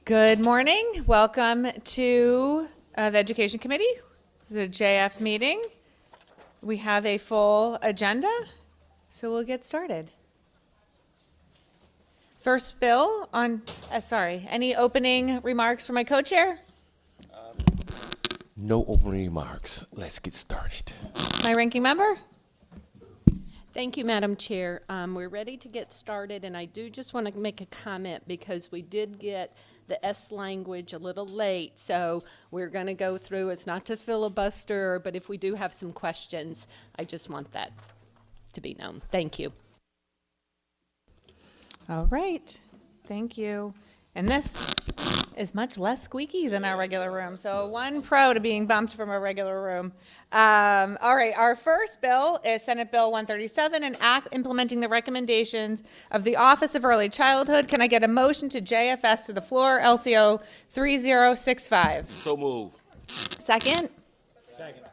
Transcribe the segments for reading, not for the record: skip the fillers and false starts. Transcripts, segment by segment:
Good morning. Welcome to the Education Committee, the JF meeting. We have a full agenda, so we'll get started. First bill on, any opening remarks from my co-chair? No opening remarks. Let's get started. My ranking member? Thank you, Madam Chair. We're ready to get started, and I do just want to make a comment because we did get the S language a little late, so we're going to go through. It's not to filibuster, but if we do have some questions, I just want that to be known. Thank you. All right. Thank you. And this is much less squeaky than our regular room. So 1 pro to being bumped from our regular room. All right, our first bill is Senate Bill 137, an act implementing the recommendations of the Office of Early Childhood. Can I get a motion to JFS to the floor, LCO 3065? So move. Second? Second.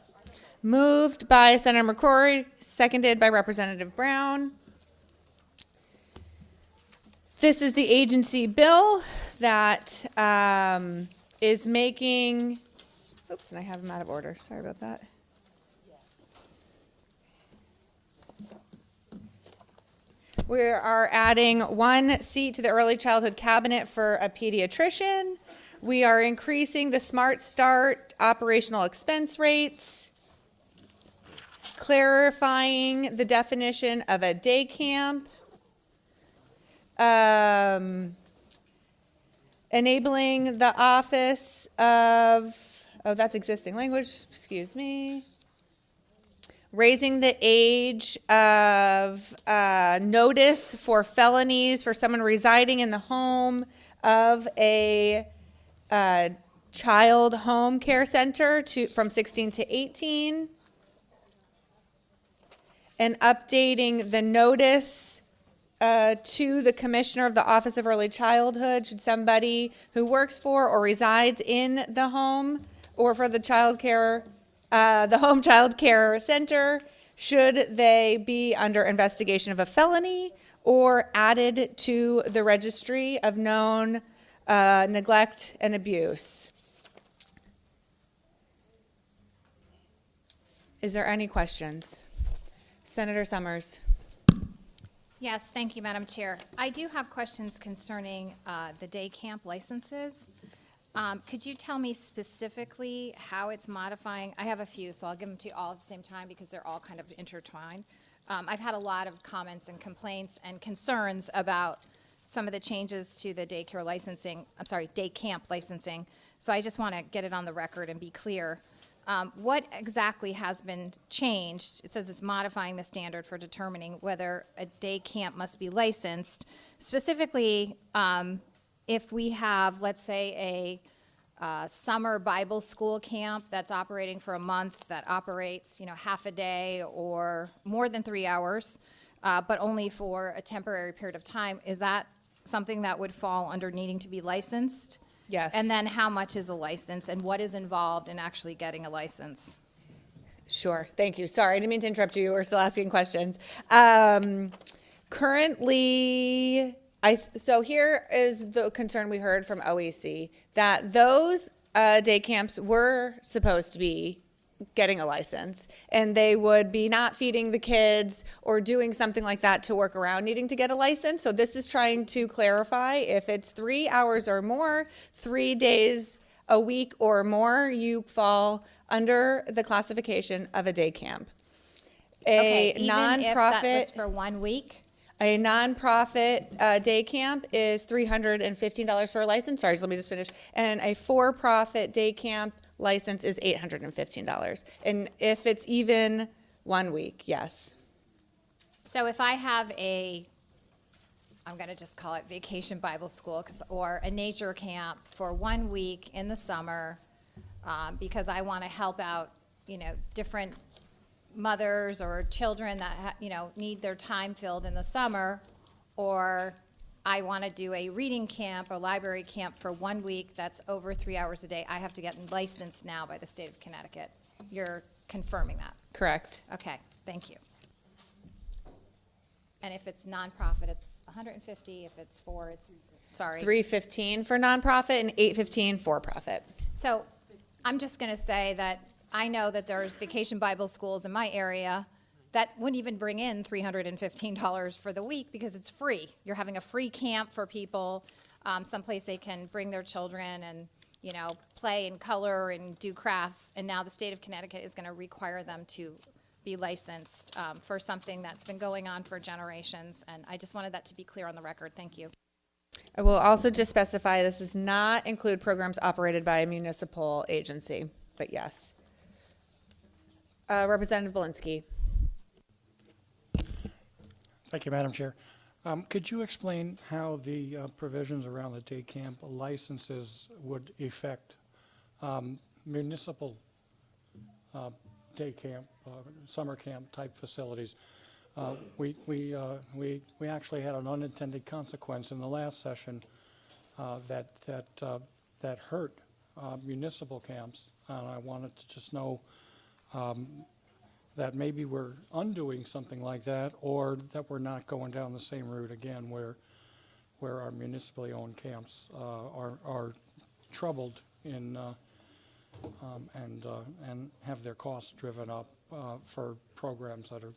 Moved by Senator McCrory, seconded by Representative Brown. This is the agency bill that is making, oops, and I have them out of order. Sorry about that. We are adding 1 seat to the early childhood cabinet for a pediatrician. We are increasing the Smart Start operational expense rates, clarifying the definition of a day camp, enabling the office of, that's existing language, excuse me. Raising the age of notice for felonies for someone residing in the home of a child home care center from 16 to 18. And updating the notice to the Commissioner of the Office of Early Childhood, should somebody who works for or resides in the home or for the child care, the home child care center, should they be under investigation of a felony or added to the registry of known neglect and abuse. Is there any questions? Senator Summers. Yes, thank you, Madam Chair. I do have questions concerning the day camp licenses. Could you tell me specifically how it's modifying? I have a few, so I'll give them to you all at the same time because they're all kind of intertwined. I've had a lot of comments and complaints and concerns about some of the changes to the daycare licensing, day camp licensing. So I just want to get it on the record and be clear. What exactly has been changed? It says it's modifying the standard for determining whether a day camp must be licensed. Specifically, if we have, let's say, a summer Bible school camp that's operating for a month, that operates, half a day or more than 3 hours, but only for a temporary period of time, is that something that would fall under needing to be licensed? Yes. And then how much is a license and what is involved in actually getting a license? Sure. Thank you. Sorry, I didn't mean to interrupt you. We're still asking questions. Currently, so here is the concern we heard from OEC, that those day camps were supposed to be getting a license, and they would be not feeding the kids or doing something like that to work around needing to get a license. So this is trying to clarify if it's 3 hours or more, 3 days a week or more, you fall under the classification of a day camp. Even if that was for 1 week? A nonprofit day camp is $315 for a license. Sorry, let me just finish. And a for-profit day camp license is $815. And if it's even 1 week, yes. So if I have I'm going to just call it vacation Bible school or a nature camp for 1 week in the summer because I want to help out, different mothers or children that need their time filled in the summer, or I want to do a reading camp or library camp for 1 week that's over 3 hours a day, I have to get licensed now by the state of Connecticut. You're confirming that? Correct. Okay, thank you. And if it's nonprofit, it's 150, if it's 4, it's, sorry. $315 for nonprofit and $815 for profit. So I'm just going to say that I know that there's Vacation Bible schools in my area that wouldn't even bring in $315 for the week because it's free. You're having a free camp for people, someplace they can bring their children and, you know, play and color and do crafts. And now the state of Connecticut is going to require them to be licensed for something that's been going on for generations. And I just wanted that to be clear on the record. Thank you. I will also just specify this does not include programs operated by a municipal agency, but yes. Representative Belinsky. Thank you, Madam Chair. Could you explain how the provisions around the day camp licenses would affect municipal day camp, summer camp type facilities? We actually had an unintended consequence in the last session that hurt municipal camps, and I wanted to just know that maybe we're undoing something like that, or that we're not going down the same route again, where our municipally owned camps are troubled in and have their costs driven up for programs that are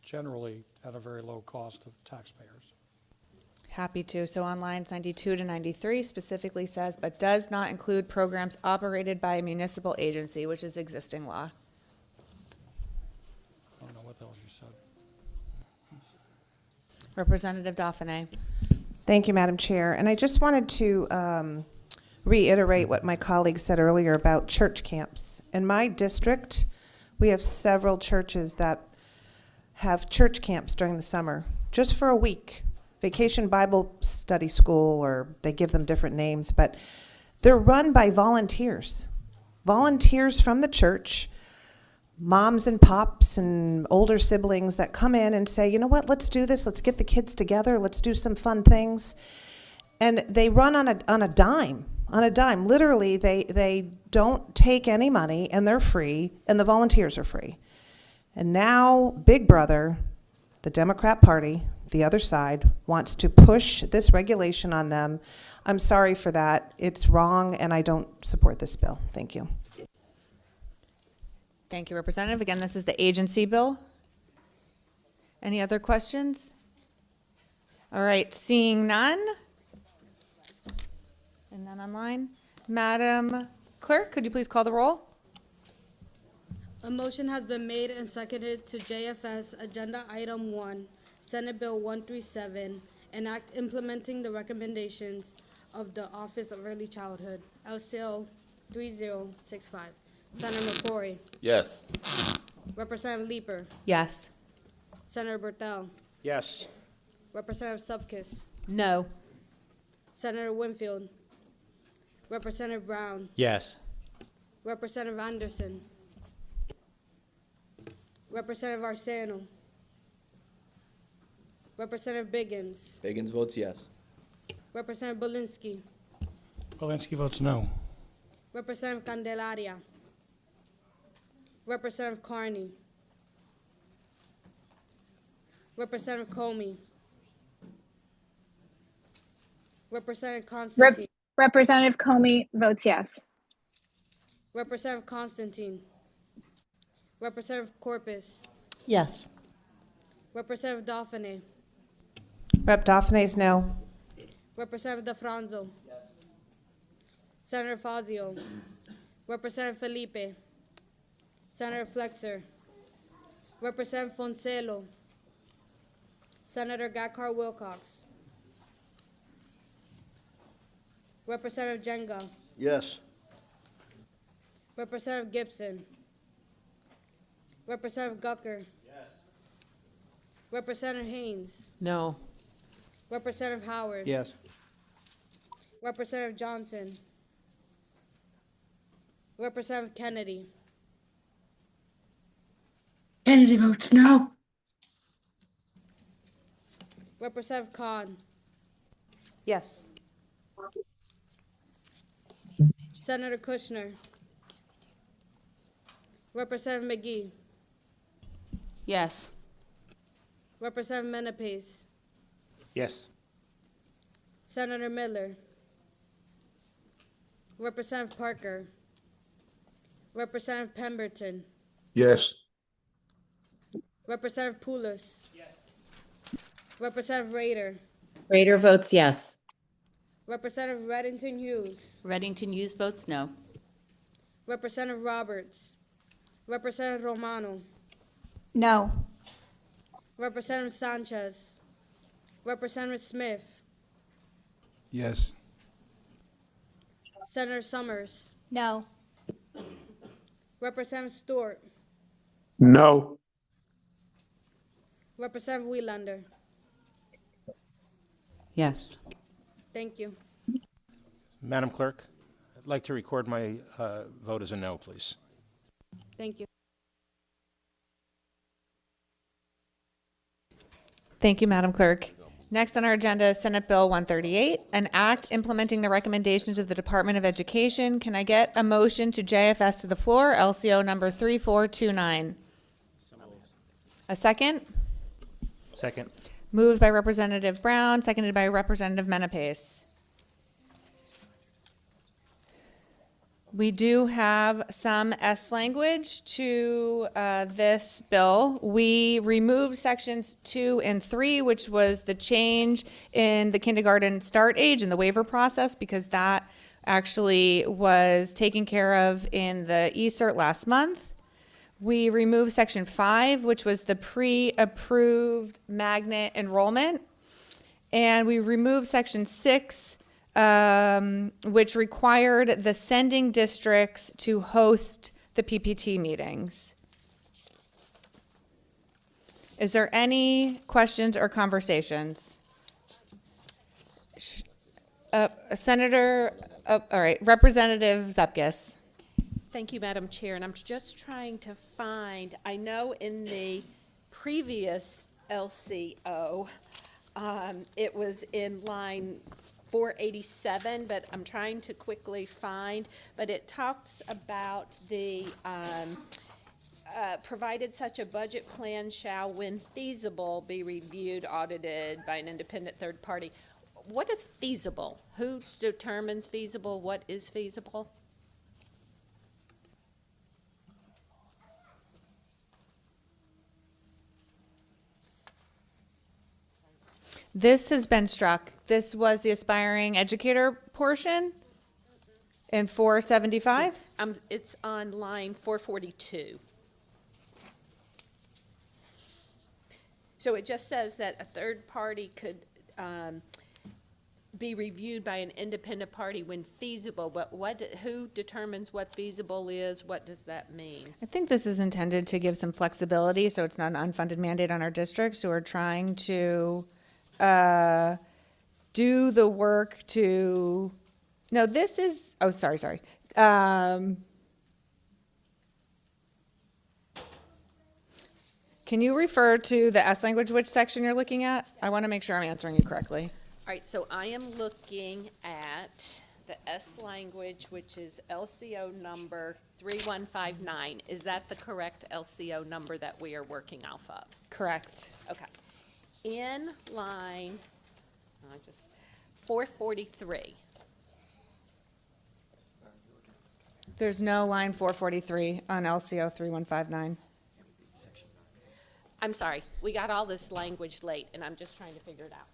generally at a very low cost of taxpayers. Happy to. So on lines 92 to 93 specifically says, but does not include programs operated by a municipal agency, which is existing law. I don't know what the hell you said. Representative Dauphiné. Thank you, Madam Chair. And I just wanted to reiterate what my colleague said earlier about church camps. In my district, we have several churches that have church camps during the summer, just for a week. Vacation Bible Study School, or they give them different names, but they're run by volunteers. Volunteers from the church, moms and pops and older siblings that come in and say, you know what, let's do this, let's get the kids together, let's do some fun things. And they run on a dime. Literally, they don't take any money, and they're free, and the volunteers are free. And now Big Brother, the Democrat Party, the other side, wants to push this regulation on them. I'm sorry for that. It's wrong, and I don't support this bill. Thank you. Thank you, Representative. Again, this is the agency bill. Any other questions? All right, seeing none. And none online. Madam Clerk, could you please call the roll? A motion has been made and seconded to JFS Agenda Item 1, Senate Bill 137, an act implementing the recommendations of the Office of Early Childhood, LCL 3065. Senator McCrory, Yes. Representative Leeper, Yes. Senator Berthel, Yes. Representative Subkis, No. Senator Winfield, Representative Brown, Yes. Representative Anderson, Representative Arceno, Representative Biggins, Biggins votes yes. Representative Belinsky, Belinsky votes no. Representative Candelaria, Representative Carney, Representative Comey, Representative Constantine, Representative Comey votes yes. Representative Constantine, Representative Corpus, Yes. Representative Dauphiné, Rep. Dauphiné's no. Representative DeFranzo, Senator Fazio, Representative Felipe, Senator Flexer, Representative Foncelo, Senator Gakar Wilcox, Representative Jenga, Yes. Representative Gibson, Representative Gucker, Representative Haynes, No. Representative Howard, Yes. Representative Johnson, Representative Kennedy, Kennedy votes no. Representative Khan, Yes. Senator Kushner, Representative McGee, Yes. Representative Menapace, Yes. Senator Miller, Representative Parker, Representative Pemberton, Yes. Representative Poulos. Representative Rader, Rader votes yes. Representative Reddington Hughes, Reddington Hughes votes no. Representative Roberts, Representative Romano, No. Representative Sanchez, Representative Smith, Yes. Senator Summers, No. Representative Stewart, No. Representative Welander. Yes. Thank you. Madam Clerk, I'd like to record my vote as a no, please. Thank you. Thank you, Madam Clerk. Next on our agenda is Senate Bill 138, an act implementing the recommendations of the Department of Education. Can I get a motion to JFS to the floor, LCO number 3429? A second? Second. Moved by Representative Brown, seconded by Representative Menapace. We do have some S language to this bill. We removed sections 2 and 3, which was the change in the kindergarten start age and the waiver process, because that actually was taken care of in the e-cert last month. We removed section 5, which was the pre-approved magnet enrollment. And we removed section 6, which required the sending districts to host the PPT meetings. Is there any questions or conversations? Senator, all right, Representative Zepkis. Thank you, Madam Chair, and I'm just trying to find, I know in the previous LCO, it was in line 487, but I'm trying to quickly find, but it talks about the, provided such a budget plan shall, when feasible, be reviewed, audited by an independent third party. What is feasible? Who determines feasible? What is feasible? This has been struck. This was the aspiring educator portion in 475. It's on line 442. So it just says that a third party could be reviewed by an independent party when feasible, but who determines what feasible is? What does that mean? I think this is intended to give some flexibility, so it's not an unfunded mandate on our districts who are trying to do the work to, no, this is, oh, sorry. Can you refer to the S language, which section you're looking at? I want to make sure I'm answering you correctly. All right, so I am looking at the S language, which is LCO number 3159. Is that the correct LCO number that we are working off of? Correct. Okay. In line, 443. There's no line 443 on LCO 3159. I'm sorry, we got all this language late, and I'm just trying to figure it out.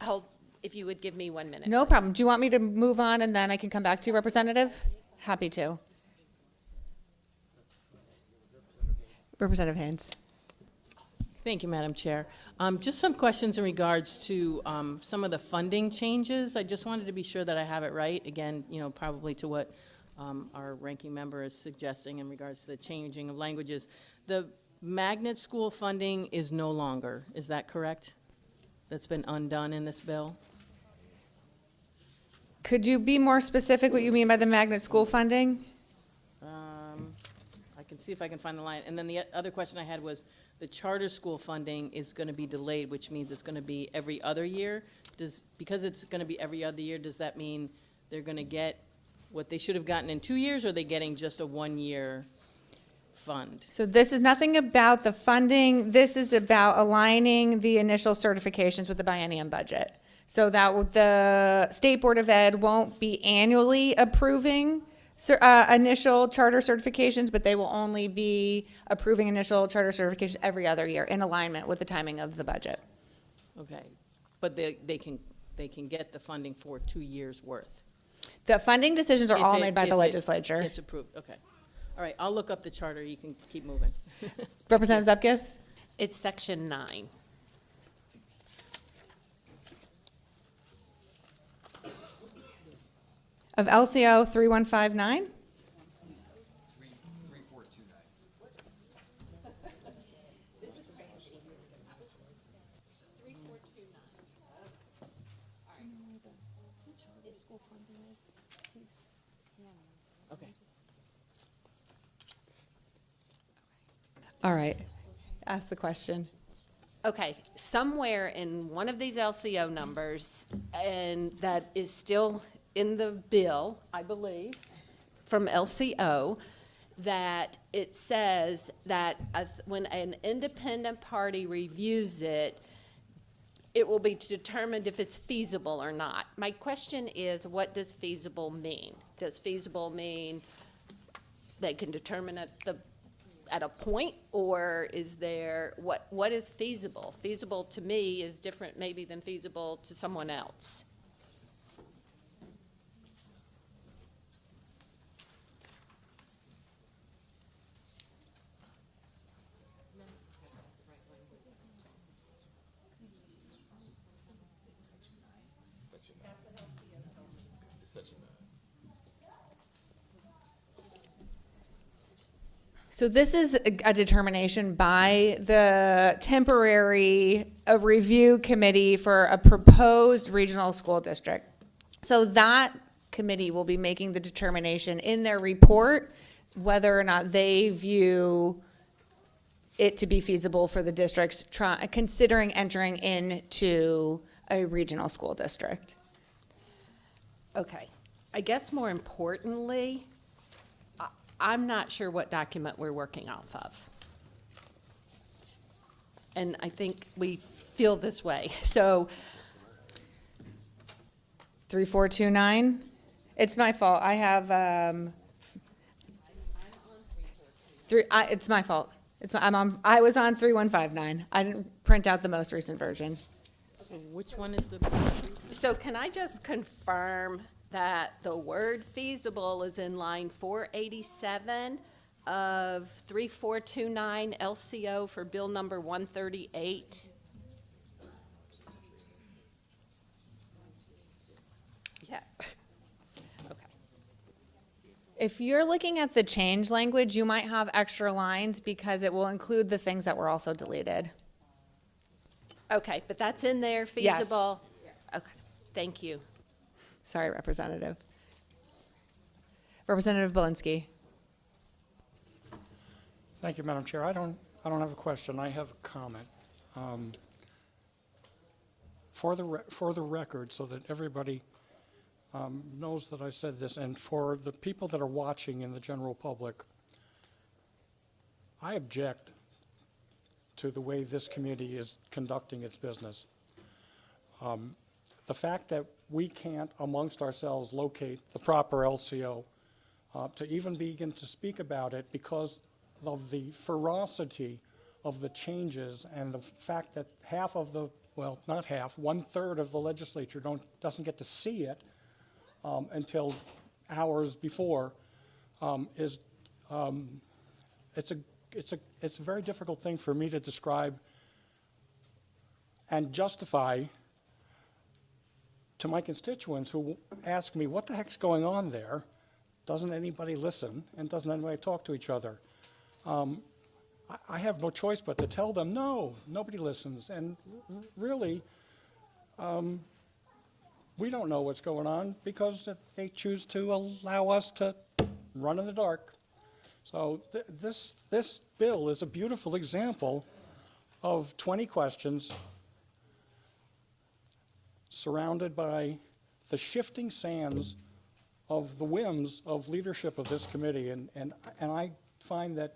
Hold, if you would give me 1 minute. No please. problem. Do you want me to move on and then I can come back to you, Representative? Happy to. Representative Haynes. Thank you, Madam Chair. Just some questions in regards to some of the funding changes. I just wanted to be sure that I have it right. Again, probably to what our ranking member is suggesting in regards to the changing of languages. The magnet school funding is no longer, is that correct? That's been undone in this bill? Could you be more specific what you mean by the magnet school funding? I can see if I can find the line. And then the other question I had was, the charter school funding is going to be delayed, which means it's going to be every other year. Because it's going to be every other year, does that mean they're going to get what they should have gotten in 2 years, or are they getting just a 1 year fund? So this is nothing about the funding. This is about aligning the initial certifications with the biennium budget. So that the State Board of Ed won't be annually approving initial charter certifications, but they will only be approving initial charter certifications every other year in alignment with the timing of the budget. Okay, but they can get the funding for 2 years' worth? The funding decisions are all made by the If legislature. it's approved, okay. All right, I'll look up the charter, you can keep moving. Representative Zepkis? It's section 9. Of LCO 3159? Okay. All right. Ask the question. Okay, somewhere in one of these LCO numbers, and that is still in the bill, I believe, from LCO, that it says that when an independent party reviews it, it will be determined if it's feasible or not. My question is, what does feasible mean? Does feasible mean they can determine at a point, or is there, what is feasible? Feasible to me is different maybe than feasible to someone else. So this is a determination by the temporary review committee for a proposed regional school district. So that committee will be making the determination in their report whether or not they view it to be feasible for the districts considering entering into a regional school district. Okay, I guess more importantly, I'm not sure what document we're working off of. And I think we feel this way. So 3429. It's my fault. I have it's my fault. I was on 3159. I didn't print out the most recent version. So which one is the? So can I just confirm that the word feasible is in line 487 of 3429 LCO for bill number 138? Yeah. Okay. If you're looking at the change language, you might have extra lines because it will include the things that were also deleted. Okay, but that's in there, Yes. feasible? Okay, thank you. Sorry, Representative. Representative Belinsky. Thank you, Madam Chair. I don't have a question. I have a comment. For the record, so that everybody knows that I said this, and for the people that are watching in the general public, I object to the way this committee is conducting its business. The fact that we can't amongst ourselves locate the proper LCO to even begin to speak about it because of the ferocity of the changes and the fact that half of the, well, not half, 1/3 of the legislature doesn't get to see it until hours before it's a very difficult thing for me to describe and justify to my constituents who ask me, what the heck's going on there? Doesn't anybody listen? And doesn't anybody talk to each other? I have no choice but to tell them, no, nobody listens. And really, we don't know what's going on because they choose to allow us to run in the dark. So this bill is a beautiful example of 20 questions surrounded by the shifting sands of the whims of leadership of this committee. And I find that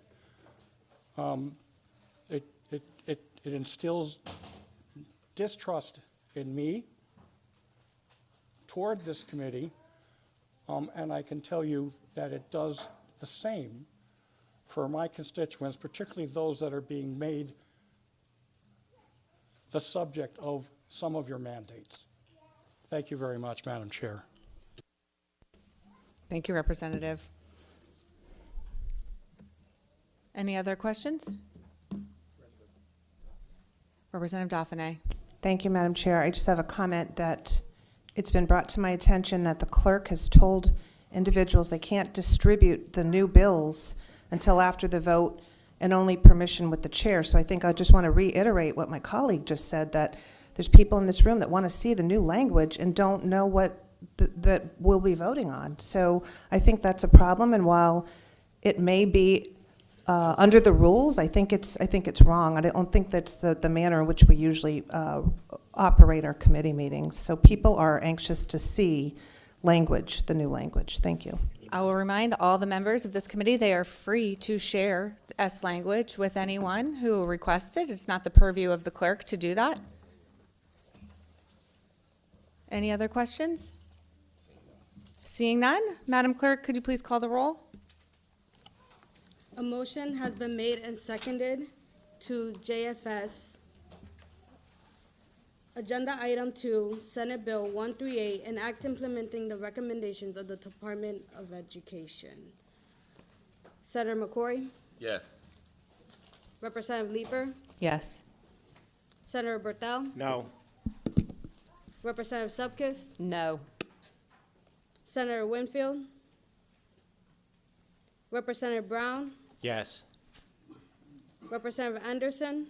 it instills distrust in me toward this committee, and I can tell you that it does the same for my constituents, particularly those that are being made the subject of some of your mandates. Thank you very much, Madam Chair. Thank you, Representative. Any other questions? Representative Dauphiné. Thank you, Madam Chair. I just have a comment that it's been brought to my attention that the clerk has told individuals they can't distribute the new bills until after the vote and only permission with the chair. So I think I just want to reiterate what my colleague just said, that there's people in this room that want to see the new language and don't know what that we'll be voting on. So I think that's a problem, and while it may be under the rules, I think it's wrong. I don't think that's the manner in which we usually operate our committee meetings. So people are anxious to see language, the new language. Thank you. I will remind all the members of this committee they are free to share S language with anyone who requests it. It's not the purview of the clerk to do that. Any other questions? Seeing none, Madam Clerk, could you please call the roll? A motion has been made and seconded to JFS Agenda Item 2, Senate Bill 138, an act implementing the recommendations of the Department of Education. Senator McCrory, Yes. Representative Leeper, Yes. Senator Berthel, No. Representative Subkis, No. Senator Winfield, Representative Brown, Yes. Representative Anderson,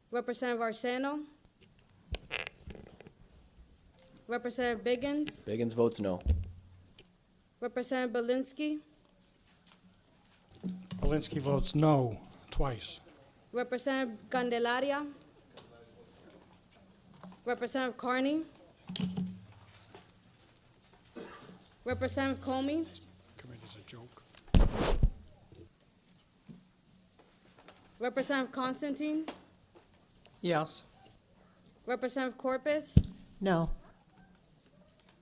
Representative Arseno, Representative Biggins, Biggins votes no. Representative Belinsky, Alinsky votes no twice. Representative Candelaria, Representative Carney, Representative Comey, Committee's a joke. Representative Constantine, Yes. Representative Corpus, No.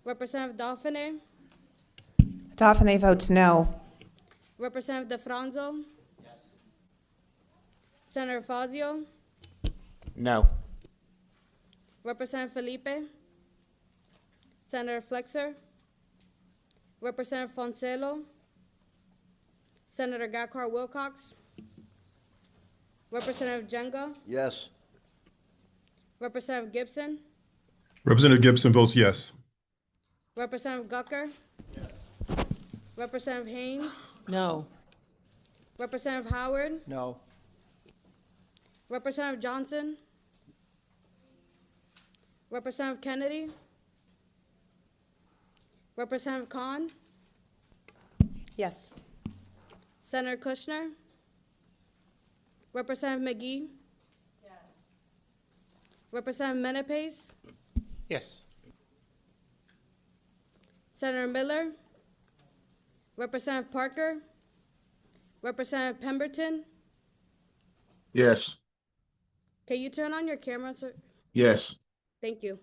Representative Dauphiné, Dauphiné votes no. Representative DeFranzo, Senator Fazio, No. Representative Felipe, Senator Flexer, Representative Foncelo, Senator Gacard Wilcox, Representative Jenga, Yes. Representative Gibson, Representative Gibson votes yes. Representative Gucker, Representative Haynes, No. Representative Howard, No. Representative Johnson, Representative Kennedy, Representative Khan, Yes. Senator Kushner, Representative McGee, Representative Menepes, Yes. Senator Miller, Representative Parker, Representative Pemberton. Yes. Can you turn on your camera, sir? Yes. Thank you.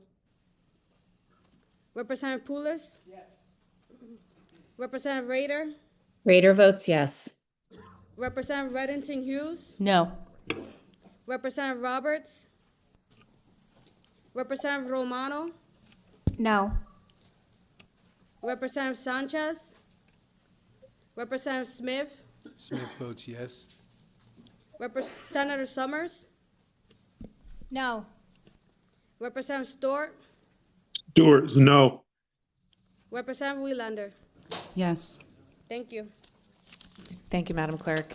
Representative Poulos? Yes. Representative Rader? Rader votes yes. Representative Reddington Hughes? No. Representative Roberts? Representative Romano? No. Representative Sanchez? Representative Smith? Smith votes yes. Senator Summers? No. Representative Stewart? Stewart, no. Representative Wielander? Yes. Thank you. Thank you, Madam Clerk.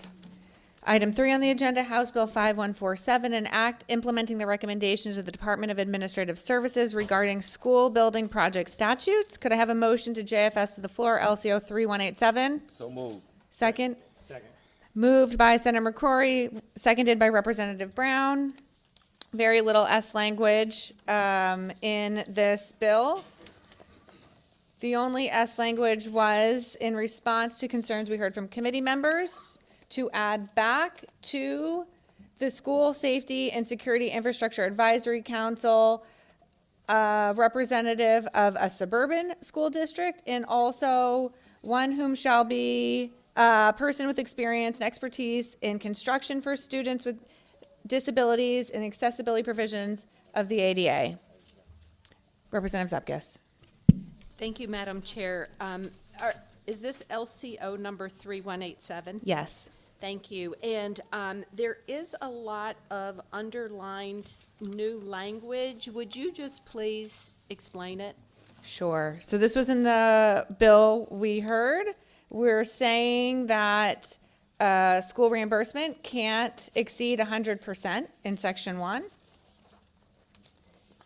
Item 3 on the agenda, House Bill 5147, an act implementing the recommendations of the Department of Administrative Services regarding school building project statutes. Could I have a motion to JFS to the floor, LCO 3187? So moved. Second? Second. Moved by Senator McCrory, seconded by Representative Brown. Very little S language in this bill. The only S language was in response to concerns we heard from committee members to add back to the School Safety and Security Infrastructure Advisory Council a representative of a suburban school district, and also one whom shall be a person with experience and expertise in construction for students with disabilities and accessibility provisions of the ADA. Representative Zupkis. Thank you, Madam Chair. Is this LCO number 3187? Yes. Thank you. And there is a lot of underlined new language. Would you just please explain it? Sure. So this was in the bill we heard. We're saying that school reimbursement can't exceed 100% in Section 1.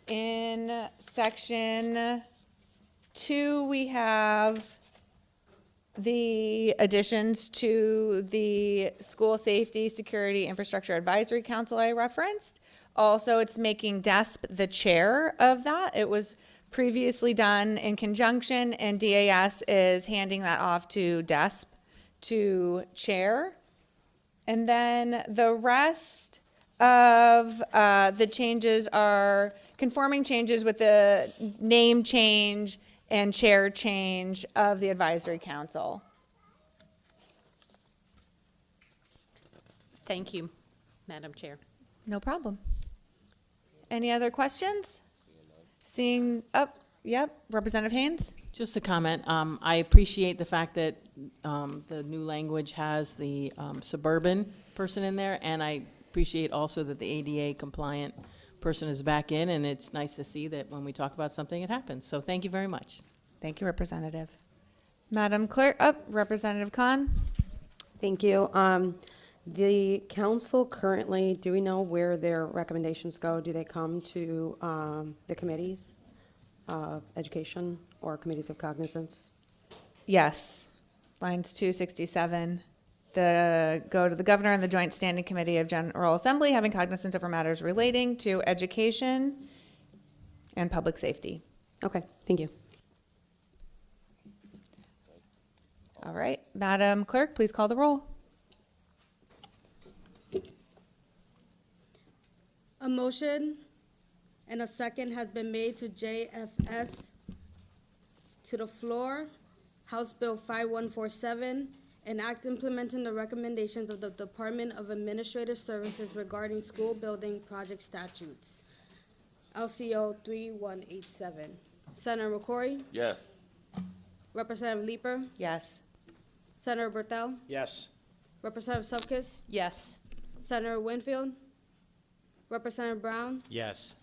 In Section 2, we have the additions to the School Safety, Security, Infrastructure Advisory Council I referenced. Also, it's making DESP the chair of that. It was previously done in conjunction, and DAS is handing that off to DESP to chair. And then the rest of the changes are conforming changes with the name change and chair change of the advisory council. Thank you, Madam Chair. No problem. Any other questions? Seeing, yep, Representative Haynes? Just a comment. I appreciate the fact that the new language has the suburban person in there, and I appreciate also that the ADA compliant person is back in, and it's nice to see that when we talk about something, it happens. So thank you very much. Thank you, Representative. Madam Clerk, Representative Khan? Thank you. The council currently, do we know where their recommendations go? Do they come to the committees of education or committees of cognizance? Yes. Lines 267. Go to the governor and the Joint Standing Committee of General Assembly, having cognizance over matters relating to education and public safety. Okay, thank you. All right. Madam Clerk, please call the roll. A motion and a second has been made to JFS to the floor. House Bill 5147, an act implementing the recommendations of the Department of Administrative Services regarding school building project statutes. LCO 3187. Senator McCory? Yes. Representative Leeper? Yes. Senator Berthel? Yes. Representative Zupkis? Yes. Senator Winfield? Representative Brown? Yes.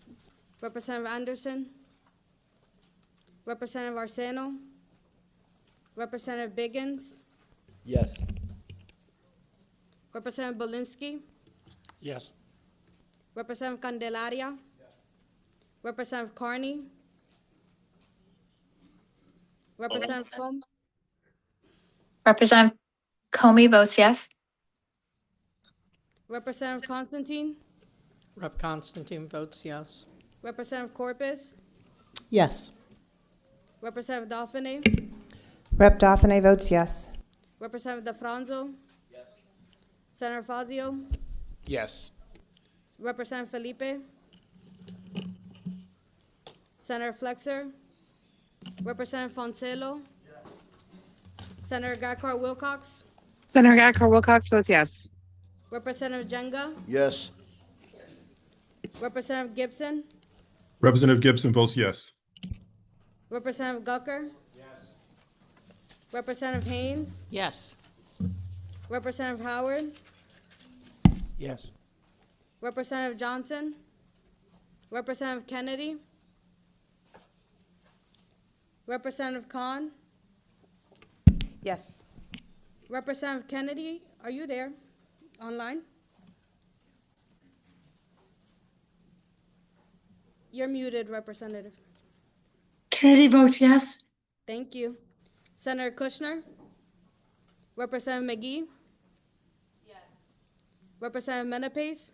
Representative Anderson? Representative Arseno? Representative Biggins? Yes. Representative Belinsky? Yes. Representative Candelaria? Representative Carney? Representative Comey? Representative Comey votes yes. Representative Constantine? Rep. Constantine votes yes. Representative Corpus? Yes. Representative Dauphiné? Rep. Dauphiné votes yes. Representative DeFranzo? Yes. Senator Fazio? Yes. Representative Felipe? Senator Flexer? Representative Foncelo? Senator Gacard Wilcox? Senator Gacor Wilcox votes yes. Representative Jenga? Yes. Representative Gibson? Representative Gibson votes yes. Representative Gucker? Yes. Representative Haynes? Yes. Representative Howard? Yes. Representative Johnson? Representative Kennedy? Representative Khan? Yes. Representative Kennedy, are you there online? You're muted, Representative. Kennedy votes yes. Thank you. Senator Kushner? Representative McGee? Yes. Representative Menapace?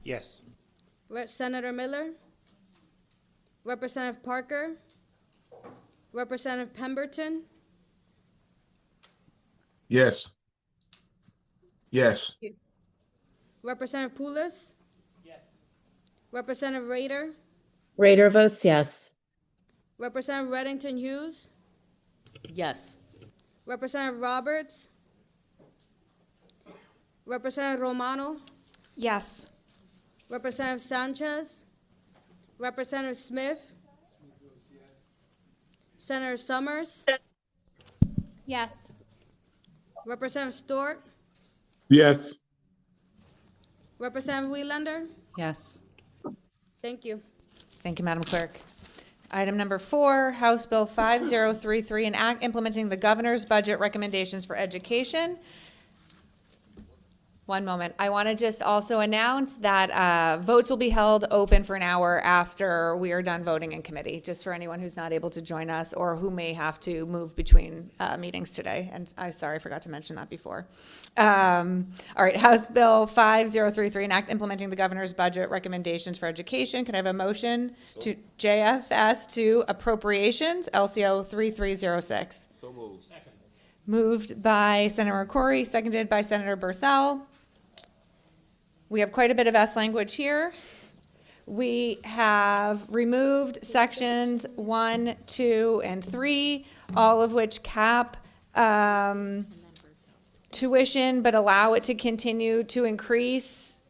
Yes. Senator Miller? Representative Parker? Representative Pemberton? Yes. Yes. Representative Poulos? Yes. Representative Rader? Rader votes yes. Representative Reddington Hughes? Yes. Representative Roberts? Representative Romano? Yes. Representative Sanchez? Representative Smith? Senator Summers? Yes. Representative Stewart? Yes. Representative Wieland? Yes. Thank you. Thank you, Madam Clerk. Item number 4, House Bill 5033, an act implementing the governor's budget recommendations for education. One moment. I want to just also announce that votes will be held open for an hour after we are done voting in committee, just for anyone who's not able to join us or who may have to move between meetings today. And I forgot to mention that before. All right, House Bill 5033, an act implementing the governor's budget recommendations for education. Can I have a motion to JFS to appropriations, LCO 3306? So moved. Second. Moved by Senator Corey, seconded by Senator Berthel. We have quite a bit of S language here. We have removed sections 1, 2, and 3, all of which cap tuition, but allow it to continue to increase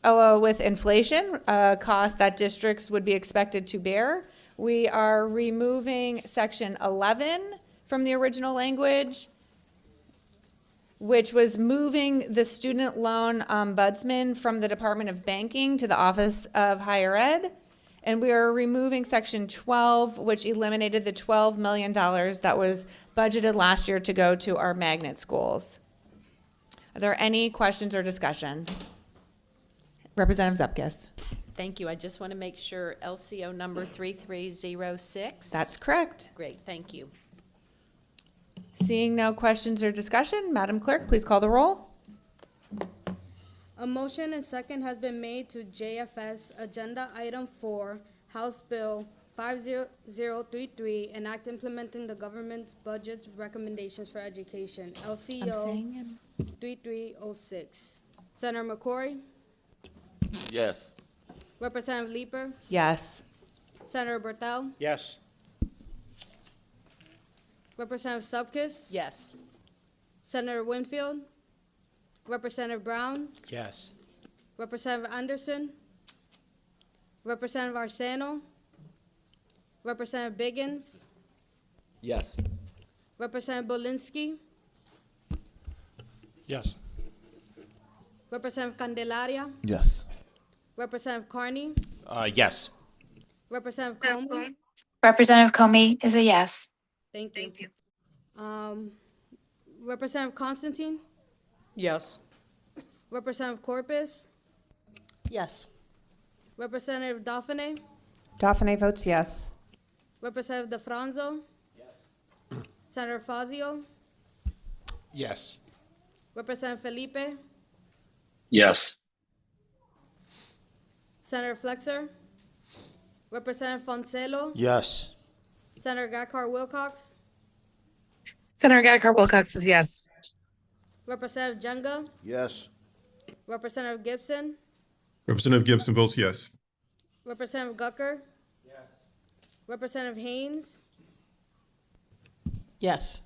with inflation, costs that districts would be expected to bear. We are removing section 11 from the original language, which was moving the student loan ombudsman from the Department of Banking to the Office of Higher Ed. And we are removing section 12, which eliminated the $12 million that was budgeted last year to go to our magnet schools. Are there any questions or discussion? Representative Zupkis. Thank you. I just want to make sure LCO number 3306. That's correct. Great, thank you. Seeing no questions or discussion, Madam Clerk, please call the roll. A motion and second has been made to JFS Agenda Item 4, House Bill 5033, an act implementing the government's budget recommendations for education, LCO 3306. Senator McCory? Yes. Representative Leeper? Yes. Senator Berthel? Yes. Representative Zupkis? Yes. Senator Winfield? Representative Brown? Yes. Representative Anderson? Representative Arseno? Representative Biggins? Yes. Representative Bolinsky? Yes. Representative Candelaria? Yes. Representative Carney? Yes. Representative Comey? Representative Comey is a yes. Thank you. Representative Constantine? Yes. Representative Corpus? Yes. Representative Dauphiné? Dauphiné votes yes. Representative DeFranzo? Yes. Senator Fazio? Yes. Representative Felipe? Yes. Senator Flexer? Representative Foncelo? Yes. Senator Gacard Wilcox? Senator Gatkar Wilcox is yes. Representative Jenga? Yes. Representative Gibson? Representative Gibson votes yes. Representative Gucker? Yes. Representative Haynes? Yes.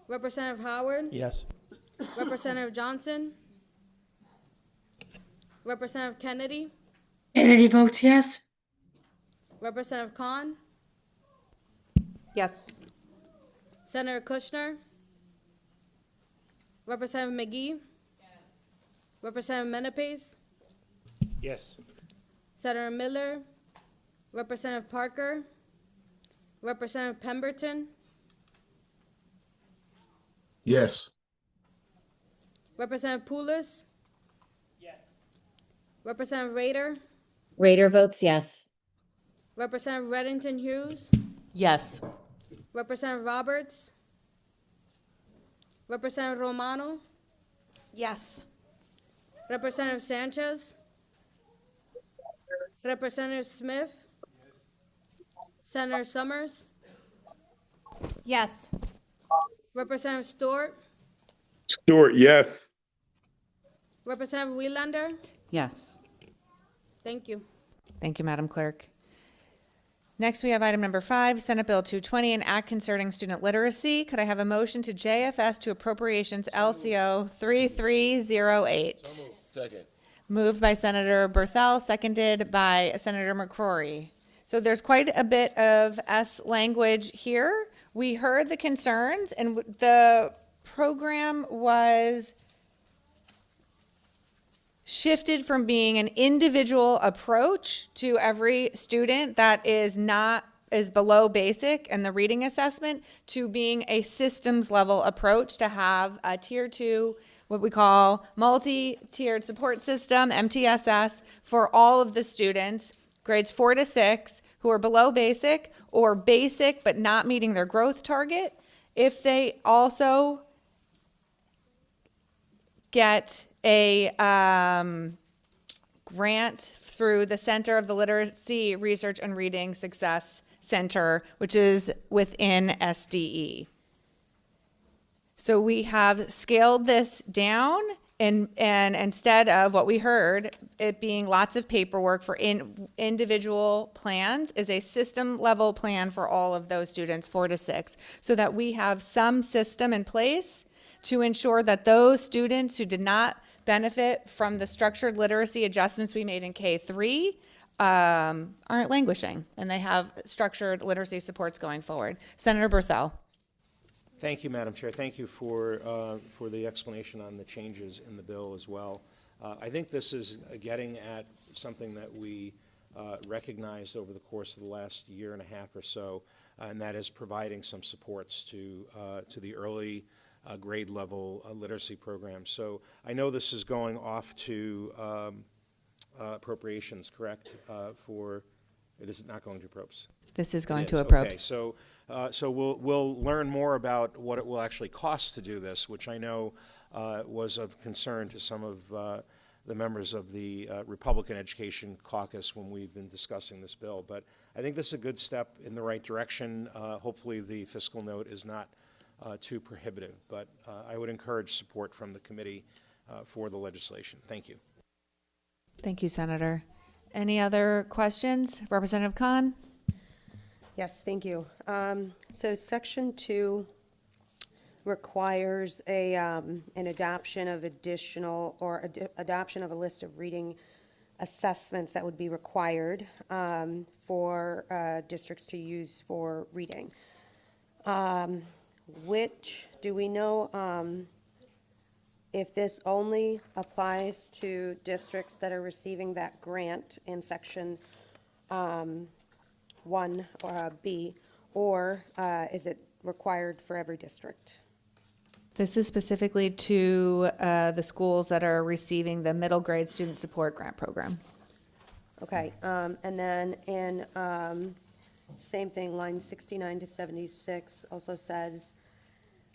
Representative Howard? Yes. Representative Johnson? Representative Kennedy? Kennedy votes yes. Representative Khan? Yes. Senator Kushner? Representative McGee? Representative Menepes? Yes. Senator Miller? Representative Parker? Representative Pemberton? Yes. Representative Poulos? Yes. Representative Rader? Rader votes yes. Representative Reddington Hughes? Yes. Representative Roberts? Representative Romano? Yes. Representative Sanchez? Representative Smith? Senator Summers? Yes. Representative Stewart? Stewart, yes. Representative Wiellander? Yes. Thank you. Thank you, Madam Clerk. Next, we have item number 5, Senate Bill 220, an act concerning student literacy. Could I have a motion to JFS to appropriations LCO 3308? Second. Moved by Senator Berthel, seconded by Senator McCrory. So there's quite a bit of S language here. We heard the concerns, and the program was shifted from being an individual approach to every student that is below basic and the reading assessment to being a systems level approach to have a tier 2, what we call multi-tiered support system, MTSS, for all of the students, grades 4 to 6, who are below basic or basic but not meeting their growth target. If they also get a grant through the Center of the Literacy Research and Reading Success Center, which is within SDE. So we have scaled this down, and instead of what we heard, it being lots of paperwork for individual plans, is a system level plan for all of those students, 4 to 6, so that we have some system in place to ensure that those students who did not benefit from the structured literacy adjustments we made in K3 aren't languishing, and they have structured literacy supports going forward. Senator Berthel. Thank you, Madam Chair. Thank you for the explanation on the changes in the bill as well. I think this is getting at something that we recognized over the course of the last year and a half or so, and that is providing some supports to the early grade level literacy program. So I know this is going off to appropriations, correct? It is not going to approps. This is going to Okay, approps. so we'll learn more about what it will actually cost to do this, which I know was of concern to some of the members of the Republican Education Caucus when we've been discussing this bill. But I think this is a good step in the right direction. Hopefully the fiscal note is not too prohibitive, but I would encourage support from the committee for the legislation. Thank you. Thank you, Senator. Any other questions? Representative Khan? Yes, thank you. So Section 2 requires an adoption of adoption of a list of reading assessments that would be required for districts to use for reading. Do we know if this only applies to districts that are receiving that grant in Section 1B, or is it required for every district? This is specifically to the schools that are receiving the middle grade student support grant program. Okay, and then in same thing, line 69 to 76 also says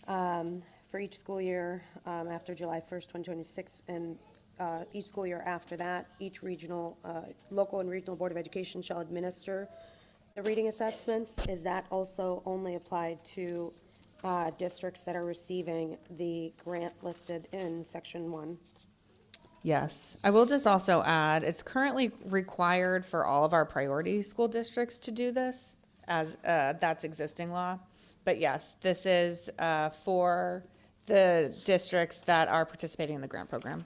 for each school year after July 1st, 2026, and each school year after that, each regional, local and regional Board of Education shall administer the reading assessments. Is that also only applied to districts that are receiving the grant listed in Section 1? Yes. I will just also add, it's currently required for all of our priority school districts to do this, as that's existing law. But yes, this is for the districts that are participating in the grant program.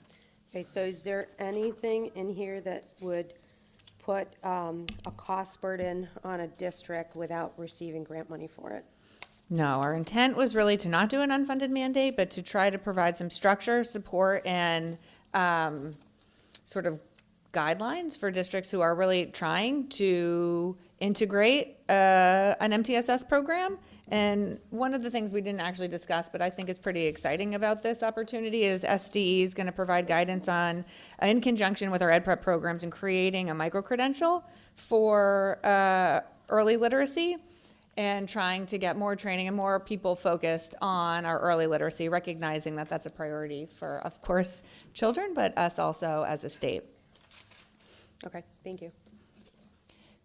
Okay, so is there anything in here that would put a cost burden on a district without receiving grant money for it? No, our intent was really to not do an unfunded mandate, but to try to provide some structure, support, and sort of guidelines for districts who are really trying to integrate an MTSS program. And one of the things we didn't actually discuss, but I think is pretty exciting about this opportunity, is SDE is going to provide guidance on, in conjunction with our Ed Prep programs, and creating a micro-credential for early literacy, and trying to get more training and more people focused on our early literacy, recognizing that that's a priority for, of course, children, but us also as a state. Okay, thank you.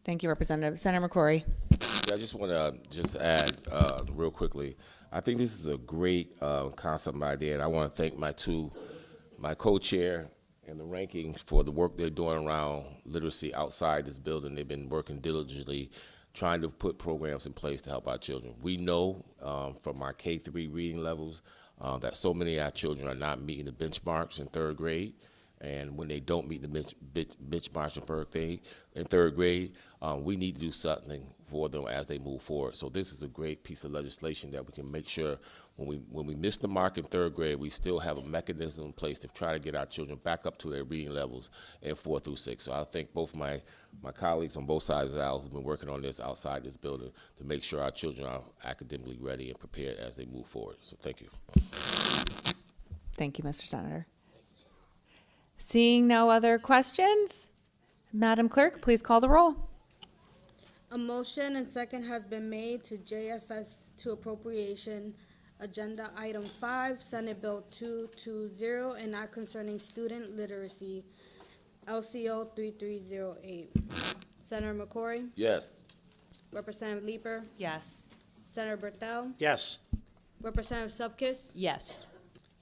Thank you, Representative. Senator McCrory. Yeah, I just want to add real quickly. I think this is a great concept and idea, and I want to thank my two my co-chair and the ranking for the work they're doing around literacy outside this building. They've been working diligently trying to put programs in place to help our children. We know from our K-3 reading levels that so many of our children are not meeting the benchmarks in third grade. And when they don't meet the benchmarks in third grade, we need to do something for them as they move forward. So this is a great piece of legislation that we can make sure when we miss the mark in third grade, we still have a mechanism in place to try to get our children back up to their reading levels in 4 through 6. So I thank both my colleagues on both sides of the aisle who've been working on this outside this building to make sure our children are academically ready and prepared as they move forward. So thank you. Thank you, Mr. Senator. Seeing no other questions, Madam Clerk, please call the roll. A motion and second has been made to JFS to appropriation agenda item 5, Senate Bill 220, and not concerning student literacy, LCO 3308. Senator McCrory, Yes. Representative Leeper, Yes. Senator Berthel, Yes. Representative Supkis, Yes.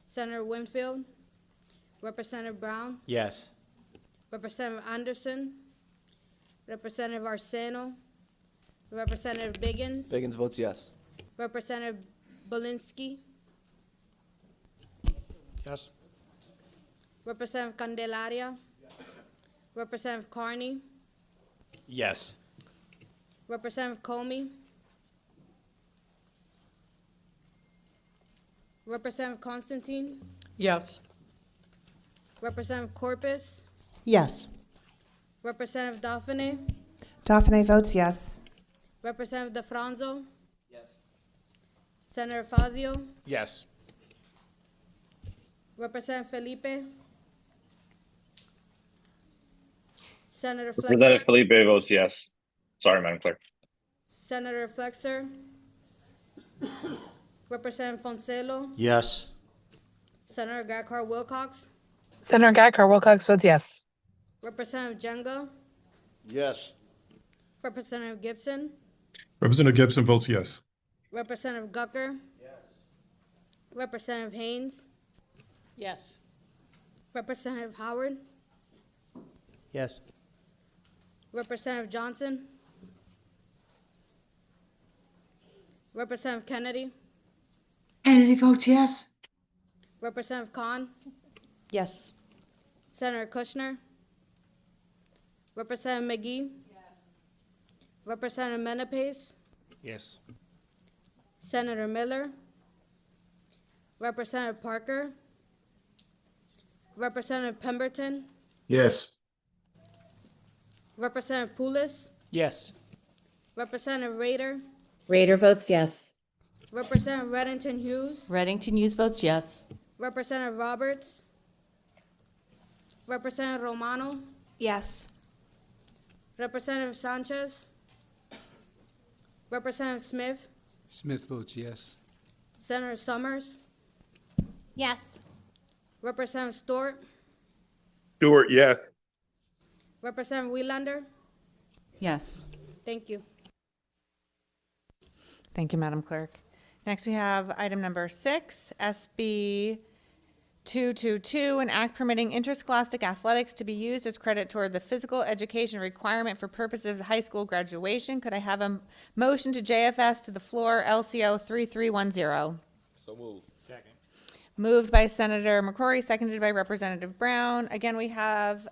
Senator Winfield, Representative Brown, Yes. Representative Anderson, Representative Arceno, Representative Biggins, Biggins votes yes. Representative Belinsky, Yes. Representative Candelaria, Representative Carney, Yes. Representative Comey, Representative Constantine, Yes. Representative Corpus, Yes. Representative Daphne, Daphne votes yes. Representative DeFranzo, Senator Fazio, Yes. Representative Felipe, Senator Representative Flexer, Felipe votes yes. Sorry, Madam Clerk. Senator Flexer, Representative Foncelo, Yes. Senator Gakar Wilcox, Senator Guy Wilcox votes yes. Representative Jenga, Yes. Representative Gibson, Representative Gibson votes yes. Representative Gucker, Representative Haynes, Yes. Representative Howard, Yes. Representative Johnson, Representative Kennedy, Kennedy votes yes. Representative Khan, Yes. Senator Kushner, Representative McGee, Representative Menapace, Yes. Senator Miller, Representative Parker, Representative Pemberton, Yes. Representative Poulos, Yes. Representative Rader, Rader votes yes. Representative Reddington Hughes, Reddington Hughes votes yes. Representative Roberts, Representative Romano, Yes. Representative Sanchez, Representative Smith, Smith votes yes. Senator Summers, Yes. Representative Stewart, Stewart, yes. Representative Wielander. Yes. Thank you. Thank you, Madam Clerk. Next, we have item number 6, SB 222, an act permitting interscholastic athletics to be used as credit toward the physical education requirement for purposes of high school graduation. Could I have a motion to JFS to the floor, LCO 3310? So moved. Second. Moved by Senator McCrory, seconded by Representative Brown. Again, we have,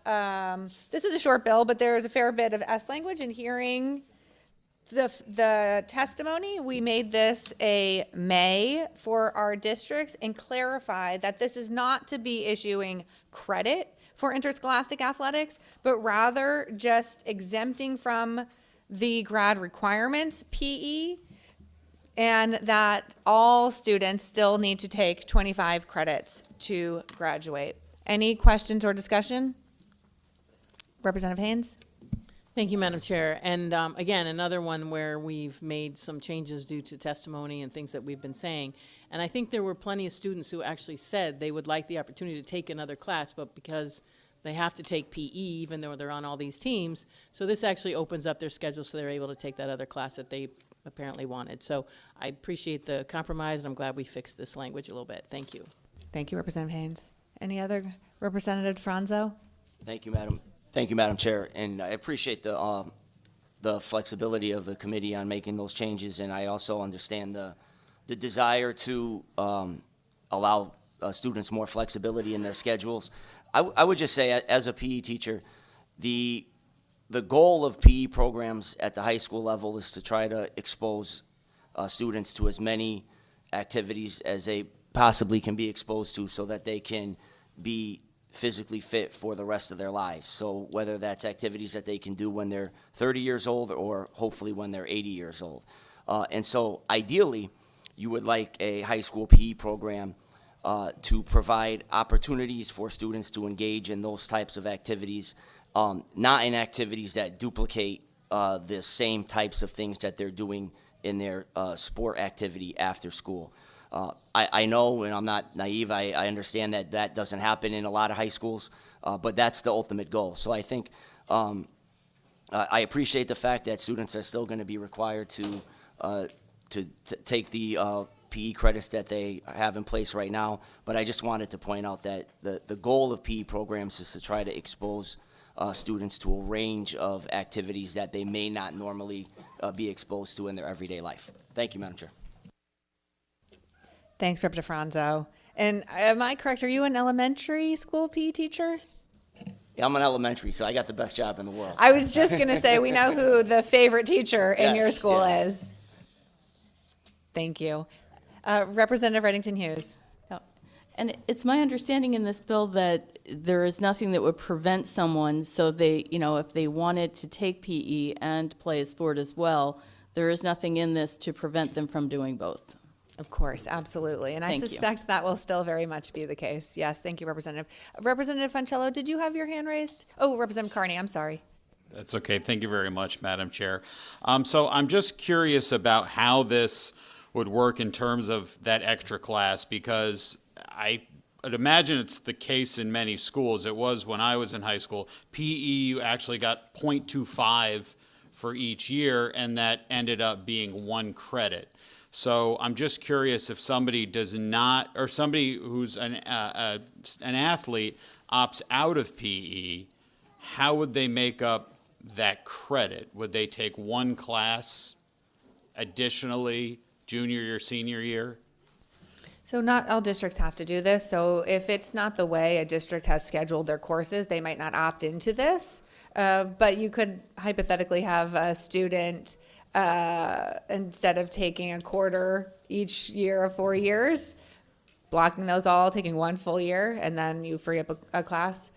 this is a short bill, but there is a fair bit of S language in hearing the testimony. We made this a may for our districts and clarified that this is not to be issuing credit for interscholastic athletics, but rather just exempting from the grad requirements PE, and that all students still need to take 25 credits to graduate. Any questions or discussion? Representative Haynes? Thank you, Madam Chair. And again, another one where we've made some changes due to testimony and things that we've been saying. And I think there were plenty of students who actually said they would like the opportunity to take another class, but because they have to take PE, even though they're on all these teams, so this actually opens up their schedule so they're able to take that other class that they apparently wanted. So I appreciate the compromise, and I'm glad we fixed this language a little bit. Thank you. Thank you, Representative Haynes. Any other? Representative Franzo? Thank you, Madam. Thank you, Madam Chair. And I appreciate the flexibility of the committee on making those changes, and I also understand the desire to allow students more flexibility in their schedules. I would just say, as a PE teacher, the goal of PE programs at the high school level is to try to expose students to as many activities as they possibly can be exposed to, so that they can be physically fit for the rest of their lives. So whether that's activities that they can do when they're 30 years old or hopefully when they're 80 years old. And so ideally, you would like a high school PE program to provide opportunities for students to engage in those types of activities, not in activities that duplicate the same types of things that they're doing in their sport activity after school. I know, and I'm not naive, I understand that that doesn't happen in a lot of high schools, but that's the ultimate goal. So I think I appreciate the fact that students are still going to be required to take the PE credits that they have in place right now, but I just wanted to point out that the goal of PE programs is to try to expose students to a range of activities that they may not normally be exposed to in their everyday life. Thank you, Madam Chair. Thanks, Representative Franzo. And am I correct? Are you an elementary school PE teacher? Yeah, I'm an elementary, so I got the best job in the world. I was just going to say, we know who the favorite teacher in your Yes, school yeah. is. Thank you. Representative Reddington Hughes. And it's my understanding in this bill that there is nothing that would prevent someone, so they, if they wanted to take PE and play a sport as well, there is nothing in this to prevent them from doing both. Of course, absolutely. And I Thank you. suspect that will still very much be the case. Yes, thank you, Representative. Representative Fancello, did you have your hand raised? Oh, Representative Carney, I'm sorry. That's okay. Thank you very much, Madam Chair. So I'm just curious about how this would work in terms of that extra class, because I would imagine it's the case in many schools. It was when I was in high school. PE, you actually got 0.25 for each year, and that ended up being 1 credit. So I'm just curious, if somebody does not, or somebody who's an athlete opts out of PE, how would they make up that credit? Would they take 1 class additionally, junior year, senior year? So not all districts have to do this. So if it's not the way a district has scheduled their courses, they might not opt into this. But you could hypothetically have a student, instead of taking a quarter each year of 4 years, blocking those all, taking 1 full year, and then you free up a class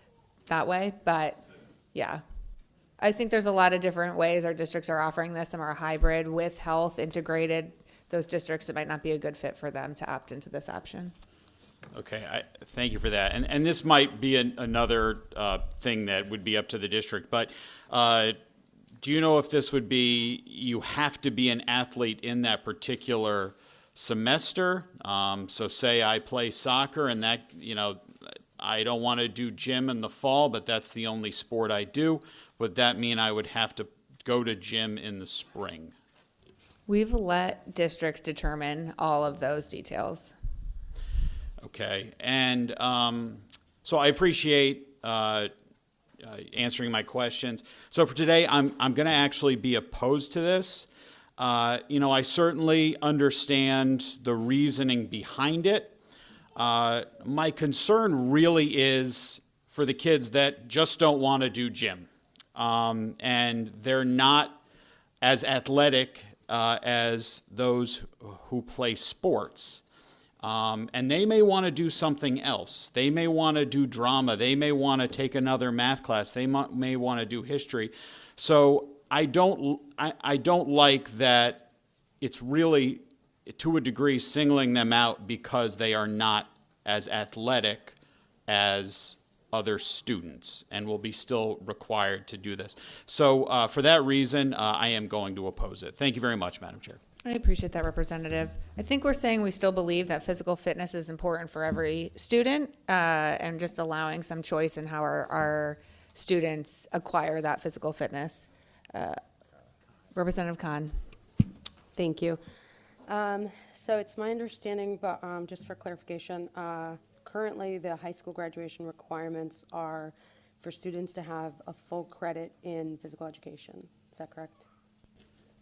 that way. But yeah, I think there's a lot of different ways our districts are offering this. Some are hybrid with health integrated. Those districts, it might not be a good fit for them to opt into this option. Okay, thank you for that. And this might be another thing that would be up to the district, but do you know if this would be, you have to be an athlete in that particular semester? So say I play soccer and that, I don't want to do gym in the fall, but that's the only sport I do. Would that mean I would have to go to gym in the spring? We've let districts determine all of those details. Okay, and so I appreciate answering my questions. So for today, I'm going to actually be opposed to this. I certainly understand the reasoning behind it. My concern really is for the kids that just don't want to do gym, and they're not as athletic as those who play sports. And they may want to do something else. They may want to do drama. They may want to take another math class. They may want to do history. So I don't like that it's really, to a degree, singling them out because they are not as athletic as other students and will be still required to do this. So for that reason, I am going to oppose it. Thank you very much, Madam Chair. I appreciate that, Representative. I think we're saying we still believe that physical fitness is important for every student, and just allowing some choice in how our students acquire that physical fitness. Representative Khan. Thank you. So it's my understanding, but just for clarification, currently, the high school graduation requirements are for students to have a full credit in physical education. Is that correct?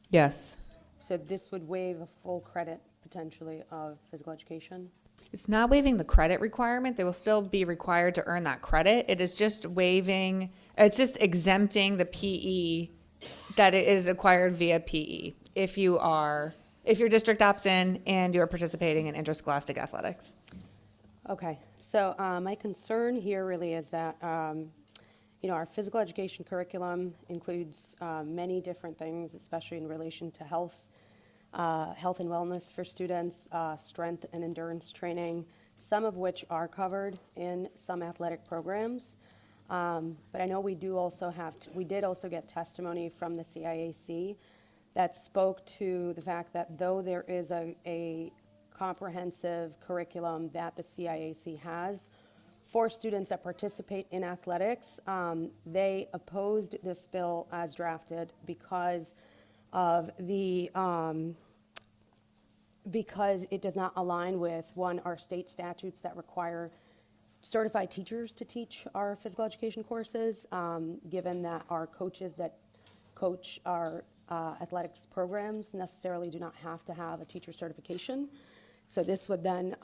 Yes. So this would waive a full credit potentially of physical education? It's not waiving the credit requirement. They will still be required to earn that credit. It is just waiving, it's just exempting the PE that it is acquired via PE if your district opts in and you're participating in interscholastic athletics. Okay, so my concern here really is that, our physical education curriculum includes many different things, especially in relation to health and wellness for students, strength and endurance training, some of which are covered in some athletic programs. But I know we did also get testimony from the CIAC that spoke to the fact that though there is a comprehensive curriculum that the CIAC has for students that participate in athletics, they opposed this bill as drafted because of the because it does not align with, one, our state statutes that require certified teachers to teach our physical education courses, given that our coaches that coach our athletics programs necessarily do not have to have a teacher certification. So this would then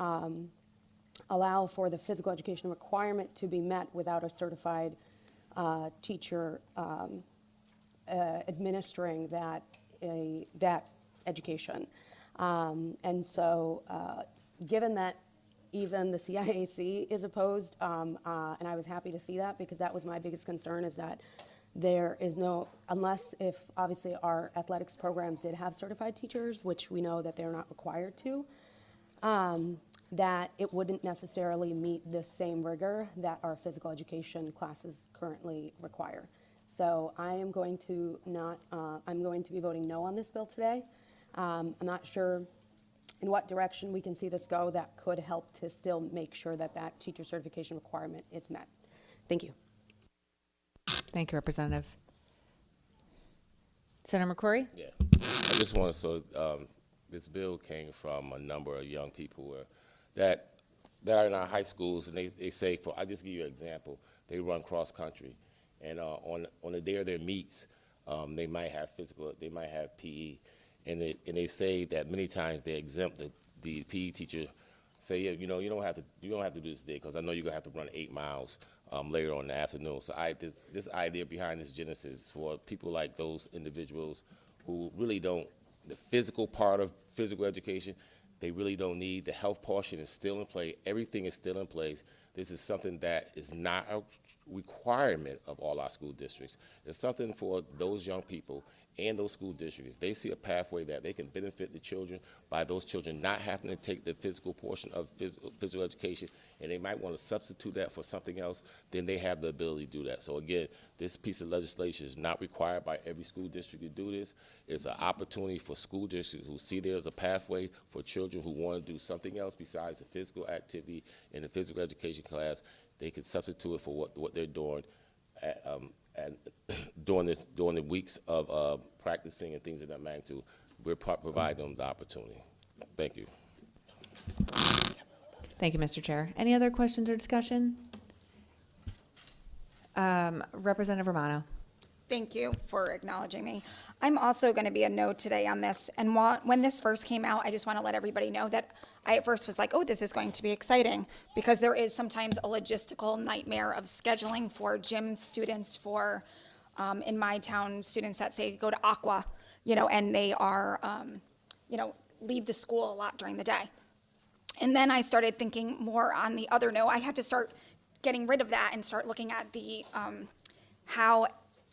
allow for the physical education requirement to be met without a certified teacher administering that education. And so given that even the CIAC is opposed, and I was happy to see that because that was my biggest concern, is that there is no, unless if obviously our athletics programs did have certified teachers, which we know that they're not required to, that it wouldn't necessarily meet the same rigor that our physical education classes currently require. So I am going to I'm going to be voting no on this bill today. I'm not sure in what direction we can see this go that could help to still make sure that that teacher certification requirement is met. Thank you. Thank you, Representative. Senator McCrory? Yeah, I just want to, this bill came from a number of young people that are in our high schools, and they say, I'll just give you an example. They run cross country, and on the day of their meets, they might have they might have PE, and they say that many times they exempt the PE teacher. Say, yeah, you don't have to do this day because I know you're gonna have to run 8 miles later on in the afternoon. So this idea behind this genesis for people like those individuals who really don't, the physical part of physical education, they really don't need. The health portion is still in play. Everything is still in place. This is something that is not a requirement of all our school districts. It's something for those young people and those school districts. If they see a pathway that they can benefit the children by those children not having to take the physical portion of physical education, and they might want to substitute that for something else, then they have the ability to do that. So again, this piece of legislation is not required by every school district to do this. It's an opportunity for school districts who see there's a pathway for children who want to do something else besides the physical activity in the physical education class. They can substitute it for what they're doing and during the weeks of practicing and things of that magnitude. We're providing them the opportunity. Thank you. Thank you, Mr. Chair. Any other questions or discussion? Representative Romano. Thank you for acknowledging me. I'm also going to be a no today on this. And when this first came out, I just want to let everybody know that I at first was like, oh, this is going to be exciting, because there is sometimes a logistical nightmare of scheduling for gym students for, in my town, students that say go to Aqua, and they are, leave the school a lot during the day. And then I started thinking more on the other note. I had to start getting rid of that and start looking at the how,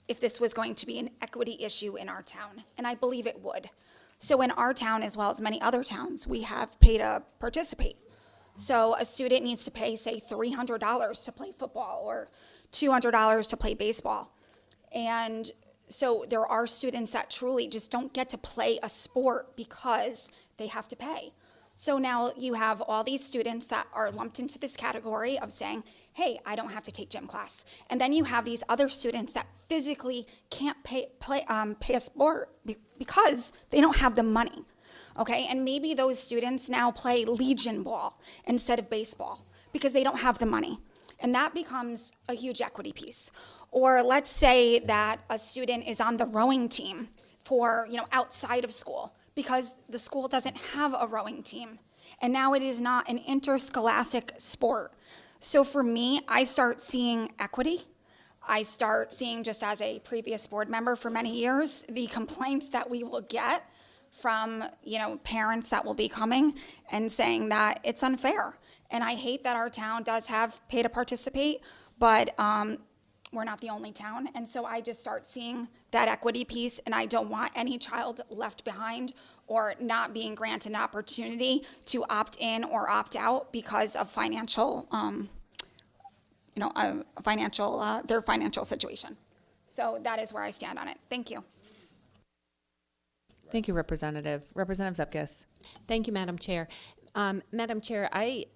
if this was going to be an equity issue in our town, and I believe it would. So in our town, as well as many other towns, we have pay to participate. So a student needs to pay, say, $300 to play football or $200 to play baseball. And so there are students that truly just don't get to play a sport because they have to pay. So now you have all these students that are lumped into this category of saying, hey, I don't have to take gym class. And then you have these other students that physically can't pay a sport because they don't have the money, okay? And maybe those students now play Legion ball instead of baseball because they don't have the money. And that becomes a huge equity piece. Or let's say that a student is on the rowing team for, outside of school because the school doesn't have a rowing team. And now it is not an interscholastic sport. So for me, I start seeing equity. I start seeing, just as a previous board member for many years, the complaints that we will get from, parents that will be coming and saying that it's unfair. And I hate that our town does have pay to participate, but we're not the only town. And so I just start seeing that equity piece, and I don't want any child left behind or not being granted an opportunity to opt in or opt out because of financial, their financial situation. So that is where I stand on it. Thank you. Thank you, Representative. Representative Zepkis. Thank you, Madam Chair. Madam Chair, I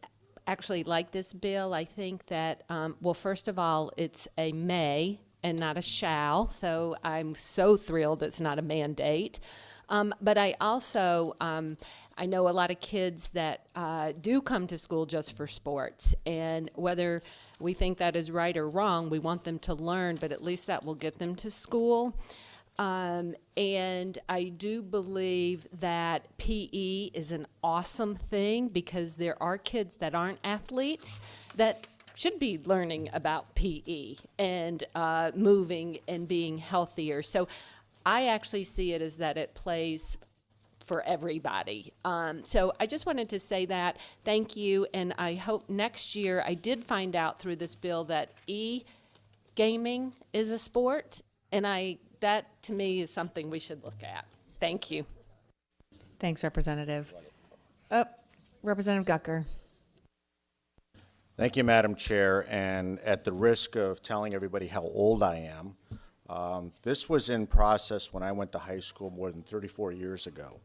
actually like this bill. I think that, well, first of all, it's a may and not a shall, so I'm so thrilled it's not a mandate. But I also, I know a lot of kids that do come to school just for sports, and whether we think that is right or wrong, we want them to learn, but at least that will get them to school. And I do believe that PE is an awesome thing because there are kids that aren't athletes that should be learning about PE and moving and being healthier. So I actually see it as that it plays for everybody. So I just wanted to say that. Thank you. And I hope next year, I did find out through this bill that e-gaming is a sport. And that to me is something we should look at. Thank you. Thanks, Representative. Representative Gucker. Thank you, Madam Chair. And at the risk of telling everybody how old I am, this was in process when I went to high school more than 34 years ago.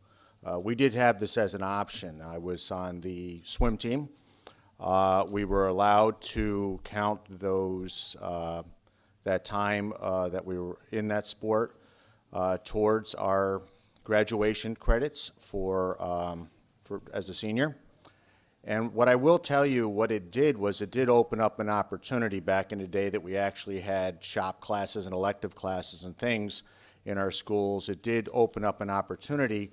We did have this as an option. I was on the swim team. We were allowed to count those that time that we were in that sport towards our graduation credits for as a senior. And what I will tell you, what it did was it did open up an opportunity back in the day that we actually had shop classes and elective classes and things in our schools. It did open up an opportunity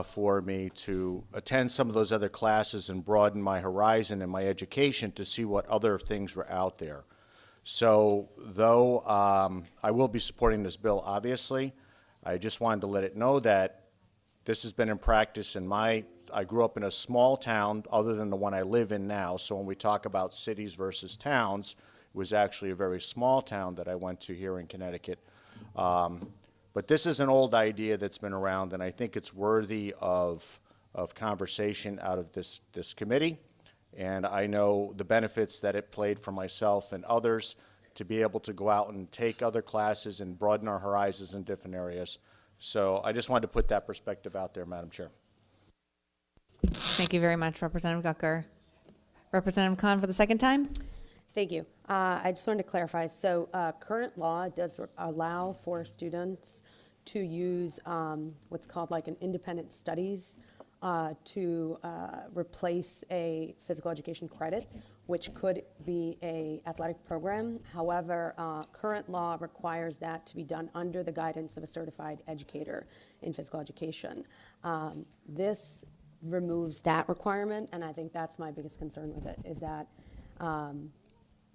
for me to attend some of those other classes and broaden my horizon and my education to see what other things were out there. So though I will be supporting this bill, obviously, I just wanted to let it know that this has been in practice in I grew up in a small town other than the one I live in now. So when we talk about cities versus towns, it was actually a very small town that I went to here in Connecticut. But this is an old idea that's been around, and I think it's worthy of conversation out of this committee. And I know the benefits that it played for myself and others to be able to go out and take other classes and broaden our horizons in different areas. So I just wanted to put that perspective out there, Madam Chair. Thank you very much, Representative Gucker. Representative Khan for the second time. Thank you. I just wanted to clarify. So current law does allow for students to use what's called like an independent studies to replace a physical education credit, which could be a athletic program. However, current law requires that to be done under the guidance of a certified educator in physical education. This removes that requirement, and I think that's my biggest concern with it, is that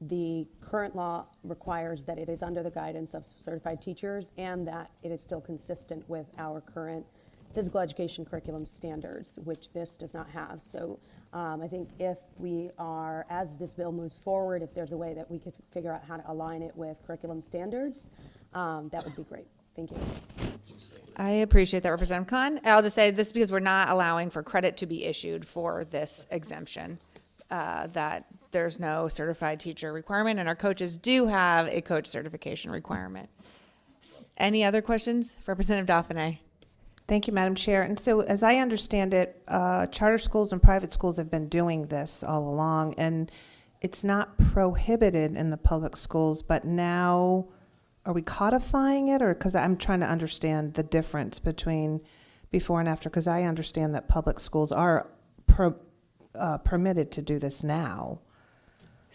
the current law requires that it is under the guidance of certified teachers and that it is still consistent with our current physical education curriculum standards, which this does not have. So I think if we are, as this bill moves forward, if there's a way that we could figure out how to align it with curriculum standards, that would be great. Thank you. I appreciate that, Representative Khan. I'll just say this because we're not allowing for credit to be issued for this exemption, that there's no certified teacher requirement, and our coaches do have a coach certification requirement. Any other questions for Representative Dauphiné? Thank you, Madam Chair. And so as I understand it, charter schools and private schools have been doing this all along, and it's not prohibited in the public schools, but now are we codifying it? Or because I'm trying to understand the difference between before and after, because I understand that public schools are permitted to do this now.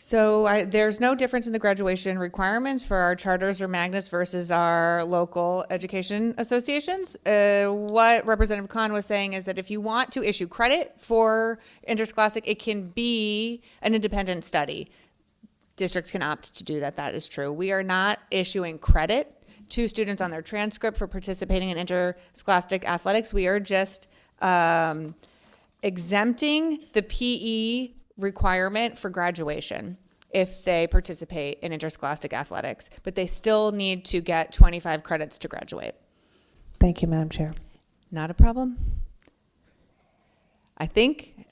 So there's no difference in the graduation requirements for our charters or magnets versus our local education associations. What Representative Khan was saying is that if you want to issue credit for Interscholastic, it can be an independent study. Districts can opt to do that. That is true. We are not issuing credit to students on their transcript for participating in interscholastic athletics. We are just exempting the PE requirement for graduation if they participate in interscholastic athletics, but they still need to get 25 credits to graduate. Thank you, Madam Chair. Not a problem. I think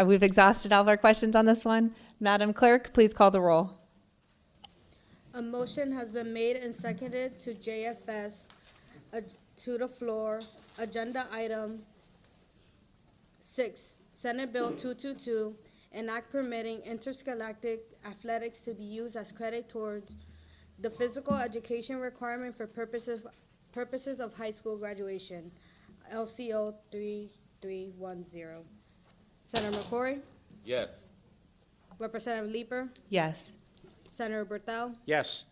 we've exhausted all of our questions on this one. Madam Clerk, please call the roll. A motion has been made and seconded to JFS to the floor. Agenda item 6, Senate Bill 222, an act permitting interscholastic athletics to be used as credit towards the physical education requirement for purposes of high school graduation. LCO 3310. Senator McCory? Yes. Representative Leeper? Yes. Senator Berthel? Yes.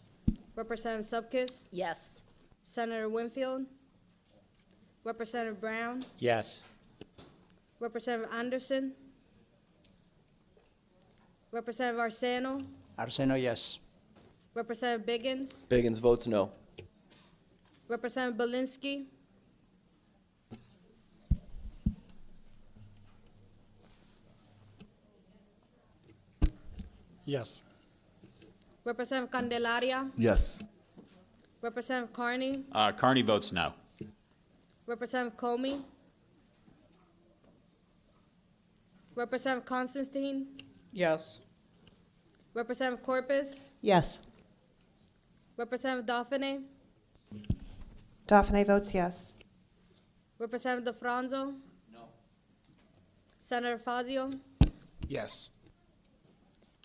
Representative Subkis? Yes. Senator Winfield? Representative Brown? Yes. Representative Anderson? Representative Arseno? Arseno, yes. Representative Biggins? Biggins votes no. Representative Belinsky? Yes. Representative Candelaria? Yes. Representative Carney? Carney votes no. Representative Comey? Representative Constantine? Yes. Representative Corpus? Yes. Representative Dauphiné? Dauphiné votes yes. Representative DeFranzo? No. Senator Fazio? Yes.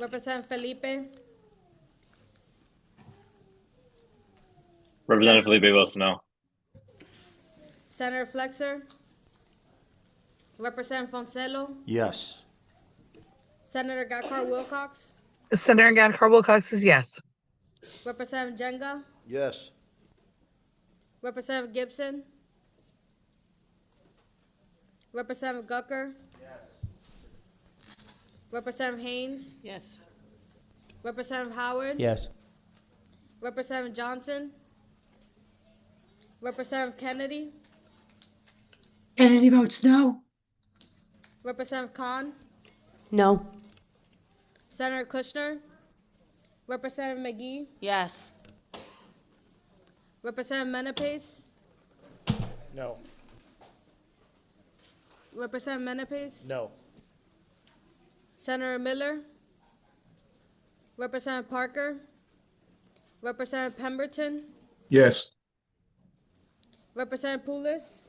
Representative Felipe? Representative Felipe votes no. Senator Flexer? Representative Foncelo? Yes. Senator Gacard Wilcox? Senator Gankar Wilcox is yes. Representative Jenga? Yes. Representative Gibson? Representative Gucker? Yes. Representative Haynes? Yes. Representative Howard? Yes. Representative Johnson? Representative Kennedy? Kennedy votes no. Representative Khan? No. Senator Kushner? Representative McGee? Yes. Representative Menepes? No. Representative Menepes? No. Senator Miller? Representative Parker? Representative Pemberton? Yes. Representative Poulos?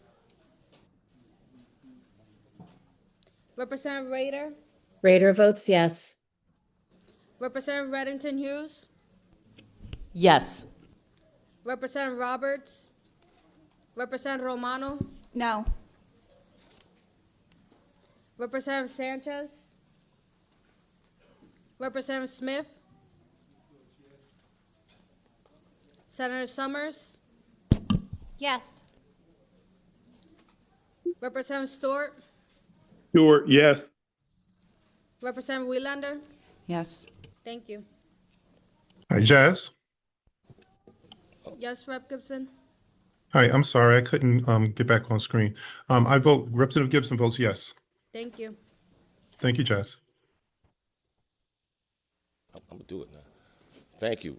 Representative Rader? Rader votes yes. Representative Reddington Hughes? Yes. Representative Roberts? Representative Romano? No. Representative Sanchez? Representative Smith? Senator Summers? Yes. Representative Stewart? Stewart, yes. Representative Wheelander? Yes. Thank you. Hi, Jazz. Yes, Rep. Gibson? Hi, I'm sorry, I couldn't get back on screen. Representative Gibson votes yes. Thank you. Thank you, Jazz. I'm gonna do it now. Thank you.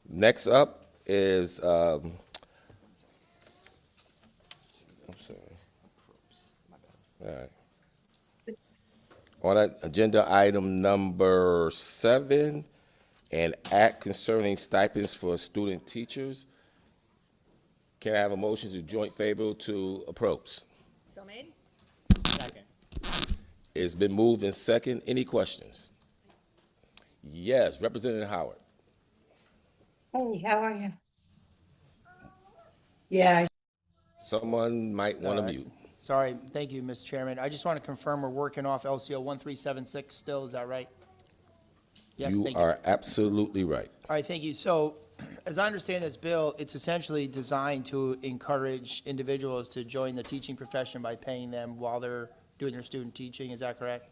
Next up is, I'm sorry. All right. On that agenda item number 7, an act concerning stipends for student teachers. Can I have a motion to joint favorable to approach? So made? Second. It's been moved in second. Any questions? Yes, Representative Howard. Hey, how are you? Yeah. Someone might want to mute. Sorry, thank you, Mr. Chairman. I just want to confirm we're working off LCO 1376 still, is that right? Yes, You thank you. are absolutely right. All right, thank you. So, as I understand this bill, it's essentially designed to encourage individuals to join the teaching profession by paying them while they're doing their student teaching. Is that correct?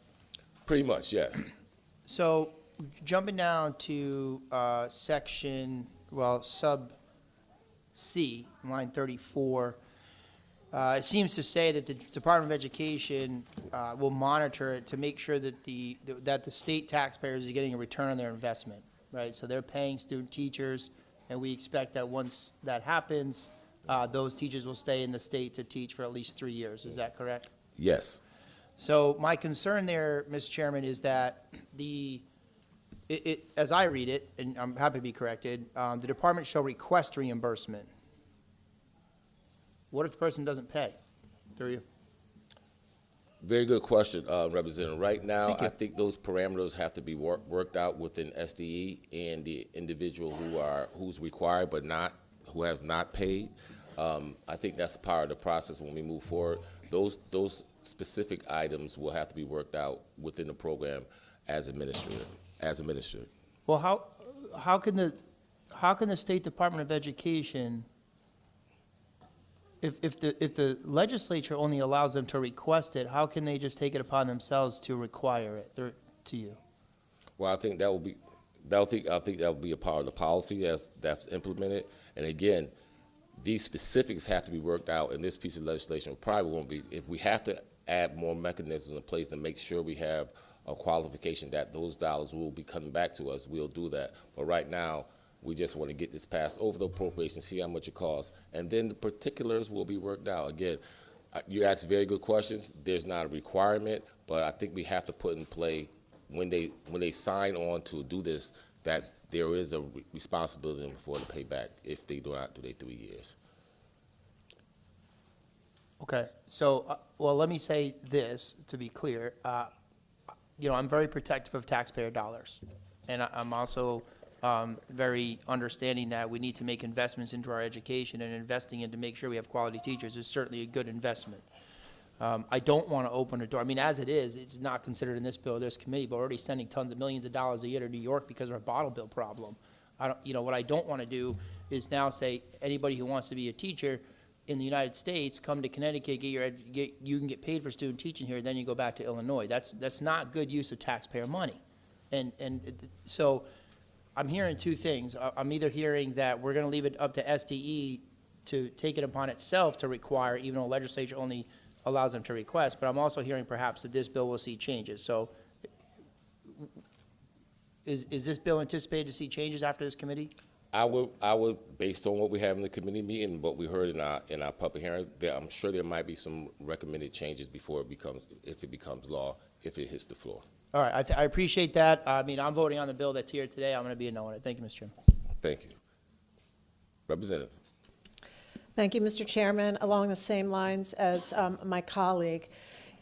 Pretty much, yes. So, jumping down to sub C, line 34, it seems to say that the Department of Education will monitor it to make sure that the state taxpayers are getting a return on their investment, right? So they're paying student teachers, and we expect that once that happens, those teachers will stay in the state to teach for at least 3 years. Is that correct? Yes. So my concern there, Mr. Chairman, is that as I read it, and I'm happy to be corrected, the department shall request reimbursement. What if the person doesn't pay? Through you. Very good question, Representative. Right now, Thank you. I think those parameters have to be worked out within SDE and the individual who's required but who have not paid. I think that's part of the process when we move forward. Those specific items will have to be worked out within the program as administered. Well, how can the State Department of Education, if the legislature only allows them to request it, how can they just take it upon themselves to require it to you? Well, I think that will be a part of the policy that's implemented. And again, these specifics have to be worked out in this piece of legislation. Probably won't be, if we have to add more mechanisms in place and make sure we have a qualification that those dollars will be coming back to us, we'll do that. But right now, we just want to get this passed over the appropriation, see how much it costs, and then the particulars will be worked out. Again, you ask very good questions. There's not a requirement, but I think we have to put in play when they sign on to do this, that there is a responsibility for the payback if they do not do their 3 years. Okay, so, well, let me say this, to be clear. I'm very protective of taxpayer dollars, and I'm also very understanding that we need to make investments into our education, and investing in to make sure we have quality teachers is certainly a good investment. I don't want to open a door. I mean, as it is, it's not considered in this bill or this committee, but we're already sending tons of millions of dollars a year to New York because of our bottle bill problem. What I don't want to do is now say anybody who wants to be a teacher in the United States, come to Connecticut, you can get paid for student teaching here, then you go back to Illinois. That's not good use of taxpayer money. And so I'm hearing two things. I'm either hearing that we're going to leave it up to SDE to take it upon itself to require, even though legislature only allows them to request, but I'm also hearing perhaps that this bill will see changes. So is this bill anticipated to see changes after this committee? I would, based on what we have in the committee meeting, what we heard in our public hearing, I'm sure there might be some recommended changes before if it becomes law, if it hits the floor. All right, I appreciate that. I mean, I'm voting on the bill that's here today. I'm going to be a no on it. Thank you, Mr. Chairman. Thank you. Representative. Thank you, Mr. Chairman. Along the same lines as my colleague,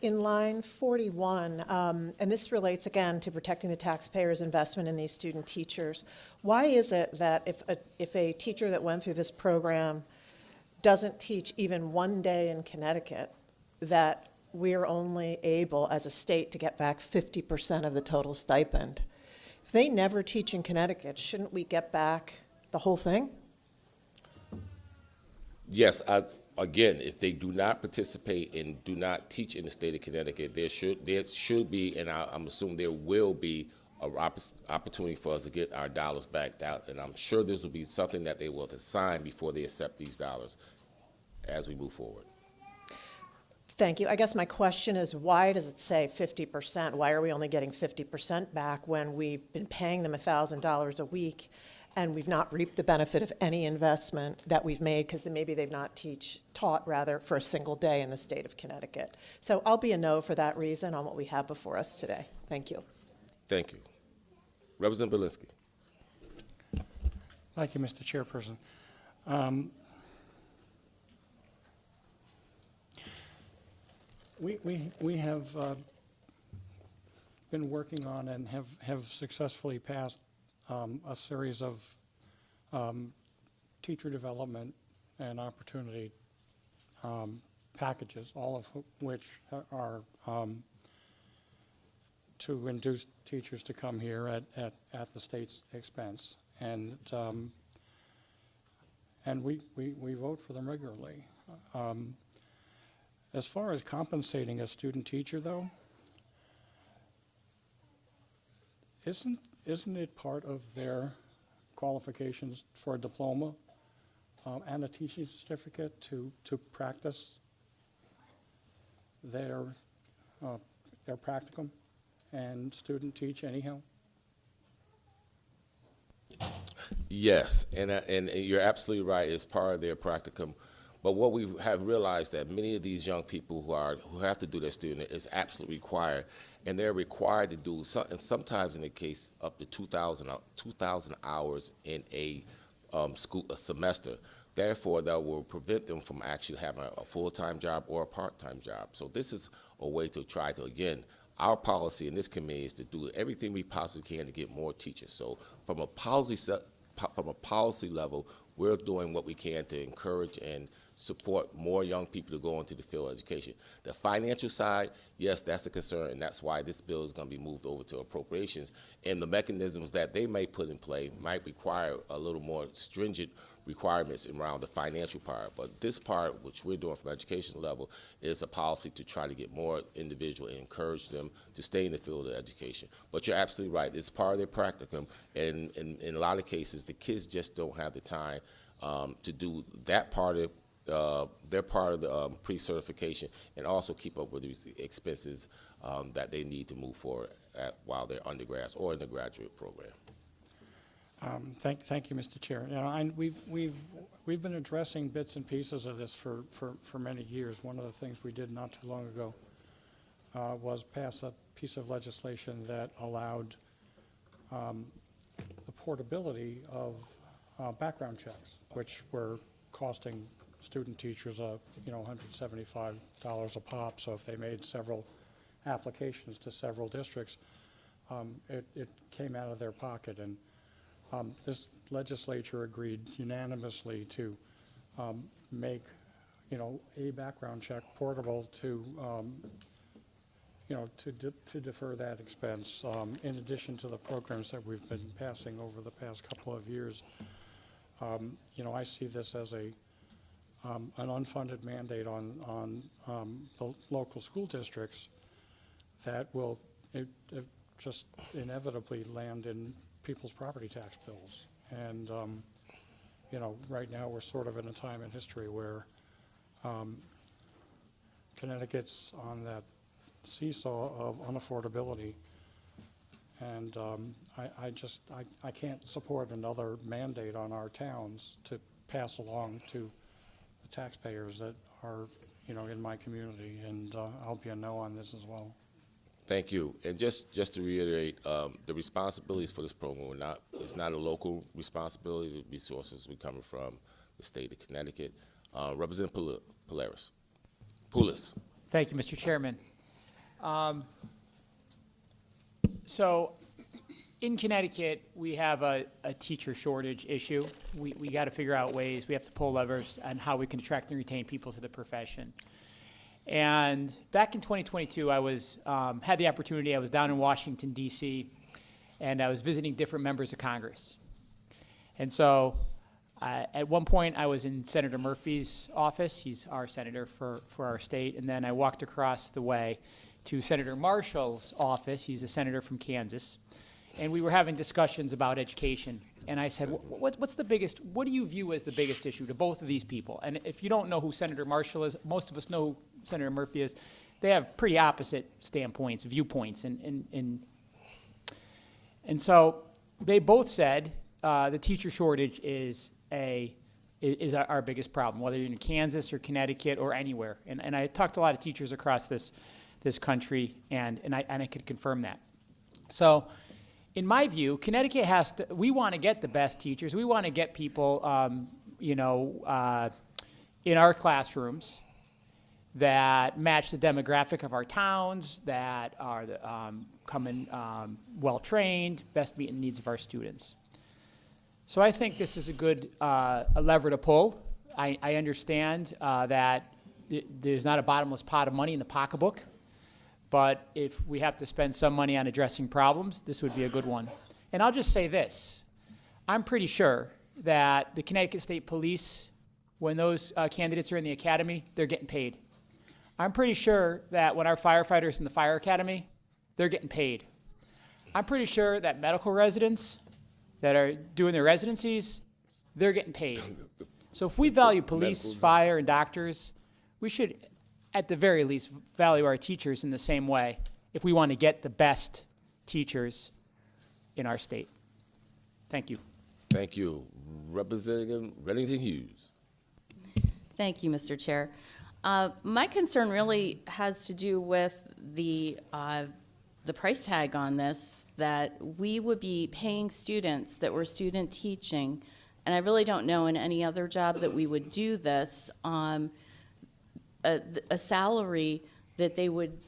in line 41, and this relates again to protecting the taxpayers' investment in these student teachers, why is it that if a teacher that went through this program doesn't teach even one day in Connecticut, that we're only able as a state to get back 50% of the total stipend? If they never teach in Connecticut, shouldn't we get back the whole thing? Yes, again, if they do not participate and do not teach in the state of Connecticut, there should be, and I'm assuming there will be, an opportunity for us to get our dollars back out. And I'm sure this will be something that they will assign before they accept these dollars as we move forward. Thank you. I guess my question is, why does it say 50%? Why are we only getting 50% back when we've been paying them $1,000 a week and we've not reaped the benefit of any investment that we've made because maybe they've not taught for a single day in the state of Connecticut? So I'll be a no for that reason on what we have before us today. Thank you. Thank you. Representative Bielinski. Thank you, Mr. Chairperson. We have been working on and have successfully passed a series of teacher development and opportunity packages, all of which are to induce teachers to come here at the state's expense. And we vote for them regularly. As far as compensating a student teacher, though, isn't it part of their qualifications for a diploma and a teaching certificate to practice their practicum and student teach anyhow? Yes, and you're absolutely right. It's part of their practicum. But what we have realized that many of these young people who have to do their student is absolutely required, and they're required to do and sometimes in the case up to 2,000 hours in a semester. Therefore, that will prevent them from actually having a full-time job or a part-time job. So this is a way to try to, again, our policy in this committee is to do everything we possibly can to get more teachers. So from a policy level, we're doing what we can to encourage and support more young people to go into the field of education. The financial side, yes, that's a concern, and that's why this bill is going to be moved over to appropriations. And the mechanisms that they may put in play might require a little more stringent requirements around the financial part. But this part, which we're doing from educational level, is a policy to try to get more individual and encourage them to stay in the field of education. But you're absolutely right. It's part of their practicum, and in a lot of cases, the kids just don't have the time to do that part of their part of the pre-certification and also keep up with these expenses that they need to move forward while they're undergrads or in the graduate program. Thank you, Mr. Chair. You know, and we've been addressing bits and pieces of this for many years. One of the things we did not too long ago was pass a piece of legislation that allowed the portability of background checks, which were costing student teachers $175 a pop. So if they made several applications to several districts, it came out of their pocket. And this legislature agreed unanimously to make, a background check portable to, to defer that expense. In addition to the programs that we've been passing over the past couple of years, I see this as an unfunded mandate on the local school districts that will just inevitably land in people's property tax bills. And, right now we're sort of in a time in history where Connecticut's on that seesaw of unaffordability. And I can't support another mandate on our towns to pass along to the taxpayers that are, in my community. And I'll be a no on this as well. Thank you. And just to reiterate, the responsibilities for this program it's not a local responsibility. The resources are coming from the state of Connecticut. Representative Poulos. Thank you, Mr. Chairman. So in Connecticut, we have a teacher shortage issue. We got to figure out ways. We have to pull levers on how we can attract and retain people to the profession. And back in 2022, I had the opportunity. I was down in Washington, D.C., and I was visiting different members of Congress. And so at one point, I was in Senator Murphy's office. He's our senator for our state. And then I walked across the way to Senator Marshall's office. He's a senator from Kansas. And we were having discussions about education. And I said, what do you view as the biggest issue to both of these people? And if you don't know who Senator Marshall is, most of us know who Senator Murphy is. They have pretty opposite standpoints, viewpoints. And so they both said the teacher shortage is our biggest problem, whether you're in Kansas or Connecticut or anywhere. And I talked to a lot of teachers across this country, and I could confirm that. So in my view, Connecticut we want to get the best teachers. We want to get people, in our classrooms that match the demographic of our towns, that are coming well-trained, best meeting the needs of our students. So I think this is a good a lever to pull. I understand that there's not a bottomless pot of money in the pocketbook, But if we have to spend some money on addressing problems, this would be a good one. And I'll just say this. I'm pretty sure that the Connecticut State Police, when those candidates are in the academy, they're getting paid. I'm pretty sure that when our firefighters in the fire academy, they're getting paid. I'm pretty sure that medical residents that are doing their residencies, they're getting paid. So if we value police, fire, and doctors, we should, at the very least, value our teachers in the same way if we want to get the best teachers in our state. Thank you. Thank you. Representative Reddington Hughes. Thank you, Mr. Chair. My concern really has to do with the price tag on this, that we would be paying students that were student teaching, and I really don't know in any other job that we would do this, a salary that they would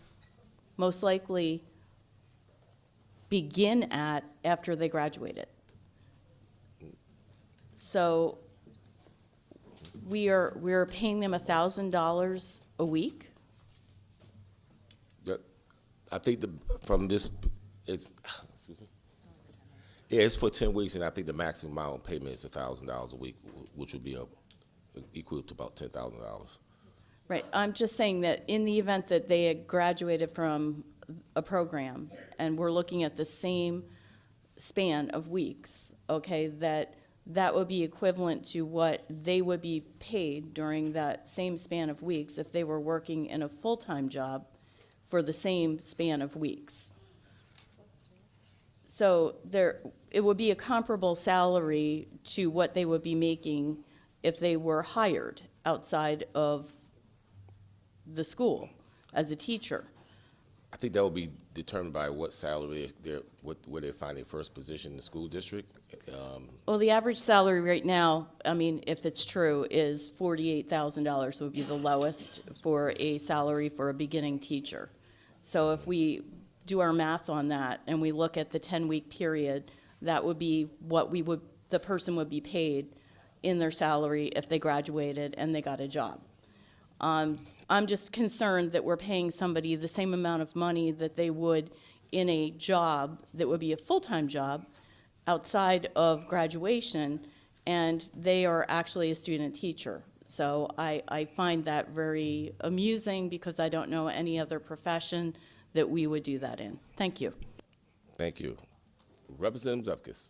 most likely begin at after they graduated. So we're paying them $1,000 a week. I think from this, it's, excuse me. Yeah, it's for 10 weeks, and I think the maximum amount of payment is $1,000 a week, which would be equal to about $10,000. Right. I'm just saying that in the event that they had graduated from a program and we're looking at the same span of weeks, okay, that would be equivalent to what they would be paid during that same span of weeks if they were working in a full-time job for the same span of weeks. So it would be a comparable salary to what they would be making if they were hired outside of the school as a teacher. I think that will be determined by what salary where they find their first position in the school district. Well, the average salary right now, I mean, if it's true, is $48,000 would be the lowest for a salary for a beginning teacher. So if we do our math on that and we look at the 10-week period, that would be what the person would be paid in their salary if they graduated and they got a job. I'm just concerned that we're paying somebody the same amount of money that they would in a job that would be a full-time job outside of graduation, and they are actually a student teacher. So I find that very amusing because I don't know any other profession that we would do that in. Thank you. Thank you. Representative Zupkis.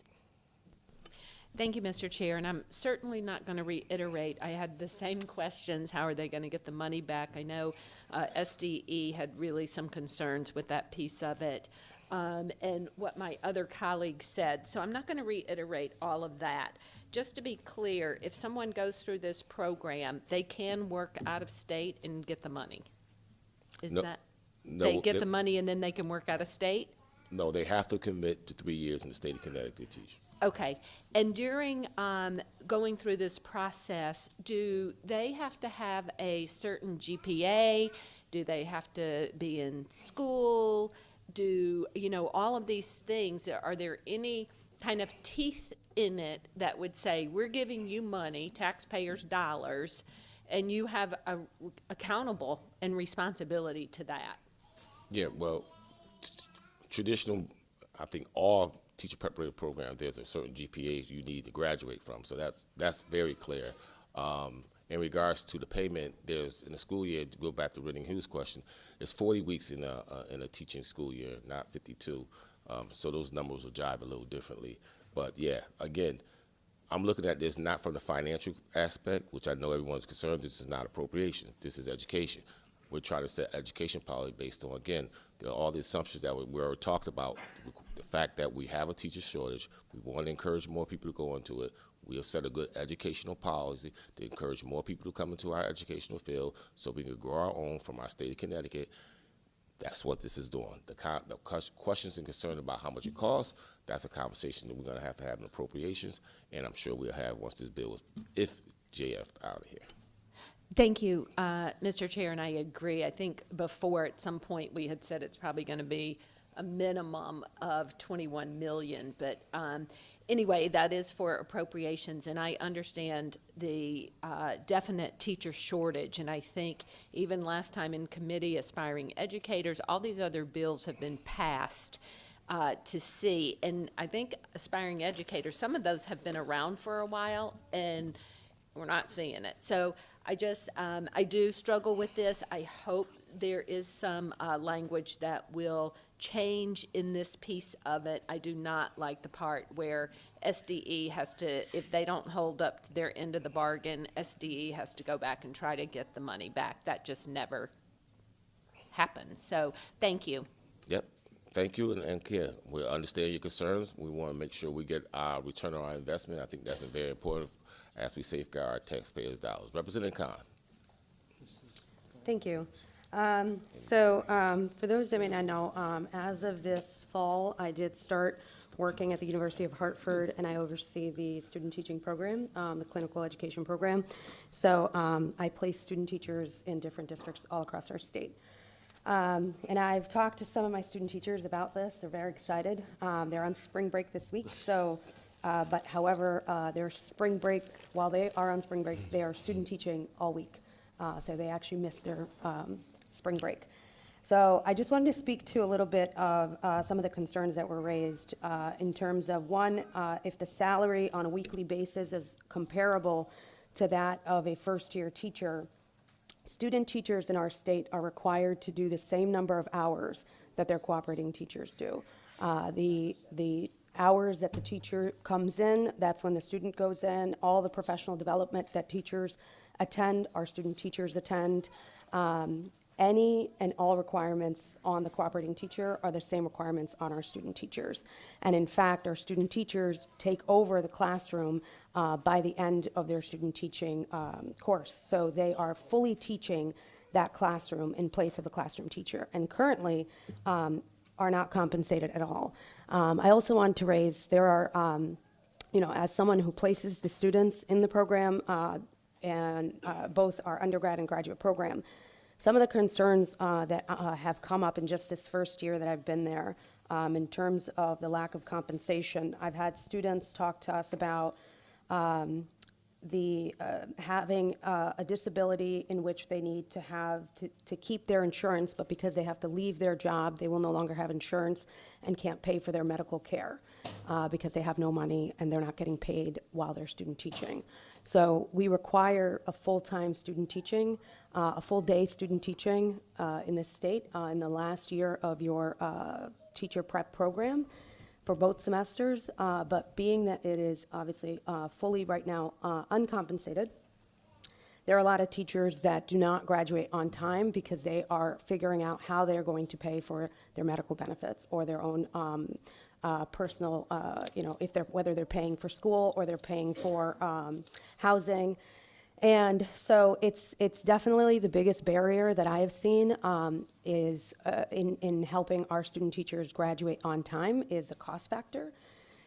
Thank you, Mr. Chair, and I'm certainly not going to reiterate. I had the same questions. How are they going to get the money back? I know SDE had really some concerns with that piece of it, and what my other colleagues said. So I'm not going to reiterate all of that. Just to be clear, if someone goes through this program, they can work out of state and get the money. No, they get the money and then they can work out of state? No, they have to commit to 3 years in the state of Connecticut to teach. Okay, and during going through this process, do they have to have a certain GPA? Do they have to be in school? Do, all of these things, are there any kind of teeth in it that would say, we're giving you money, taxpayers' dollars, and you have accountable and responsibility to that? Yeah, well, traditional, I think all teacher preparatory programs, there's a certain GPAs you need to graduate from. So that's very clear. In regards to the payment, there's in the school year, to go back to Redding Hughes' question, it's 40 weeks in a teaching school year, not 52. So those numbers will jive a little differently. But yeah, again, I'm looking at this not from the financial aspect, which I know everyone's concerned. This is not appropriation. This is education. We're trying to set education policy based on, again, all the assumptions that we already talked about. The fact that we have a teacher shortage, we want to encourage more people to go into it. We'll set a good educational policy to encourage more people to come into our educational field so we can grow our own from our state of Connecticut. That's what this is doing. The questions and concern about how much it costs, that's a conversation that we're going to have in appropriations, and I'm sure we'll have once this bill is, if JF out of here. Thank you, Mr. Chair, and I agree. I think before, at some point, we had said it's probably going to be a minimum of 21 million, but anyway, that is for appropriations, and I understand the definite teacher shortage, and I think even last time in committee, aspiring educators, all these other bills have been passed to see, and I think aspiring educators, some of those have been around for a while, and we're not seeing it. So I just, I do struggle with this. I hope there is some language that will change in this piece of it. I do not like the part where SDE has to, if they don't hold up to their end of the bargain, SDE has to go back and try to get the money back. That just never happens. So thank you. Yep. Thank you, and Kia, we understand your concerns. We want to make sure we get our return on our investment. I think that's very important as we safeguard our taxpayers' dollars. Representative Khan. Thank you. For those that may not know, as of this fall, I did start working at the University of Hartford, and I oversee the student teaching program, the clinical education program. So I place student teachers in different districts all across our state. And I've talked to some of my student teachers about this. They're very excited. They're on spring break this week, so but however, their spring break, while they are on spring break, they are student teaching all week. So they actually missed their spring break. So I just wanted to speak to a little bit of some of the concerns that were raised in terms of, one, if the salary on a weekly basis is comparable to that of a first-year teacher. Student teachers in our state are required to do the same number of hours that their cooperating teachers do. The hours that the teacher comes in, that's when the student goes in. All the professional development that teachers attend, our student teachers attend. Any and all requirements on the cooperating teacher are the same requirements on our student teachers. And in fact, our student teachers take over the classroom by the end of their student teaching course. So they are fully teaching that classroom in place of the classroom teacher, and currently are not compensated at all. I also want to raise, there are, as someone who places the students in the program, and both our undergrad and graduate program, some of the concerns that have come up in just this first year that I've been there, in terms of the lack of compensation. I've had students talk to us about having a disability in which they need to have to keep their insurance, but because they have to leave their job, they will no longer have insurance and can't pay for their medical care because they have no money and they're not getting paid while they're student teaching. So we require a full-time student teaching, a full-day student teaching in this state in the last year of your teacher prep program for both semesters, but being that it is obviously fully right now uncompensated, there are a lot of teachers that do not graduate on time because they are figuring out how they're going to pay for their medical benefits or their own personal, whether they're paying for school or they're paying for housing. And so it's definitely the biggest barrier that I have seen is in helping our student teachers graduate on time is a cost factor.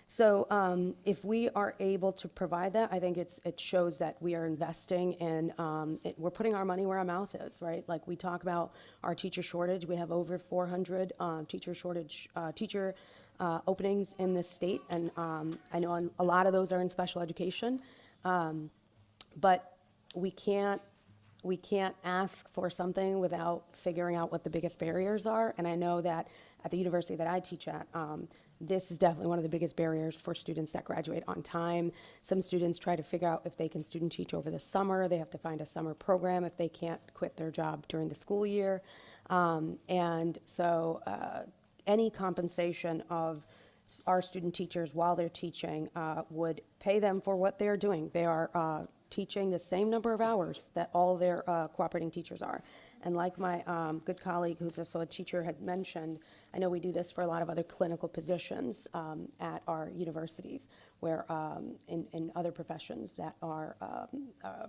So if we are able to provide that, I think it shows that we are investing in, we're putting our money where our mouth is, right? Like we talk about our teacher shortage. We have over 400 teacher openings in this state, and I know a lot of those are in special education. But we can't ask for something without figuring out what the biggest barriers are. And I know that at the university that I teach at, this is definitely one of the biggest barriers for students that graduate on time. Some students try to figure out if they can student teach over the summer. They have to find a summer program if they can't quit their job during the school year. And so any compensation of our student teachers while they're teaching would pay them for what they're doing. They are teaching the same number of hours that all their cooperating teachers are. And like my good colleague who's also a teacher had mentioned, I know we do this for a lot of other clinical positions at our universities where in other professions that are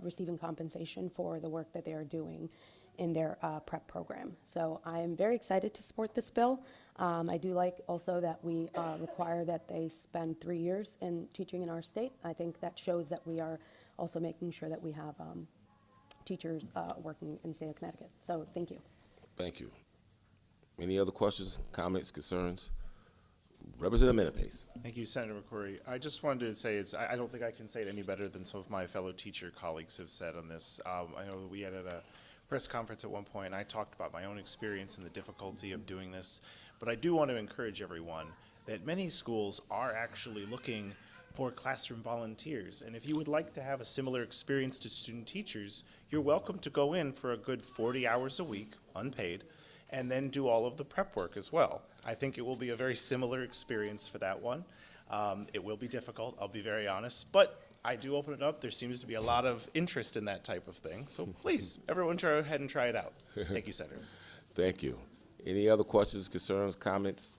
receiving compensation for the work that they are doing in their prep program. So I am very excited to support this bill. I do like also that we require that they spend 3 years in teaching in our state. I think that shows that we are also making sure that we have teachers working in the state of Connecticut. So thank you. Thank you. Any other questions, comments, concerns? Representative Menapace. Thank you, Senator McCrory. I just wanted to say, I don't think I can say it any better than some of my fellow teacher colleagues have said on this. I know we had at a press conference at one point, and I talked about my own experience and the difficulty of doing this, but I do want to encourage everyone that many schools are actually looking for classroom volunteers. And if you would like to have a similar experience to student teachers, you're welcome to go in for a good 40 hours a week, unpaid, and then do all of the prep work as well. I think it will be a very similar experience for that one. It will be difficult, I'll be very honest, but I do open it up. There seems to be a lot of interest in that type of thing. So please, everyone try ahead and try it out. Thank you, Senator. Thank you. Any other questions, concerns, comments?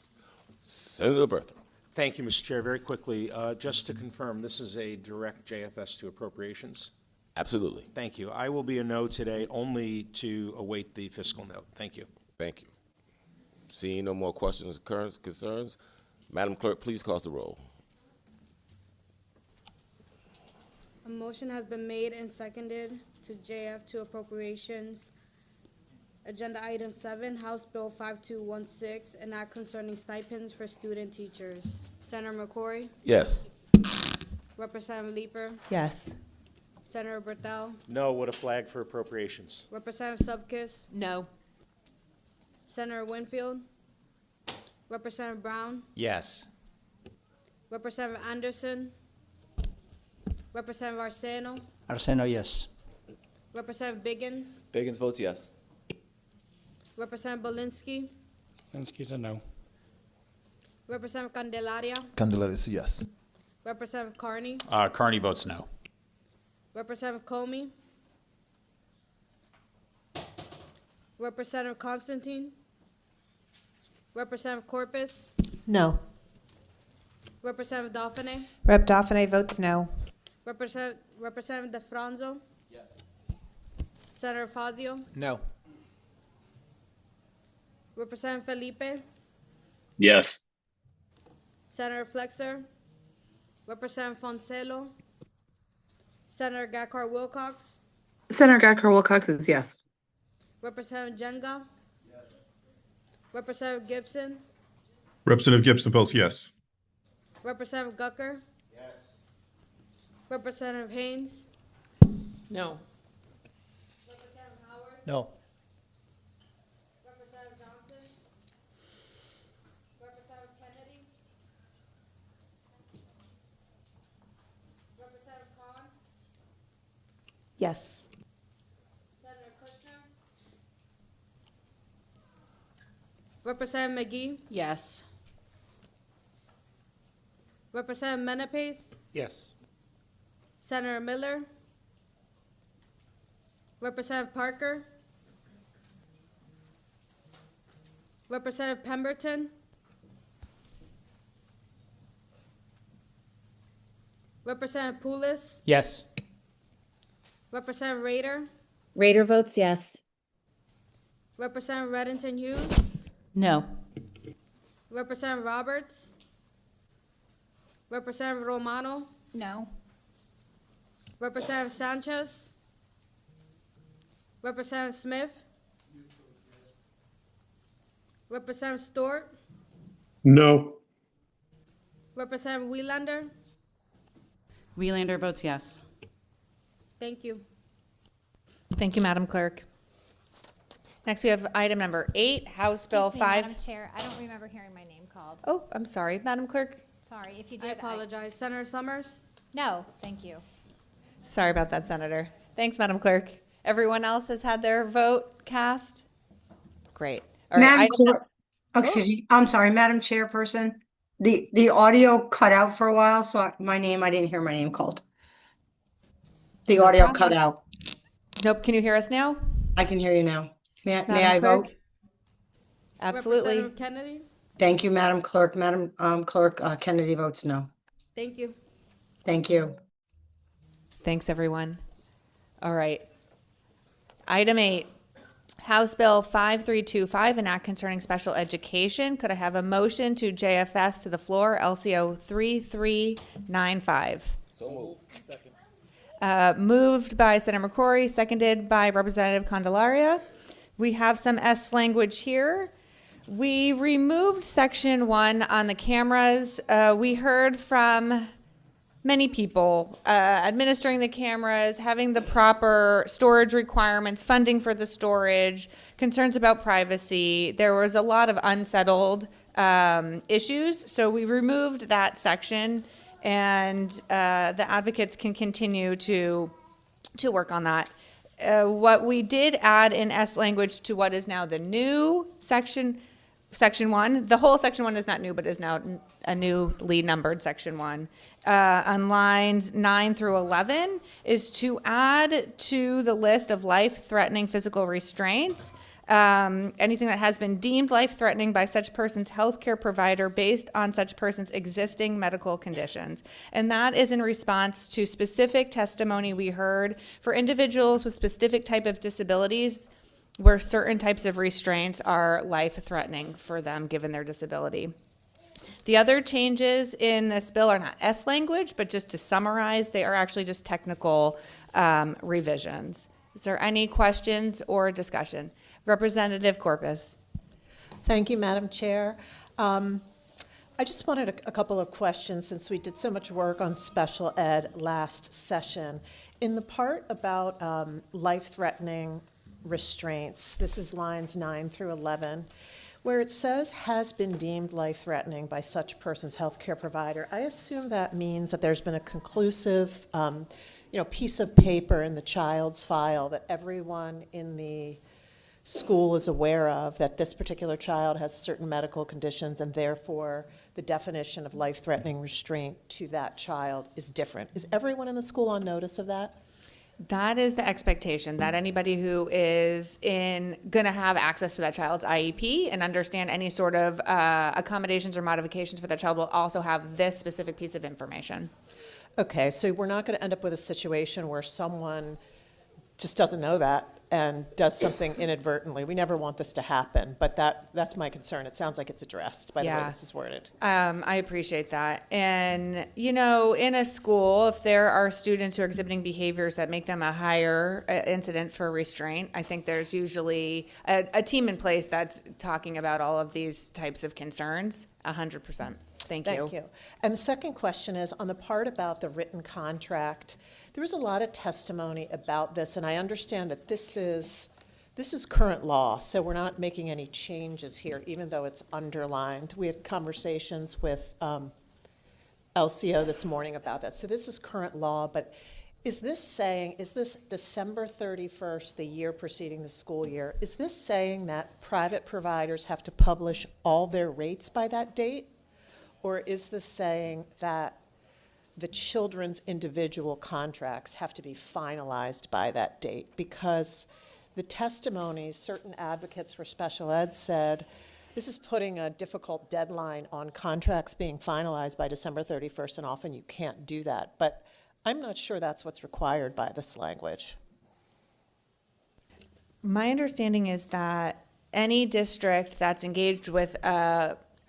Senator Bertha. Thank you, Mr. Chair. Very quickly, just to confirm, this is a direct JFS to appropriations? Absolutely. Thank you. I will be a no today, only to await the fiscal note. Thank you. Thank you. Seeing no more questions, concerns, Madam Clerk, please call the roll. A motion has been made and seconded to JF to appropriations. Agenda item 7, House Bill 5216, an act concerning stipends for student teachers. Senator McCrory? Yes. Representative Leeper? Yes. Senator Berthel? No, what a flag for appropriations. Representative Subkis? No. Senator Winfield? Representative Brown? Yes. Representative Anderson? Representative Arseno? Arseno, yes. Representative Biggins? Biggins votes yes. Representative Belinsky? Linsky's a no. Representative Candelaria? Candelaria is yes. Representative Carney? Carney votes no. Representative Comey? Representative Constantine? Representative Corpus? No. Representative Dauphiné? Rep. Dauphiné votes no. Representative DeFranzo? Yes. Senator Fazio? No. Representative Felipe? Yes. Senator Flexer? Representative Foncelo? Senator Gakar Wilcox? Senator Gakar Wilcox is yes. Representative Jenga? Representative Gibson? Representative Gibson votes yes. Representative Gucker? Yes. Representative Haynes? No. Representative Howard? No. Representative Johnson? Representative Kennedy? Representative Khan? Yes. Senator Kushner? Representative McGee? Yes. Representative Menapace? Yes. Senator Miller? Representative Parker? Representative Pemberton? Representative Poulos? Yes. Representative Rader? Rader votes yes. Representative Reddington Hughes? No. Representative Roberts? Representative Romano? No. Representative Sanchez? Representative Smith? Representative Stewart? No. Representative Wielander? Wielander votes yes. Thank you. Thank you, Madam Clerk. Next, we have item number 8, House Bill Excuse me, 5. Madam Chair, I don't remember hearing my name called. Oh, I'm sorry, Madam Clerk. Sorry, if you I did. apologize. Senator Summers? No, thank you. Sorry about that, Senator. Thanks, Madam Clerk. Everyone else has had their vote cast? Great. All right, Madam item Clerk, excuse me, I'm sorry, Madam Chairperson. The audio cut out for a while, so I didn't hear my name called. The No audio problem. cut out. Nope, can you hear us now? I can hear you now. May Madam I Clerk? vote? Absolutely. Representative Kennedy? Thank you, Madam Clerk. Madam Clerk, Kennedy votes no. Thank you. Thank you. Thanks, everyone. All right. Item 8, House Bill 5325, an act concerning special education. Could I have a motion to JFS to the floor, LCO 3395? So moved. Second. Moved by Senator McCrory, seconded by Representative Candelaria. We have some S language here. We removed section 1 on the cameras. We heard from many people administering the cameras, having the proper storage requirements, funding for the storage, concerns about privacy. There was a lot of unsettled issues, so we removed that section, and the advocates can continue to work on that. What we did add in S language to what is now the new section 1, the whole section 1 is not new, but is now a newly numbered section 1. On lines 9 through 11 is to add to the list of life-threatening physical restraints anything that has been deemed life-threatening by such person's healthcare provider based on such person's existing medical conditions. And that is in response to specific testimony we heard for individuals with specific type of disabilities where certain types of restraints are life-threatening for them given their disability. The other changes in this bill are not S language, but just to summarize, they are actually just technical revisions. Is there any questions or discussion? Representative Corpus. Thank you, Madam Chair. I just wanted a couple of questions since we did so much work on special ed last session. In the part about life-threatening restraints, this is lines 9 through 11, where it says has been deemed life-threatening by such person's healthcare provider. I assume that means that there's been a conclusive piece of paper in the child's file that everyone in the school is aware of, that this particular child has certain medical conditions and therefore the definition of life-threatening restraint to that child is different. Is everyone in the school on notice of that? That is the expectation, that anybody who is going to have access to that child's IEP and understand any sort of accommodations or modifications for that child will also have this specific piece of information. Okay, so we're not going to end up with a situation where someone just doesn't know that and does something inadvertently. We never want this to happen, but that's my concern. It sounds like it's addressed by the way this is worded. I appreciate that. And, in a school, if there are students who are exhibiting behaviors that make them a higher incident for restraint, I think there's usually a team in place that's talking about all of these types of concerns, 100%. Thank you. Thank you. And the second question is on the part about the written contract. There was a lot of testimony about this, and I understand that this is current law, so we're not making any changes here, even though it's underlined. We had conversations with LCO this morning about that. So this is current law, but is this December 31st, the year preceding the school year, is this saying that private providers have to publish all their rates by that date? Or is this saying that the children's individual contracts have to be finalized by that date? Because the testimonies, certain advocates for special ed said, this is putting a difficult deadline on contracts being finalized by December 31st, and often you can't do that. But I'm not sure that's what's required by this language. My understanding is that any district that's engaged with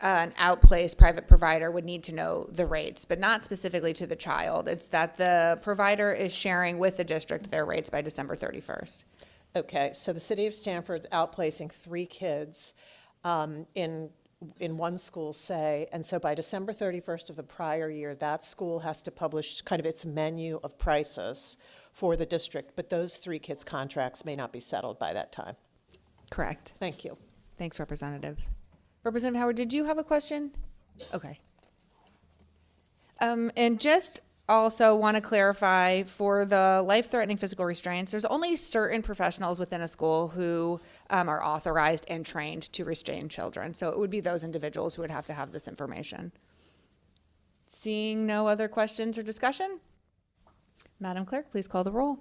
an outplaced private provider would need to know the rates, but not specifically to the child. It's that the provider is sharing with the district their rates by December 31st. Okay, so the city of Stamford's outplacing 3 kids in one school, say, and so by December 31st of the prior year, that school has to publish kind of its menu of prices for the district, but those 3 kids' contracts may not be settled by that time. Correct. Thank you. Thanks, Representative. Representative Howard, did you have a question? Okay. And just also want to clarify for the life-threatening physical restraints, there's only certain professionals within a school who are authorized and trained to restrain children. So it would be those individuals who would have to have this information. Seeing no other questions or discussion, Madam Clerk, please call the roll.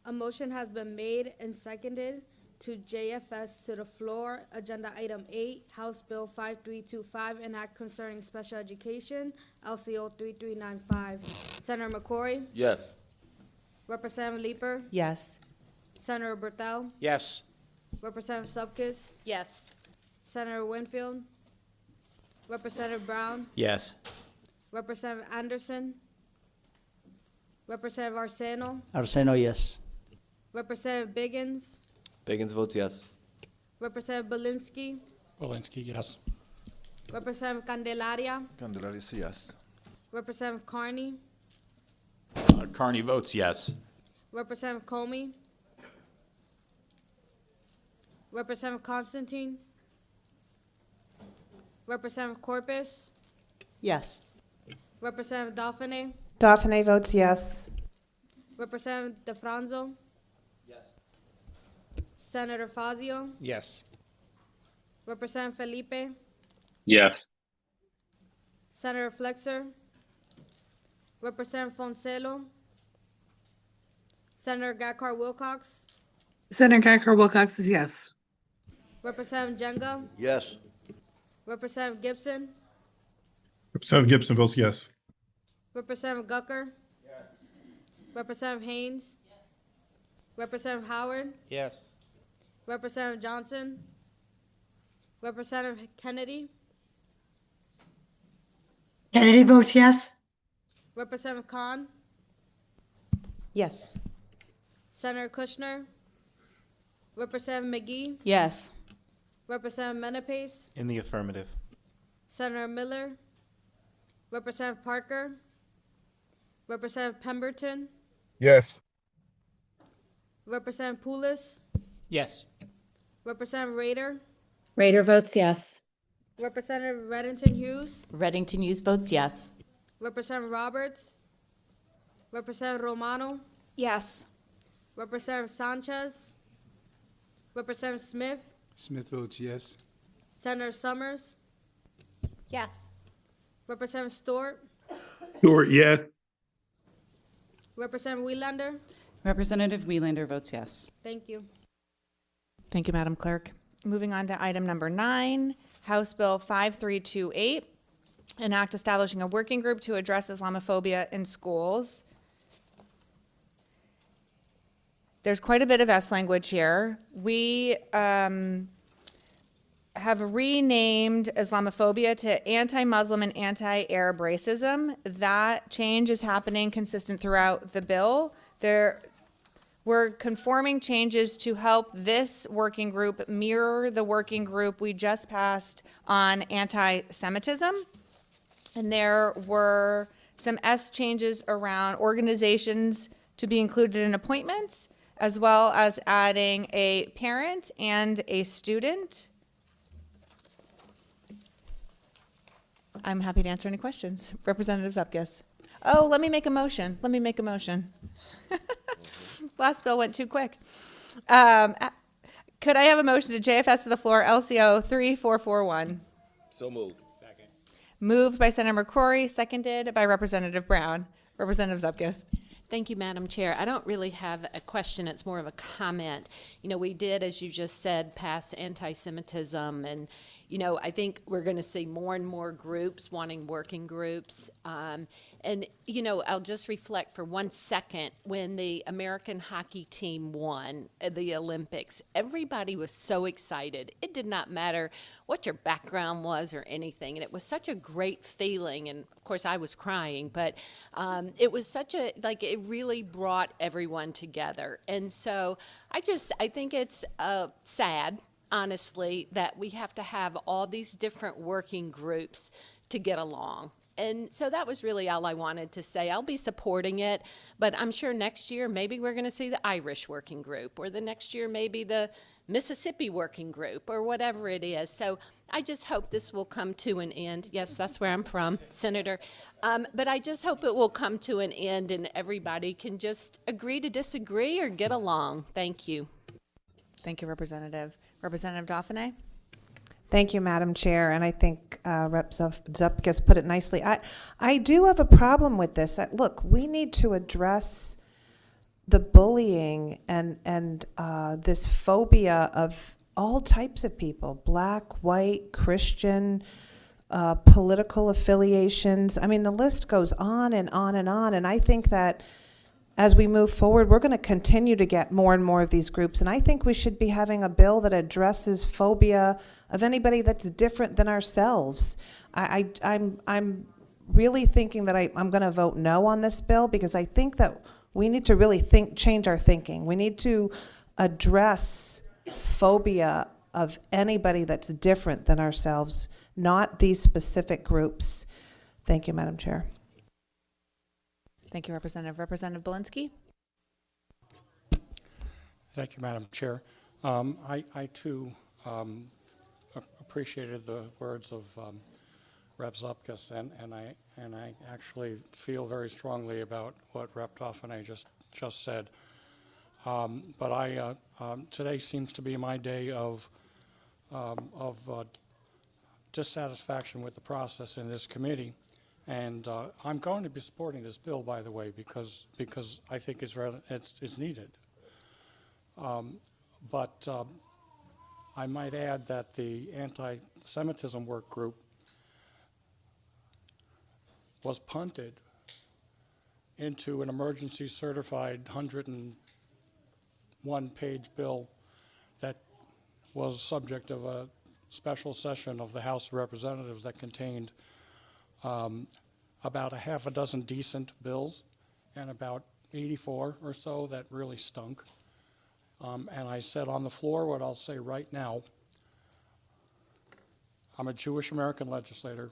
A motion has been made and seconded to JFS to the floor. Agenda item 8, House Bill 5325, an act concerning special education, LCO 3395. Senator McCrory? Yes. Representative Leeper? Yes. Senator Berthel? Yes. Representative Subkis? Yes. Senator Winfield? Representative Brown? Yes. Representative Anderson? Representative Arseno, Arseno, yes. Representative Biggins, Biggins votes yes. Representative Belinsky, Walensky, yes. Representative Candelaria, Candelaria, yes. Representative Carney, Carney votes yes. Representative Comey, Representative Constantine, Representative Corpus, Yes. Representative Dauphiné, Dauphiné votes yes. Representative DeFranzo, Yes. Senator Fazio, Yes. Representative Felipe, Yes. Senator Flexer, Representative Foncelo, Senator Gakar Wilcox, Senator Geiger Wilcox is yes. Representative Jenga, Yes. Representative Gibson, Representative Gibson votes yes. Representative Gucker, Representative Haynes, Representative Howard, Yes. Representative Johnson, Representative Kennedy, Kennedy votes yes. Representative Khan, Yes. Senator Kushner, Representative McGee, Yes. Representative Menapace, In the affirmative. Senator Miller, Representative Parker, Representative Pemberton, Yes. Representative Poulos, Yes. Representative Rader, Rader votes yes. Representative Reddington Hughes, Reddington Hughes votes yes. Representative Roberts, Representative Romano, Yes. Representative Sanchez, Representative Smith, Smith votes yes. Senator Summers, Yes. Representative Stewart, Stewart, yes. Representative Wielander. Representative Wielander votes yes. Thank you. Thank you, Madam Clerk. Moving on to item number 9, House Bill 5328, an act establishing a working group to address Islamophobia in schools. There's quite a bit of S language here. We have renamed Islamophobia to anti-Muslim and anti-Arab racism. That change is happening consistent throughout the bill. We're conforming changes to help this working group mirror the working group we just passed on anti-Semitism. And there were some S changes around organizations to be included in appointments, as well as adding a parent and a student. I'm happy to answer any questions. Representative Zupkis. Oh, let me make a motion. Last bill went too quick. Could I have a motion to JFS to the floor, LCO 3441? So moved. Moved by Senator McCrory, seconded by Representative Brown. Representative Zupkis. Thank you, Madam Chair. I don't really have a question. It's more of a comment. You know, we did, as you just said, pass anti-Semitism, and, you know, I think we're going to see more and more groups wanting working groups. And, you know, I'll just reflect for 1 second. When the American hockey team won the Olympics, everybody was so excited. It did not matter what your background was or anything, and it was such a great feeling. And of course I was crying, but it was such a, like, it really brought everyone together. And so I think it's sad, honestly, that we have to have all these different working groups to get along. And so that was really all I wanted to say. I'll be supporting it, but I'm sure next year maybe we're going to see the Irish working group, or the next year maybe the Mississippi working group, or whatever it is. So I just hope this will come to an end. Yes, that's where I'm from, Senator. But I just hope it will come to an end and everybody can just agree to disagree or get along. Thank you. Thank you, Representative. Representative Dauphiné? Thank you, Madam Chair, and I think Rep. Zupkis put it nicely. I do have a problem with this. Look, we need to address the bullying and this phobia of all types of people, black, white, Christian, political affiliations. I mean, the list goes on and on and on, and I think that as we move forward, we're going to continue to get more and more of these groups, and I think we should be having a bill that addresses phobia of anybody that's different than ourselves. I'm really thinking that I'm going to vote no on this bill, because I think that we need to really change our thinking. We need to address phobia of anybody that's different than ourselves, not these specific groups. Thank you, Madam Chair. Thank you, Representative. Representative Belinsky? Thank you, Madam Chair. I too appreciated the words of Rep. Zupkis, and I actually feel very strongly about what Rep. Toffenay just said. But today seems to be my day of dissatisfaction with the process in this committee, and I'm going to be supporting this bill, by the way, because I think it's needed. But I might add that the anti-Semitism work group was punted into an emergency certified 101-page bill that was subject of a special session of the House of Representatives that contained about a half a dozen decent bills and about 84 or so that really stunk. And I said on the floor what I'll say right now. I'm a Jewish American legislator,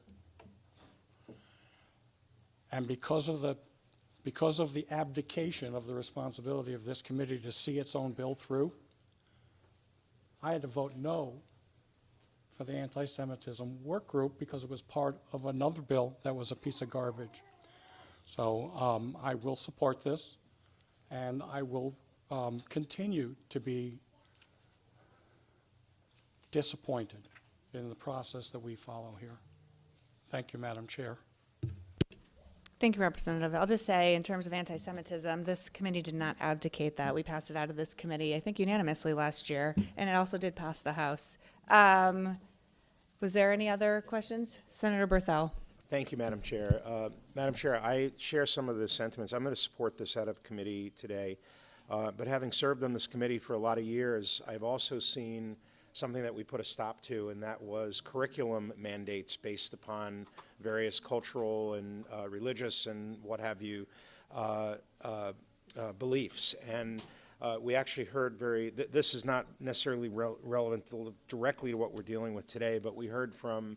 and because of the abdication of the responsibility of this committee to see its own bill through, I had to vote no for the anti-Semitism work group because it was part of another bill that was a piece of garbage. So I will support this, and I will continue to be disappointed in the process that we follow here. Thank you, Madam Chair. Thank you, Representative. I'll just say, in terms of anti-Semitism, this committee did not abdicate that. We passed it out of this committee, I think unanimously last year, and it also did pass the House. Was there any other questions? Senator Berthel. Thank you, Madam Chair. Madam Chair, I share some of the sentiments. I'm going to support this out of committee today. But having served on this committee for a lot of years, I've also seen something that we put a stop to, and that was curriculum mandates based upon various cultural and religious and what have you beliefs. And we actually heard this is not necessarily relevant directly to what we're dealing with today, but we heard from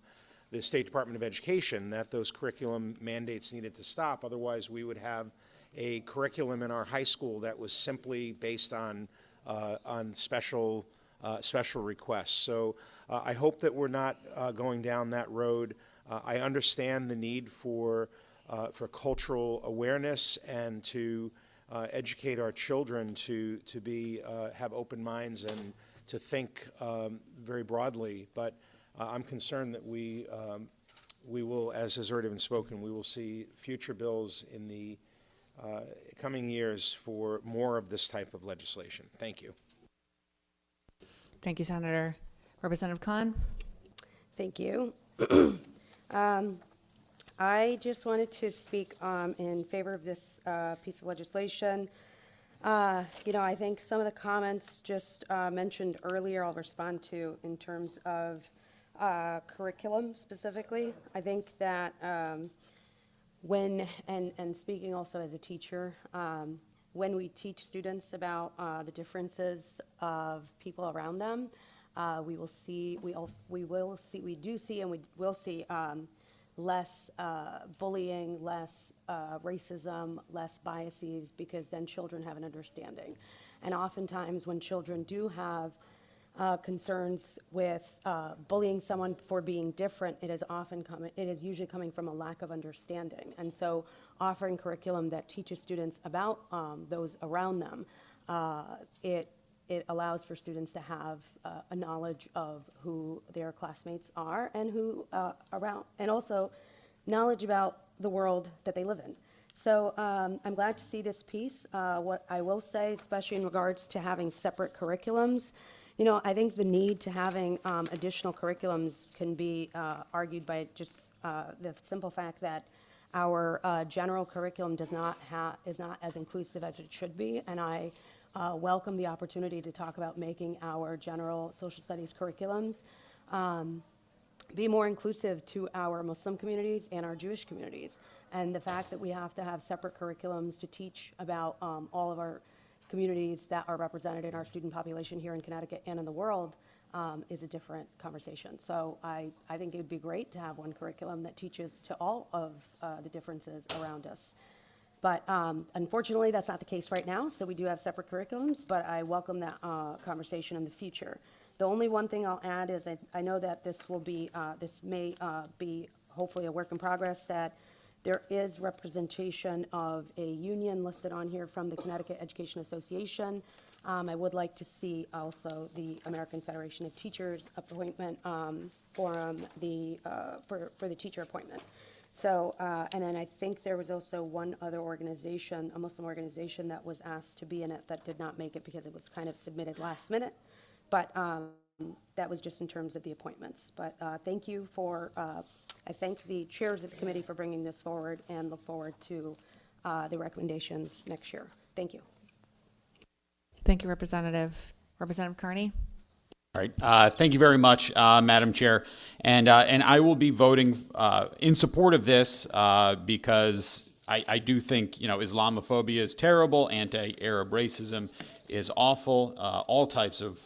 the State Department of Education that those curriculum mandates needed to stop. Otherwise, we would have a curriculum in our high school that was simply based on special requests. So I hope that we're not going down that road. I understand the need for cultural awareness and to educate our children to have open minds and to think very broadly. But I'm concerned that we will, as has already been spoken, we will see future bills in the coming years for more of this type of legislation. Thank you. Thank you, Senator. Representative Khan. Thank you. I just wanted to speak in favor of this piece of legislation. I think some of the comments just mentioned earlier I'll respond to in terms of curriculum specifically. I think that when, and speaking also as a teacher, when we teach students about the differences of people around them, we will see less bullying, less racism, less biases, because then children have an understanding. And oftentimes when children do have concerns with bullying someone for being different, it is usually coming from a lack of understanding. And so offering curriculum that teaches students about those around them, it allows for students to have a knowledge of who their classmates are and who around, and also knowledge about the world that they live in. So I'm glad to see this piece. What I will say, especially in regards to having separate curriculums, I think the need to having additional curriculums can be argued by just the simple fact that our general curriculum is not as inclusive as it should be, and I welcome the opportunity to talk about making our general social studies curriculums be more inclusive to our Muslim communities and our Jewish communities. And the fact that we have to have separate curriculums to teach about all of our communities that are represented in our student population here in Connecticut and in the world is a different conversation. So I think it would be great to have one curriculum that teaches to all of the differences around us. But unfortunately, that's not the case right now, so we do have separate curriculums, but I welcome that conversation in the future. The only one thing I'll add is I know that this will be, this may be hopefully a work in progress, that there is representation of a union listed on here from the Connecticut Education Association. I would like to see also the American Federation of Teachers appointment for the teacher appointment. So, and then I think there was also one other organization, a Muslim organization, that was asked to be in it that did not make it because it was kind of submitted last minute. But that was just in terms of the appointments. But thank you for, I thank the chairs of the committee for bringing this forward and look forward to the recommendations next year. Thank you. Thank you, Representative. Representative Carney? All right. Thank you very much, Madam Chair. And I will be voting in support of this because I do think, Islamophobia is terrible. Anti-Arab racism is awful. All types of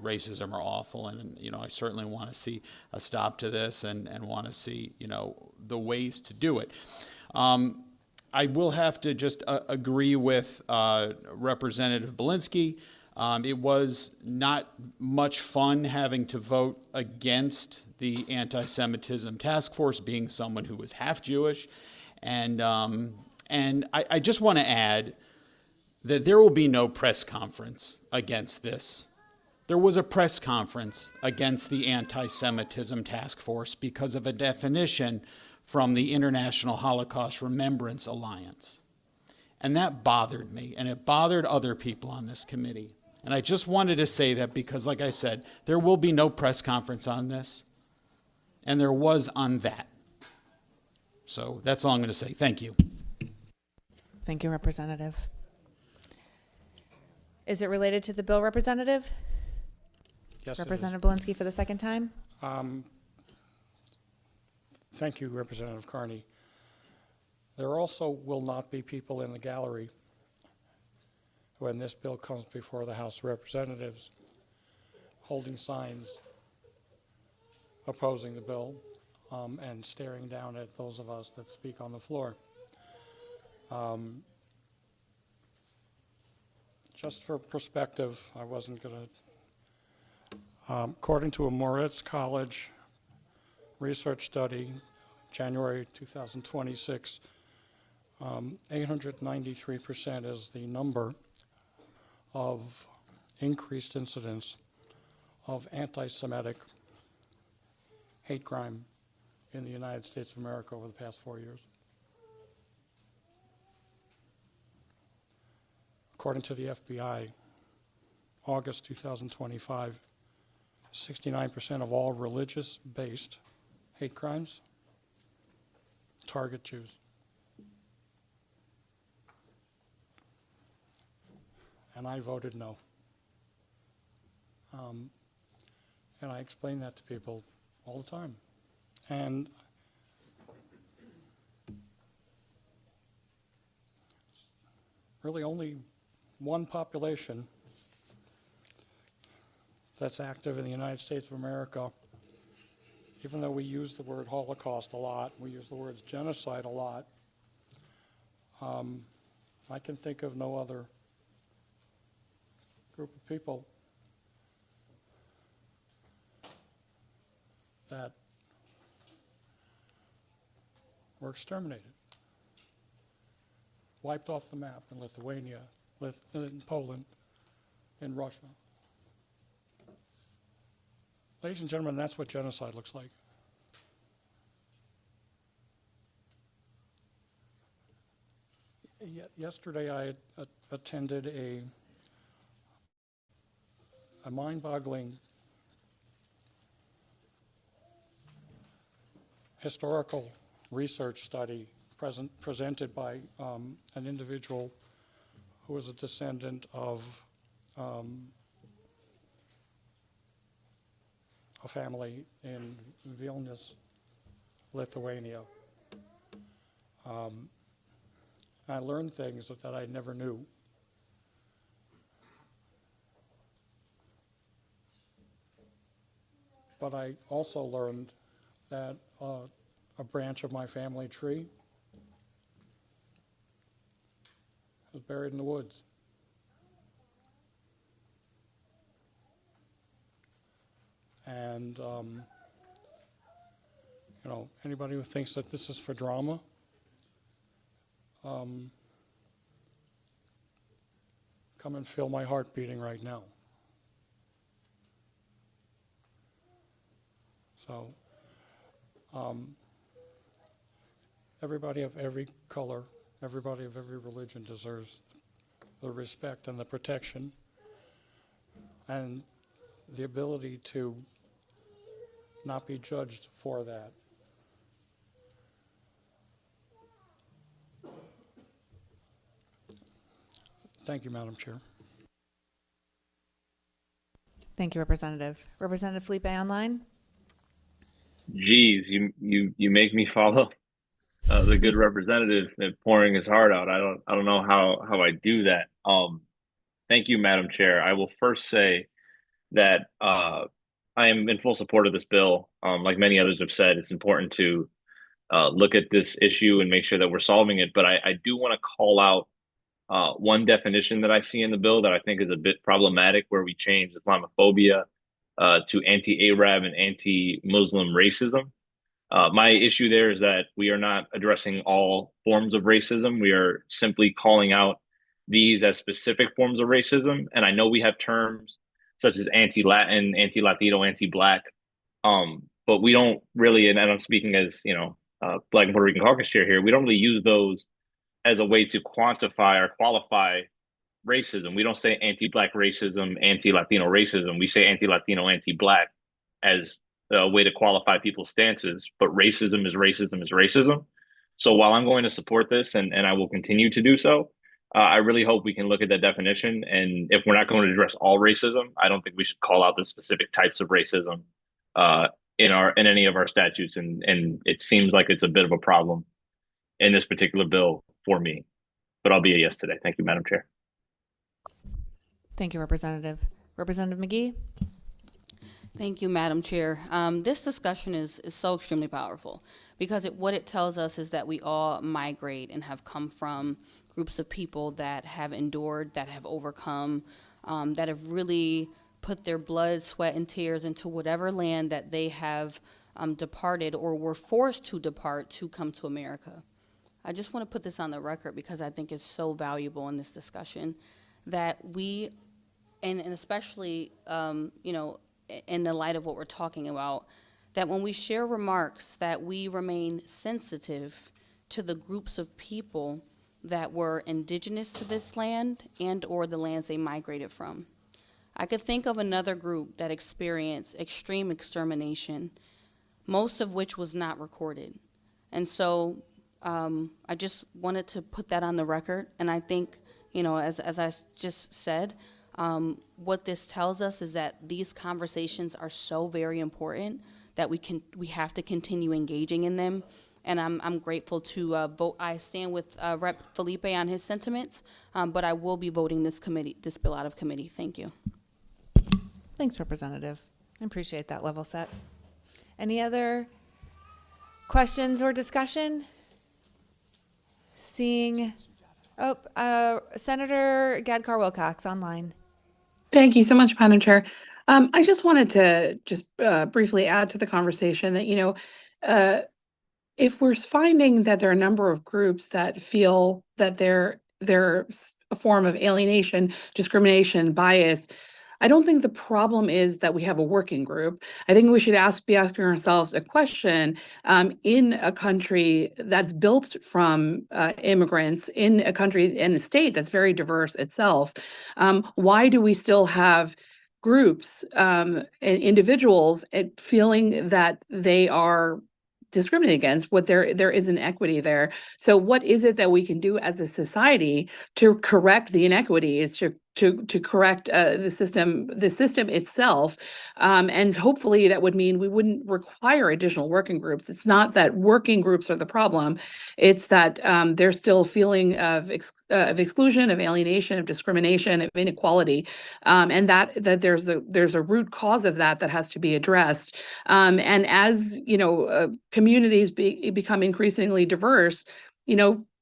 racism are awful. And, I certainly want to see a stop to this and want to see, the ways to do it. I will have to just agree with Representative Belinsky. It was not much fun having to vote against the anti-Semitism task force, being someone who was half Jewish. And I just want to add that there will be no press conference against this. There was a press conference against the anti-Semitism task force because of a definition from the International Holocaust Remembrance Alliance. And that bothered me, and it bothered other people on this committee. And I just wanted to say that because, like I said, there will be no press conference on this, and there was on that. So that's all I'm going to say. Thank you. Thank you, Representative. Is it related to the bill, Representative? Yes, Representative Belinsky for the second time? Thank you, Representative Carney. There also will not be people in the gallery when this bill comes before the House of Representatives holding signs opposing the bill and staring down at those of us that speak on the floor. Just for perspective, I wasn't going to, according to a Moritz College research study, January 2026, 893% is the number of increased incidents of anti-Semitic hate crime in the United States of America over the past 4 years. According to the FBI, August 2025, 69% of all religious-based hate crimes target Jews. And I voted no. And I explain that to people all the time. And really only one population that's active in the United States of America, even though we use the word Holocaust a lot, we use the words genocide a lot, I can think of no other group of people that were exterminated, wiped off the map in Lithuania, in Poland, in Russia. Ladies and gentlemen, that's what genocide looks like. Yesterday I attended a mind-boggling historical research study presented by an individual who was a descendant of a family in Vilnius, Lithuania. I learned things that I never knew. But I also learned that a branch of my family tree is buried in the woods. And, you know, anybody who thinks that this is for drama, come and feel my heart beating right now. So, everybody of every color, everybody of every religion deserves the respect and the protection and the ability to not be judged for that. Thank you, Madam Chair. Thank you, Representative. Representative Felipe online? Geez, you make me follow the good representative and pouring his heart out. I don't know how I do that. Thank you, Madam Chair. I will first say that I am in full support of this bill. Like many others have said, it's important to look at this issue and make sure that we're solving it. But I do want to call out one definition that I see in the bill that I think is a bit problematic, where we change Islamophobia to anti-Arab and anti-Muslim racism. My issue there is that we are not addressing all forms of racism. We are simply calling out these as specific forms of racism. And I know we have terms such as anti-Latin, anti-Latino, anti-Black, but we don't really, and I'm speaking as, you know, Black and Puerto Rican caucus chair here, we don't really use those as a way to quantify or qualify racism. We don't say anti-Black racism, anti-Latino racism. We say anti-Latino, anti-Black as a way to qualify people's stances, but racism is racism is racism. So while I'm going to support this, and I will continue to do so, I really hope we can look at that definition. And if we're not going to address all racism, I don't think we should call out the specific types of racism in any of our statutes. And it seems like it's a bit of a problem in this particular bill for me. But I'll be a yes today. Thank you, Madam Chair. Thank you, Representative. Representative McGee? Thank you, Madam Chair. This discussion is so extremely powerful because what it tells us is that we all migrate and have come from groups of people that have endured, that have overcome, that have really put their blood, sweat, and tears into whatever land that they have departed or were forced to depart to come to America. I just want to put this on the record because I think it's so valuable in this discussion that we, and especially, you know, in the light of what we're talking about, that when we share remarks that we remain sensitive to the groups of people that were indigenous to this land and or the lands they migrated from. I could think of another group that experienced extreme extermination, most of which was not recorded. And so I just wanted to put that on the record. And I think, you know, as I just said, what this tells us is that these conversations are so very important that we have to continue engaging in them. And I'm grateful to vote. I stand with Rep. Felipe on his sentiments, but I will be voting this bill out of committee. Thank you. Thanks, Representative. I appreciate that level set. Any other questions or discussion? Seeing, Senator Gadkar-Wilcox online. Thank you so much, Madam Chair. I just wanted to briefly add to the conversation that, you know, if we're finding that there are a number of groups that feel that they're a form of alienation, discrimination, bias, I don't think the problem is that we have a working group. I think we should be asking ourselves a question in a country that's built from immigrants, in a country and a state that's very diverse itself. Why do we still have groups and individuals feeling that they are discriminated against, what there is an equity there? So what is it that we can do as a society to correct the inequities, to to correct the system itself, and hopefully that would mean we wouldn't require additional working groups. It's not that working groups are the problem; it's that there's still a feeling of exclusion, of alienation, of discrimination, of inequality, and that there's a root cause of that has to be addressed. And as communities become increasingly diverse,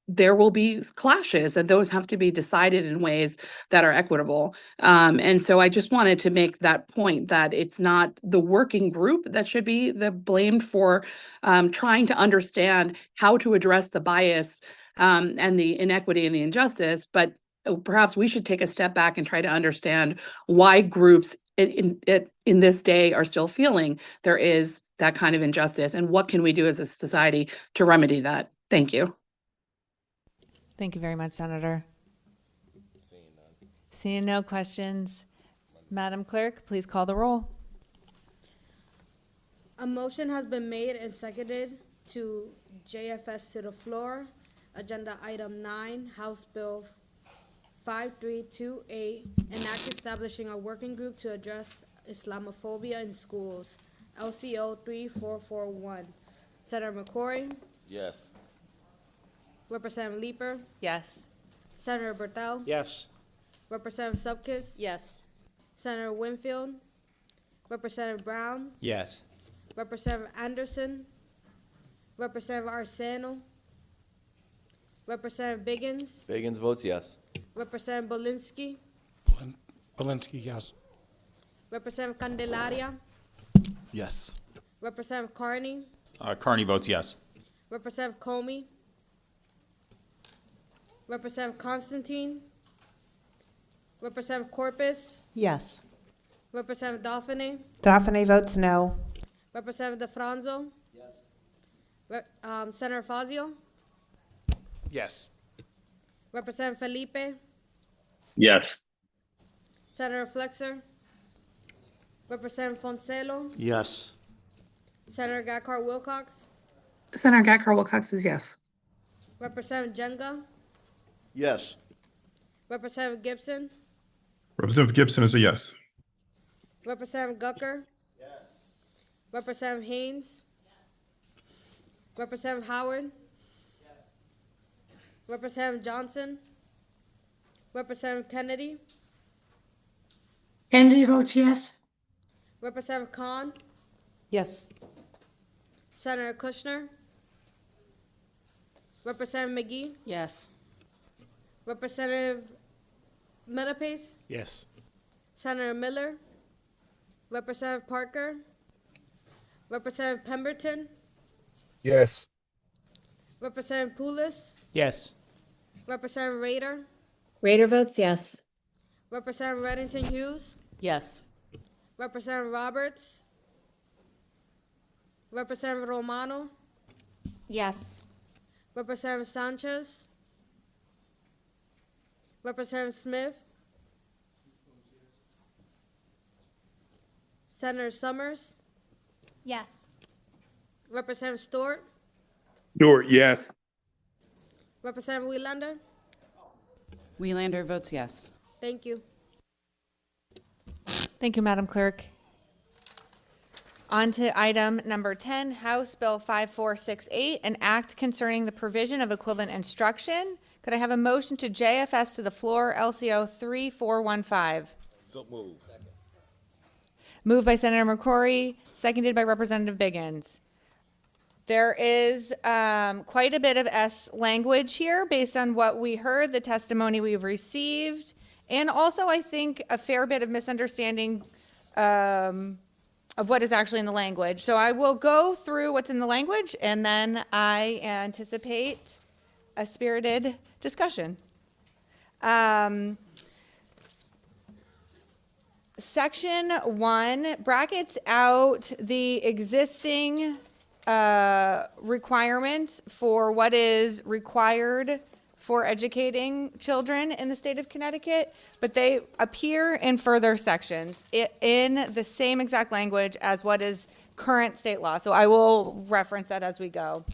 there will be clashes, and those have to be decided in ways that are equitable. And so I just wanted to make that point that it's not the working group that should be blamed for trying to understand how to address the bias and the inequity and the injustice, but perhaps we should take a step back and try to understand why groups in this day are still feeling there is that kind of injustice, and what can we do as a society to remedy that. Thank you. Thank you very much, Senator. Seeing no questions, Madam Clerk, please call the roll. A motion has been made and seconded to JFS to the floor. Agenda item 9, House Bill 5328, an act establishing a working group to address Islamophobia in schools, LCO 3441. Senator McCrory, Yes. Representative Leeper, Yes. Senator Berthel, Yes. Representative Subkis, Yes. Senator Winfield, Representative Brown, Yes. Representative Anderson, Representative Arceno, Representative Biggins, Biggins votes yes. Representative Belinsky, Belinsky, yes. Representative Candelaria, Yes. Representative Carney, Carney votes yes. Representative Comey, Representative Constantine, Representative Corpus, Yes. Representative Dauphine, Dauphine votes no. Representative DeFranzo, Yes. Senator Fazio, Yes. Representative Felipe, Yes. Senator Flexer, Representative Foncelo, Yes. Senator Gacard Wilcox, Senator Gacard Wilcox is yes. Representative Jenga, Yes. Representative Gibson, Representative Gibson is a yes. Representative Gucker, yes. Representative Haynes, Representative Howard, yes. Representative Johnson, Representative Kennedy, Kennedy votes yes. Representative Khan, Yes. Senator Kushner, Representative McGee, Yes. Representative Metapace, Yes. Senator Miller, Representative Parker, Representative Pemberton, Yes. Representative Poulos, Yes. Representative Rader, Rader votes yes. Representative Reddington Hughes, Yes. Representative Roberts, Representative Romano, Yes. Representative Sanchez, Representative Smith, Senator Summers, Yes. Representative Stewart, Stewart, yes. Representative Wielander. Wielander votes yes. Thank you. Thank you, Madam Clerk. On to item number 10, House Bill 5468, an act concerning the provision of equivalent instruction. Could I have a motion to JFS to the floor, LCO 3415? So move. Moved by Senator McCrory, seconded by Representative Biggins. There is quite a bit of S language here based on what we heard, the testimony we've received, and also I think a fair bit of misunderstanding of what is actually in the language. So I will go through what's in the language, and then I anticipate a spirited discussion. Section 1 brackets out the existing requirements for what is required for educating children in the state of Connecticut, but they appear in further sections in the same exact language as what is current state law. So I will reference that as we go.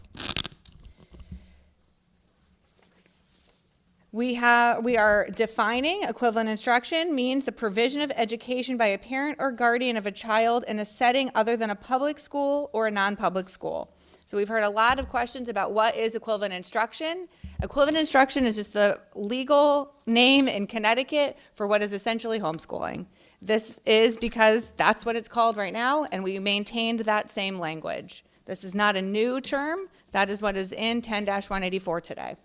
We are defining equivalent instruction means the provision of education by a parent or guardian of a child in a setting other than a public school or a non-public school. So we've heard a lot of questions about what is equivalent instruction. Equivalent instruction is just the legal name in Connecticut for what is essentially homeschooling. This is because that's what it's called right now, and we maintained that same language. This is not a new term. That is what is in 10-184 today.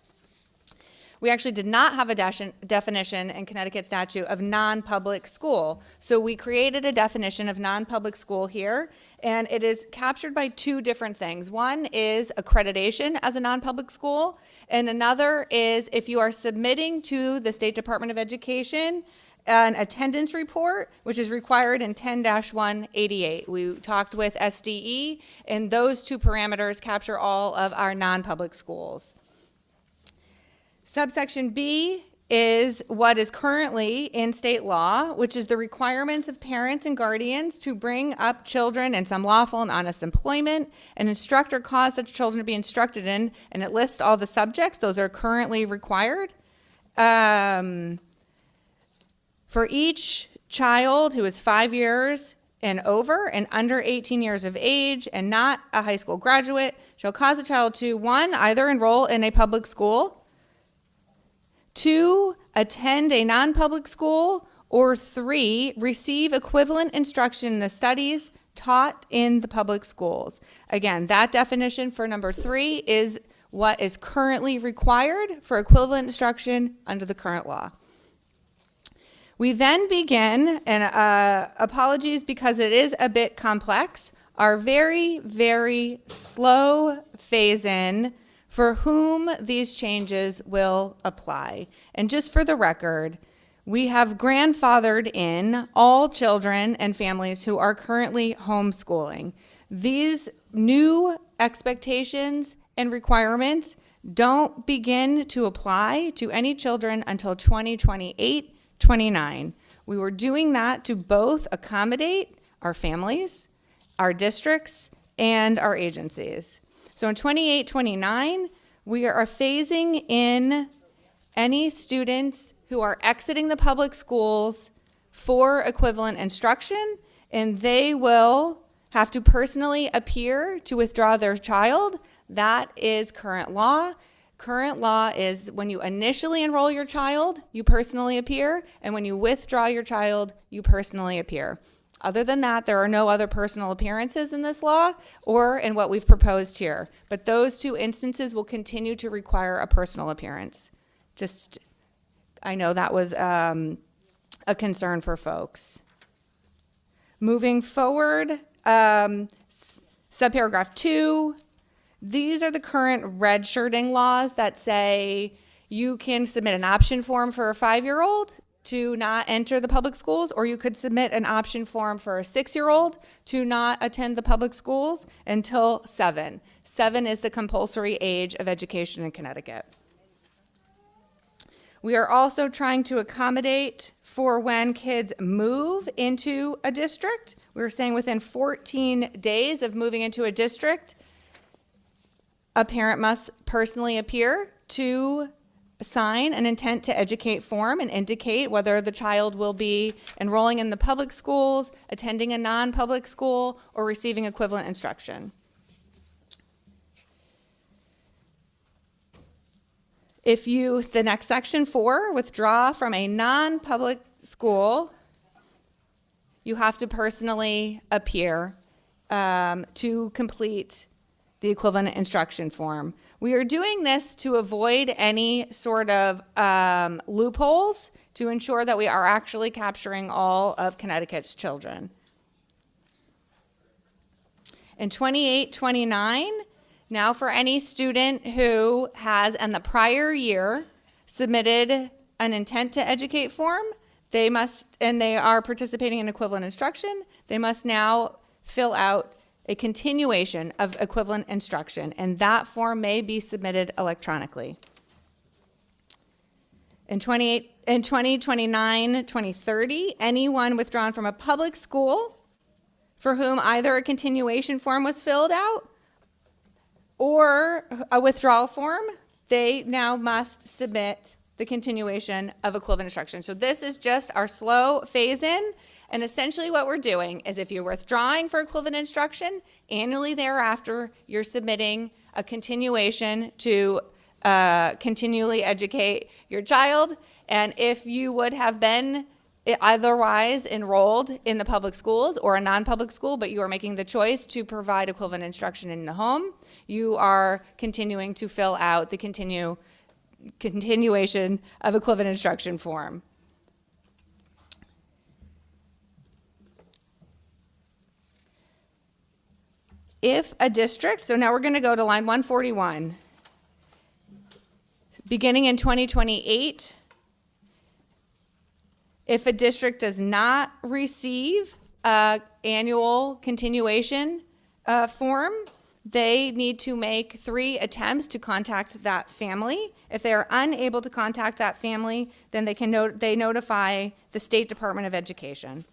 We actually did not have a definition in Connecticut statute of non-public school. So we created a definition of non-public school here, and it is captured by two different things. One is accreditation as a non-public school, and another is if you are submitting to the State Department of Education an attendance report, which is required in 10-188. We talked with SDE, and those two parameters capture all of our non-public schools. Subsection B is what is currently in state law, which is the requirements of parents and guardians to bring up children in some lawful and honest employment, and instruct or cause such children to be instructed in, and it lists all the subjects. Those are currently required. For each child who is 5 years and over and under 18 years of age and not a high school graduate shall cause a child to, 1, either enroll in a public school, 2, attend a non-public school, or 3, receive equivalent instruction in the studies taught in the public schools. Again, that definition for number 3 is what is currently required for equivalent instruction under the current law. We then begin, and apologies because it is a bit complex, our very, very slow phase-in for whom these changes will apply. And just for the record, we have grandfathered in all children and families who are currently homeschooling. These new expectations and requirements don't begin to apply to any children until 2028-29. We were doing that to both accommodate our families, our districts, and our agencies. So in 28-29, we are phasing in any students who are exiting the public schools for equivalent instruction, and they will have to personally appear to withdraw their child. That is current law. Current law is when you initially enroll your child, you personally appear, and when you withdraw your child, you personally appear. Other than that, there are no other personal appearances in this law or in what we've proposed here. But those two instances will continue to require a personal appearance. Just, I know that was a concern for folks. Moving forward, subparagraph 2, these are the current redshirting laws that say you can submit an option form for a 5-year-old to not enter the public schools, or you could submit an option form for a 6-year-old to not attend the public schools until 7. 7 is the compulsory age of education in Connecticut. We are also trying to accommodate for when kids move into a district. We were saying within 14 days of moving into a district, a parent must personally appear to sign an intent to educate form and indicate whether the child will be enrolling in the public schools, attending a non-public school, or receiving equivalent instruction. If you, the next section 4, withdraw from a non-public school, you have to personally appear to complete the equivalent instruction form. We are doing this to avoid any sort of loopholes to ensure that we are actually capturing all of Connecticut's children. In 28-29, now for any student who has in the prior year submitted an intent to educate form, they must, and they are participating in equivalent instruction, they must now fill out a continuation of equivalent instruction, and that form may be submitted electronically. In 2029, 2030, anyone withdrawn from a public school for whom either a continuation form was filled out or a withdrawal form, they now must submit the continuation of equivalent instruction. So this is just our slow phase in. And essentially what we're doing is if you're withdrawing for equivalent instruction, annually thereafter, you're submitting a continuation to continually educate your child. And if you would have been otherwise enrolled in the public schools or a non-public school, but you are making the choice to provide equivalent instruction in the home, you are continuing to fill out the continuation of equivalent instruction form. If a district, so now we're going to go to line 141. Beginning in 2028, if a district does not receive an annual continuation form, they need to make 3 attempts to contact that family. If they are unable to contact that family, then they notify the State Department of Education.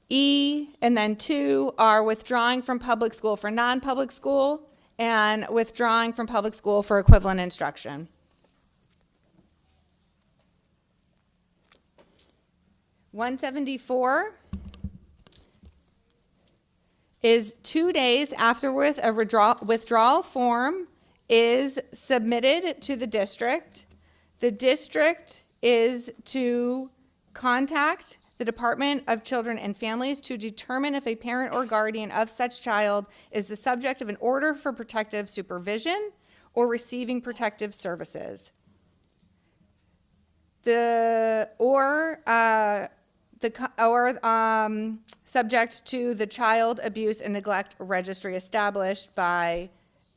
E and then 2 are withdrawing from public school for non-public school and withdrawing from public school for equivalent instruction. (174) is 2 days afterward a withdrawal form is submitted to the district. The district is to contact the Department of Children and Families to determine if a parent or guardian of such child is the subject of an order for protective supervision or receiving protective services. Subject to the Child Abuse and Neglect Registry established by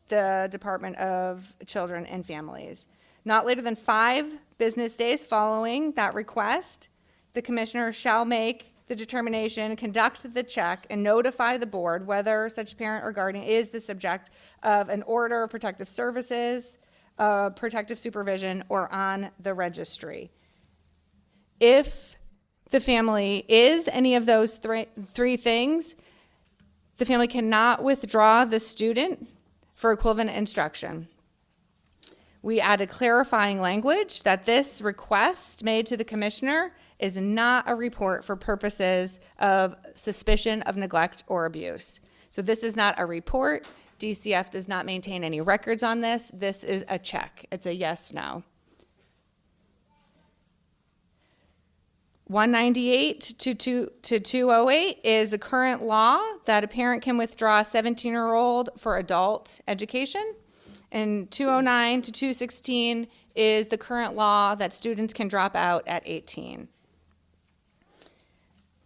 the Department of Children and Families. Not later than 5 business days following that request, the commissioner shall make the determination, conduct the check, and notify the board whether such parent or guardian is the subject of an order of protective services, protective supervision, or on the registry. If the family is any of those three things, the family cannot withdraw the student for equivalent instruction. We added clarifying language that this request made to the commissioner is not a report for purposes of suspicion of neglect or abuse. So this is not a report. DCF does not maintain any records on this. This is a check. It's a yes, no. 198 to 208 is a current law that a parent can withdraw a 17-year-old for adult education. And 209 to 216 is the current law that students can drop out at 18.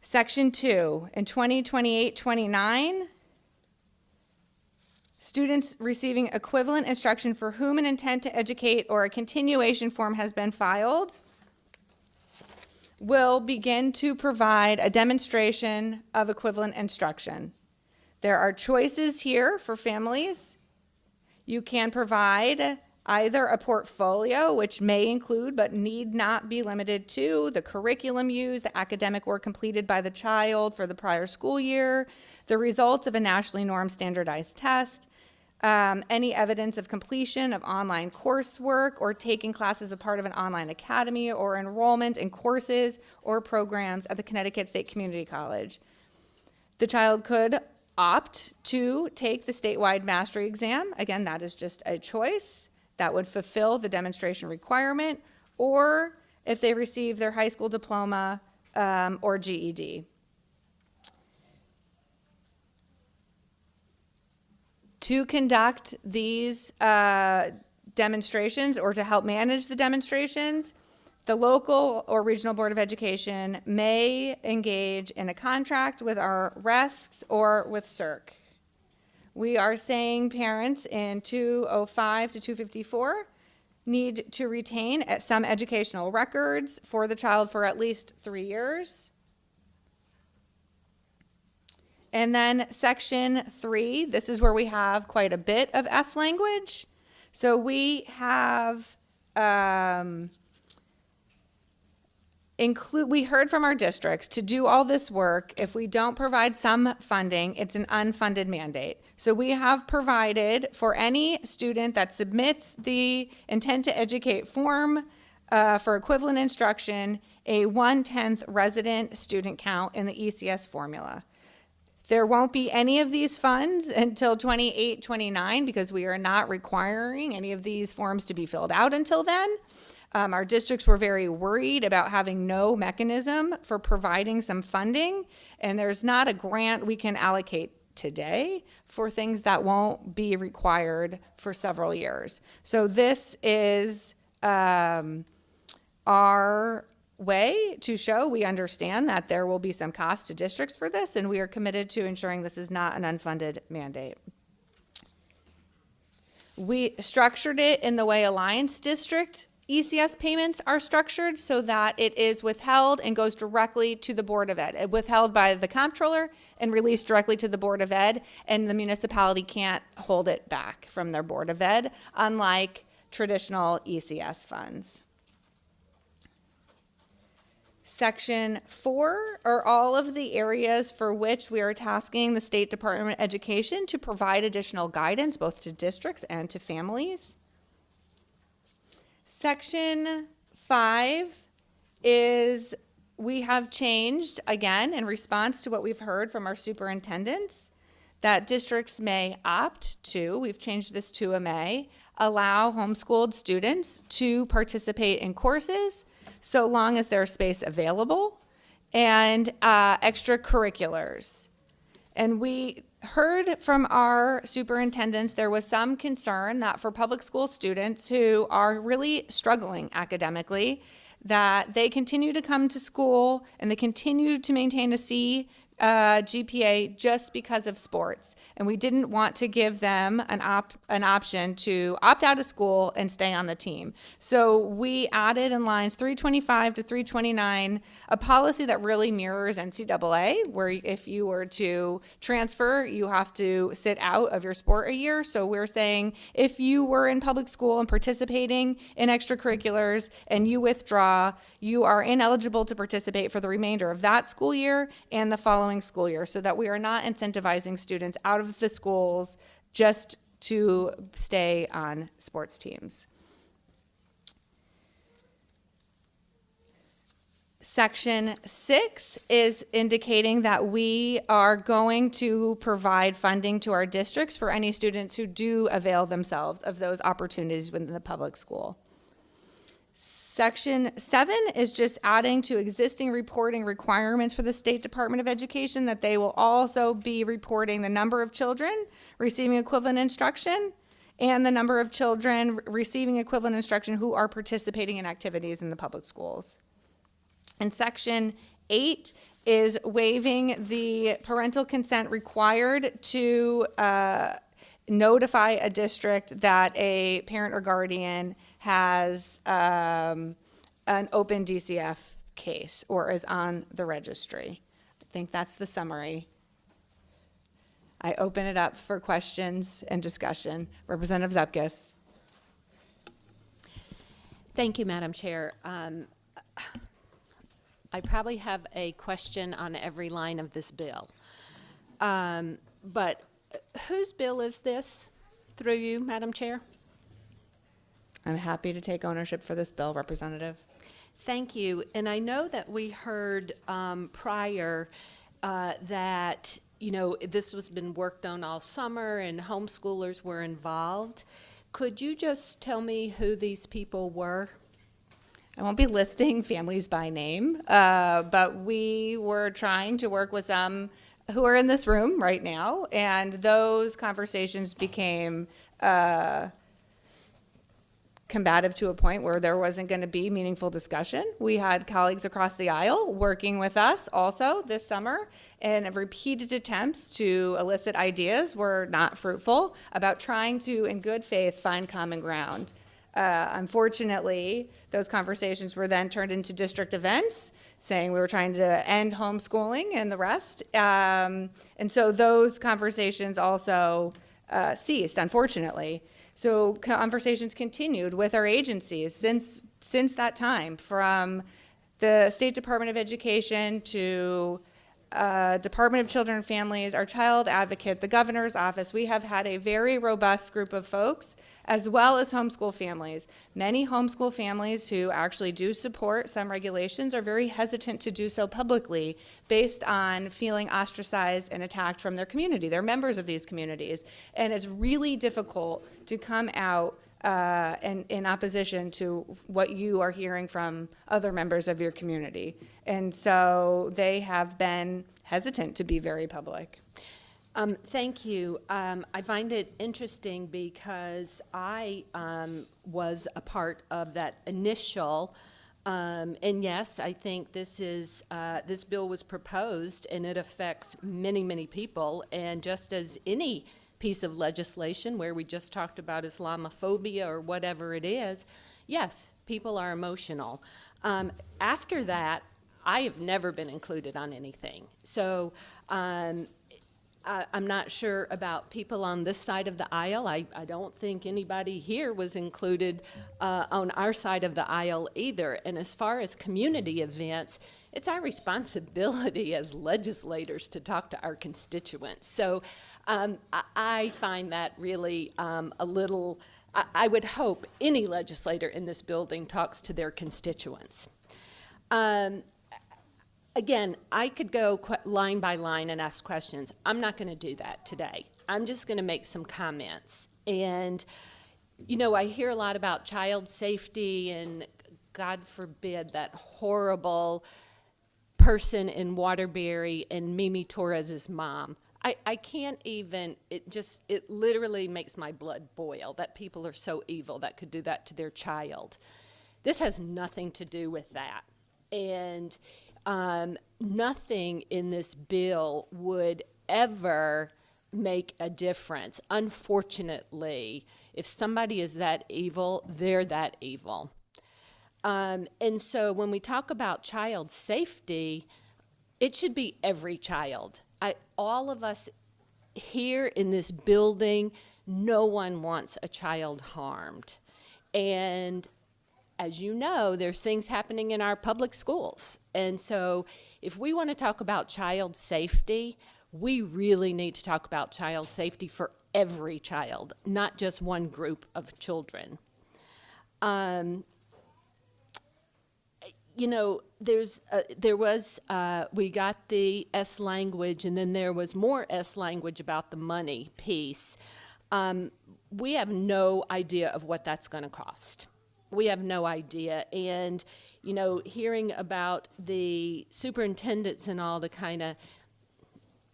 Section 2, in 2028-29, students receiving equivalent instruction for whom an intent to educate or a continuation form has been filed will begin to provide a demonstration of equivalent instruction. There are choices here for families. You can provide either a portfolio, which may include but need not be limited to the curriculum used, the academic work completed by the child for the prior school year, the results of a nationally normed standardized test, any evidence of completion of online coursework or taking classes as part of an online academy or enrollment in courses or programs at the Connecticut State Community College. The child could opt to take the statewide mastery exam. Again, that is just a choice that would fulfill the demonstration requirement, or if they receive their high school diploma or GED. To conduct these demonstrations or to help manage the demonstrations, the local or regional board of education may engage in a contract with our RESCs or with CERC. We are saying parents in 205 to 254 need to retain some educational records for the child for at least 3 years. And then section 3, this is where we have quite a bit of S language. So we have we heard from our districts to do all this work. If we don't provide some funding, it's an unfunded mandate. So we have provided for any student that submits the intent to educate form for equivalent instruction, a 1/10 resident student count in the ECS formula. There won't be any of these funds until 28-29 because we are not requiring any of these forms to be filled out until then. Our districts were very worried about having no mechanism for providing some funding, and there's not a grant we can allocate today for things that won't be required for several years. So this is our way to show we understand that there will be some cost to districts for this, and we are committed to ensuring this is not an unfunded mandate. We structured it in the way Alliance District ECS payments are structured so that it is withheld and goes directly to the Board of Ed, withheld by the comptroller and released directly to the Board of Ed, and the municipality can't hold it back from their Board of Ed, unlike traditional ECS funds. Section 4 are all of the areas for which we are tasking the State Department of Education to provide additional guidance both to districts and to families. Section 5 is we have changed, again, in response to what we've heard from our superintendents, that districts may opt to, we've changed this to a may, allow homeschooled students to participate in courses so long as there's space available, and extracurriculars. And we heard from our superintendents there was some concern that for public school students who are really struggling academically, that they continue to come to school and they continue to maintain a C GPA just because of sports. And we didn't want to give them an option to opt out of school and stay on the team. So we added in lines 325 to 329 a policy that really mirrors NCAA, where if you were to transfer, you have to sit out of your sport a year. So we're saying if you were in public school and participating in extracurriculars and you withdraw, you are ineligible to participate for the remainder of that school year and the following school year, so that we are not incentivizing students out of the schools just to stay on sports teams. Section 6 is indicating that we are going to provide funding to our districts for any students who do avail themselves of those opportunities within the public school. Section 7 is just adding to existing reporting requirements for the State Department of Education that they will also be reporting the number of children receiving equivalent instruction and the number of children receiving equivalent instruction who are participating in activities in the public schools. And Section 8 is waiving the parental consent required to notify a district that a parent or guardian has an open DCF case or is on the registry. I think that's the summary. I open it up for questions and discussion. Representative Zupkis. Thank you, Madam Chair. I probably have a question on every line of this bill. But whose bill is this, through you, Madam Chair? I'm happy to take ownership for this bill, Representative. Thank you. And I know that we heard prior that, you know, this has been worked on all summer and homeschoolers were involved. Could you just tell me who these people were? I won't be listing families by name, but we were trying to work with some who are in this room right now, and those conversations became combative to a point where there wasn't going to be meaningful discussion. We had colleagues across the aisle working with us also this summer, and repeated attempts to elicit ideas were not fruitful about trying to, in good faith, find common ground. Unfortunately, those conversations were then turned into district events, saying we were trying to end homeschooling and the rest. And so those conversations also ceased, unfortunately. So conversations continued with our agencies since that time, from the State Department of Education to Department of Children and Families, our child advocate, the governor's office, we have had a very robust group of folks, as well as homeschool families. Many homeschool families who actually do support some regulations are very hesitant to do so publicly based on feeling ostracized and attacked from their community. They're members of these communities. And it's really difficult to come out in opposition to what you are hearing from other members of your community. And so they have been hesitant to be very public. Thank you. I find it interesting because I was a part of that initial, and yes, I think this bill was proposed and it affects many, many people. And just as any piece of legislation where we just talked about Islamophobia or whatever it is, yes, people are emotional. After that, I have never been included on anything. So I'm not sure about people on this side of the aisle. I don't think anybody here was included on our side of the aisle either. And as far as community events, it's our responsibility as legislators to talk to our constituents. So I find that really a little, I would hope any legislator in this building talks to their constituents. Again, I could go line by line and ask questions. I'm not going to do that today. I'm just going to make some comments. And, you know, I hear a lot about child safety and, God forbid, that horrible person in Waterbury and Mimi Torres's mom. I can't even, it literally makes my blood boil that people are so evil that could do that to their child. This has nothing to do with that. And nothing in this bill would ever make a difference. Unfortunately, if somebody is that evil, they're that evil. And so when we talk about child safety, it should be every child. All of us here in this building, no one wants a child harmed. And as you know, there's things happening in our public schools. And so if we want to talk about child safety, we really need to talk about child safety for every child, not just one group of children. You know, we got the S language, and then there was more S language about the money piece. We have no idea of what that's going to cost. We have no idea. And, you know, hearing about the superintendents and all to kind of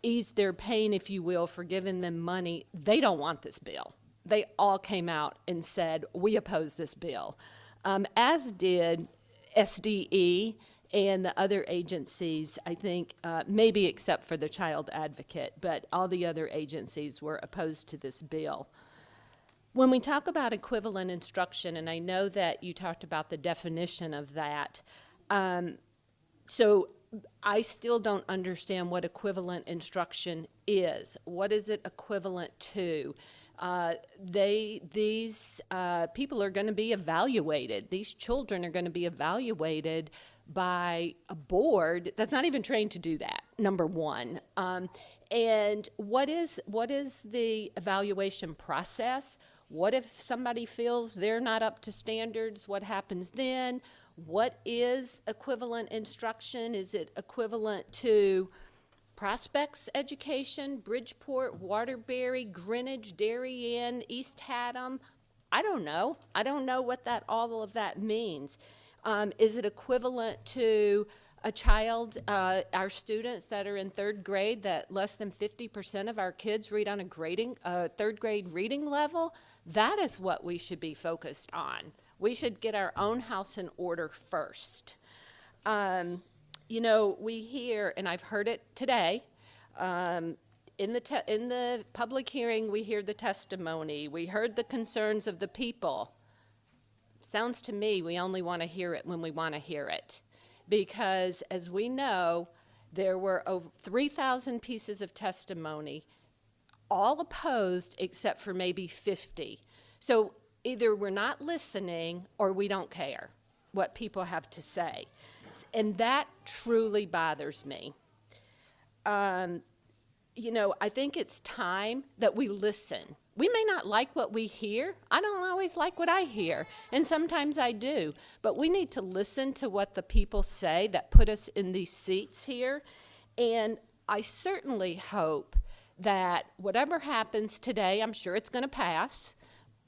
ease their pain, if you will, for giving them money, they don't want this bill. They all came out and said, we oppose this bill, as did SDE and the other agencies, I think, maybe except for the child advocate, but all the other agencies were opposed to this bill. When we talk about equivalent instruction, and I know that you talked about the definition of that, so I still don't understand what equivalent instruction is. What is it equivalent to? These people are going to be evaluated. These children are going to be evaluated by a board that's not even trained to do that, number one. And what is the evaluation process? What if somebody feels they're not up to standards? What happens then? What is equivalent instruction? Is it equivalent to Prospects education, Bridgeport, Waterbury, Greenwich, Darien, East Haddam? I don't know. I don't know what all of that means. Is it equivalent to a child, our students that are in third grade, that less than 50% of our kids read on a third grade reading level? That is what we should be focused on. We should get our own house in order first. You know, we hear, and I've heard it today, in the public hearing, we hear the testimony. We heard the concerns of the people. Sounds to me we only want to hear it when we want to hear it. Because as we know, there were over 3,000 pieces of testimony, all opposed except for maybe 50. So either we're not listening or we don't care what people have to say. And that truly bothers me. You know, I think it's time that we listen. We may not like what we hear. I don't always like what I hear, and sometimes I do. But we need to listen to what the people say that put us in these seats here. And I certainly hope that whatever happens today, I'm sure it's going to pass,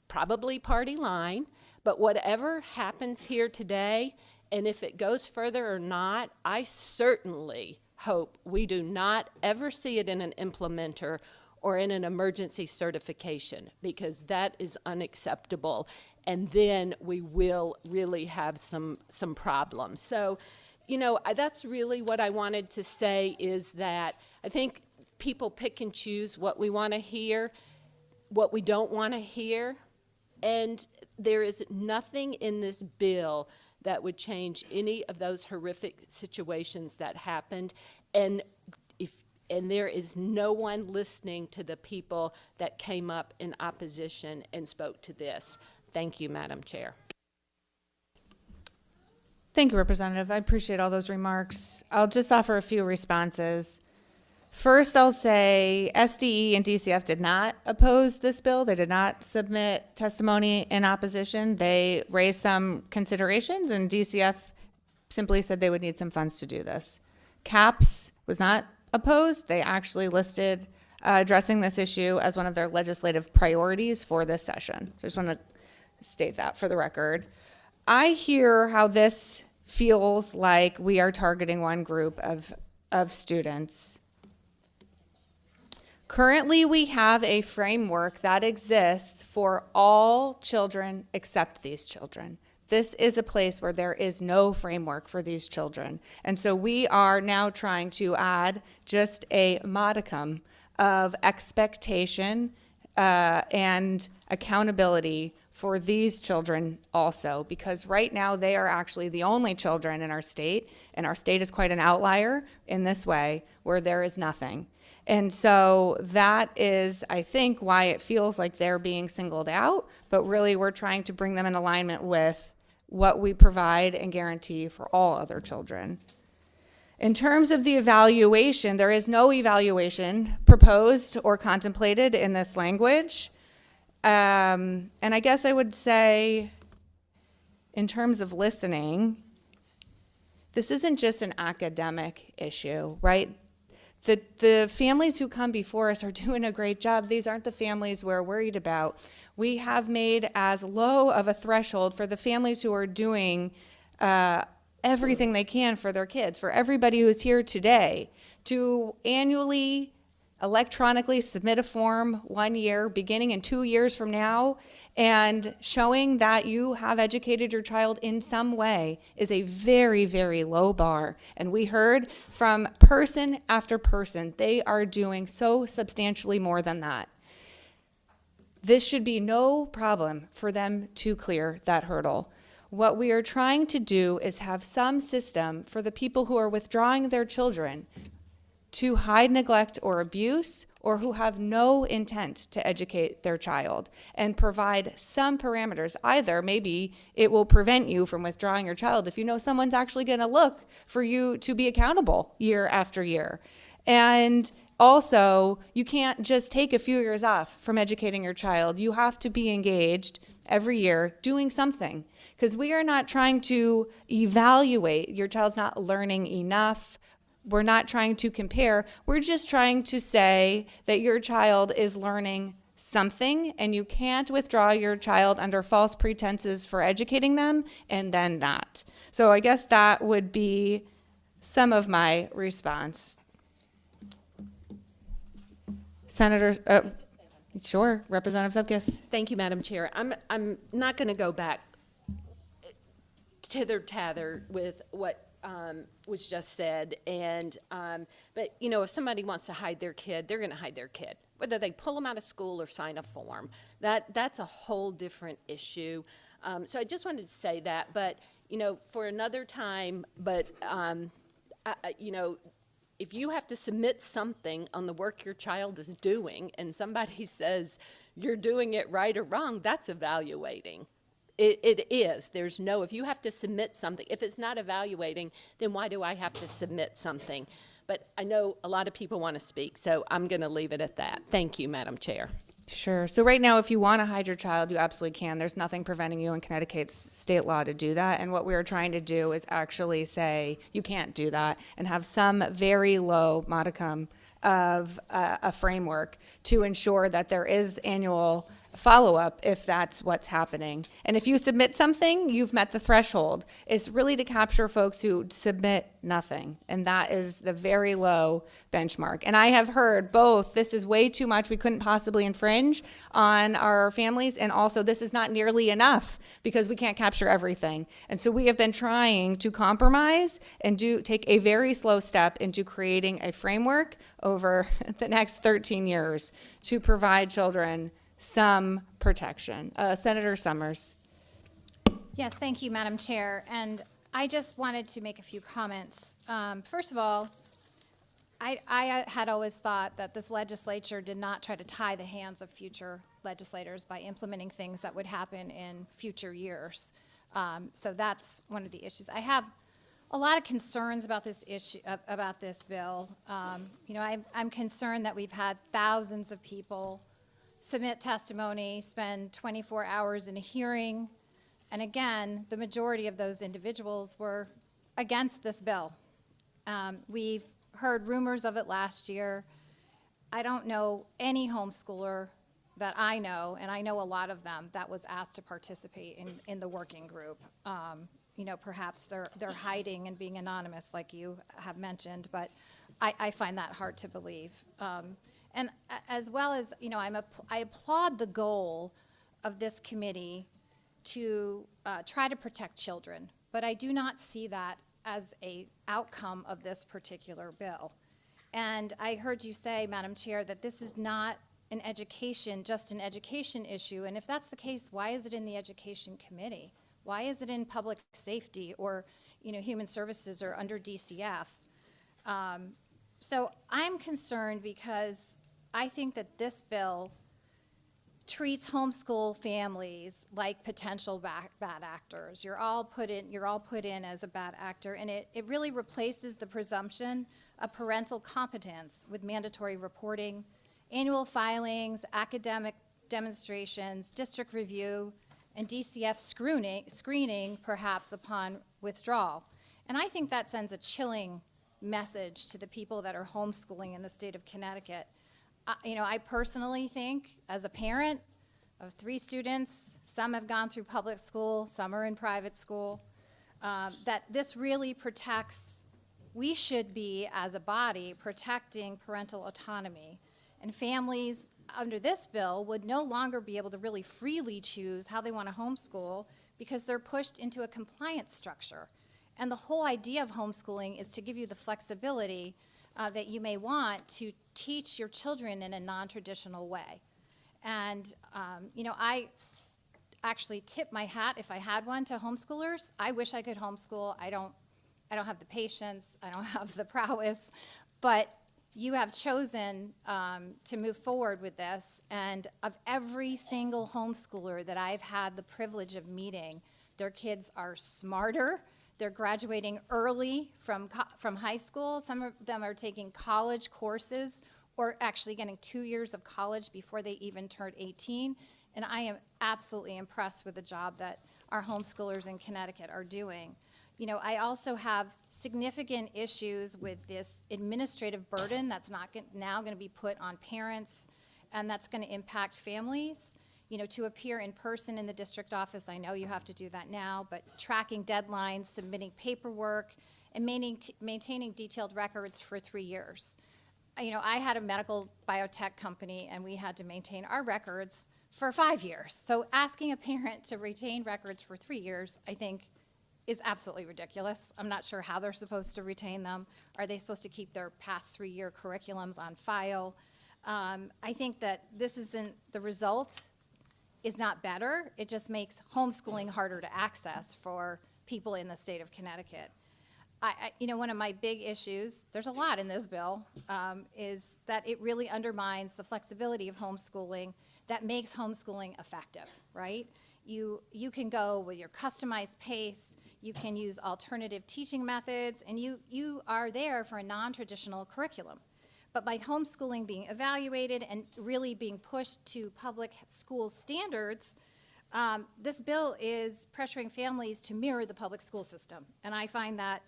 probably party line, but whatever happens here today, and if it goes further or not, I certainly hope we do not ever see it in an implementer or in an emergency certification, because that is unacceptable, and then we will really have some problems. So, you know, that's really what I wanted to say, is that I think people pick and choose what we want to hear, what we don't want to hear, and there is nothing in this bill that would change any of those horrific situations that happened. And there is no one listening to the people that came up in opposition and spoke to this. Thank you, Madam Chair. Thank you, Representative. I appreciate all those remarks. I'll just offer a few responses. First, I'll say SDE and DCF did not oppose this bill. They did not submit testimony in opposition. They raised some considerations, and DCF simply said they would need some funds to do this. CAPS was not opposed. They actually listed addressing this issue as one of their legislative priorities for this session. So I just want to state that for the record. I hear how this feels like we are targeting one group of students. Currently, we have a framework that exists for all children except these children. This is a place where there is no framework for these children. And so we are now trying to add just a modicum of expectation and accountability for these children also, because right now they are actually the only children in our state, and our state is quite an outlier in this way, where there is nothing. And so that is, I think, why it feels like they're being singled out, but really we're trying to bring them in alignment with what we provide and guarantee for all other children. In terms of the evaluation, there is no evaluation proposed or contemplated in this language. And I guess I would say, in terms of listening, this isn't just an academic issue, right? The families who come before us are doing a great job. These aren't the families we're worried about. We have made as low of a threshold for the families who are doing everything they can for their kids, for everybody who's here today, to annually electronically submit a form 1 year, beginning in 2 years from now, and showing that you have educated your child in some way is a very, very low bar. And we heard from person after person, they are doing so substantially more than that. This should be no problem for them to clear that hurdle. What we are trying to do is have some system for the people who are withdrawing their children to hide neglect or abuse, or who have no intent to educate their child, and provide some parameters. Either maybe it will prevent you from withdrawing your child if you know someone's actually going to look for you to be accountable year after year. And also, you can't just take a few years off from educating your child. You have to be engaged every year doing something, because we are not trying to evaluate your child's not learning enough. We're not trying to compare. We're just trying to say that your child is learning something, and you can't withdraw your child under false pretenses for educating them and then not. So I guess that would be some of my response. Senator, sure, Representative Zupkis. Thank you, Madam Chair. I'm not going to go back tither-tather with what was just said, and but you know, if somebody wants to hide their kid, they're going to hide their kid, whether they pull them out of school or sign a form. That's a whole different issue. So I just wanted to say that, but you know, for another time. But you know, if you have to submit something on the work your child is doing, and somebody says you're doing it right or wrong, that's evaluating. It is. There's no, if you have to submit something, if it's not evaluating, then why do I have to submit something? But I know a lot of people want to speak, so I'm going to leave it at that. Thank you, Madam Chair. Sure. So right now, if you want to hide your child, you absolutely can. There's nothing preventing you in Connecticut's state law to do that. And what we are trying to do is actually say you can't do that and have some very low modicum of a framework to ensure that there is annual follow-up if that's what's happening. And if you submit something, you've met the threshold. It's really to capture folks who submit nothing, and that is the very low benchmark. And I have heard both, this is way too much, we couldn't possibly infringe on our families, and also this is not nearly enough because we can't capture everything. And so we have been trying to compromise and take a very slow step into creating a framework over the next 13 years to provide children some protection. Senator Summers. Yes, thank you, Madam Chair. And I just wanted to make a few comments. First of all, I had always thought that this legislature did not try to tie the hands of future legislators by implementing things that would happen in future years. So that's one of the issues. I have a lot of concerns about this issue, about this bill. You know, I'm concerned that we've had thousands of people submit testimony, spend 24 hours in a hearing, and again, the majority of those individuals were against this bill. We've heard rumors of it last year. I don't know any homeschooler that I know, and I know a lot of them, that was asked to participate in the working group. You know, perhaps they're hiding and being anonymous like you have mentioned, but I find that hard to believe. And as well as, you know, I applaud the goal of this committee to try to protect children, but I do not see that as a outcome of this particular bill. And I heard you say, Madam Chair, that this is not just an education issue, and if that's the case, why is it in the Education Committee? Why is it in Public Safety or, you know, Human Services or under DCF? So I'm concerned because I think that this bill treats homeschool families like potential bad actors. You're all put in as a bad actor, and it really replaces the presumption of parental competence with mandatory reporting, annual filings, academic demonstrations, district review, and DCF screening perhaps upon withdrawal. And I think that sends a chilling message to the people that are homeschooling in the state of Connecticut. You know, I personally think, as a parent of 3 students, some have gone through public school, some are in private school, that this really protects, we should be, as a body, protecting parental autonomy. And families under this bill would no longer be able to really freely choose how they want to homeschool because they're pushed into a compliance structure. And the whole idea of homeschooling is to give you the flexibility that you may want to teach your children in a non-traditional way. And, you know, I actually tip my hat, if I had one, to homeschoolers. I wish I could homeschool. I don't have the patience. I don't have the prowess. But you have chosen to move forward with this. And of every single homeschooler that I've had the privilege of meeting, their kids are smarter. They're graduating early from high school. Some of them are taking college courses or actually getting 2 years of college before they even turned 18. And I am absolutely impressed with the job that our homeschoolers in Connecticut are doing. You know, I also have significant issues with this administrative burden that's now going to be put on parents, and that's going to impact families. You know, to appear in person in the district office, I know you have to do that now, but tracking deadlines, submitting paperwork, and maintaining detailed records for 3 years. You know, I had a medical biotech company, and we had to maintain our records for 5 years. So asking a parent to retain records for 3 years, I think, is absolutely ridiculous. I'm not sure how they're supposed to retain them. Are they supposed to keep their past 3-year curriculums on file? I think that this isn't the result. Is not better. It just makes homeschooling harder to access for people in the state of Connecticut. You know, one of my big issues, there's a lot in this bill, is that it really undermines the flexibility of homeschooling that makes homeschooling effective, right? You can go with your customized pace. You can use alternative teaching methods, and you are there for a non-traditional curriculum. But by homeschooling being evaluated and really being pushed to public school standards, this bill is pressuring families to mirror the public school system. And I find that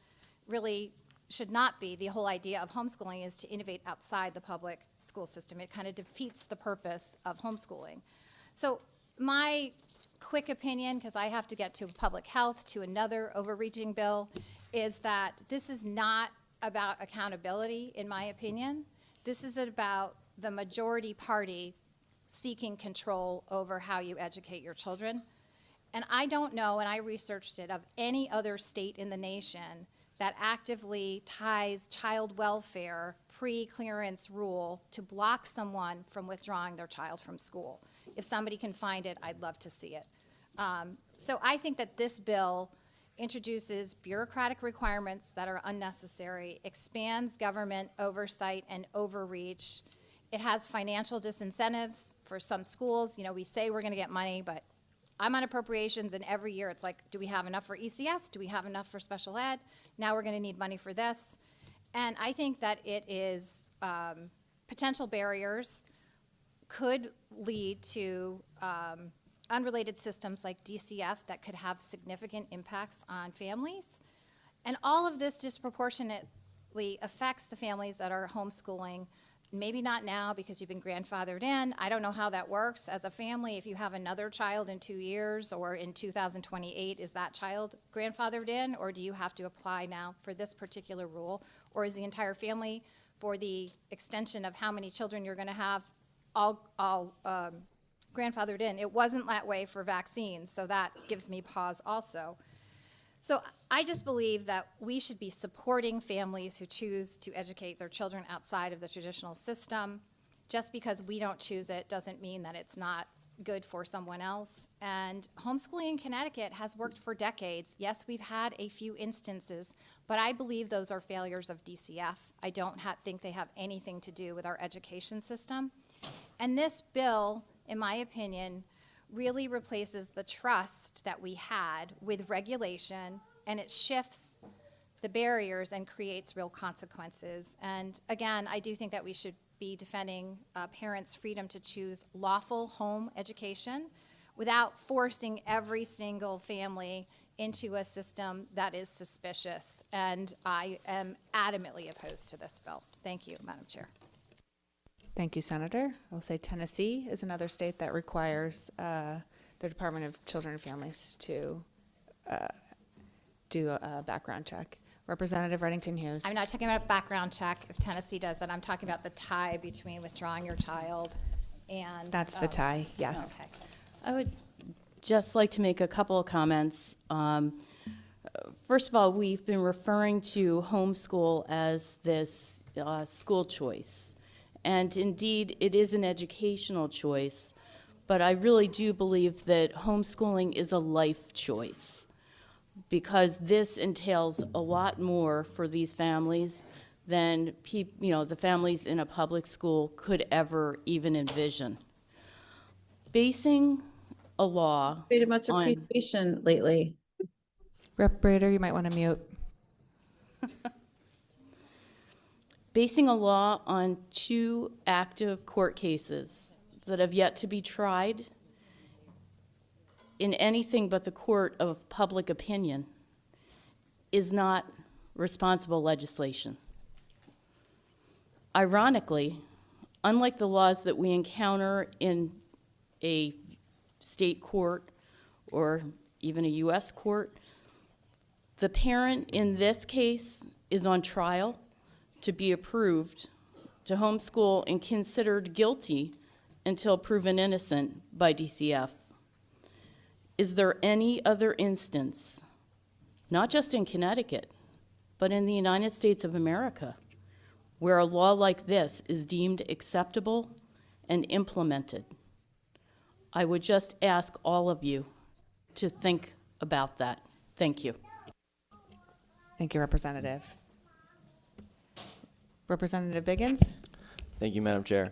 really should not be. The whole idea of homeschooling is to innovate outside the public school system. It kind of defeats the purpose of homeschooling. So my quick opinion, because I have to get to public health, to another overreaching bill, is that this is not about accountability, in my opinion. This is about the majority party seeking control over how you educate your children. And I don't know, and I researched it, of any other state in the nation that actively ties child welfare pre-clearance rule to block someone from withdrawing their child from school. If somebody can find it, I'd love to see it. So I think that this bill introduces bureaucratic requirements that are unnecessary, expands government oversight and overreach. It has financial disincentives for some schools. You know, we say we're going to get money, but I'm on appropriations, and every year it's like, do we have enough for ECS? Do we have enough for special ed? Now we're going to need money for this. And I think that it is potential barriers could lead to unrelated systems like DCF that could have significant impacts on families. And all of this disproportionately affects the families that are homeschooling. Maybe not now because you've been grandfathered in. I don't know how that works. As a family, if you have another child in 2 years or in 2028, is that child grandfathered in, or do you have to apply now for this particular rule? Or is the entire family, for the extension of how many children you're going to have, all grandfathered in? It wasn't that way for vaccines, so that gives me pause also. So I just believe that we should be supporting families who choose to educate their children outside of the traditional system. Just because we don't choose it doesn't mean that it's not good for someone else. And homeschooling in Connecticut has worked for decades. Yes, we've had a few instances, but I believe those are failures of DCF. I don't think they have anything to do with our education system. And this bill, in my opinion, really replaces the trust that we had with regulation, and it shifts the barriers and creates real consequences. And again, I do think that we should be defending parents' freedom to choose lawful home education without forcing every single family into a system that is suspicious. And I am adamantly opposed to this bill. Thank you, Madam Chair. Thank you, Senator. I will say Tennessee is another state that requires the Department of Children and Families to do a background check. Representative Reddington Hughes. I'm not talking about a background check if Tennessee does that. I'm talking about the tie between withdrawing your child and... That's the tie, yes. Okay. I would just like to make a couple of comments. First of all, we've been referring to homeschool as this school choice. And indeed, it is an educational choice, but I really do believe that homeschooling is a life choice, because this entails a lot more for these families than the families in a public school could ever even envision. Basing a law Pretty much on appreciation lately. Rep. Brader, you might want to mute. basing a law on 2 active court cases that have yet to be tried in anything but the court of public opinion is not responsible legislation. Ironically, unlike the laws that we encounter in a state court or even a U.S. court, the parent in this case is on trial to be approved to homeschool and considered guilty until proven innocent by DCF. Is there any other instance, not just in Connecticut, but in the United States of America, where a law like this is deemed acceptable and implemented? I would just ask all of you to think about that. Thank you. Thank you, Representative. Representative Biggins? Thank you, Madam Chair.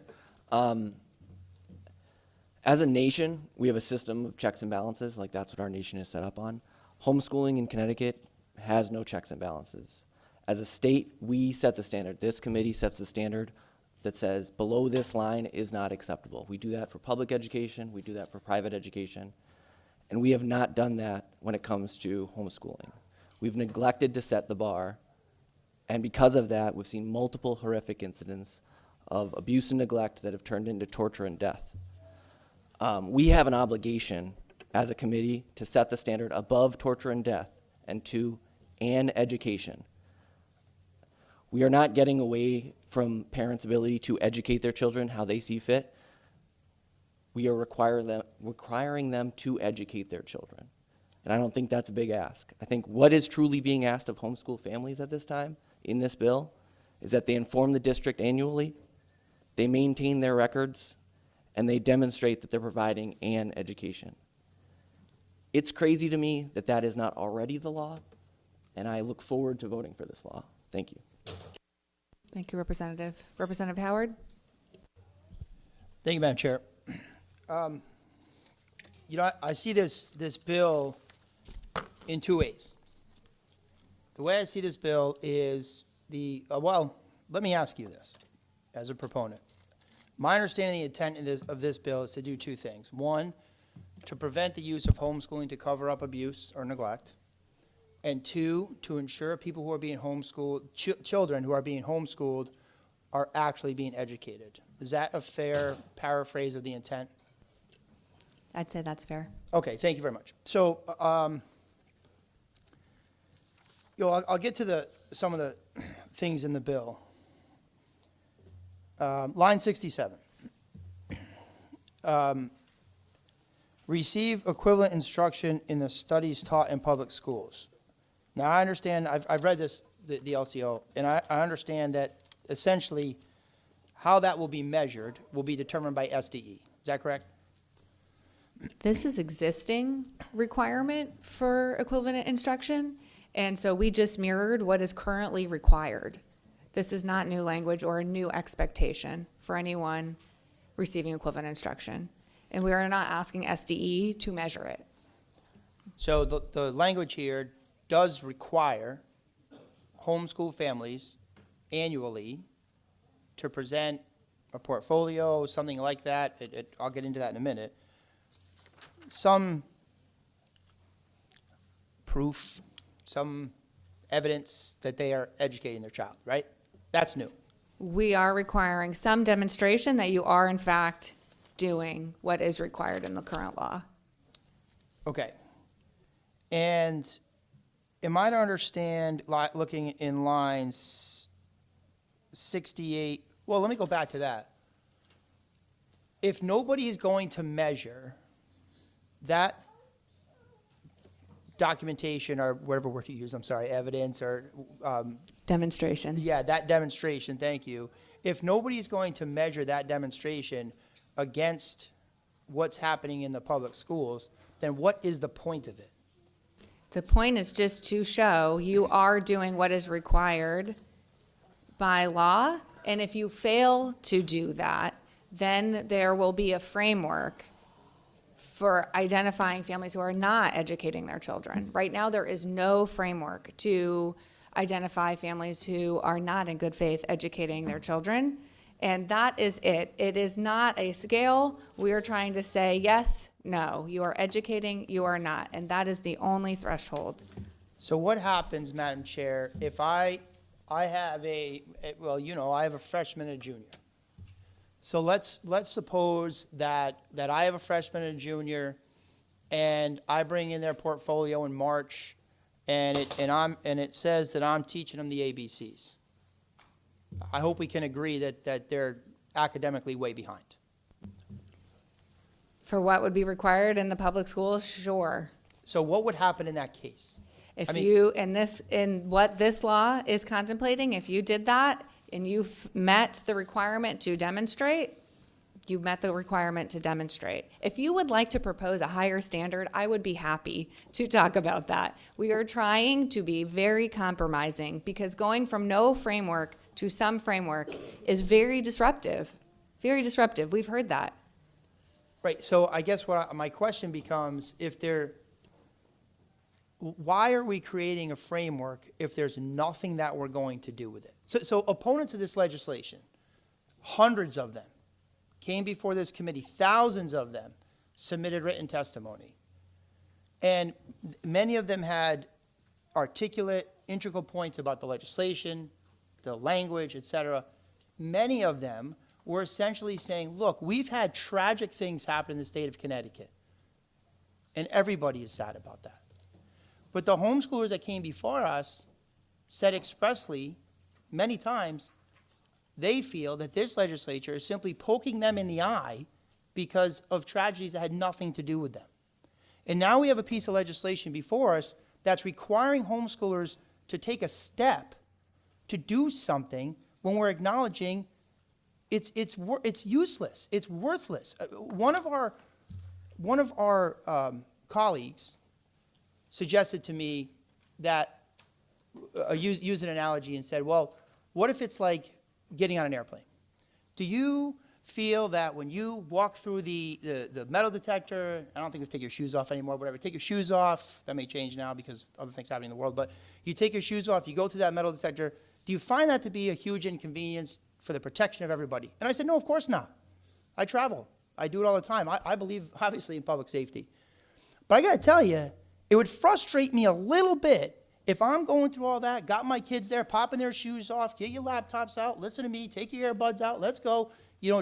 As a nation, we have a system of checks and balances, like that's what our nation is set up on. Homeschooling in Connecticut has no checks and balances. As a state, we set the standard. This committee sets the standard that says below this line is not acceptable. We do that for public education, we do that for private education, and we have not done that when it comes to homeschooling. We've neglected to set the bar, and because of that, we've seen multiple horrific incidents of abuse and neglect that have turned into torture and death. We have an obligation as a committee to set the standard above torture and death and to an education. We are not getting away from parents' ability to educate their children how they see fit. We are requiring them to educate their children. And I don't think that's a big ask. I think what is truly being asked of homeschool families at this time in this bill is that they inform the district annually, they maintain their records, and they demonstrate that they're providing an education. It's crazy to me that that is not already the law, and I look forward to voting for this law. Thank you. Thank you, Representative. Representative Howard? Thank you, Madam Chair. I see this bill in two ways. The way I see this bill is let me ask you this as a proponent. My understanding of the intent of this bill is to do two things. One, to prevent the use of homeschooling to cover up abuse or neglect. And two, to ensure people who are being homeschooled, children who are being homeschooled, are actually being educated. Is that a fair paraphrase of the intent? I'd say that's fair. Okay, thank you very much. So, I'll get to some of the things in the bill. Line 67. Receive equivalent instruction in the studies taught in public schools. Now, I understand, I've read this, the LCO, and I understand that essentially how that will be measured will be determined by SDE. Is that correct? This is existing requirement for equivalent instruction, and so we just mirrored what is currently required. This is not new language or a new expectation for anyone receiving equivalent instruction. And we are not asking SDE to measure it. So the language here does require homeschool families annually to present a portfolio, something like that. I'll get into that in a minute. Some proof, some evidence that they are educating their child, right? That's new. We are requiring some demonstration that you are in fact doing what is required in the current law. Okay. And am I to understand, looking in lines 68, well, let me go back to that. If nobody is going to measure that documentation, or whatever word you use, I'm sorry, evidence or demonstration. Yeah, that demonstration, thank you. If nobody is going to measure that demonstration against what's happening in the public schools, then what is the point of it? The point is just to show you are doing what is required by law, and if you fail to do that, then there will be a framework for identifying families who are not educating their children. Right now, there is no framework to identify families who are not in good faith educating their children, and that is it. It is not a scale. We are trying to say, yes, no, you are educating, you are not, and that is the only threshold. So what happens, Madam Chair, if I have I have a freshman and a junior. So let's suppose that I have a freshman and a junior, and I bring in their portfolio in March, and it says that I'm teaching them the ABCs. I hope we can agree that they're academically way behind. For what would be required in the public schools, sure. So what would happen in that case? In what this law is contemplating, if you did that and you've met the requirement to demonstrate, you met the requirement to demonstrate. If you would like to propose a higher standard, I would be happy to talk about that. We are trying to be very compromising because going from no framework to some framework is very disruptive. Very disruptive. We've heard that. Right, so I guess my question becomes, why are we creating a framework if there's nothing that we're going to do with it? So opponents of this legislation, hundreds of them, came before this committee, thousands of them submitted written testimony. And many of them had articulate, integral points about the legislation, the language, et cetera. Many of them were essentially saying, look, we've had tragic things happen in the state of Connecticut, and everybody is sad about that. But the homeschoolers that came before us said expressly, many times, they feel that this legislature is simply poking them in the eye because of tragedies that had nothing to do with them. And now we have a piece of legislation before us that's requiring homeschoolers to take a step to do something when we're acknowledging it's useless, it's worthless. One of our colleagues suggested to me that use an analogy and said, well, what if it's like getting on an airplane? Do you feel that when you walk through the metal detector, I don't think we take your shoes off anymore, whatever, take your shoes off, that may change now because other things happening in the world, but you take your shoes off, you go through that metal detector, do you find that to be a huge inconvenience for the protection of everybody? And I said, no, of course not. I travel. I do it all the time. I believe, obviously, in public safety. But I got to tell you, it would frustrate me a little bit if I'm going through all that, got my kids there, popping their shoes off, get your laptops out, listen to me, take your earbuds out, let's go,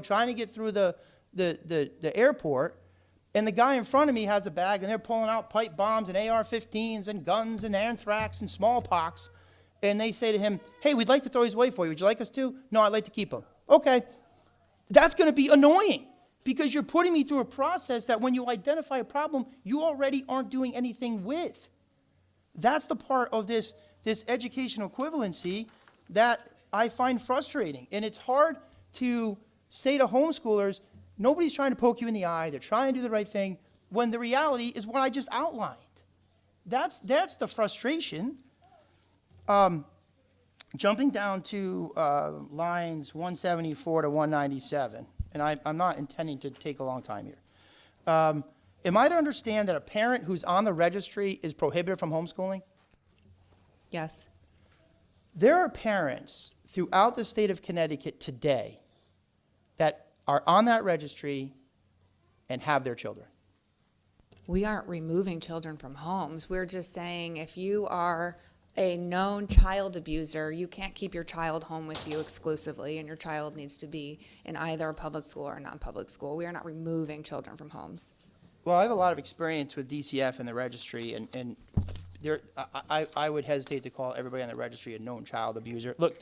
trying to get through the airport, and the guy in front of me has a bag, and they're pulling out pipe bombs and AR-15s and guns and anthrax and smallpox, and they say to him, hey, we'd like to throw these away for you. Would you like us to? No, I'd like to keep them. Okay. That's going to be annoying because you're putting me through a process that when you identify a problem, you already aren't doing anything with. That's the part of this educational equivalency that I find frustrating. And it's hard to say to homeschoolers, nobody's trying to poke you in the eye, they're trying to do the right thing, when the reality is what I just outlined. That's the frustration. Jumping down to lines 174 to 197, and I'm not intending to take a long time here. Am I to understand that a parent who's on the registry is prohibited from homeschooling? Yes. There are parents throughout the state of Connecticut today that are on that registry and have their children. We aren't removing children from homes. We're just saying if you are a known child abuser, you can't keep your child home with you exclusively, and your child needs to be in either a public school or a non-public school. We are not removing children from homes. Well, I have a lot of experience with DCF and the registry, and I would hesitate to call everybody on the registry a known child abuser. Look,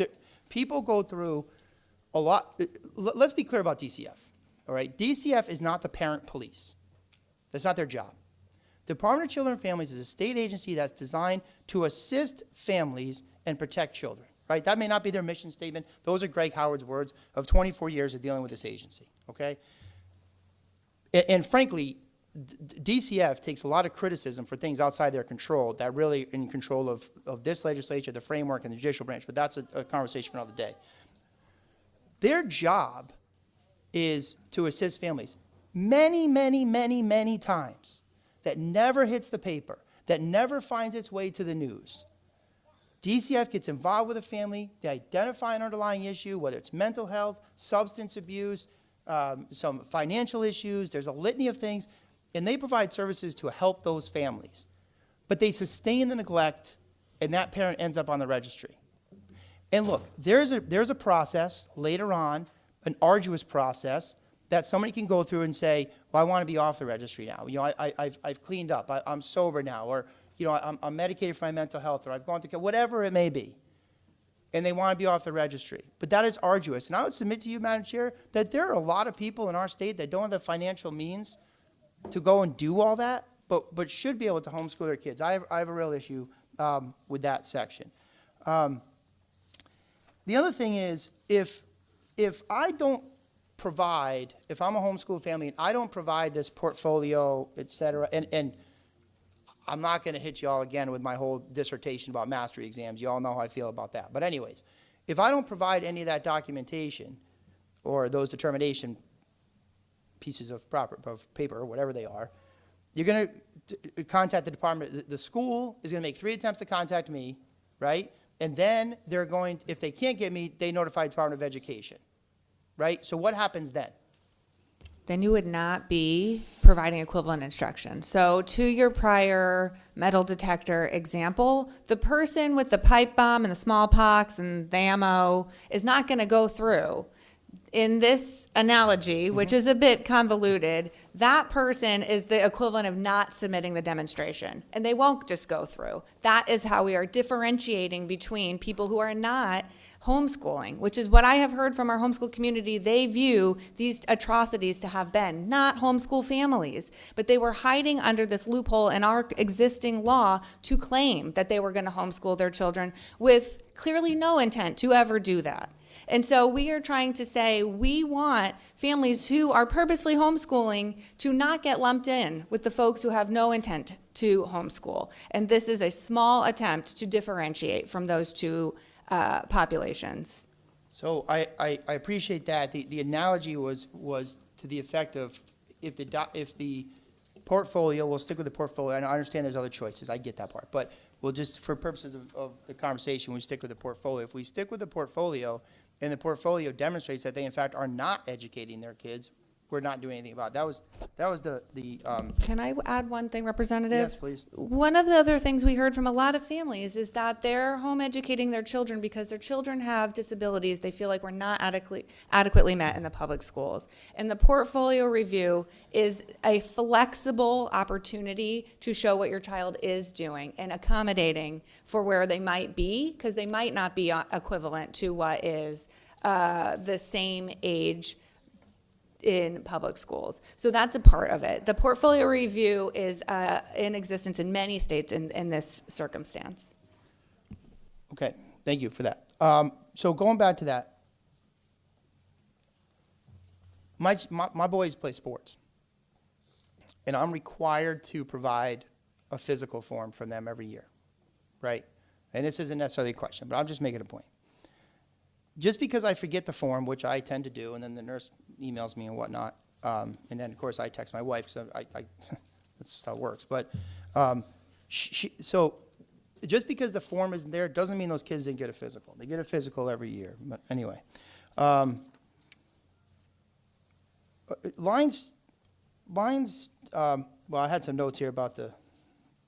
people go through a lot. Let's be clear about DCF, all right? DCF is not the parent police. That's not their job. The Department of Children and Families is a state agency that's designed to assist families and protect children, right? That may not be their mission statement. Those are Greg Howard's words of 24 years of dealing with this agency, okay? And frankly, DCF takes a lot of criticism for things outside their control that really in control of this legislature, the framework, and the judicial branch, but that's a conversation for another day. Their job is to assist families. Many, many, many, many times that never hits the paper, that never finds its way to the news. DCF gets involved with a family, they identify an underlying issue, whether it's mental health, substance abuse, some financial issues, there's a litany of things, and they provide services to help those families. But they sustain the neglect, and that parent ends up on the registry. And look, there's a process later on, an arduous process, that somebody can go through and say, well, I want to be off the registry now. I've cleaned up, I'm sober now, or I'm medicated for my mental health, or I've gone through, whatever it may be. And they want to be off the registry. But that is arduous. And I would submit to you, Madam Chair, that there are a lot of people in our state that don't have the financial means to go and do all that, but should be able to homeschool their kids. I have a real issue with that section. The other thing is, if I don't provide, if I'm a homeschool family and I don't provide this portfolio, et cetera, and I'm not going to hit you all again with my whole dissertation about mastery exams. You all know how I feel about that. But anyways, if I don't provide any of that documentation or those determination pieces of paper or whatever they are. You're going to contact the department. The school is going to make 3 attempts to contact me, right? And then they're going, if they can't get me, they notify the Department of Education, right? So what happens then? Then you would not be providing equivalent instruction. So to your prior metal detector example, the person with the pipe bomb and the smallpox and the ammo is not going to go through. In this analogy, which is a bit convoluted, that person is the equivalent of not submitting the demonstration, and they won't just go through. That is how we are differentiating between people who are not homeschooling, which is what I have heard from our homeschool community. They view these atrocities to have been not homeschool families, but they were hiding under this loophole in our existing law to claim that they were going to homeschool their children with clearly no intent to ever do that. And so we are trying to say we want families who are purposely homeschooling to not get lumped in with the folks who have no intent to homeschool. And this is a small attempt to differentiate from those two populations. So I appreciate that. The analogy was to the effect of if the portfolio, we'll stick with the portfolio, and I understand there's other choices, I get that part, but we'll just, for purposes of the conversation, we stick with the portfolio. If we stick with the portfolio, and the portfolio demonstrates that they in fact are not educating their kids, we're not doing anything about it. That was the Can I add one thing, Representative? Yes, please. One of the other things we heard from a lot of families is that they're home educating their children because their children have disabilities they feel like were not adequately met in the public schools. And the portfolio review is a flexible opportunity to show what your child is doing and accommodating for where they might be, because they might not be equivalent to what is the same age in public schools. So that's a part of it. The portfolio review is in existence in many states in this circumstance. Okay, thank you for that. So going back to that, my boys play sports, and I'm required to provide a physical form from them every year, right? And this isn't necessarily a question, but I'm just making a point. Just because I forget the form, which I tend to do, and then the nurse emails me and whatnot, and then of course I text my wife, so that's how it works. But so just because the form isn't there doesn't mean those kids didn't get a physical. They get a physical every year. But anyway, lines. Well, I had some notes here about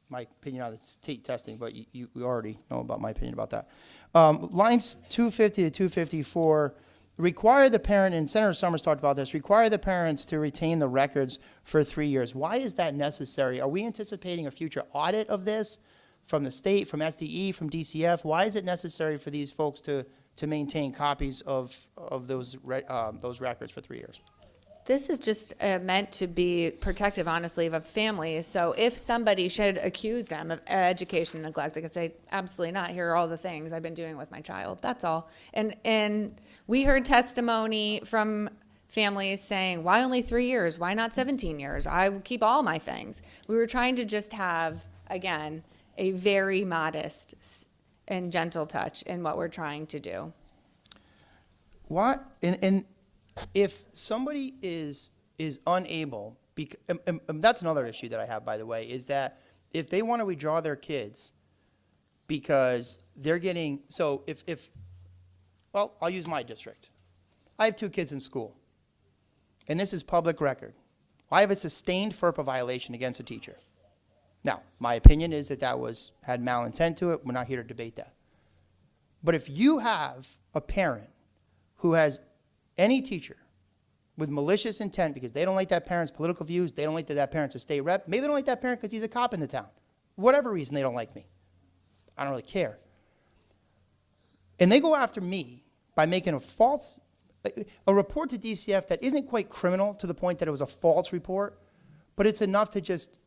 my opinion on the state testing, but you already know about my opinion about that. Lines 250 to 254 require the parent, and Senator Summers talked about this, require the parents to retain the records for 3 years. Why is that necessary? Are we anticipating a future audit of this from the state, from SDE, from DCF? Why is it necessary for these folks to maintain copies of those records for 3 years? This is just meant to be protective, honestly, of families. So if somebody should accuse them of education neglect, they could say, absolutely not. Here are all the things I've been doing with my child. That's all. And we heard testimony from families saying, why only 3 years? Why not 17 years? I will keep all my things. We were trying to just have, again, a very modest and gentle touch in what we're trying to do. What? And if somebody is unable, that's another issue that I have, by the way, is that if they want to withdraw their kids because they're getting, so well, I'll use my district. I have 2 kids in school, and this is public record. I have a sustained FERPA violation against a teacher. Now, my opinion is that had malintent to it. We're not here to debate that. But if you have a parent who has any teacher with malicious intent because they don't like that parent's political views, they don't like that parent's a state rep, maybe they don't like that parent because he's a cop in the town. Whatever reason they don't like me. I don't really care. And they go after me by making a report to DCF that isn't quite criminal to the point that it was a false report, but it's enough to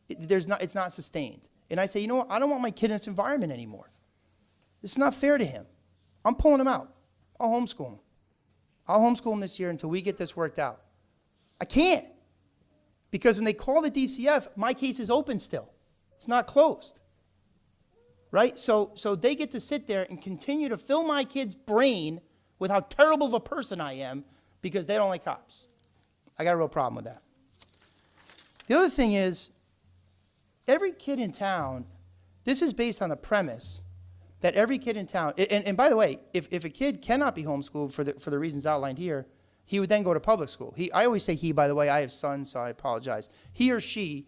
it's not sustained. And I say, you know what, I don't want my kid in this environment anymore. It's not fair to him. I'm pulling him out. I'll homeschool him. I'll homeschool him this year until we get this worked out. I can't. Because when they call the DCF, my case is open still. It's not closed. Right? So they get to sit there and continue to fill my kid's brain with how terrible of a person I am because they don't like cops. I got a real problem with that. The other thing is, every kid in town, this is based on the premise that every kid in town, and by the way, if a kid cannot be homeschooled for the reasons outlined here, he would then go to public school. I always say he, by the way, I have sons, so I apologize. He or she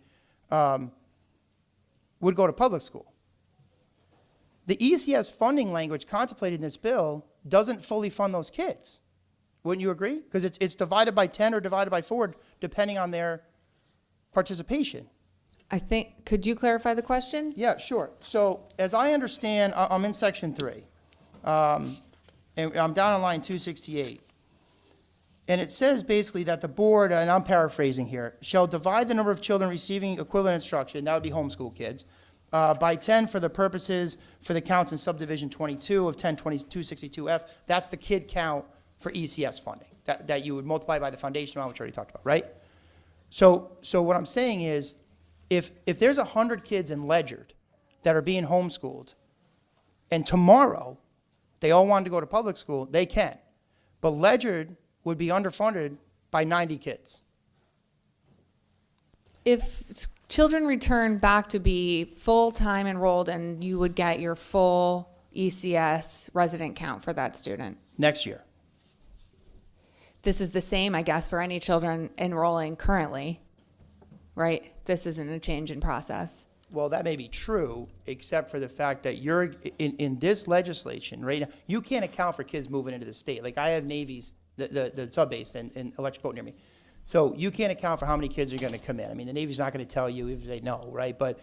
would go to public school. The ECS funding language contemplated in this bill doesn't fully fund those kids. Wouldn't you agree? Because it's divided by 10 or divided by 4, depending on their participation. I think, could you clarify the question? Yeah, sure. So as I understand, I'm in section 3, and I'm down on line 268. And it says basically that the board, and I'm paraphrasing here, shall divide the number of children receiving equivalent instruction, that would be homeschool kids, by 10 for the purposes for the counts in subdivision 22 of 102262F. That's the kid count for ECS funding, that you would multiply by the foundation amount, which we already talked about, right? So what I'm saying is, if there's 100 kids in Ledyard that are being homeschooled, and tomorrow they all wanted to go to public school, they can. But Ledyard would be underfunded by 90 kids. If children return back to be full-time enrolled, and you would get your full ECS resident count for that student. Next year. This is the same, I guess, for any children enrolling currently, right? This isn't a change in process. Well, that may be true, except for the fact that you're, in this legislation, right now, you can't account for kids moving into the state. Like, I have Navy's, the sub-base in Electric Boat near me. So you can't account for how many kids are going to come in. I mean, the Navy's not going to tell you if they know, right? But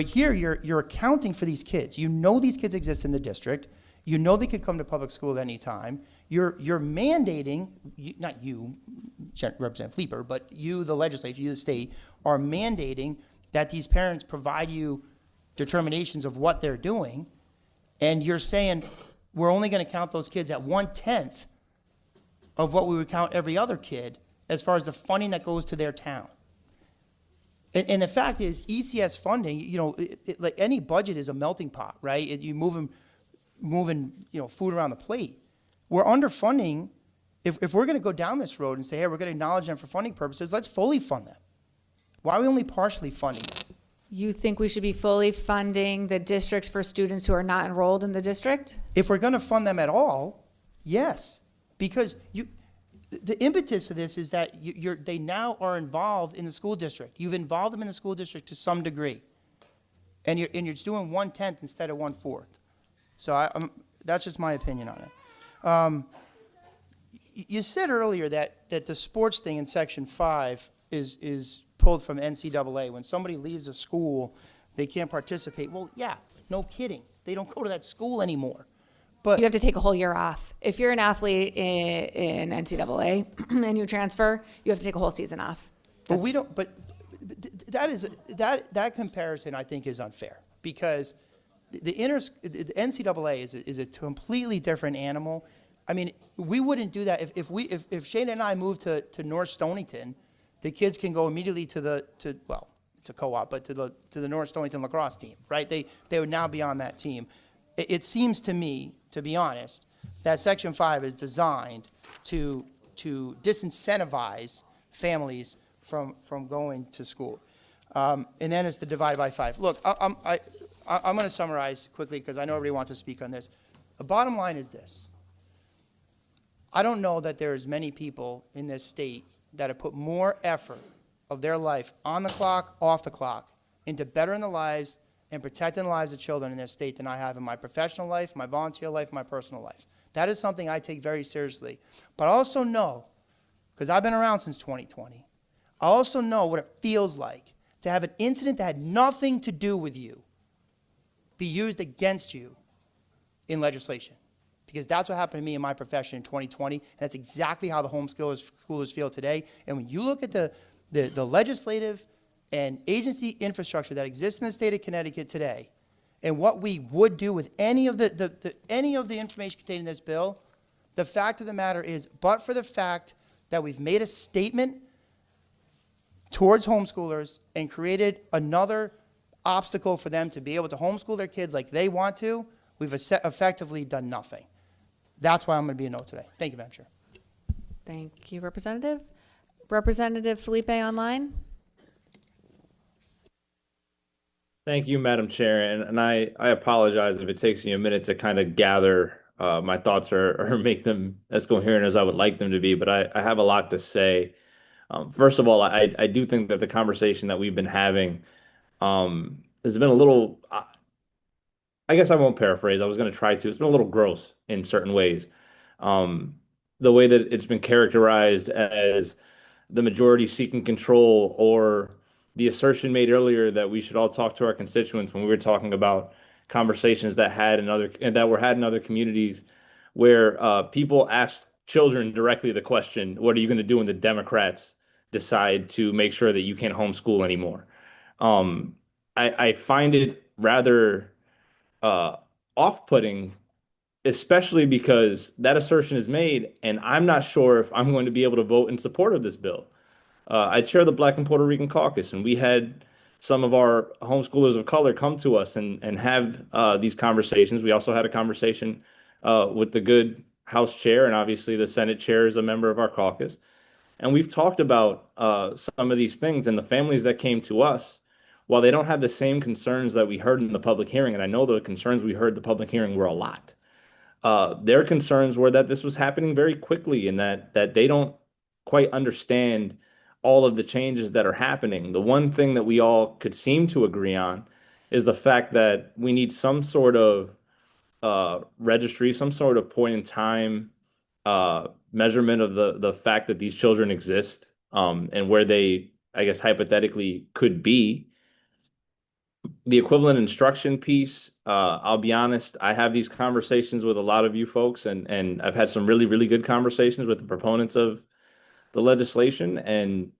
here you're accounting for these kids. You know these kids exist in the district. You know they could come to public school at any time. You're mandating, not you, Representative Fleeper, but you, the legislature, you, the state, are mandating that these parents provide you determinations of what they're doing, and you're saying we're only going to count those kids at 1/10 of what we would count every other kid as far as the funding that goes to their town. And the fact is, ECS funding, you know, like any budget is a melting pot, right? You moving, food around the plate. We're underfunding. If we're going to go down this road and say, hey, we're going to acknowledge them for funding purposes, let's fully fund them. Why are we only partially funding them? You think we should be fully funding the districts for students who are not enrolled in the district? If we're going to fund them at all, yes, because the impetus of this is that they now are involved in the school district. You've involved them in the school district to some degree, and you're doing 1/10 instead of 1/4. So that's just my opinion on it. You said earlier that the sports thing in Section 5 is pulled from NCAA. When somebody leaves a school, they can't participate. Well, yeah, no kidding. They don't go to that school anymore. But you have to take a whole year off. If you're an athlete in NCAA and you transfer, you have to take a whole season off. But we don't. But that comparison, I think, is unfair, because the NCAA is a completely different animal. I mean, we wouldn't do that if Shane and I moved to North Stonington. The kids can go immediately it's a co-op, but to the North Stonington lacrosse team, right? They would now be on that team. It seems to me, to be honest, that Section 5 is designed to disincentivize families from going to school. And then it's the divide by 5. Look, I'm going to summarize quickly because I know everybody wants to speak on this. The bottom line is this. I don't know that there's many people in this state that have put more effort of their life on the clock, off the clock, into bettering the lives and protecting the lives of children in this state than I have in my professional life, my volunteer life, my personal life. That is something I take very seriously. But I also know, because I've been around since 2020, I also know what it feels like to have an incident that had nothing to do with you be used against you in legislation. Because that's what happened to me in my profession in 2020, and that's exactly how the homeschoolers feel today. And when you look at the legislative and agency infrastructure that exists in the state of Connecticut today, and what we would do with any of the information contained in this bill, the fact of the matter is, but for the fact that we've made a statement towards homeschoolers and created another obstacle for them to be able to homeschool their kids like they want to, we've effectively done nothing. That's why I'm going to be a no today. Thank you, Madam Chair. Thank you, Representative. Representative Felipe online? Thank you, Madam Chair. And I apologize if it takes me a minute to kind of gather my thoughts or make them as coherent as I would like them to be, but I have a lot to say. First of all, I do think that the conversation that we've been having has been a little, I guess I won't paraphrase. I was going to try to. It's been a little gross in certain ways. Um, the way that it's been characterized as the majority seeking control, or the assertion made earlier that we should all talk to our constituents when we were talking about conversations that were had in other communities where people asked children directly the question, "What are you going to do when the Democrats decide to make sure that you can't homeschool anymore?" Um, I find it rather uh, off-putting, especially because that assertion is made, and I'm not sure if I'm going to be able to vote in support of this bill. I chair the Black and Puerto Rican Caucus, and we had some of our homeschoolers of color come to us and have these conversations. We also had a conversation with the good House chair, and obviously the Senate chair is a member of our caucus. And we've talked about some of these things, and the families that came to us, while they don't have the same concerns that we heard in the public hearing, and I know the concerns we heard in the public hearing were a lot. Their concerns were that this was happening very quickly, and that they don't quite understand all of the changes that are happening. The one thing that we all could seem to agree on is the fact that we need some sort of registry, some sort of point in time measurement of the fact that these children exist, and where they, I guess, hypothetically could be. The equivalent instruction piece, I'll be honest, I have these conversations with a lot of you folks, and I've had some really, really good conversations with the proponents of the legislation. And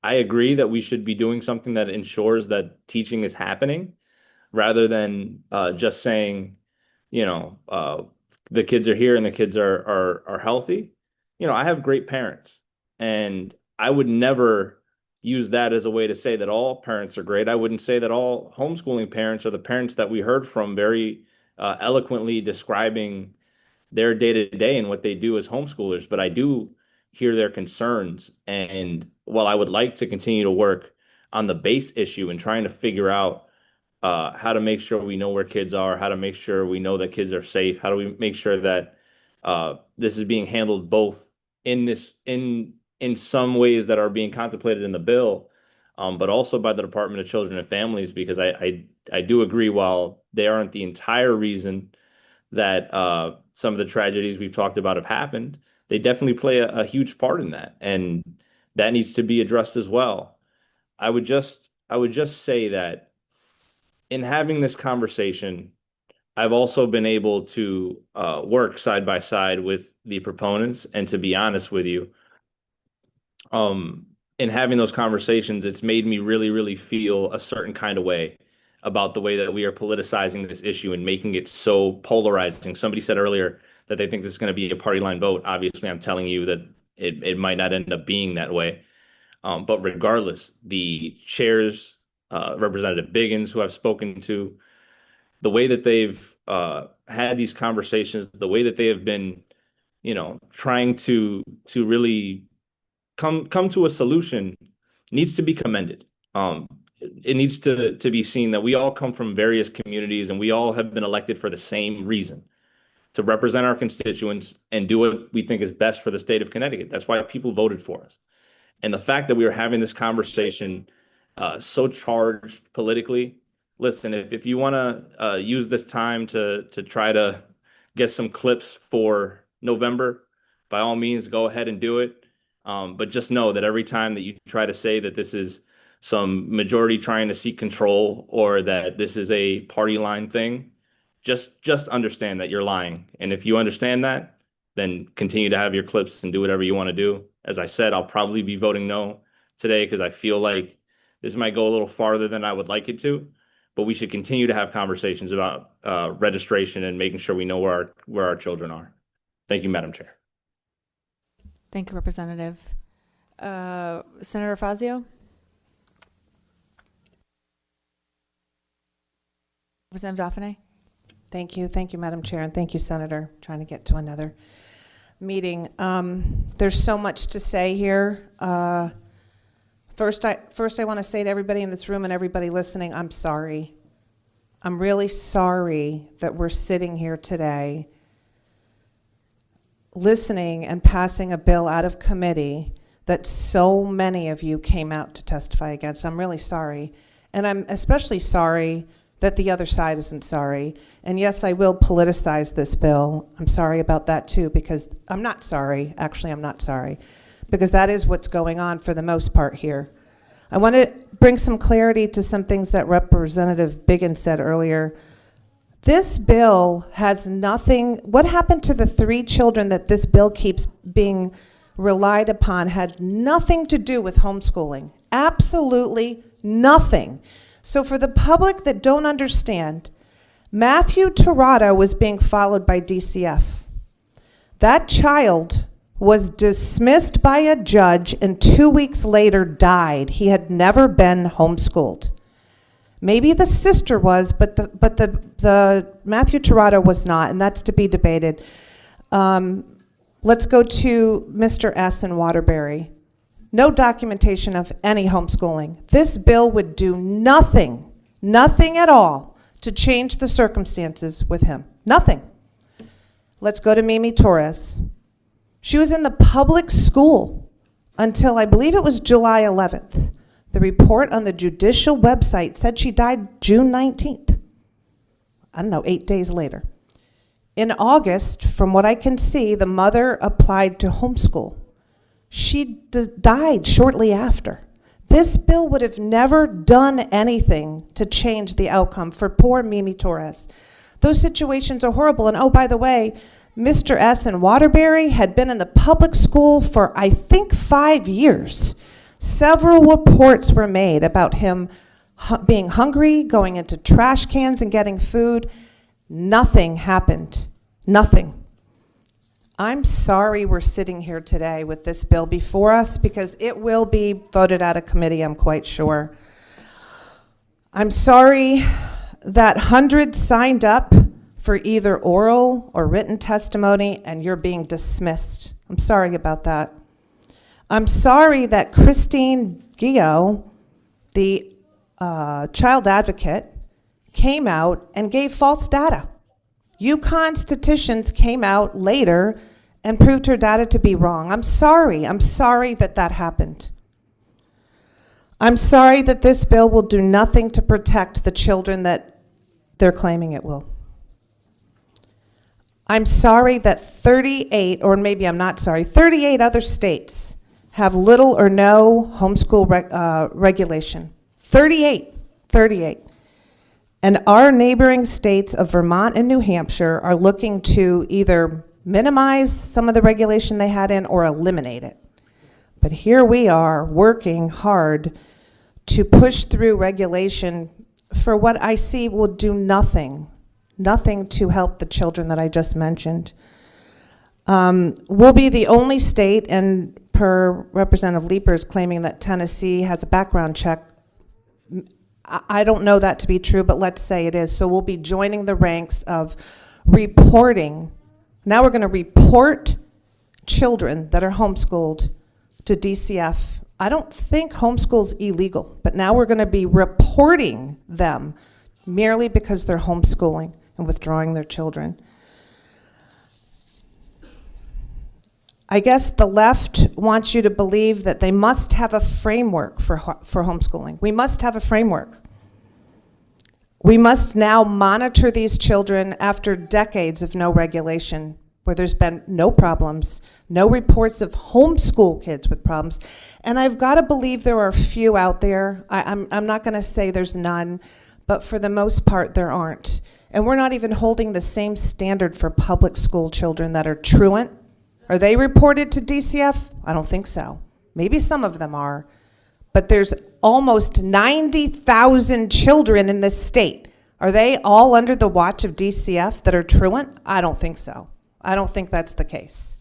I agree that we should be doing something that ensures that teaching is happening rather than just saying, you know, the kids are here and the kids are healthy. You know, I have great parents, and I would never use that as a way to say that all parents are great. I wouldn't say that all homeschooling parents are the parents that we heard from very eloquently describing their day to day and what they do as homeschoolers, but I do hear their concerns. And while I would like to continue to work on the base issue and trying to figure out how to make sure we know where kids are, how to make sure we know that kids are safe, how do we make sure that this is being handled both in some ways that are being contemplated in the bill, but also by the Department of Children and Families, because I do agree, while they aren't the entire reason that some of the tragedies we've talked about have happened, they definitely play a huge part in that, and that needs to be addressed as well. I would just say that in having this conversation, I've also been able to work side by side with the proponents, and to be honest with you, in having those conversations, it's made me really, really feel a certain kind of way about the way that we are politicizing this issue and making it so polarizing. Somebody said earlier that they think this is going to be a party line vote. Obviously, I'm telling you that it might not end up being that way. But regardless, the chairs, Representative Biggins, who I've spoken to, the way that they've had these conversations, the way that they have been, trying to really come to a solution, needs to be commended. It needs to be seen that we all come from various communities, and we all have been elected for the same reason, to represent our constituents and do what we think is best for the state of Connecticut. That's why people voted for us. And the fact that we were having this conversation so charged politically, listen, if you want to use this time to try to get some clips for November, by all means, go ahead and do it. But just know that every time that you try to say that this is some majority trying to seek control, or that this is a party line thing, just understand that you're lying. And if you understand that, then continue to have your clips and do whatever you want to do. As I said, I'll probably be voting no today because I feel like this might go a little farther than I would like it to. But we should continue to have conversations about registration and making sure we know where our children are. Thank you, Madam Chair. Thank you, Representative. Senator Fazio? Representative Daphne? Thank you, Madam Chair, and thank you, Senator. Trying to get to another meeting. There's so much to say here. First, I want to say to everybody in this room and everybody listening, I'm sorry. I'm really sorry that we're sitting here today listening and passing a bill out of committee that so many of you came out to testify against. I'm really sorry. And I'm especially sorry that the other side isn't sorry. And yes, I will politicize this bill. I'm sorry about that too, because I'm not sorry. Actually, I'm not sorry, because that is what's going on for the most part here. I want to bring some clarity to some things that Representative Biggin said earlier. This bill has nothing, what happened to the 3 children that this bill keeps being relied upon had nothing to do with homeschooling. Absolutely nothing. So for the public that don't understand, Matthew Tirado was being followed by DCF. That child was dismissed by a judge and 2 weeks later died. He had never been homeschooled. Maybe the sister was, but the Matthew Tirado was not, and that's to be debated. Let's go to Mr. S. in Waterbury. No documentation of any homeschooling. This bill would do nothing at all to change the circumstances with him. Nothing. Let's go to Mimi Torres. She was in the public school until I believe it was July 11th. The report on the judicial website said she died June 19th. I don't know, 8 days later. In August, from what I can see, the mother applied to homeschool. She died shortly after. This bill would have never done anything to change the outcome for poor Mimi Torres. Those situations are horrible. And oh, by the way, Mr. S. in Waterbury had been in the public school for, I think, 5 years. Several reports were made about him being hungry, going into trash cans and getting food. Nothing happened. Nothing. I'm sorry we're sitting here today with this bill before us, because it will be voted out of committee, I'm quite sure. I'm sorry that hundreds signed up for either oral or written testimony and you're being dismissed. I'm sorry about that. I'm sorry that Christine Gio, the child advocate, came out and gave false data. UConn statisticians came out later and proved her data to be wrong. I'm sorry that that happened. I'm sorry that this bill will do nothing to protect the children that they're claiming it will. I'm sorry that 38 other states have little or no homeschool regulation. 38. And our neighboring states of Vermont and New Hampshire are looking to either minimize some of the regulation they had in or eliminate it. But here we are working hard to push through regulation for what I see will do nothing to help the children that I just mentioned. We'll be the only state, and per Representative Leeper's claiming that Tennessee has a background check. I don't know that to be true, but let's say it is. So we'll be joining the ranks of reporting. Now we're going to report children that are homeschooled to DCF. I don't think homeschool's illegal, but now we're going to be reporting them merely because they're homeschooling and withdrawing their children. I guess the left wants you to believe that they must have a framework for homeschooling. We must have a framework. We must now monitor these children after decades of no regulation, where there's been no problems, no reports of homeschool kids with problems. And I've got to believe there are a few out there. I'm not going to say there's none, but for the most part, there aren't. And we're not even holding the same standard for public school children that are truant. Are they reported to DCF? I don't think so. Maybe some of them are. But there's almost 90,000 children in this state. Are they all under the watch of DCF that are truant? I don't think so. I don't think that's the case.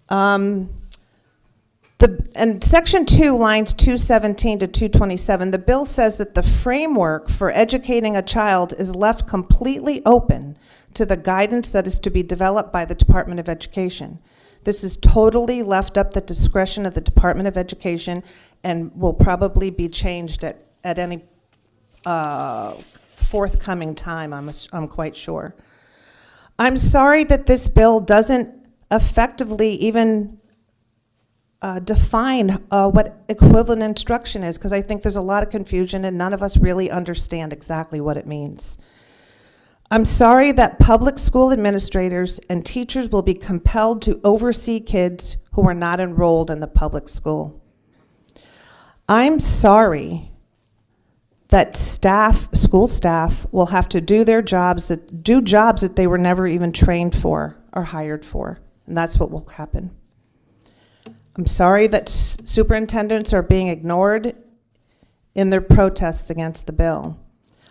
And Section 2, lines 217 to 227, the bill says that the framework for educating a child is left completely open to the guidance that is to be developed by the Department of Education. This is totally left up the discretion of the Department of Education and will probably be changed at any forthcoming time, I'm quite sure. I'm sorry that this bill doesn't effectively even define what equivalent instruction is, because I think there's a lot of confusion and none of us really understand exactly what it means. I'm sorry that public school administrators and teachers will be compelled to oversee kids who are not enrolled in the public school. I'm sorry that school staff will have to do jobs that they were never even trained for or hired for, and that's what will happen. I'm sorry that superintendents are being ignored in their protests against the bill.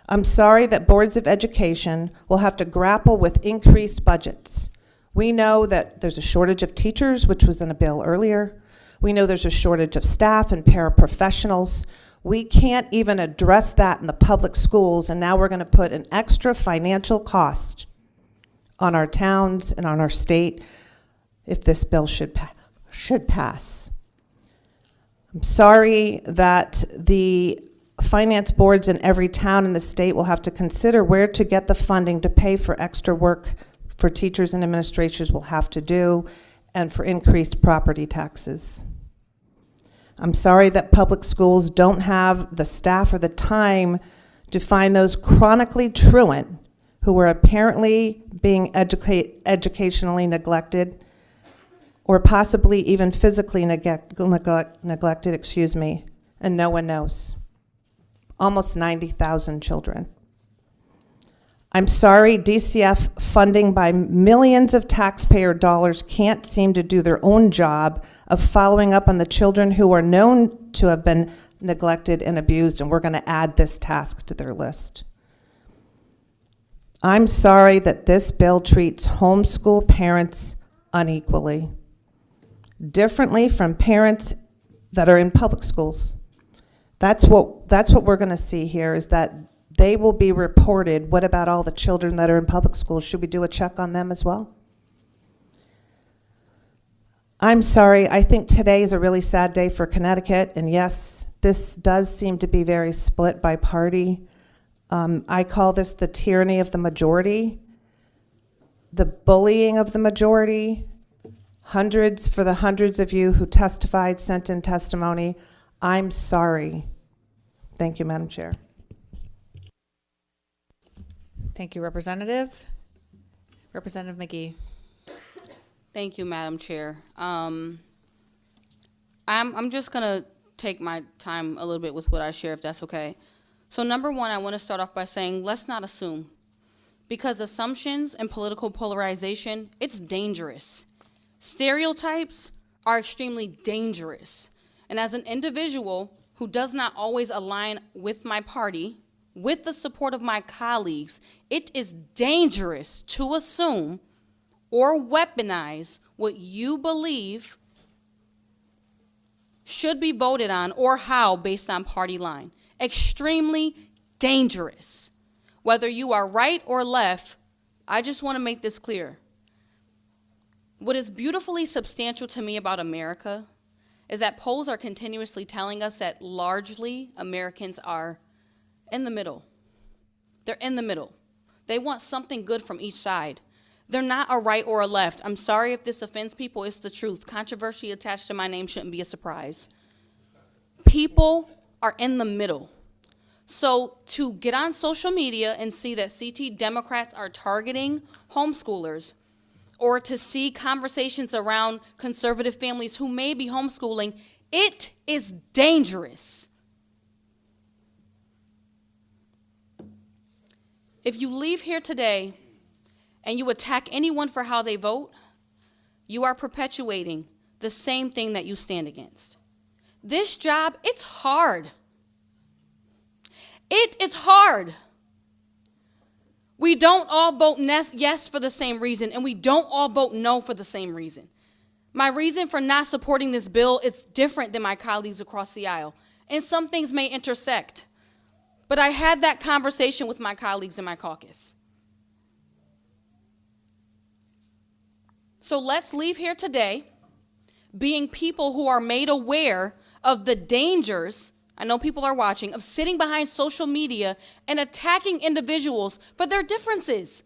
I'm sorry that boards of education will have to grapple with increased budgets. We know that there's a shortage of teachers, which was in a bill earlier. We know there's a shortage of staff and paraprofessionals. We can't even address that in the public schools, and now we're going to put an extra financial cost on our towns and on our state if this bill should pass. I'm sorry that the finance boards in every town in the state will have to consider where to get the funding to pay for extra work for teachers and administrators will have to do, and for increased property taxes. I'm sorry that public schools don't have the staff or the time to find those chronically truant who are apparently being educationally neglected, or possibly even physically neglected, and no one knows. Almost 90,000 children. I'm sorry DCF funding by millions of taxpayer dollars can't seem to do their own job of following up on the children who are known to have been neglected and abused, and we're going to add this task to their list. I'm sorry that this bill treats homeschool parents unequally, differently from parents that are in public schools. That's what we're going to see here, is that they will be reported. What about all the children that are in public schools? Should we do a check on them as well? I'm sorry, I think today is a really sad day for Connecticut, and yes, this does seem to be very split by party. I call this the tyranny of the majority, the bullying of the majority. For the hundreds of you who testified, sent in testimony, I'm sorry. Thank you, Madam Chair. Thank you, Representative. Representative McGee. Thank you, Madam Chair. I'm just gonna take my time a little bit with what I share, if that's okay. So number one, I want to start off by saying, let's not assume. Because assumptions and political polarization, it's dangerous. Stereotypes are extremely dangerous. And as an individual who does not always align with my party, with the support of my colleagues, it is dangerous to assume or weaponize what you believe should be voted on or how based on party line. Extremely dangerous. Whether you are right or left, I just want to make this clear. What is beautifully substantial to me about America is that polls are continuously telling us that largely Americans are in the middle. They're in the middle. They want something good from each side. They're not a right or a left. I'm sorry if this offends people, it's the truth. Controversy attached to my name shouldn't be a surprise. People are in the middle. So to get on social media and see that CT Democrats are targeting homeschoolers, or to see conversations around conservative families who may be homeschooling, it is dangerous. If you leave here today and you attack anyone for how they vote, you are perpetuating the same thing that you stand against. This job, it's hard. It is hard. We don't all vote yes for the same reason, and we don't all vote no for the same reason. My reason for not supporting this bill is different than my colleagues across the aisle, and some things may intersect. But I had that conversation with my colleagues in my caucus. So let's leave here today being people who are made aware of the dangers. I know people are watching, of sitting behind social media and attacking individuals for their differences.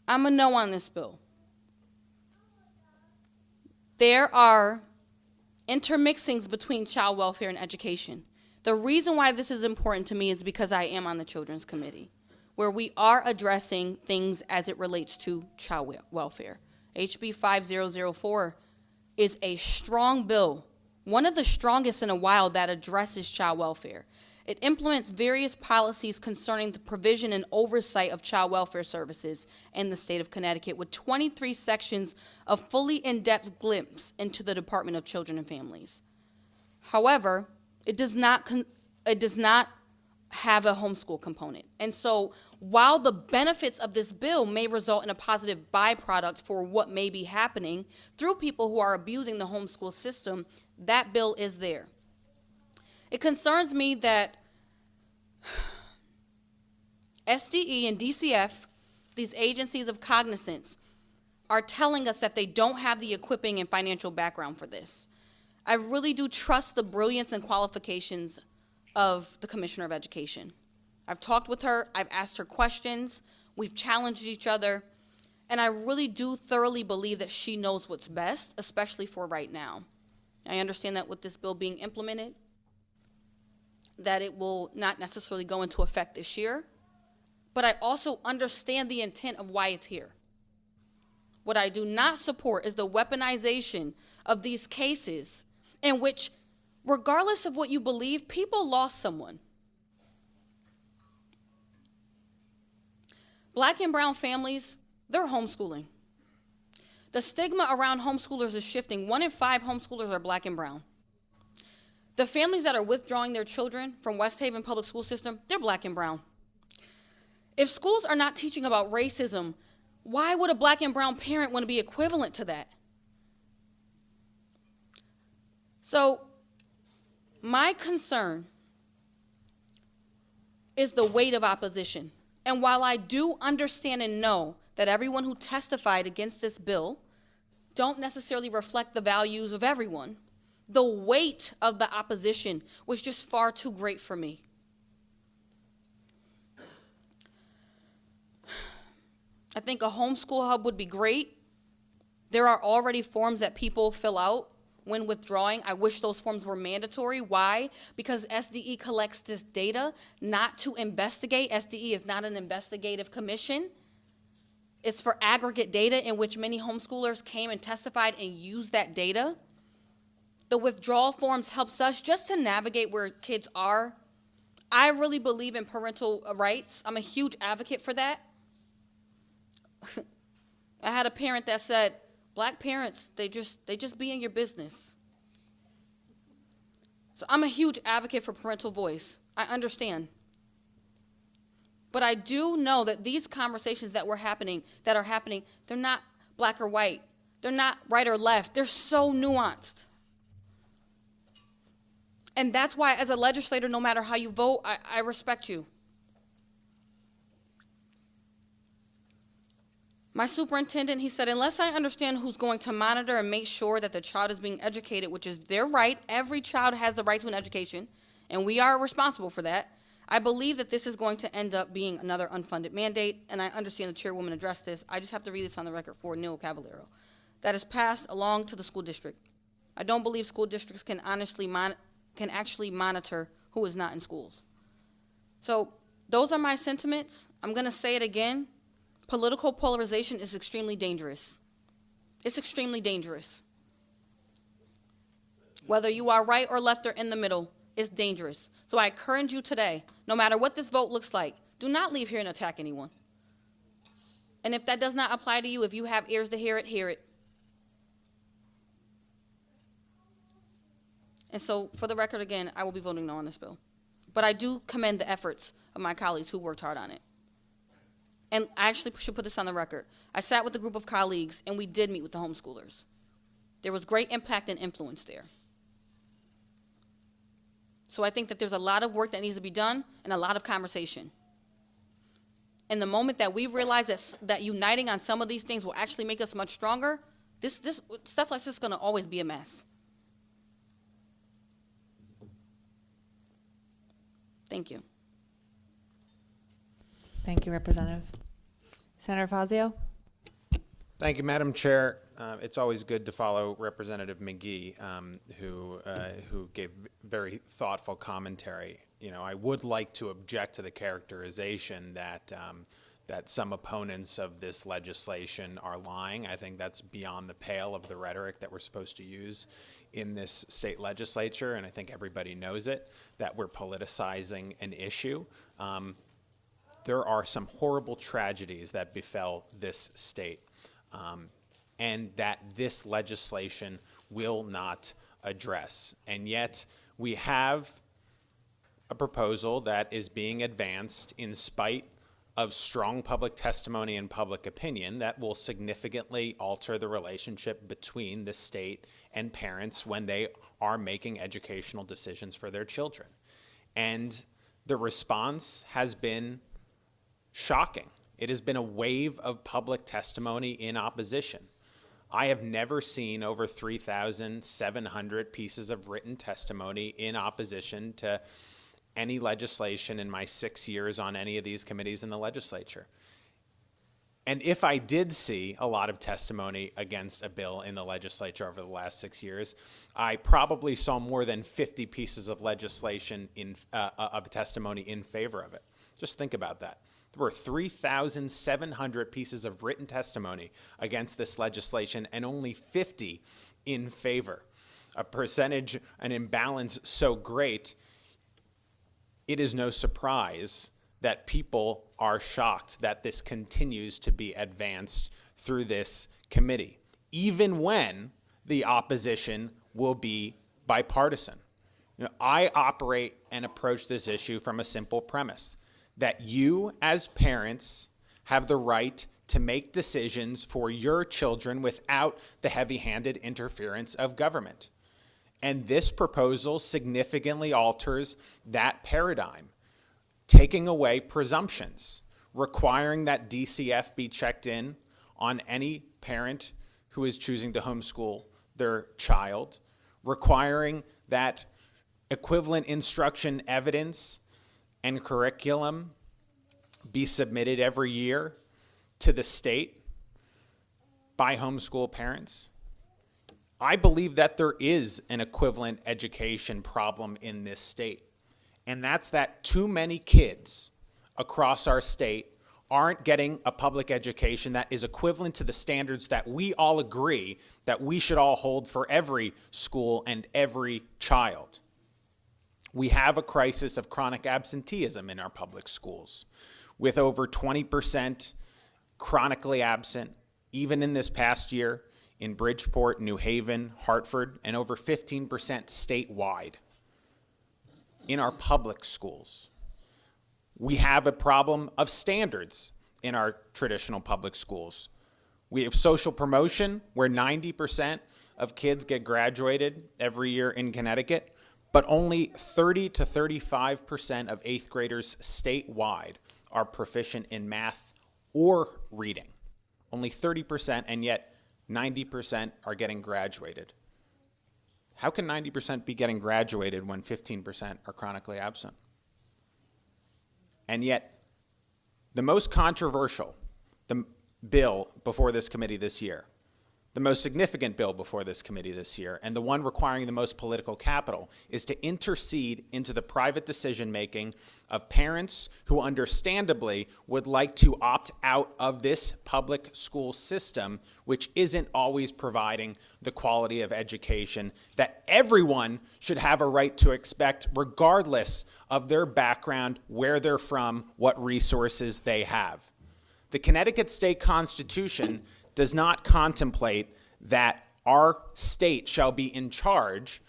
I'm a no on this bill. There are intermixings between child welfare and education. The reason why this is important to me is because I am on the Children's Committee, where we are addressing things as it relates to child welfare. HB 5004 is a strong bill, one of the strongest in a while, that addresses child welfare. It implements various policies concerning the provision and oversight of child welfare services in the state of Connecticut, with 23 sections of fully in-depth glimpse into the Department of Children and Families. However, it does not have a homeschool component. And so while the benefits of this bill may result in a positive byproduct for what may be happening through people who are abusing the homeschool system, that bill is there. It concerns me that SDE and DCF, these agencies of cognizance, are telling us that they don't have the equipping and financial background for this. I really do trust the brilliance and qualifications of the Commissioner of Education. I've talked with her, I've asked her questions, we've challenged each other, and I really do thoroughly believe that she knows what's best, especially for right now. I understand that with this bill being implemented, that it will not necessarily go into effect this year, but I also understand the intent of why it's here. What I do not support is the weaponization of these cases in which, regardless of what you believe, people lost someone. Black and brown families, they're homeschooling. The stigma around homeschoolers is shifting. 1 in 5 homeschoolers are black and brown. The families that are withdrawing their children from West Haven Public School System, they're black and brown. If schools are not teaching about racism, why would a black and brown parent want to be equivalent to that? So, my concern is the weight of opposition. And while I do understand and know that everyone who testified against this bill don't necessarily reflect the values of everyone, the weight of the opposition was just far too great for me. I think a homeschool hub would be great. There are already forms that people fill out when withdrawing. I wish those forms were mandatory. Why? Because SDE collects this data not to investigate. SDE is not an investigative commission. It's for aggregate data in which many homeschoolers came and testified and used that data. The withdrawal forms helps us just to navigate where kids are. I really believe in parental rights. I'm a huge advocate for that. I had a parent that said, black parents, they just be in your business. So I'm a huge advocate for parental voice. I understand. But I do know that these conversations that are happening, they're not black or white. They're not right or left. They're so nuanced. And that's why, as a legislator, no matter how you vote, I respect you. My superintendent, he said, unless I understand who's going to monitor and make sure that the child is being educated, which is their right, every child has the right to an education, and we are responsible for that, I believe that this is going to end up being another unfunded mandate, and I understand the chairwoman addressed this. I just have to read this on the record for Neil Cavallero. That is passed along to the school district. I don't believe school districts can actually monitor who is not in schools. So those are my sentiments. I'm going to say it again. Political polarization is extremely dangerous. It's extremely dangerous. Whether you are right or left or in the middle, it's dangerous. So I encourage you today, no matter what this vote looks like, do not leave here and attack anyone. And if that does not apply to you, if you have ears to hear it, hear it. And so, for the record, again, I will be voting no on this bill. But I do commend the efforts of my colleagues who worked hard on it. And I actually should put this on the record. I sat with a group of colleagues, and we did meet with the homeschoolers. There was great impact and influence there. So I think that there's a lot of work that needs to be done and a lot of conversation. And the moment that we realize that uniting on some of these things will actually make us much stronger, This stuff like this is going to always be a mess. Thank you. Thank you, Representative. Senator Fazio? Thank you, Madam Chair. It's always good to follow Representative McGee, who gave very thoughtful commentary. You know, I would like to object to the characterization that that some opponents of this legislation are lying. I think that's beyond the pale of the rhetoric that we're supposed to use in this state legislature, and I think everybody knows it, that we're politicizing an issue. There are some horrible tragedies that befell this state, and that this legislation will not address. And yet we have a proposal that is being advanced in spite of strong public testimony and public opinion that will significantly alter the relationship between the state and parents when they are making educational decisions for their children. And the response has been shocking. It has been a wave of public testimony in opposition. I have never seen over 3,700 pieces of written testimony in opposition to any legislation in my 6 years on any of these committees in the legislature. And if I did see a lot of testimony against a bill in the legislature over the last 6 years, I probably saw more than 50 pieces of legislation of testimony in favor of it. Just think about that. There were 3,700 pieces of written testimony against this legislation and only 50 in favor. A percentage, an imbalance so great, it is no surprise that people are shocked that this continues to be advanced through this committee, even when the opposition will be bipartisan. You know, I operate and approach this issue from a simple premise, that you as parents have the right to make decisions for your children without the heavy-handed interference of government. And this proposal significantly alters that paradigm, taking away presumptions, requiring that DCF be checked in on any parent who is choosing to homeschool their child, requiring that equivalent instruction evidence and curriculum be submitted every year to the state by homeschool parents. I believe that there is an equivalent education problem in this state, and that's that too many kids across our state aren't getting a public education that is equivalent to the standards that we all agree that we should all hold for every school and every child. We have a crisis of chronic absenteeism in our public schools, with over 20% chronically absent, even in this past year, in Bridgeport, New Haven, Hartford, and over 15% statewide in our public schools. We have a problem of standards in our traditional public schools. We have social promotion, where 90% of kids get graduated every year in Connecticut, but only 30 to 35% of 8th graders statewide are proficient in math or reading. Only 30%, and yet 90% are getting graduated. How can 90% be getting graduated when 15% are chronically absent? And yet, the most controversial bill before this committee this year, the most significant bill before this committee this year, and the one requiring the most political capital, is to intercede into the private decision-making of parents who understandably would like to opt out of this public school system, which isn't always providing the quality of education that everyone should have a right to expect, regardless of their background, where they're from, what resources they have. The Connecticut State Constitution does not contemplate that our state shall be in charge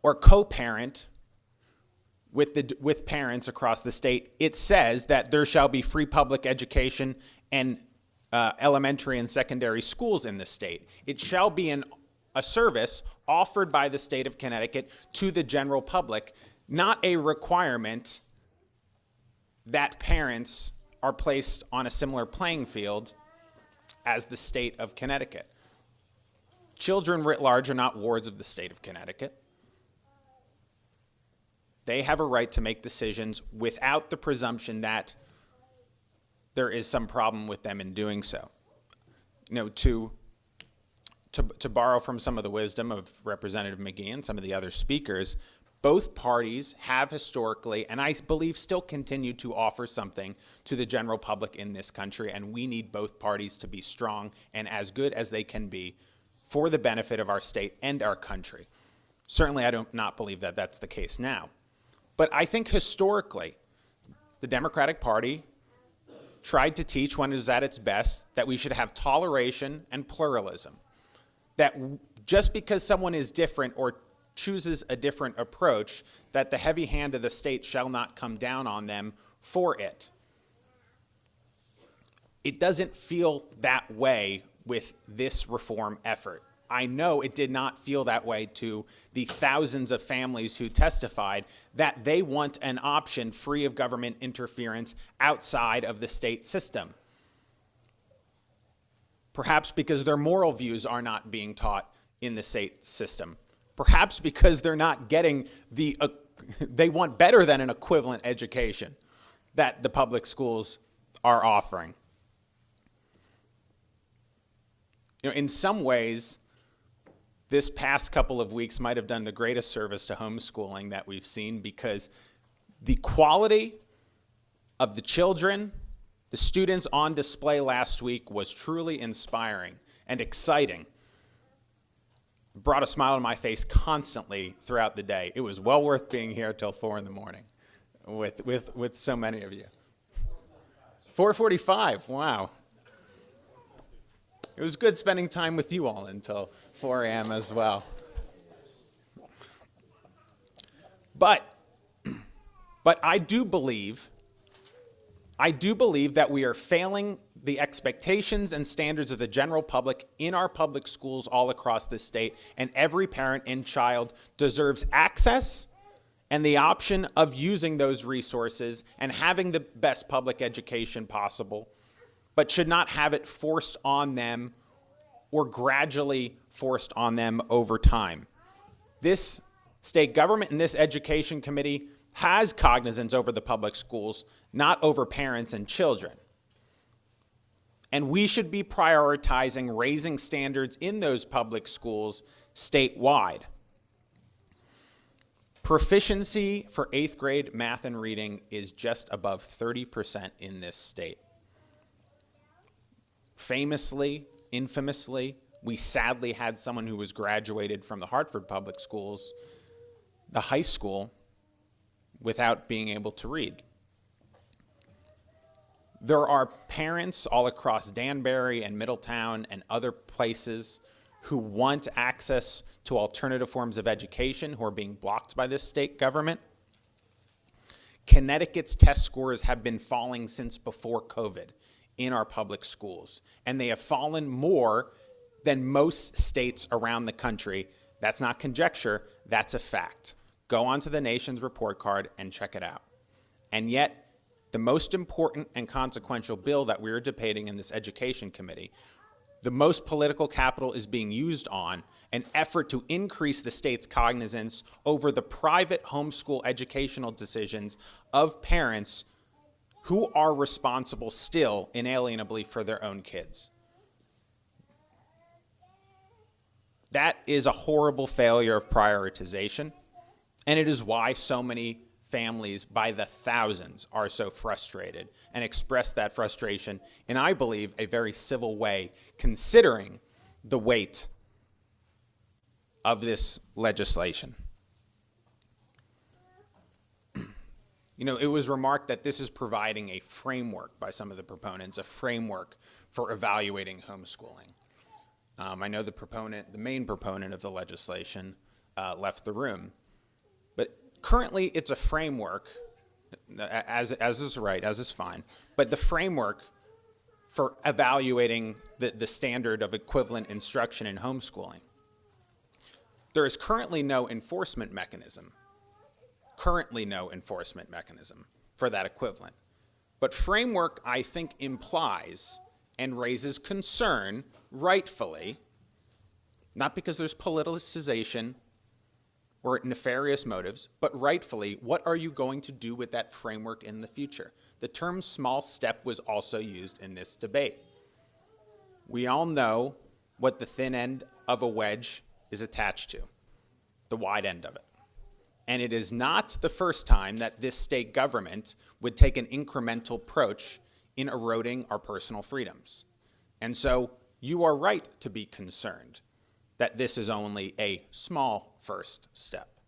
or co-parent with parents across the state. It says that there shall be free public education and elementary and secondary schools in the state. It shall be a service offered by the state of Connecticut to the general public, not a requirement that parents are placed on a similar playing field as the state of Connecticut. Children writ large are not wards of the state of Connecticut. They have a right to make decisions without the presumption that there is some problem with them in doing so. You know, to borrow from some of the wisdom of Representative McGee and some of the other speakers, both parties have historically, and I believe still continue to offer something to the general public in this country, and we need both parties to be strong and as good as they can be for the benefit of our state and our country. Certainly, I do not believe that that's the case now. But I think historically, the Democratic Party tried to teach when it was at its best that we should have toleration and pluralism. That just because someone is different or chooses a different approach, that the heavy hand of the state shall not come down on them for it. It doesn't feel that way with this reform effort. I know it did not feel that way to the thousands of families who testified that they want an option free of government interference outside of the state system. Perhaps because their moral views are not being taught in the state system. Perhaps because they're not getting they want better than an equivalent education that the public schools are offering. You know, in some ways, this past couple of weeks might have done the greatest service to homeschooling that we've seen, because the quality of the children, the students on display last week was truly inspiring and exciting. It brought a smile on my face constantly throughout the day. It was well worth being here till 4 in the morning with so many of you. 4:45, wow. It was good spending time with you all until 4 a.m. as well. But I do believe that we are failing the expectations and standards of the general public in our public schools all across the state, and every parent and child deserves access and the option of using those resources and having the best public education possible, but should not have it forced on them or gradually forced on them over time. This state government and this education committee has cognizance over the public schools, not over parents and children. And we should be prioritizing raising standards in those public schools statewide. Proficiency for 8th grade math and reading is just above 30% in this state. Famously, infamously, we sadly had someone who was graduated from the Hartford Public Schools, the high school, without being able to read. There are parents all across Danbury and Middletown and other places who want access to alternative forms of education who are being blocked by this state government. Connecticut's test scores have been falling since before COVID in our public schools, and they have fallen more than most states around the country. That's not conjecture, that's a fact. Go onto the nation's report card and check it out. And yet, the most important and consequential bill that we're debating in this education committee, the most political capital is being used on an effort to increase the state's cognizance over the private homeschool educational decisions of parents who are responsible still inalienably for their own kids. That is a horrible failure of prioritization, and it is why so many families by the thousands are so frustrated and express that frustration in, I believe, a very civil way, considering the weight of this legislation. You know, it was remarked that this is providing a framework by some of the proponents, a framework for evaluating homeschooling. I know the main proponent of the legislation left the room, but currently it's a framework, as is right, as is fine, but the framework for evaluating the standard of equivalent instruction in homeschooling. There is currently no enforcement mechanism for that equivalent. But framework, I think, implies and raises concern, rightfully, not because there's politicization or nefarious motives, but rightfully, what are you going to do with that framework in the future? The term small step was also used in this debate. We all know what the thin end of a wedge is attached to, the wide end of it. And it is not the first time that this state government would take an incremental approach in eroding our personal freedoms. And so you are right to be concerned that this is only a small first step.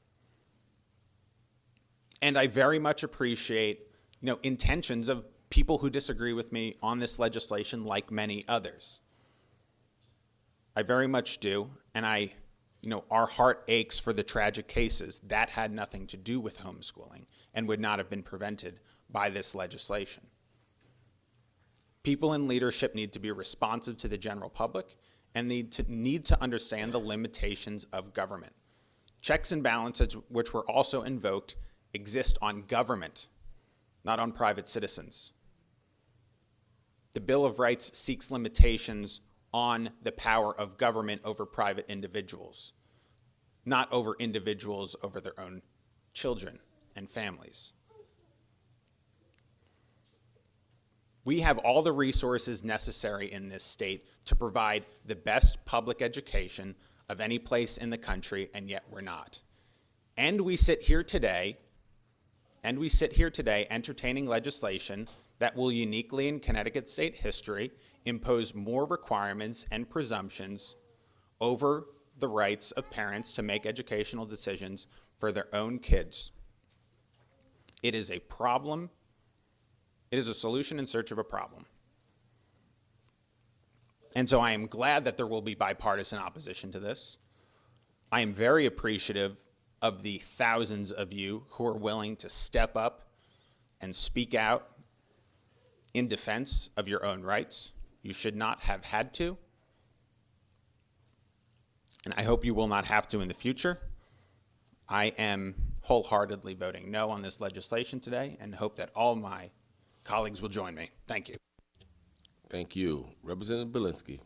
And I very much appreciate, intentions of people who disagree with me on this legislation, like many others. I very much do, and our heart aches for the tragic cases that had nothing to do with homeschooling and would not have been prevented by this legislation. People in leadership need to be responsive to the general public and need to understand the limitations of government. Checks and balances, which were also invoked, exist on government, not on private citizens. The Bill of Rights seeks limitations on the power of government over private individuals, not over individuals over their own children and families. We have all the resources necessary in this state to provide the best public education of any place in the country, and yet we're not. And we sit here today entertaining legislation that will uniquely in Connecticut state history impose more requirements and presumptions over the rights of parents to make educational decisions for their own kids. It is a problem. It is a solution in search of a problem. And so I am glad that there will be bipartisan opposition to this. I am very appreciative of the thousands of you who are willing to step up and speak out in defense of your own rights. You should not have had to. And I hope you will not have to in the future. I am wholeheartedly voting no on this legislation today and hope that all my colleagues will join me. Thank you. Thank you. Representative Bielinski.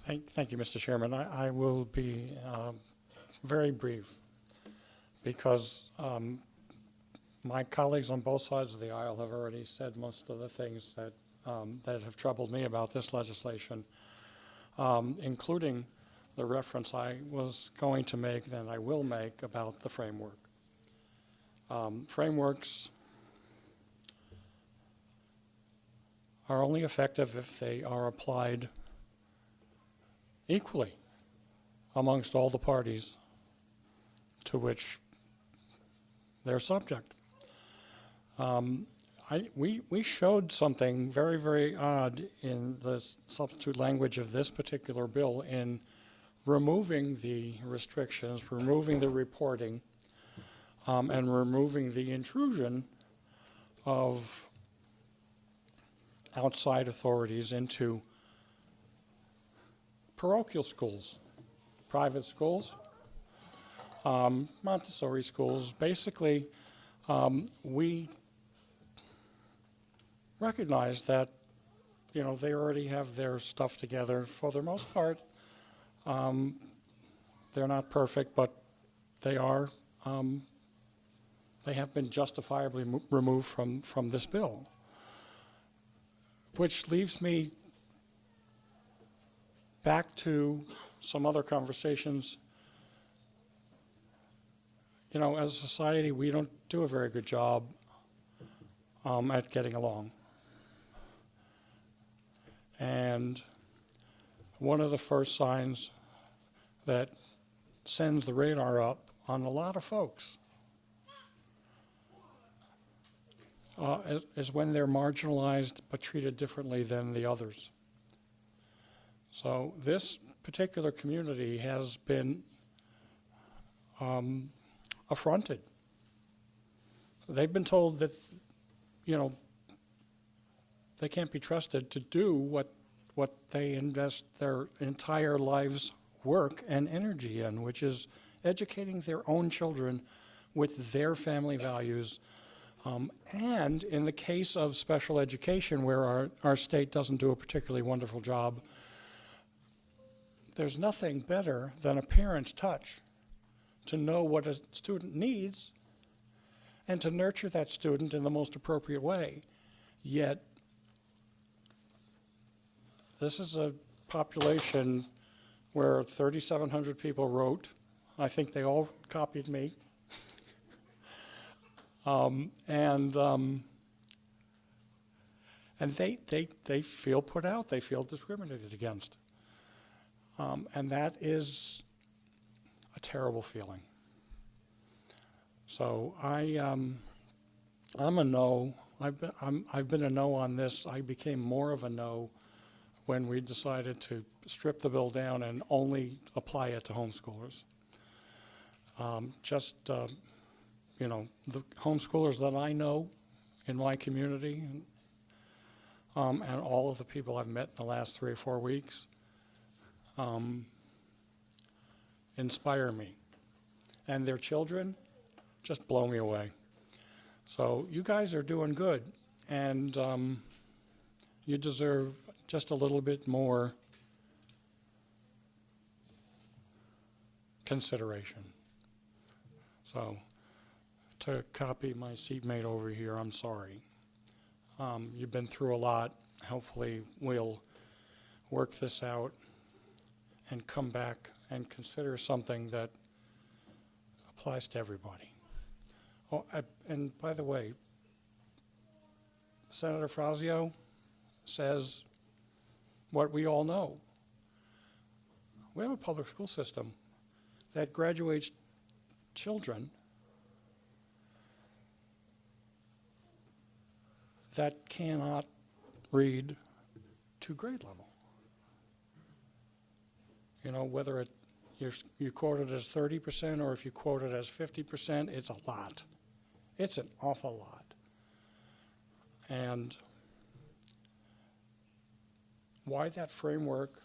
Thank you, Mr. Chairman. I will be very brief because my colleagues on both sides of the aisle have already said most of the things that have troubled me about this legislation, including the reference I was going to make and I will make about the framework. Frameworks are only effective if they are applied equally amongst all the parties to which they're subject. We showed something very, very odd in the substitute language of this particular bill in removing the restrictions, removing the reporting, and removing the intrusion of outside authorities into parochial schools, private schools, Montessori schools. Basically, we recognize that, they already have their stuff together. For the most part, they're not perfect, but they are. They have been justifiably removed from this bill, which leaves me back to some other conversations. As a society, we don't do a very good job at getting along. And one of the first signs that sends the radar up on a lot of folks is when they're marginalized but treated differently than the others. So this particular community has been affronted. They've been told that, they can't be trusted to do what they invest their entire lives' work and energy in, which is educating their own children with their family values, And in the case of special education, where our state doesn't do a particularly wonderful job, there's nothing better than a parent's touch to know what a student needs and to nurture that student in the most appropriate way. Yet, this is a population where 3,700 people wrote. I think they all copied me. And they feel put out, they feel discriminated against. And that is a terrible feeling. So I'm a no. I've been a no on this. I became more of a no when we decided to strip the bill down and only apply it to homeschoolers. You know, the homeschoolers that I know in my community and all of the people I've met in the last 3 or 4 weeks inspire me. And their children just blow me away. So you guys are doing good, and you deserve just a little bit more consideration. So to copy my seatmate over here, I'm sorry. You've been through a lot. Hopefully we'll work this out and come back and consider something that applies to everybody. Oh, and by the way, Senator Frazio says what we all know. We have a public school system that graduates children that cannot read to grade level. You know, whether you quote it as 30% or if you quote it as 50%, it's a lot. It's an awful lot. And why that framework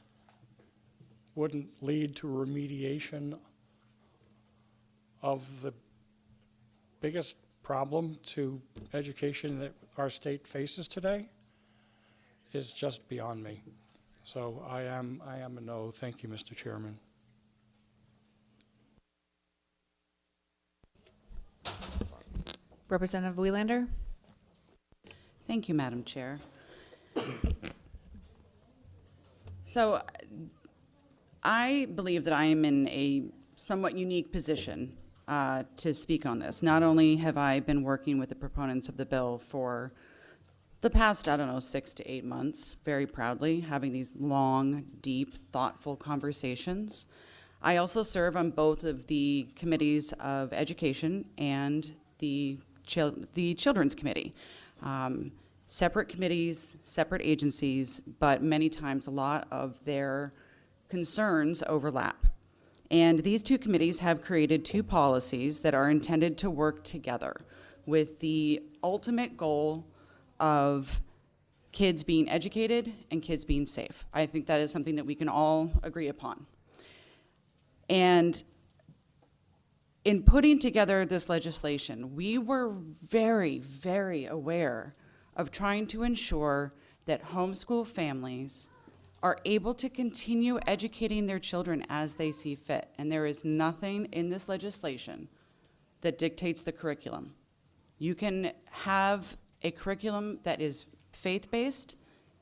wouldn't lead to remediation of the biggest problem to education that our state faces today is just beyond me. So I am a no. Thank you, Mr. Chairman. Representative Wiehlander? Thank you, Madam Chair. So I believe that I am in a somewhat unique position to speak on this. Not only have I been working with the proponents of the bill for the past, 6 to 8 months, very proudly, having these long, deep, thoughtful conversations. I also serve on both of the committees of education and the Children's Committee. Separate committees, separate agencies, but many times a lot of their concerns overlap. And these two committees have created 2 policies that are intended to work together with the ultimate goal of kids being educated and kids being safe. I think that is something that we can all agree upon. And in putting together this legislation, we were very, very aware of trying to ensure that homeschool families are able to continue educating their children as they see fit. And there is nothing in this legislation that dictates the curriculum. You can have a curriculum that is faith-based.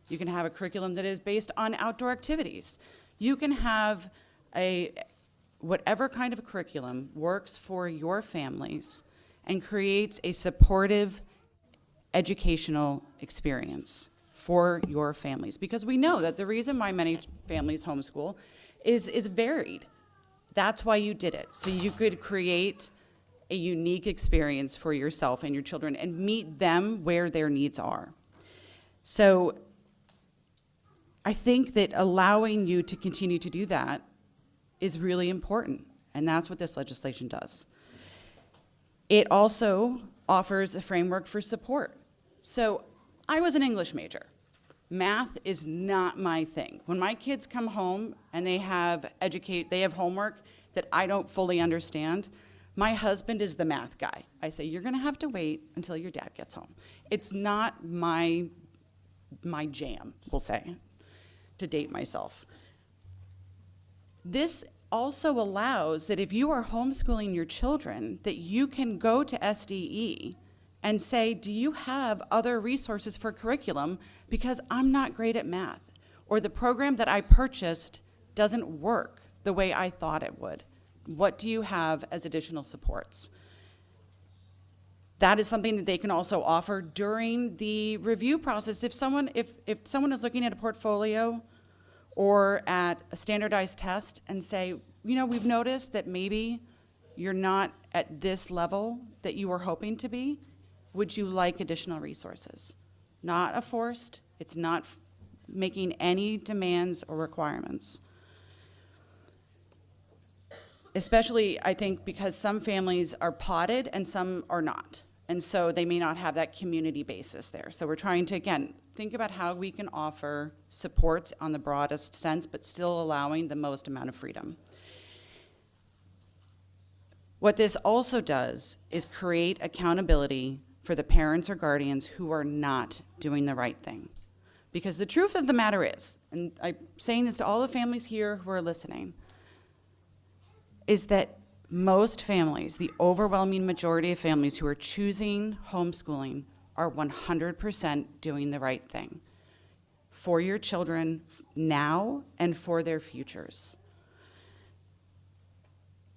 You can have a curriculum that is based on outdoor activities. You can have whatever kind of curriculum works for your families and creates a supportive educational experience for your families. Because we know that the reason why many families homeschool is varied. That's why you did it. So you could create a unique experience for yourself and your children and meet them where their needs are. So I think that allowing you to continue to do that is really important, and that's what this legislation does. It also offers a framework for support. So I was an English major. Math is not my thing. When my kids come home and they have homework that I don't fully understand, My husband is the math guy. I say, you're going to have to wait until your dad gets home. It's not my jam, we'll say, to date myself. This also allows that if you are homeschooling your children, that you can go to SDE and say, do you have other resources for curriculum? Because I'm not great at math, or the program that I purchased doesn't work the way I thought it would. What do you have as additional supports? That is something that they can also offer during the review process. If someone is looking at a portfolio or at a standardized test and say, you know, we've noticed that maybe you're not at this level that you were hoping to be, would you like additional resources? Not a forced, it's not making any demands or requirements. Especially, I think, because some families are potted and some are not. And so they may not have that community basis there. So we're trying to, again, think about how we can offer supports on the broadest sense, but still allowing the most amount of freedom. What this also does is create accountability for the parents or guardians who are not doing the right thing. Because the truth of the matter is, and I'm saying this to all the families here who are listening, is that most families, the overwhelming majority of families who are choosing homeschooling, are 100% doing the right thing for your children now and for their futures.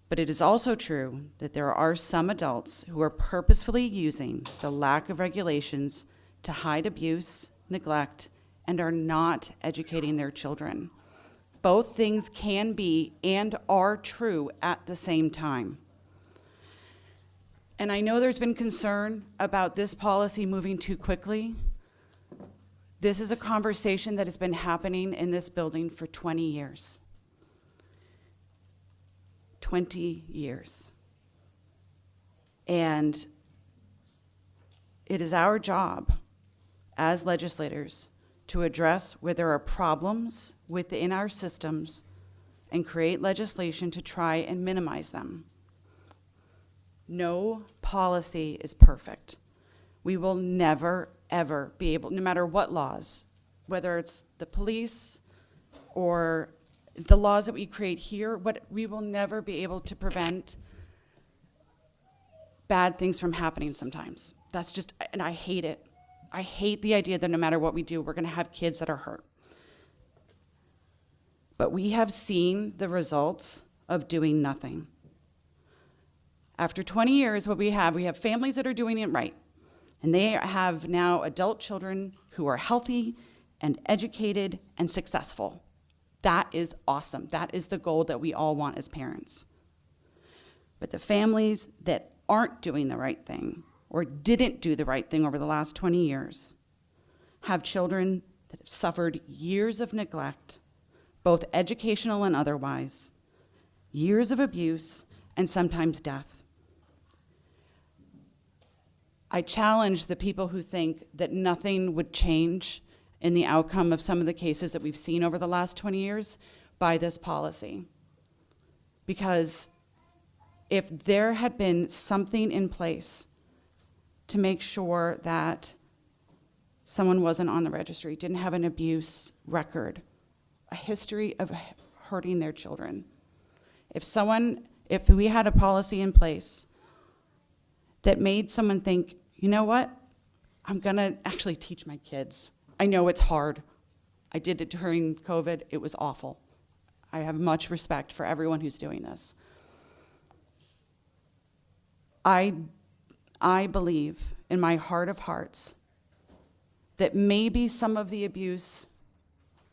But it is also true that there are some adults who are purposefully using the lack of regulations to hide abuse, neglect, and are not educating their children. Both things can be and are true at the same time. And I know there's been concern about this policy moving too quickly. This is a conversation that has been happening in this building for 20 years. 20 years. And it is our job as legislators to address where there are problems within our systems and create legislation to try and minimize them. No policy is perfect. We will never, ever be able, no matter what laws, whether it's the police or the laws that we create here, we will never be able to prevent bad things from happening sometimes. That's just, and I hate it. I hate the idea that no matter what we do, we're going to have kids that are hurt. But we have seen the results of doing nothing. After 20 years, what we have families that are doing it right. And they have now adult children who are healthy and educated and successful. That is awesome. That is the goal that we all want as parents. But the families that aren't doing the right thing or didn't do the right thing over the last 20 years have children that have suffered years of neglect, both educational and otherwise, years of abuse, and sometimes death. I challenge the people who think that nothing would change in the outcome of some of the cases that we've seen over the last 20 years by this policy. Because if there had been something in place to make sure that someone wasn't on the registry, didn't have an abuse record, a history of hurting their children, if we had a policy in place that made someone think, you know what, I'm gonna actually teach my kids. I know it's hard. I did it during COVID. It was awful. I have much respect for everyone who's doing this. I believe in my heart of hearts that maybe some of the abuse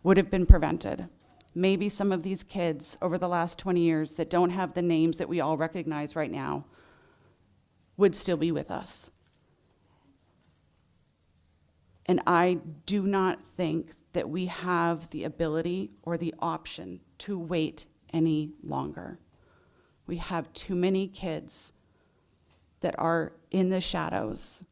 would have been prevented. Maybe some of these kids over the last 20 years that don't have the names that we all recognize right now would still be with us. And I do not think that we have the ability or the option to wait any longer. We have too many kids that are in the shadows,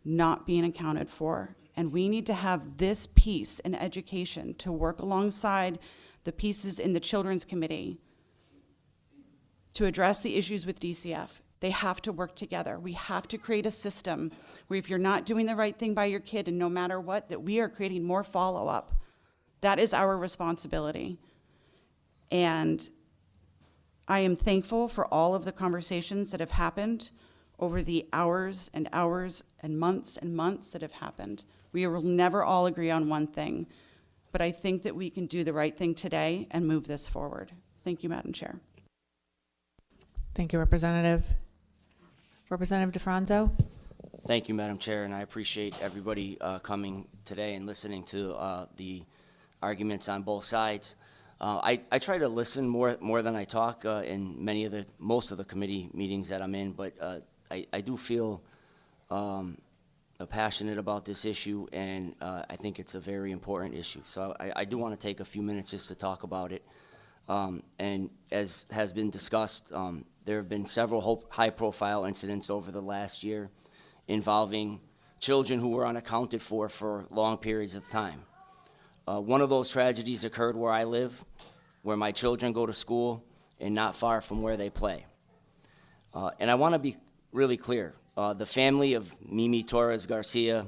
not being accounted for. And we need to have this piece in education to work alongside the pieces in the Children's Committee to address the issues with DCF They have to work together. We have to create a system where if you're not doing the right thing by your kid, and no matter what, that we are creating more follow-up. That is our responsibility. And I am thankful for all of the conversations that have happened over the hours and hours and months that have happened. We will never all agree on one thing, but I think that we can do the right thing today and move this forward. Thank you, Madam Chair. Thank you, Representative. Representative DeFranco? Thank you, Madam Chair, and I appreciate everybody coming today and listening to the arguments on both sides. I try to listen more than I talk in most of the committee meetings that I'm in, but I do feel passionate about this issue, and I think it's a very important issue. So I do want to take a few minutes just to talk about it. And as has been discussed, there have been several high-profile incidents over the last year involving children who were unaccounted for long periods of time. One of those tragedies occurred where I live, where my children go to school and not far from where they play. And I want to be really clear. The family of Mimi Torres Garcia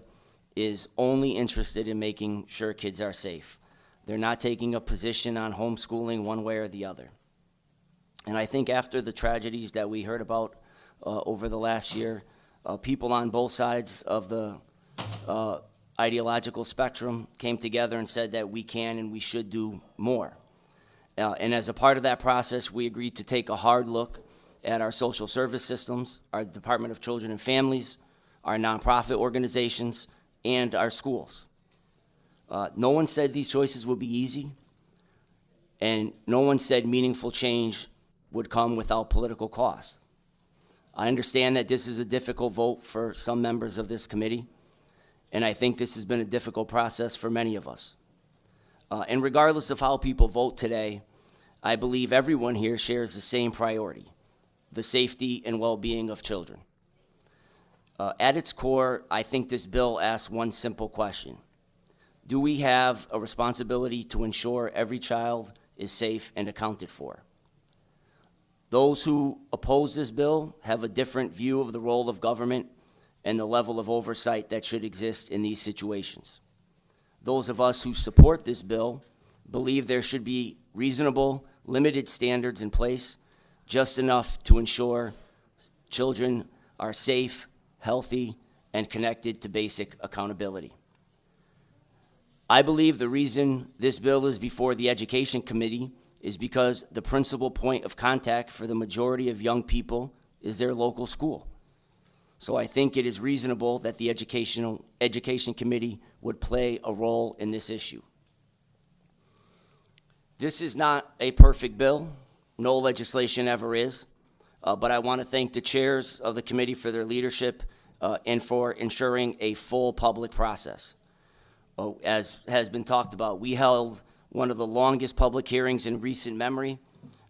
is only interested in making sure kids are safe. They're not taking a position on homeschooling one way or the other. And I think after the tragedies that we heard about over the last year, people on both sides of the ideological spectrum came together and said that we can and we should do more. And as a part of that process, we agreed to take a hard look at our social service systems, our Department of Children and Families, our nonprofit organizations, and our schools. No one said these choices would be easy, and no one said meaningful change would come without political cost. I understand that this is a difficult vote for some members of this committee, and I think this has been a difficult process for many of us. And regardless of how people vote today, I believe everyone here shares the same priority: the safety and well-being of children. At its core, I think this bill asks one simple question: do we have a responsibility to ensure every child is safe and accounted for? Those who oppose this bill have a different view of the role of government and the level of oversight that should exist in these situations. Those of us who support this bill believe there should be reasonable, limited standards in place, just enough to ensure children are safe, healthy, and connected to basic accountability. I believe the reason this bill is before the Education Committee is because the principal point of contact for the majority of young people is their local school. So I think it is reasonable that the Education Committee would play a role in this issue. This is not a perfect bill. No legislation ever is. But I want to thank the chairs of the committee for their leadership and for ensuring a full public process. As has been talked about, we held one of the longest public hearings in recent memory,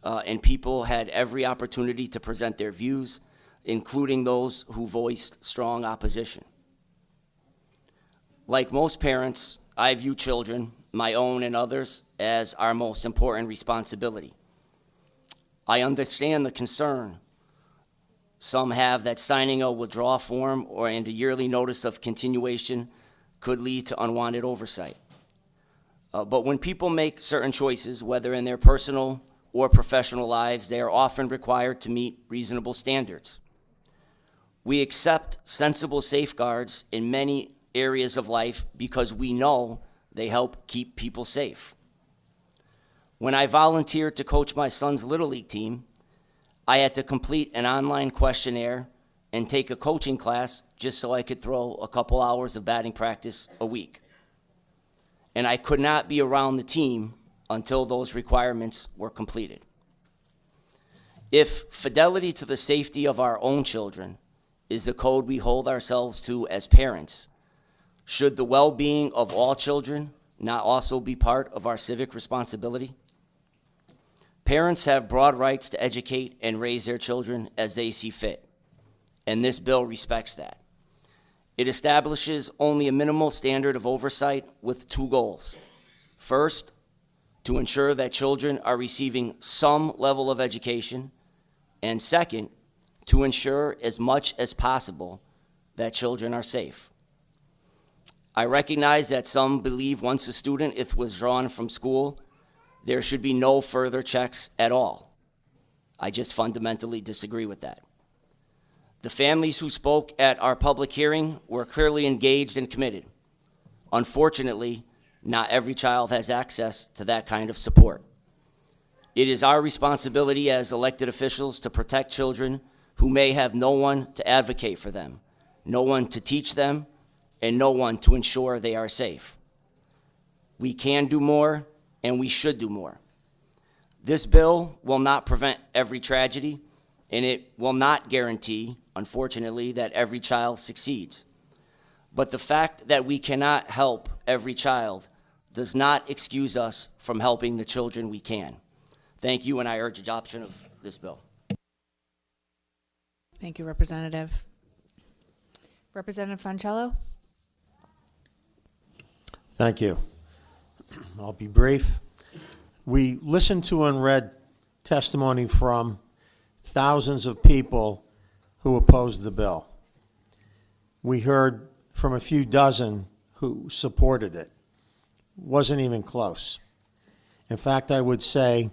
and people had every opportunity to present their views, including those who voiced strong opposition. Like most parents, I view children, my own and others, as our most important responsibility. I understand the concern some have that signing a withdrawal form and a yearly notice of continuation could lead to unwanted oversight. But when people make certain choices, whether in their personal or professional lives, they are often required to meet reasonable standards. We accept sensible safeguards in many areas of life because we know they help keep people safe. When I volunteered to coach my son's Little League team, I had to complete an online questionnaire and take a coaching class just so I could throw a couple hours of batting practice a week. And I could not be around the team until those requirements were completed. If fidelity to the safety of our own children is the code we hold ourselves to as parents, should the well-being of all children not also be part of our civic responsibility? Parents have broad rights to educate and raise their children as they see fit, and this bill respects that. It establishes only a minimal standard of oversight with two goals. First, to ensure that children are receiving some level of education, and second, to ensure as much as possible that children are safe. I recognize that some believe once a student is withdrawn from school, there should be no further checks at all. I just fundamentally disagree with that. The families who spoke at our public hearing were clearly engaged and committed. Unfortunately, not every child has access to that kind of support. It is our responsibility as elected officials to protect children who may have no one to advocate for them, no one to teach them, and no one to ensure they are safe. We can do more, and we should do more. This bill will not prevent every tragedy, and it will not guarantee, unfortunately, that every child succeeds. But the fact that we cannot help every child does not excuse us from helping the children we can. Thank you, and I urge adoption of this bill. Thank you, Representative. Representative Foncello? Thank you. I'll be brief. We listened to and read testimony from thousands of people who opposed the bill. We heard from a few dozen who supported it. Wasn't even close. In fact, I would say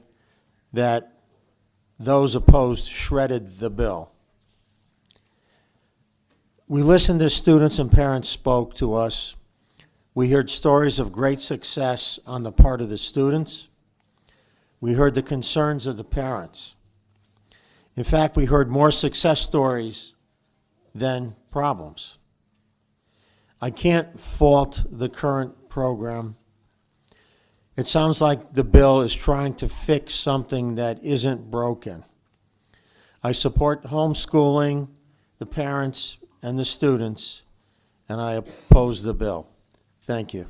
that those opposed shredded the bill. We listened as students and parents spoke to us. We heard stories of great success on the part of the students. We heard the concerns of the parents. In fact, we heard more success stories than problems. I can't fault the current program. It sounds like the bill is trying to fix something that isn't broken. I support homeschooling, the parents, and the students, and I oppose the bill. Thank you.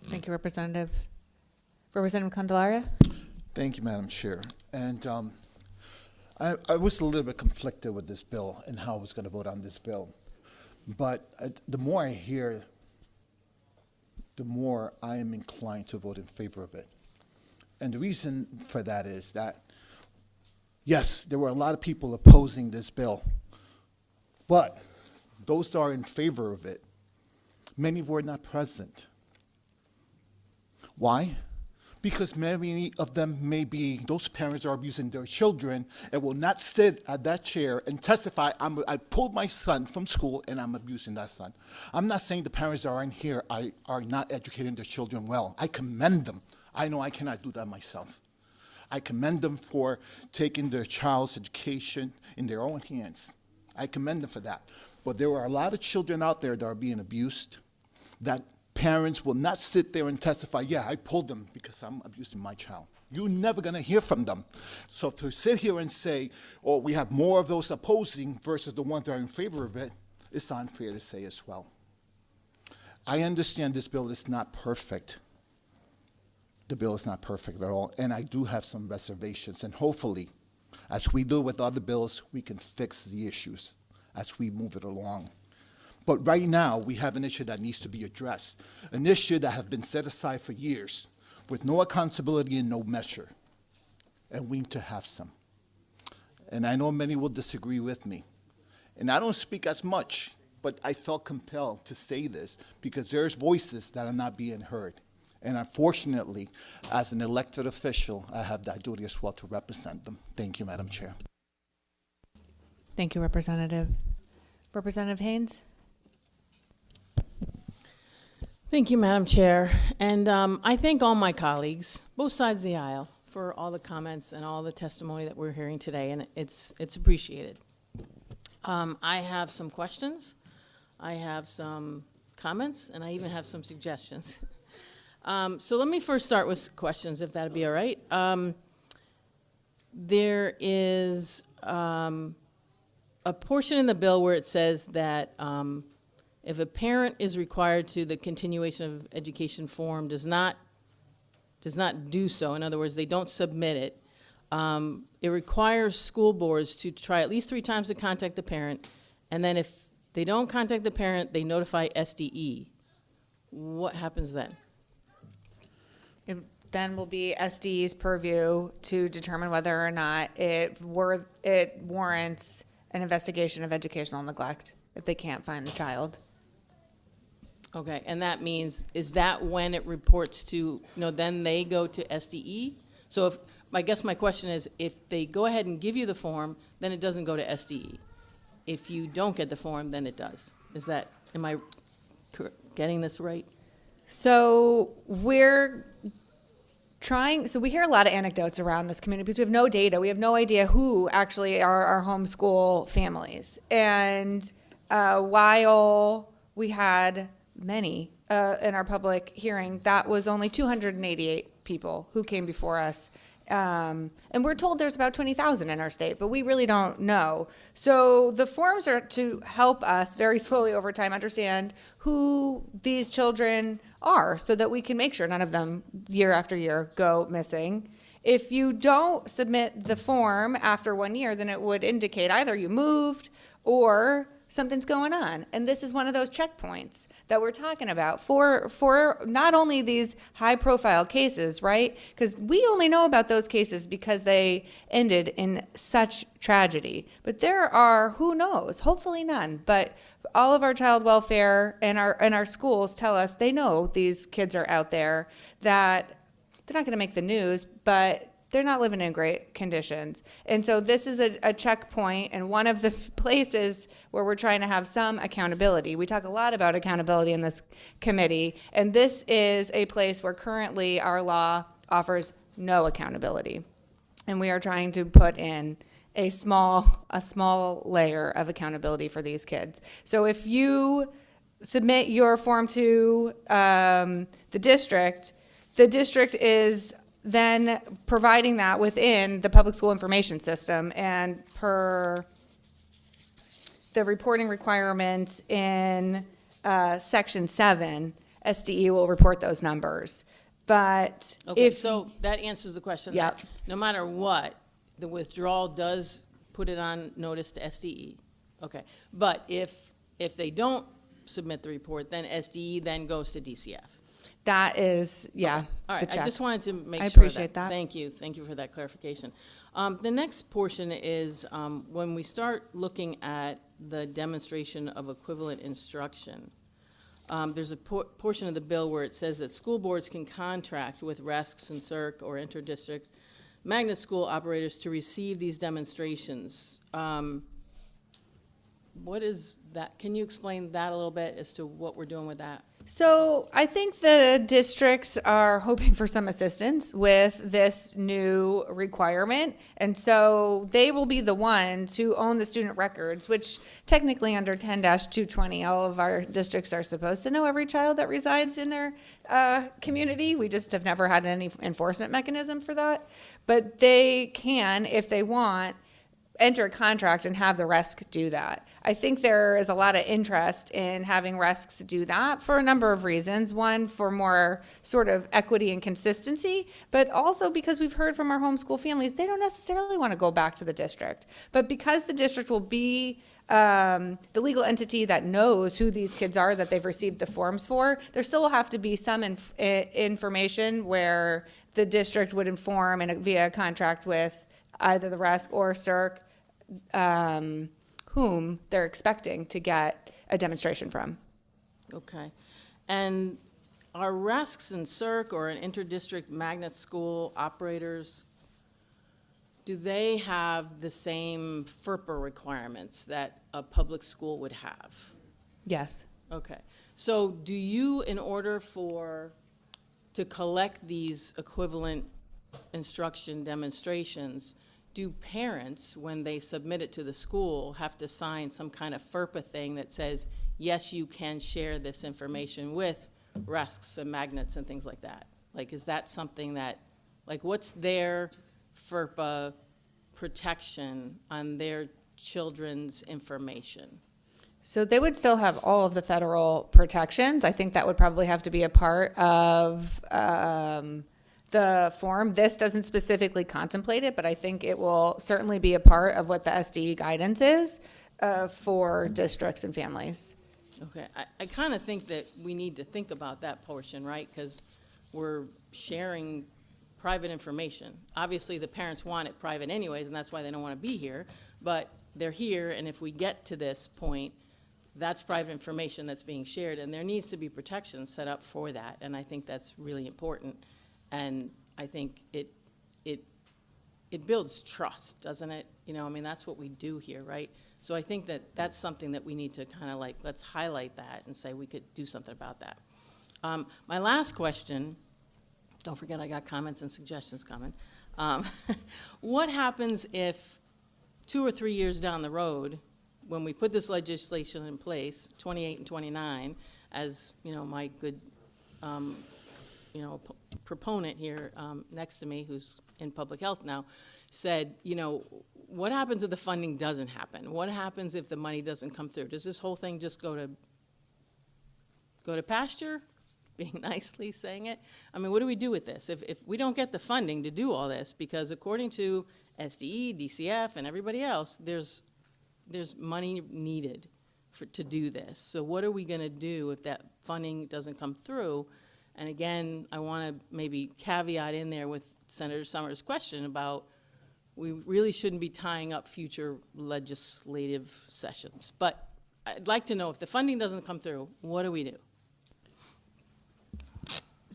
Thank you, Representative. Representative Candelaria? Thank you, Madam Chair. And I was a little bit conflicted with this bill and how I was going to vote on this bill. But the more I hear, the more I am inclined to vote in favor of it. And the reason for that is that, yes, there were a lot of people opposing this bill, but those that are in favor of it, many were not present. Why? Because many of them may be, those parents are abusing their children and will not sit at that chair and testify, I pulled my son from school and I'm abusing that son. I'm not saying the parents that are in here are not educating their children well. I commend them. I know I cannot do that myself. I commend them for taking their child's education in their own hands. I commend them for that. But there are a lot of children out there that are being abused, that parents will not sit there and testify, yeah, I pulled them because I'm abusing my child. You're never going to hear from them. So to sit here and say, oh, we have more of those opposing versus the ones that are in favor of it, it's unfair to say as well. I understand this bill is not perfect. The bill is not perfect at all, and I do have some reservations, and hopefully, as we do with other bills, we can fix the issues as we move it along. But right now, we have an issue that needs to be addressed, an issue that has been set aside for years with no accountability and no measure, and we need to have some. And I know many will disagree with me, and I don't speak as much, but I felt compelled to say this because there's voices that are not being heard. And unfortunately, as an elected official, I have that duty as well to represent them. Thank you, Madam Chair. Thank you, Representative. Representative Haynes? Thank you, Madam Chair. And I thank all my colleagues, both sides of the aisle, for all the comments and all the testimony that we're hearing today, and it's appreciated. I have some questions, I have some comments, and I even have some suggestions. So let me first start with questions, if that'd be all right. There is a portion in the bill where it says that if a parent is required to, the continuation of education form does not do so. In other words, they don't submit it. It requires school boards to try at least 3 times to contact the parent, and then if they don't contact the parent, they notify SDE. What happens then? It then will be SDE's purview to determine whether or not it warrants an investigation of educational neglect if they can't find the child. Okay, and that means, is that when it reports to, then they go to SDE? So if, I guess my question is, if they go ahead and give you the form, then it doesn't go to SDE. If you don't get the form, then it does. Am I getting this right? So we're trying, so we hear a lot of anecdotes around this community because we have no data. We have no idea who actually are our homeschool families. And while we had many in our public hearing, that was only 288 people who came before us. And we're told there's about 20,000 in our state, but we really don't know. So the forms are to help us very slowly over time understand who these children are so that we can make sure none of them year after year go missing. If you don't submit the form after 1 year, then it would indicate either you moved or something's going on. And this is one of those checkpoints that we're talking about for not only these high profile cases, right? Because we only know about those cases because they ended in such tragedy. But there are, who knows, hopefully none, but all of our child welfare and our schools tell us they know these kids are out there, that they're not going to make the news, but they're not living in great conditions. And so this is a checkpoint and one of the places where we're trying to have some accountability. We talk a lot about accountability in this committee, and this is a place where currently our law offers no accountability. And we are trying to put in a small layer of accountability for these kids. So if you submit your form to the district is then providing that within the public school information system, and per the reporting requirements in section 7, SDE will report those numbers. But Okay, if so that answers the question. Yep. That no matter what, the withdrawal does put it on notice to SDE. Okay, but if they don't submit the report, then SDE then goes to DCF. that is, yeah. Okay. All right, the check. I just wanted to make I sure appreciate that. Thank you for that clarification. The next portion is when we start looking at the demonstration of equivalent instruction. There's a portion of the bill where it says that school boards can contract with RESCs and CERC or interdistrict magnet school operators to receive these demonstrations. What is that? Can you explain that a little bit as to what we're doing with that? So I think the districts are hoping for some assistance with this new requirement. And so they will be the ones who own the student records, which technically under 10-220, all of our districts are supposed to know every child that resides in their community. We just have never had any enforcement mechanism for that. But they can, if they want, enter a contract and have the RESC do that. I think there is a lot of interest in having RESCs do that for a number of reasons. One, for more sort of equity and consistency, but also because we've heard from our homeschool families, they don't necessarily want to go back to the district. But because the district will be the legal entity that knows who these kids are that they've received the forms for, there still will have to be some information where the district would inform and via contract with either the RESC or CERC, whom they're expecting to get a demonstration from. Okay. And are RESCs and CERC or an interdistrict magnet school operators, do they have the same FERPA requirements that a public school would have? Yes. Okay. So do you, in order to collect these equivalent instruction demonstrations, do parents, when they submit it to the school, have to sign some kind of FERPA thing that says, yes, you can share this information with RESCs and magnets and things like that? Like, is that something that, like, what's their FERPA protection on their children's information? So they would still have all of the federal protections. I think that would probably have to be a part of the form. This doesn't specifically contemplate it, but I think it will certainly be a part of what the SDE guidance is for districts and families. Okay, I kind of think that we need to think about that portion, right? Because we're sharing private information. Obviously, the parents want it private anyways, and that's why they don't want to be here. But they're here, and if we get to this point, that's private information that's being shared, and there needs to be protections set up for that, and I think that's really important. And I think it builds trust, doesn't it? You know, I mean, that's what we do here, right? So I think that that's something that we need to kind of like, let's highlight that and say we could do something about that. My last question, don't forget I got comments and suggestions coming. What happens if 2 or 3 years down the road, when we put this legislation in place, 28 and 29, as, you know, my good, proponent here next to me, who's in public health now, said, you know, what happens if the funding doesn't happen? What happens if the money doesn't come through? Does this whole thing just go to pasture? Being nicely saying it. I mean, what do we do with this? If we don't get the funding to do all this, because according to SDE, DCF, and everybody else, there's money needed to do this. So what are we going to do if that funding doesn't come through? And again, I want to maybe caveat in there with Senator Summers' question about we really shouldn't be tying up future legislative sessions. But I'd like to know, if the funding doesn't come through, what do we do?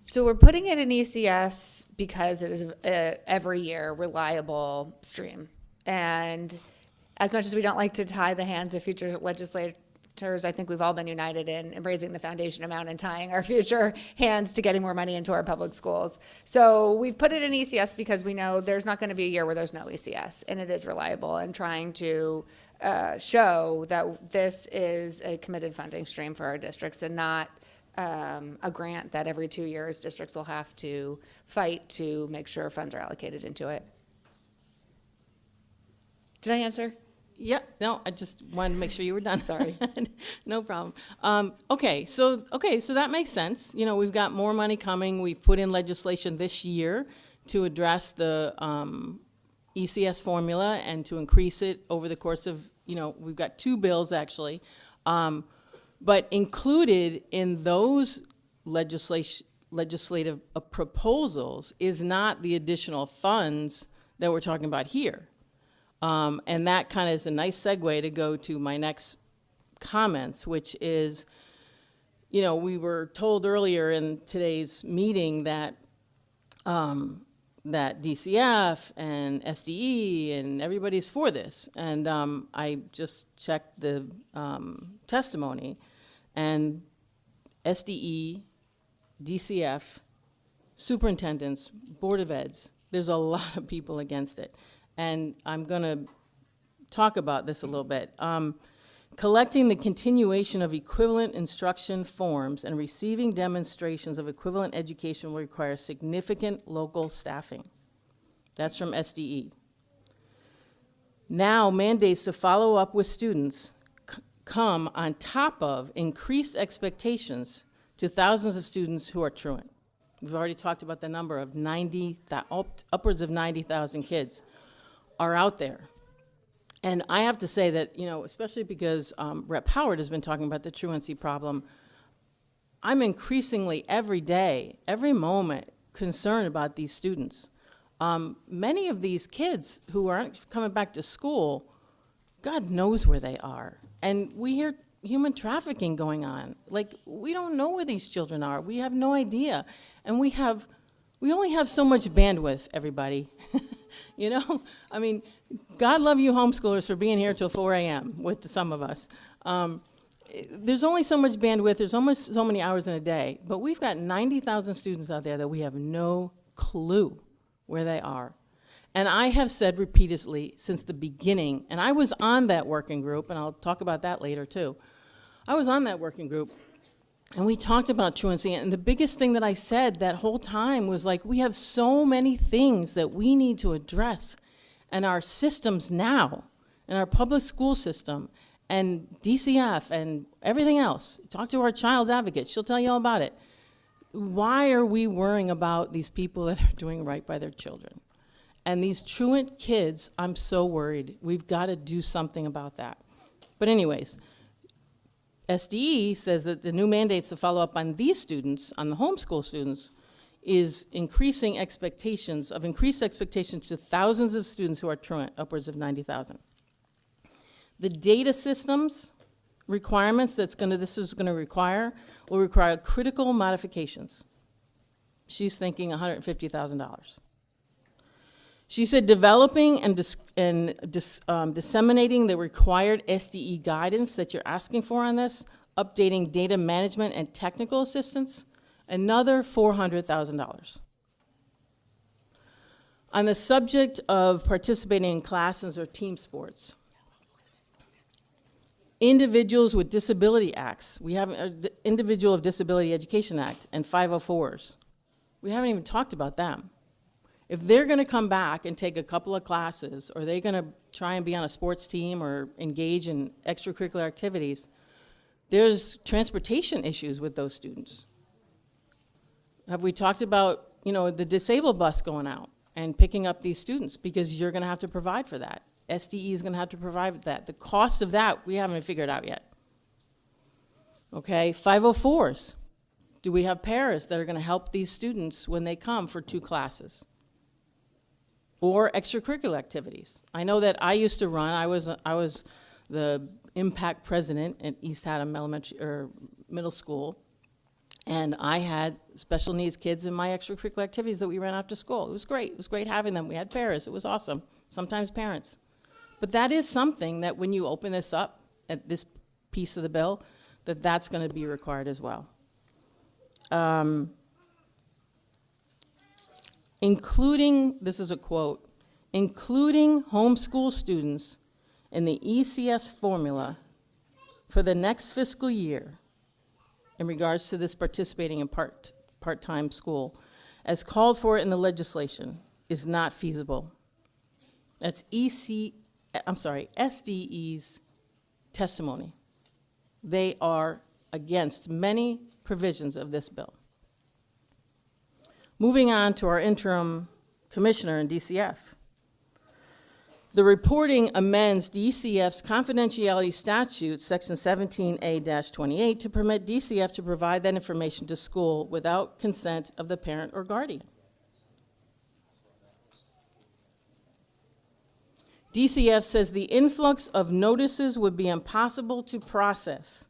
So we're putting it in ECS because it is a every year reliable stream. And as much as we don't like to tie the hands of future legislators, I think we've all been united in raising the foundation amount and tying our future hands to getting more money into our public schools. So we've put it in ECS because we know there's not going to be a year where there's no ECS, and it is reliable, and trying to show that this is a committed funding stream for our districts and not a grant that every 2 years districts will have to fight to make sure funds are allocated into it. Did I answer? Yeah, no, I just wanted to make sure you were done. Sorry. No problem. Okay, so that makes sense. You know, we've got more money coming. We've put in legislation this year to address the ECS formula and to increase it over the course of, you know, we've got 2 bills actually. But included in those legislative proposals is not the additional funds that we're talking about here. And that kind of is a nice segue to go to my next comments, which is, you know, we were told earlier in today's meeting that that DCF and SDE and everybody's for this. And I just checked the testimony, and SDE, DCF, superintendents, Board of Eds, there's a lot of people against it. And I'm going to talk about this a little bit. Collecting the continuation of equivalent instruction forms and receiving demonstrations of equivalent education will require significant local staffing. That's from SDE. Now, mandates to follow up with students come on top of increased expectations to thousands of students who are truant. We've already talked about the number of upwards of 90,000 kids are out there. And I have to say that, you know, especially because Rep. Howard has been talking about the truancy problem, I'm increasingly every day, every moment, concerned about these students. Many of these kids who aren't coming back to school, God knows where they are. And we hear human trafficking going on. Like, we don't know where these children are. We have no idea. And we only have so much bandwidth, everybody. You know, I mean, God love you homeschoolers for being here till 4 a.m. with some of us. There's only so much bandwidth, there's almost so many hours in a day, but we've got 90,000 students out there that we have no clue where they are. And I have said repeatedly since the beginning, and I was on that working group, and I'll talk about that later too. I was on that working group, and we talked about truancy, and the biggest thing that I said that whole time was like, we have so many things that we need to address in our systems now, in our public school system, and DCF, and everything else. Talk to our child advocate, she'll tell you all about it. Why are we worrying about these people that are doing right by their children? And these truant kids, I'm so worried. We've got to do something about that. But anyways, SDE says that the new mandates to follow up on these students, on the homeschool students, is increased expectations to thousands of students who are truant, upwards of 90,000. The data systems requirements this is gonna require will require critical modifications. She's thinking $150,000. She said developing and disseminating the required SDE guidance that you're asking for on this, updating data management and technical assistance, another $400,000. On the subject of participating in classes or team sports, individuals with disability acts, we have an Individual of Disability Education Act and 504s. We haven't even talked about them. If they're going to come back and take a couple of classes, or they're going to try and be on a sports team or engage in extracurricular activities, there's transportation issues with those students. Have we talked about, the disabled bus going out and picking up these students, because you're going to have to provide for that. SDE is going to have to provide that. The cost of that, we haven't figured out yet. Okay, 504s. Do we have paras that are going to help these students when they come for 2 classes? Or extracurricular activities. I know that I used to run, I was the impact president at East Haddam Middle School, and I had special needs kids in my extracurricular activities that we ran after school. It was great. It was great having them. We had paras. It was awesome. Sometimes parents. But that is something that when you open this up at this piece of the bill, that's going to be required as well. Including, this is a quote, including homeschool students in the ECS formula for the next fiscal year in regards to this participating in part-time school, as called for in the legislation, is not feasible. That's SDE's testimony. They are against many provisions of this bill. Moving on to our interim commissioner in DCF. The reporting amends DCF's confidentiality statute, section 17A-28, to permit DCF to provide that information to school without consent of the parent or guardian. DCF says the influx of notices would be impossible to process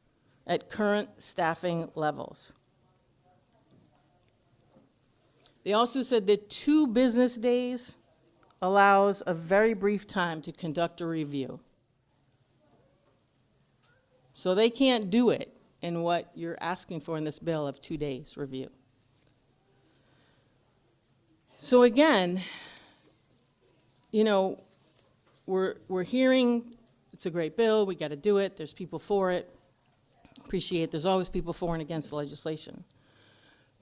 at current staffing levels. They also said that 2 business days allows a very brief time to conduct a review. So they can't do it in what you're asking for in this bill of 2 days review. So again, we're hearing it's a great bill, we got to do it, there's people for it. Appreciate there's always people for and against the legislation.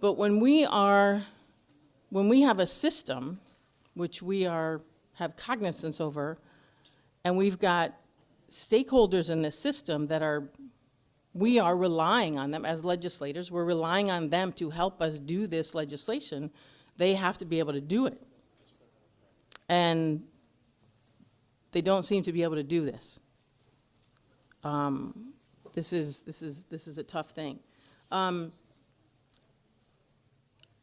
But when we have a system which we have cognizance over, and we've got stakeholders in this system that we are relying on them as legislators, we're relying on them to help us do this legislation, they have to be able to do it. And they don't seem to be able to do this. This is a tough thing.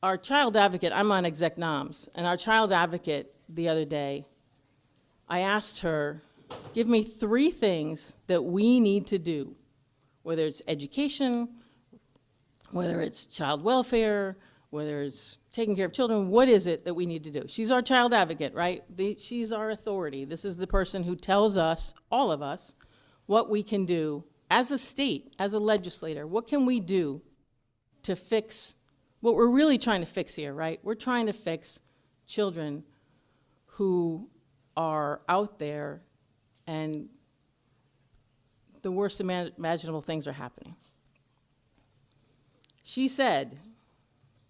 Our child advocate, I'm on exec noms, and our child advocate the other day, I asked her, give me 3 things that we need to do, whether it's education, whether it's child welfare, whether it's taking care of children, what is it that we need to do? She's our child advocate, right? She's our authority. This is the person who tells us, all of us, what we can do as a state, as a legislator. What can we do to fix what we're really trying to fix here, right? We're trying to fix children who are out there and the worst imaginable things are happening. She said,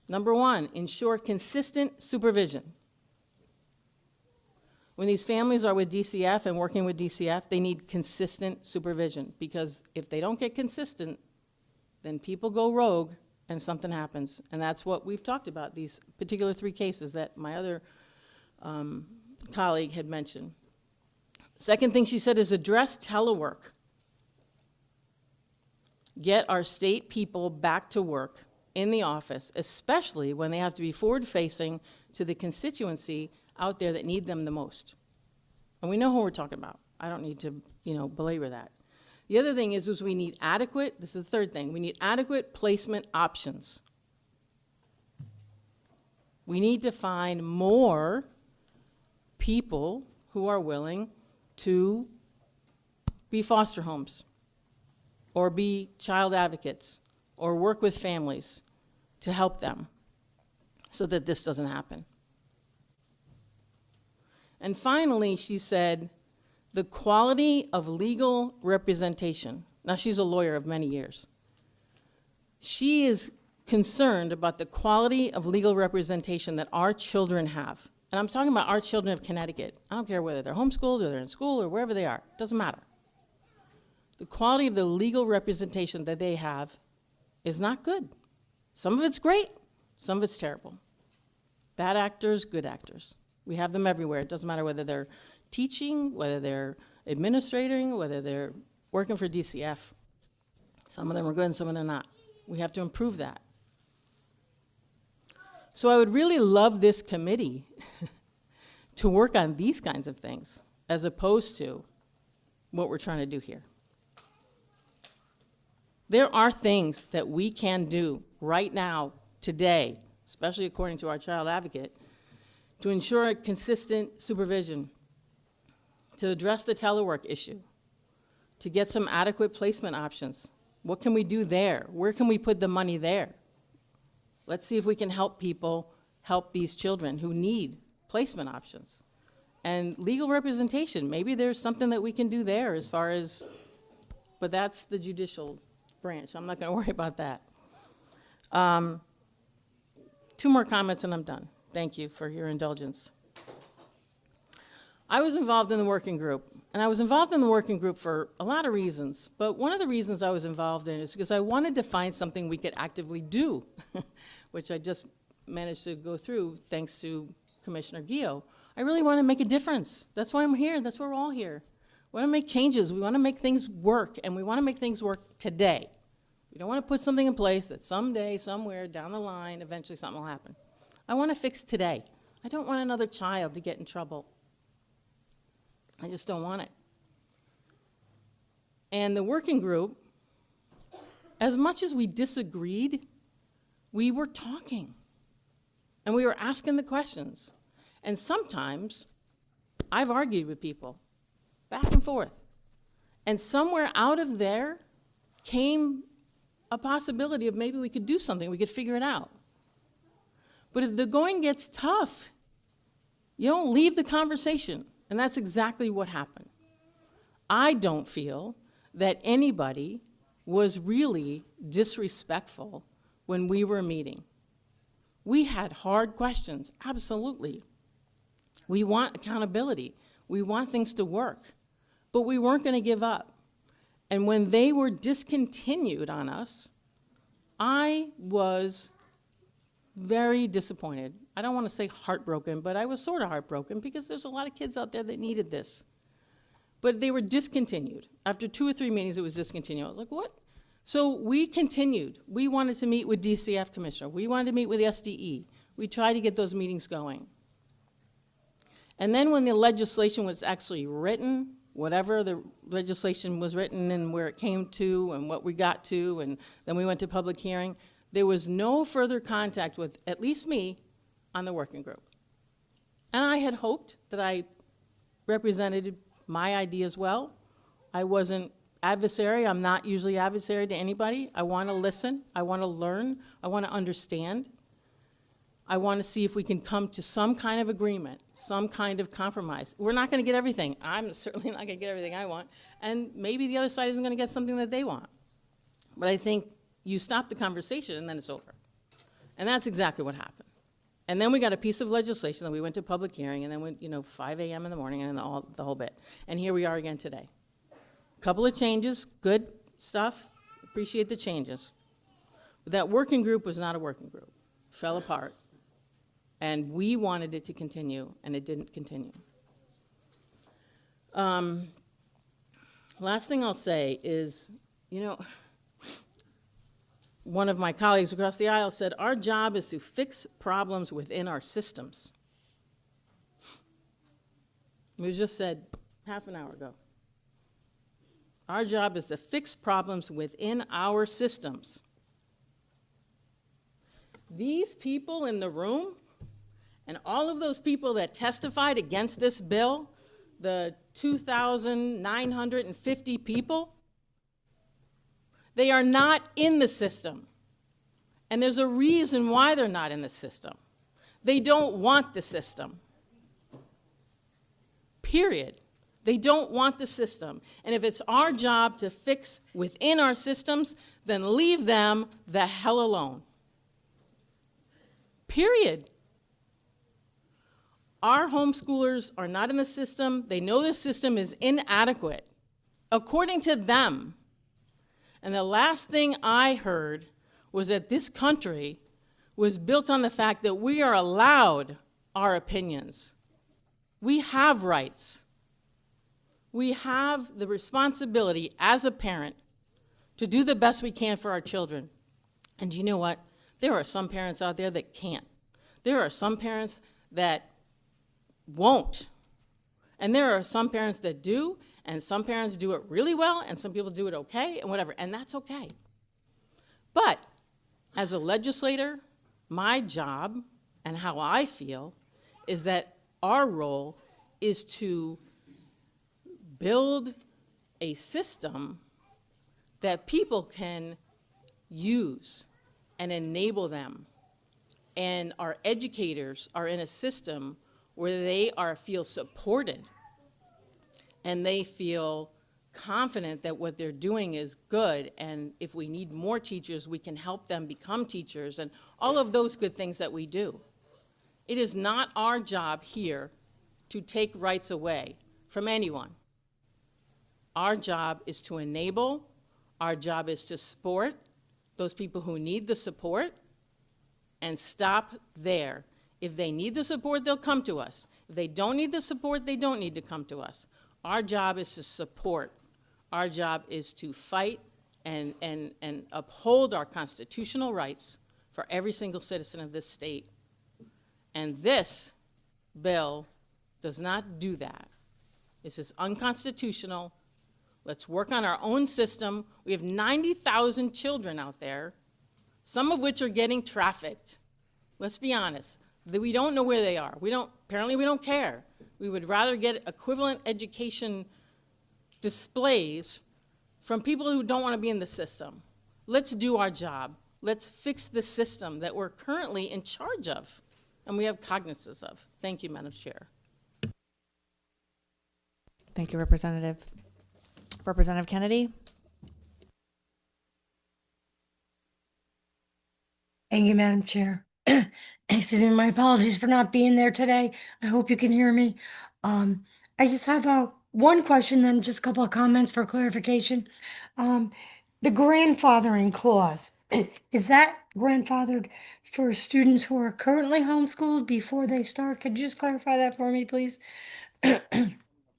number 1, ensure consistent supervision. When these families are with DCF and working with DCF, they need consistent supervision, because if they don't get consistent, then people go rogue and something happens. And that's what we've talked about, these particular 3 cases that my other colleague had mentioned. Second thing she said is address telework. Get our state people back to work in the office, especially when they have to be forward-facing to the constituency out there that need them the most. And we know who we're talking about. I don't need to, belabor that. The other thing is we need adequate, this is the third thing, we need adequate placement options. We need to find more people who are willing to be foster homes or be child advocates or work with families to help them so that this doesn't happen. And finally, she said, the quality of legal representation. Now, she's a lawyer of many years. She is concerned about the quality of legal representation that our children have. And I'm talking about our children of Connecticut. I don't care whether they're homeschooled or they're in school or wherever they are. It doesn't matter. The quality of the legal representation that they have is not good. Some of it's great, some of it's terrible. Bad actors, good actors. We have them everywhere. It doesn't matter whether they're teaching, whether they're administrating, whether they're working for DCF. Some of them are good and some of them are not. We have to improve that. So I would really love this committee to work on these kinds of things as opposed to what we're trying to do here. There are things that we can do right now, today, especially according to our child advocate, to ensure consistent supervision, to address the telework issue, to get some adequate placement options. What can we do there? Where can we put the money there? Let's see if we can help people help these children who need placement options. And legal representation, maybe there's something that we can do there as far as, but that's the judicial branch. I'm not going to worry about that. 2 more comments and I'm done. Thank you for your indulgence. I was involved in the working group, and I was involved in the working group for a lot of reasons, but one of the reasons I was involved in is because I wanted to find something we could actively do, which I just managed to go through thanks to Commissioner Gio. I really want to make a difference. That's why I'm here. That's why we're all here. We want to make changes. We want to make things work, and we want to make things work today. We don't want to put something in place that someday, somewhere down the line, eventually something will happen. I want to fix today. I don't want another child to get in trouble. I just don't want it. And the working group, as much as we disagreed, we were talking. And we were asking the questions. And sometimes I've argued with people, back and forth. And somewhere out of there came a possibility of maybe we could do something, we could figure it out. But if the going gets tough, you don't leave the conversation. And that's exactly what happened. I don't feel that anybody was really disrespectful when we were meeting. We had hard questions, absolutely. We want accountability. We want things to work. But we weren't going to give up. And when they were discontinued on us, I was very disappointed. I don't want to say heartbroken, but I was sort of heartbroken because there's a lot of kids out there that needed this. But they were discontinued. After 2 or 3 meetings, it was discontinued. I was like, what? So we continued. We wanted to meet with DCF Commissioner. We wanted to meet with the SDE. We tried to get those meetings going. And then when the legislation was actually written, whatever the legislation was written and where it came to and what we got to, and then we went to public hearing, there was no further contact with, at least me, on the working group. And I had hoped that I represented my ideas well. I wasn't adversary. I'm not usually adversary to anybody. I want to listen. I want to learn. I want to understand. I want to see if we can come to some kind of agreement, some kind of compromise. We're not going to get everything. I'm certainly not going to get everything I want. And maybe the other side isn't going to get something that they want. But I think you stop the conversation and then it's over. And that's exactly what happened. And then we got a piece of legislation that we went to public hearing and then went, 5 a.m. in the morning and the whole bit. And here we are again today. A couple of changes, good stuff, appreciate the changes. But that working group was not a working group, fell apart. And we wanted it to continue and it didn't continue. Last thing I'll say is, one of my colleagues across the aisle said, our job is to fix problems within our systems. It was just said half an hour ago. Our job is to fix problems within our systems. These people in the room and all of those people that testified against this bill, the 2,950 people, they are not in the system. And there's a reason why they're not in the system. They don't want the system. Period. They don't want the system. And if it's our job to fix within our systems, then leave them the hell alone. Period. Our homeschoolers are not in the system. They know the system is inadequate, according to them. And the last thing I heard was that this country was built on the fact that we are allowed our opinions. We have rights. We have the responsibility as a parent to do the best we can for our children. And you know what? There are some parents out there that can't. There are some parents that won't. And there are some parents that do, and some parents do it really well, and some people do it okay, and whatever, and that's okay. But as a legislator, my job and how I feel is that our role is to build a system that people can use and enable them. And our educators are in a system where they feel supported and they feel confident that what they're doing is good, and if we need more teachers, we can help them become teachers, and all of those good things that we do. It is not our job here to take rights away from anyone. Our job is to enable, our job is to support those people who need the support, and stop there. If they need the support, they'll come to us. If they don't need the support, they don't need to come to us. Our job is to support. Our job is to fight and uphold our constitutional rights for every single citizen of this state. And this bill does not do that. This is unconstitutional. Let's work on our own system. We have 90,000 children out there, some of which are getting trafficked. Let's be honest. We don't know where they are. Apparently we don't care. We would rather get equivalent education displays from people who don't want to be in the system. Let's do our job. Let's fix the system that we're currently in charge of and we have cognizance of. Thank you, Madam Chair. Thank you, Representative. Representative Kennedy? Thank you, Madam Chair. Excuse me, my apologies for not being there today. I hope you can hear me. I just have one question, then just a couple of comments for clarification. The grandfathering clause, is that grandfathered for students who are currently homeschooled before they start? Could you just clarify that for me, please?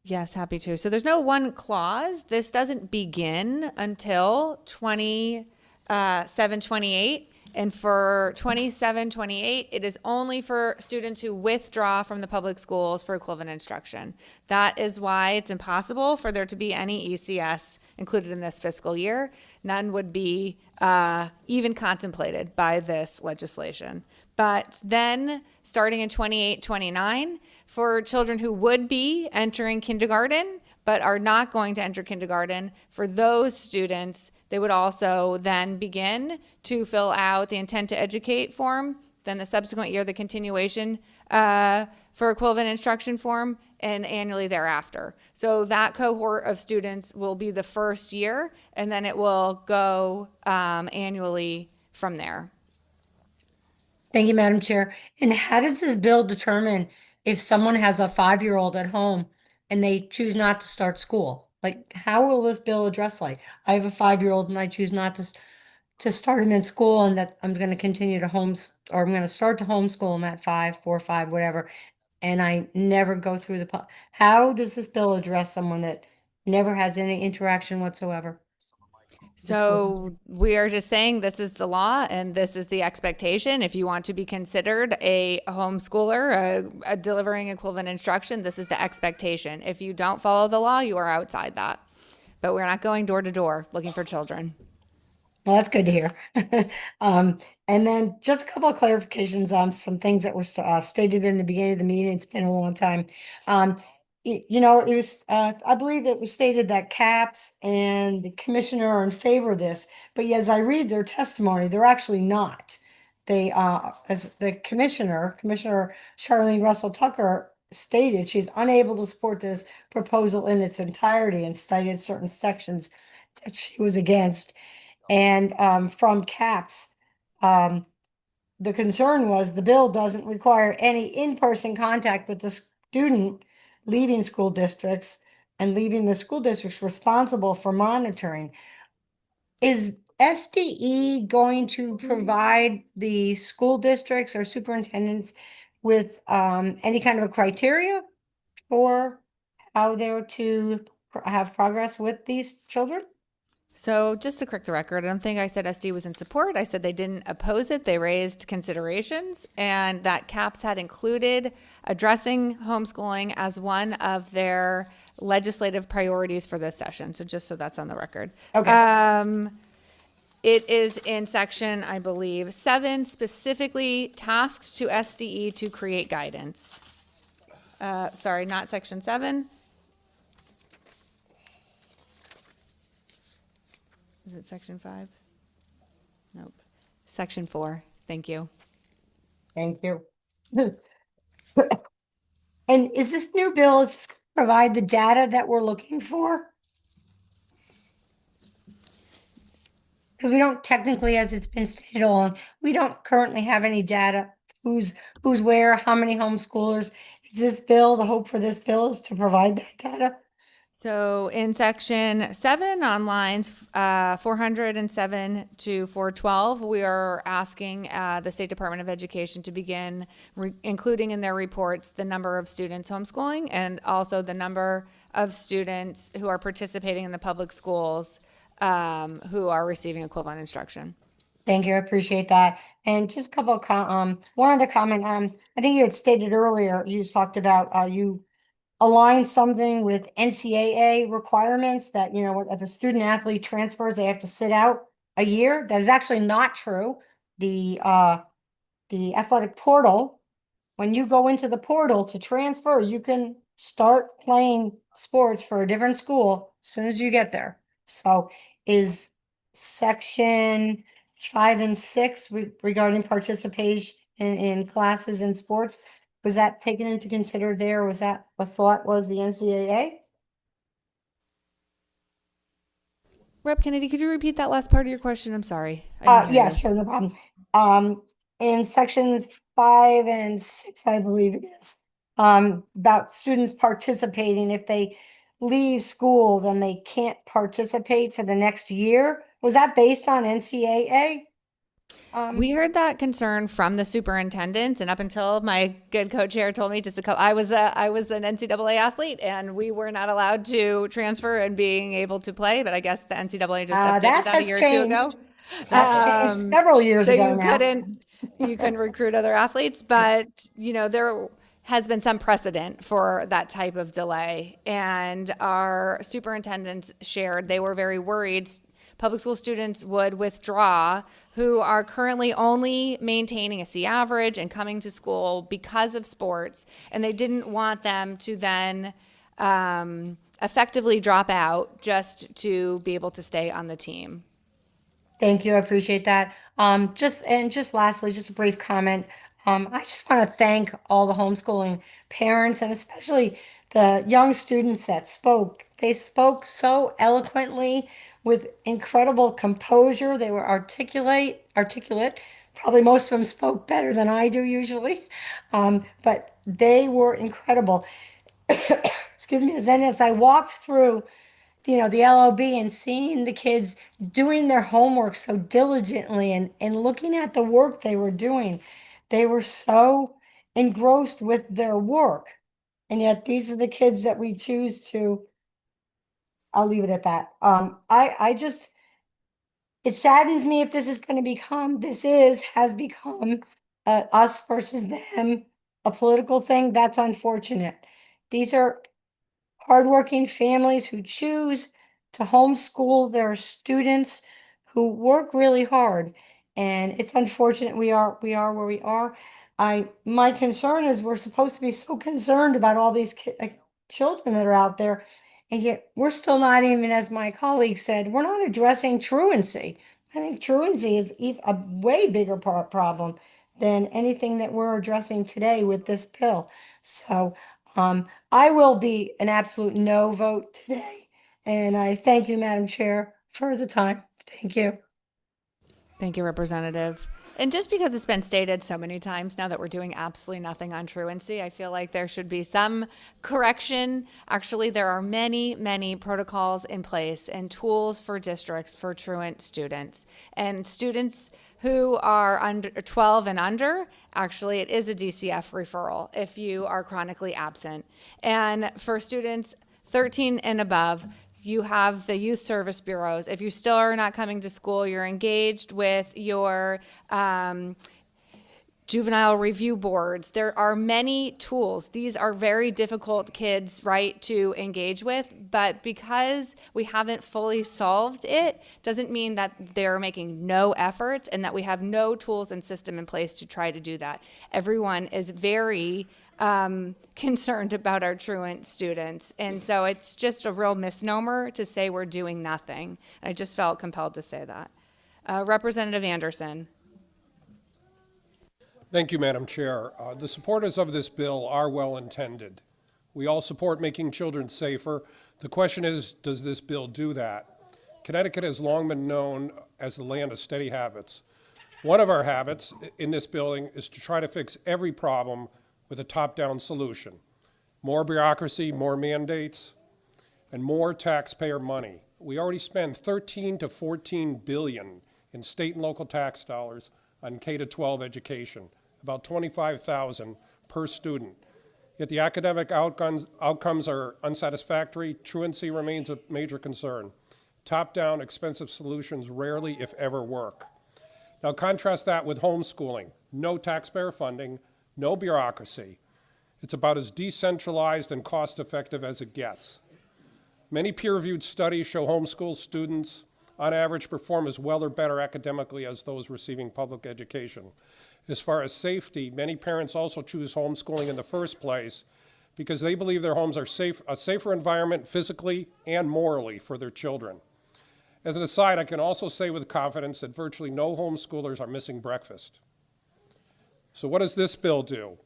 Yes, happy to. So there's no one clause. This doesn't begin until 27-28. And for 27-28, it is only for students who withdraw from the public schools for equivalent instruction. That is why it's impossible for there to be any ECS included in this fiscal year. None would be even contemplated by this legislation. But then starting in 28-29, for children who would be entering kindergarten but are not going to enter kindergarten, for those students, they would also then begin to fill out the intent to educate form, then the subsequent year, the continuation for equivalent instruction form, and annually thereafter. So that cohort of students will be the first year, and then it will go annually from there. Thank you, Madam Chair. And how does this bill determine if someone has a 5-year-old at home and they choose not to start school? Like, how will this bill address, like, I have a 5-year-old and I choose not to start him in school, and that I'm going to continue to I'm going to start to homeschool him at 4 or 5, whatever, and I never go through how does this bill address someone that never has any interaction whatsoever? So we are just saying this is the law and this is the expectation. If you want to be considered a homeschooler, delivering equivalent instruction, this is the expectation. If you don't follow the law, you are outside that. but we're not going door to door looking for children. Well, that's good to hear. And then just a couple of clarifications on some things that were stated in the beginning of the meeting. It's been a long time. You know, it was, I believe it was stated that CAPS and the commissioner are in favor of this, but as I read their testimony, they're actually not. They, as the Commissioner Charlene Russell Tucker stated, she's unable to support this proposal in its entirety and cited certain sections that she was against. And from CAPS, the concern was the bill doesn't require any in-person contact with the student leaving school districts and leaving the school districts responsible for monitoring. Is SDE going to provide the school districts or superintendents with any kind of a criteria for how they're to have progress with these children? So just to correct the record, I don't think I said SD was in support. I said they didn't oppose it. They raised considerations, and that CAPS had included addressing homeschooling as one of their legislative priorities for this session. So just so that's on the record. Okay. It is in section, I believe, 7, specifically tasks to SDE to create guidance. Sorry, not section 7. Is it section 5? Nope. Section 4. Thank you. Thank you. And is this new bill, is this gonna provide the data that we're looking for? Because we don't technically, as it's been stated on, we don't currently have any data, who's where, how many homeschoolers. Is this bill, the hope for this bill is to provide that data? So in section 7 on lines 407 to 412, we are asking the State Department of Education to begin including in their reports the number of students homeschooling and also the number of students who are participating in the public schools who are receiving equivalent instruction. Thank you, I appreciate that. And just a couple of one other comment. I think you had stated earlier, you just talked about you align something with NCAA requirements that, you know, if a student athlete transfers, they have to sit out a year. That is actually not true. The athletic portal, when you go into the portal to transfer, you can start playing sports for a different school as soon as you get there. So is section 5 and 6 regarding participation in classes in sports, was that taken into consider there? Was that the thought was the NCAA? Rep Kennedy, could you repeat that last part of your question? I'm sorry. I didn't hear Yeah, you. sure, no problem. In sections 5 and 6, I believe it is, about students participating, if they leave school, then they can't participate for the next year. Was that based on NCAA? We heard that concern from the superintendents, and up until my good co-chair told me just a couple, I was an NCAA athlete, and we were not allowed to transfer and being able to play. But I guess the NCAA just updated That that a has year or two ago. changed. That's changed several years So ago you now. couldn't recruit other athletes, but you know there has been some precedent for that type of delay, and our superintendents shared they were very worried public school students would withdraw who are currently only maintaining a C average and coming to school because of sports, and they didn't want them to then effectively drop out just to be able to stay on the team. Thank you, I appreciate that. Just lastly, just a brief comment. I just want to thank all the homeschooling parents and especially the young students that spoke. They spoke so eloquently with incredible composure. They were articulate. Probably most of them spoke better than I do usually. But they were incredible. Excuse me. And then as I walked through, you know, the LOB and seeing the kids doing their homework so diligently and looking at the work they were doing, they were so engrossed with their work. And yet these are the kids that we choose to, I'll leave it at that. I just, it saddens me if this is going to become, has become us versus them, a political thing. That's unfortunate. These are hardworking families who choose to homeschool. There are students who work really hard, and it's unfortunate we are where we are. My concern is we're supposed to be so concerned about all these children that are out there, and yet we're still not even, as my colleague said, we're not addressing truancy. I think truancy is a way bigger problem than anything that we're addressing today with this bill. So I will be an absolute no vote today. And I thank you, Madam Chair, for the time. Thank you. Thank you, Representative. And just because it's been stated so many times now that we're doing absolutely nothing on truancy, I feel like there should be some correction. Actually, there are many, many protocols in place and tools for districts for truant students. And students who are under 12 and under, actually, it is a DCF referral if you are chronically absent. And for students 13 and above, you have the youth service bureaus. If you still are not coming to school, you're engaged with your juvenile review boards. There are many tools. These are very difficult kids, right, to engage with, but because we haven't fully solved it, doesn't mean that they're making no efforts and that we have no tools and system in place to try to do that. Everyone is very concerned about our truant students. And so it's just a real misnomer to say we're doing nothing. I just felt compelled to say that. Representative Anderson. Thank you, Madam Chair. The supporters of this bill are well intended. We all support making children safer. The question is, does this bill do that? Connecticut has long been known as the land of steady habits. One of our habits in this building is to try to fix every problem with a top-down solution. More bureaucracy, more mandates, and more taxpayer money. We already spend 13 to 14 billion in state and local tax dollars on K-12 education, about 25,000 per student. Yet the academic outcomes are unsatisfactory. Truancy remains a major concern. Top-down, expensive solutions rarely, if ever, work. Now contrast that with homeschooling. No taxpayer funding, no bureaucracy. It's about as decentralized and cost-effective as it gets. Many peer-reviewed studies show homeschool students, on average, perform as well or better academically as those receiving public education. As far as safety, many parents also choose homeschooling in the first place because they believe their homes are a safer environment physically and morally for their children. As an aside, I can also say with confidence that virtually no homeschoolers are missing breakfast. So what does this bill do?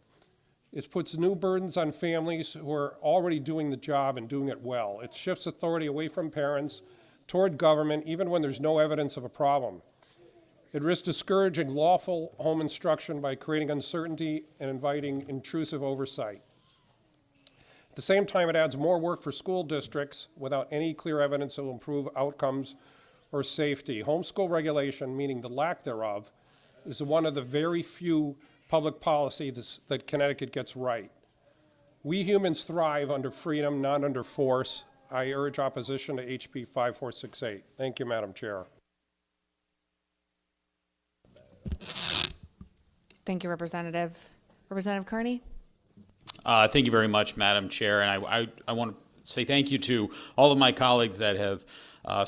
It puts new burdens on families who are already doing the job and doing it well. It shifts authority away from parents toward government, even when there's no evidence of a problem. It risks discouraging lawful home instruction by creating uncertainty and inviting intrusive oversight. At the same time, it adds more work for school districts without any clear evidence that will improve outcomes or safety. Homeschool regulation, meaning the lack thereof, is one of the very few public policies that Connecticut gets right. We humans thrive under freedom, not under force. I urge opposition to HB 5468. Thank you, Madam Chair. Thank you, Representative. Representative Kearney? Thank you very much, Madam Chair. And I want to say thank you to all of my colleagues that have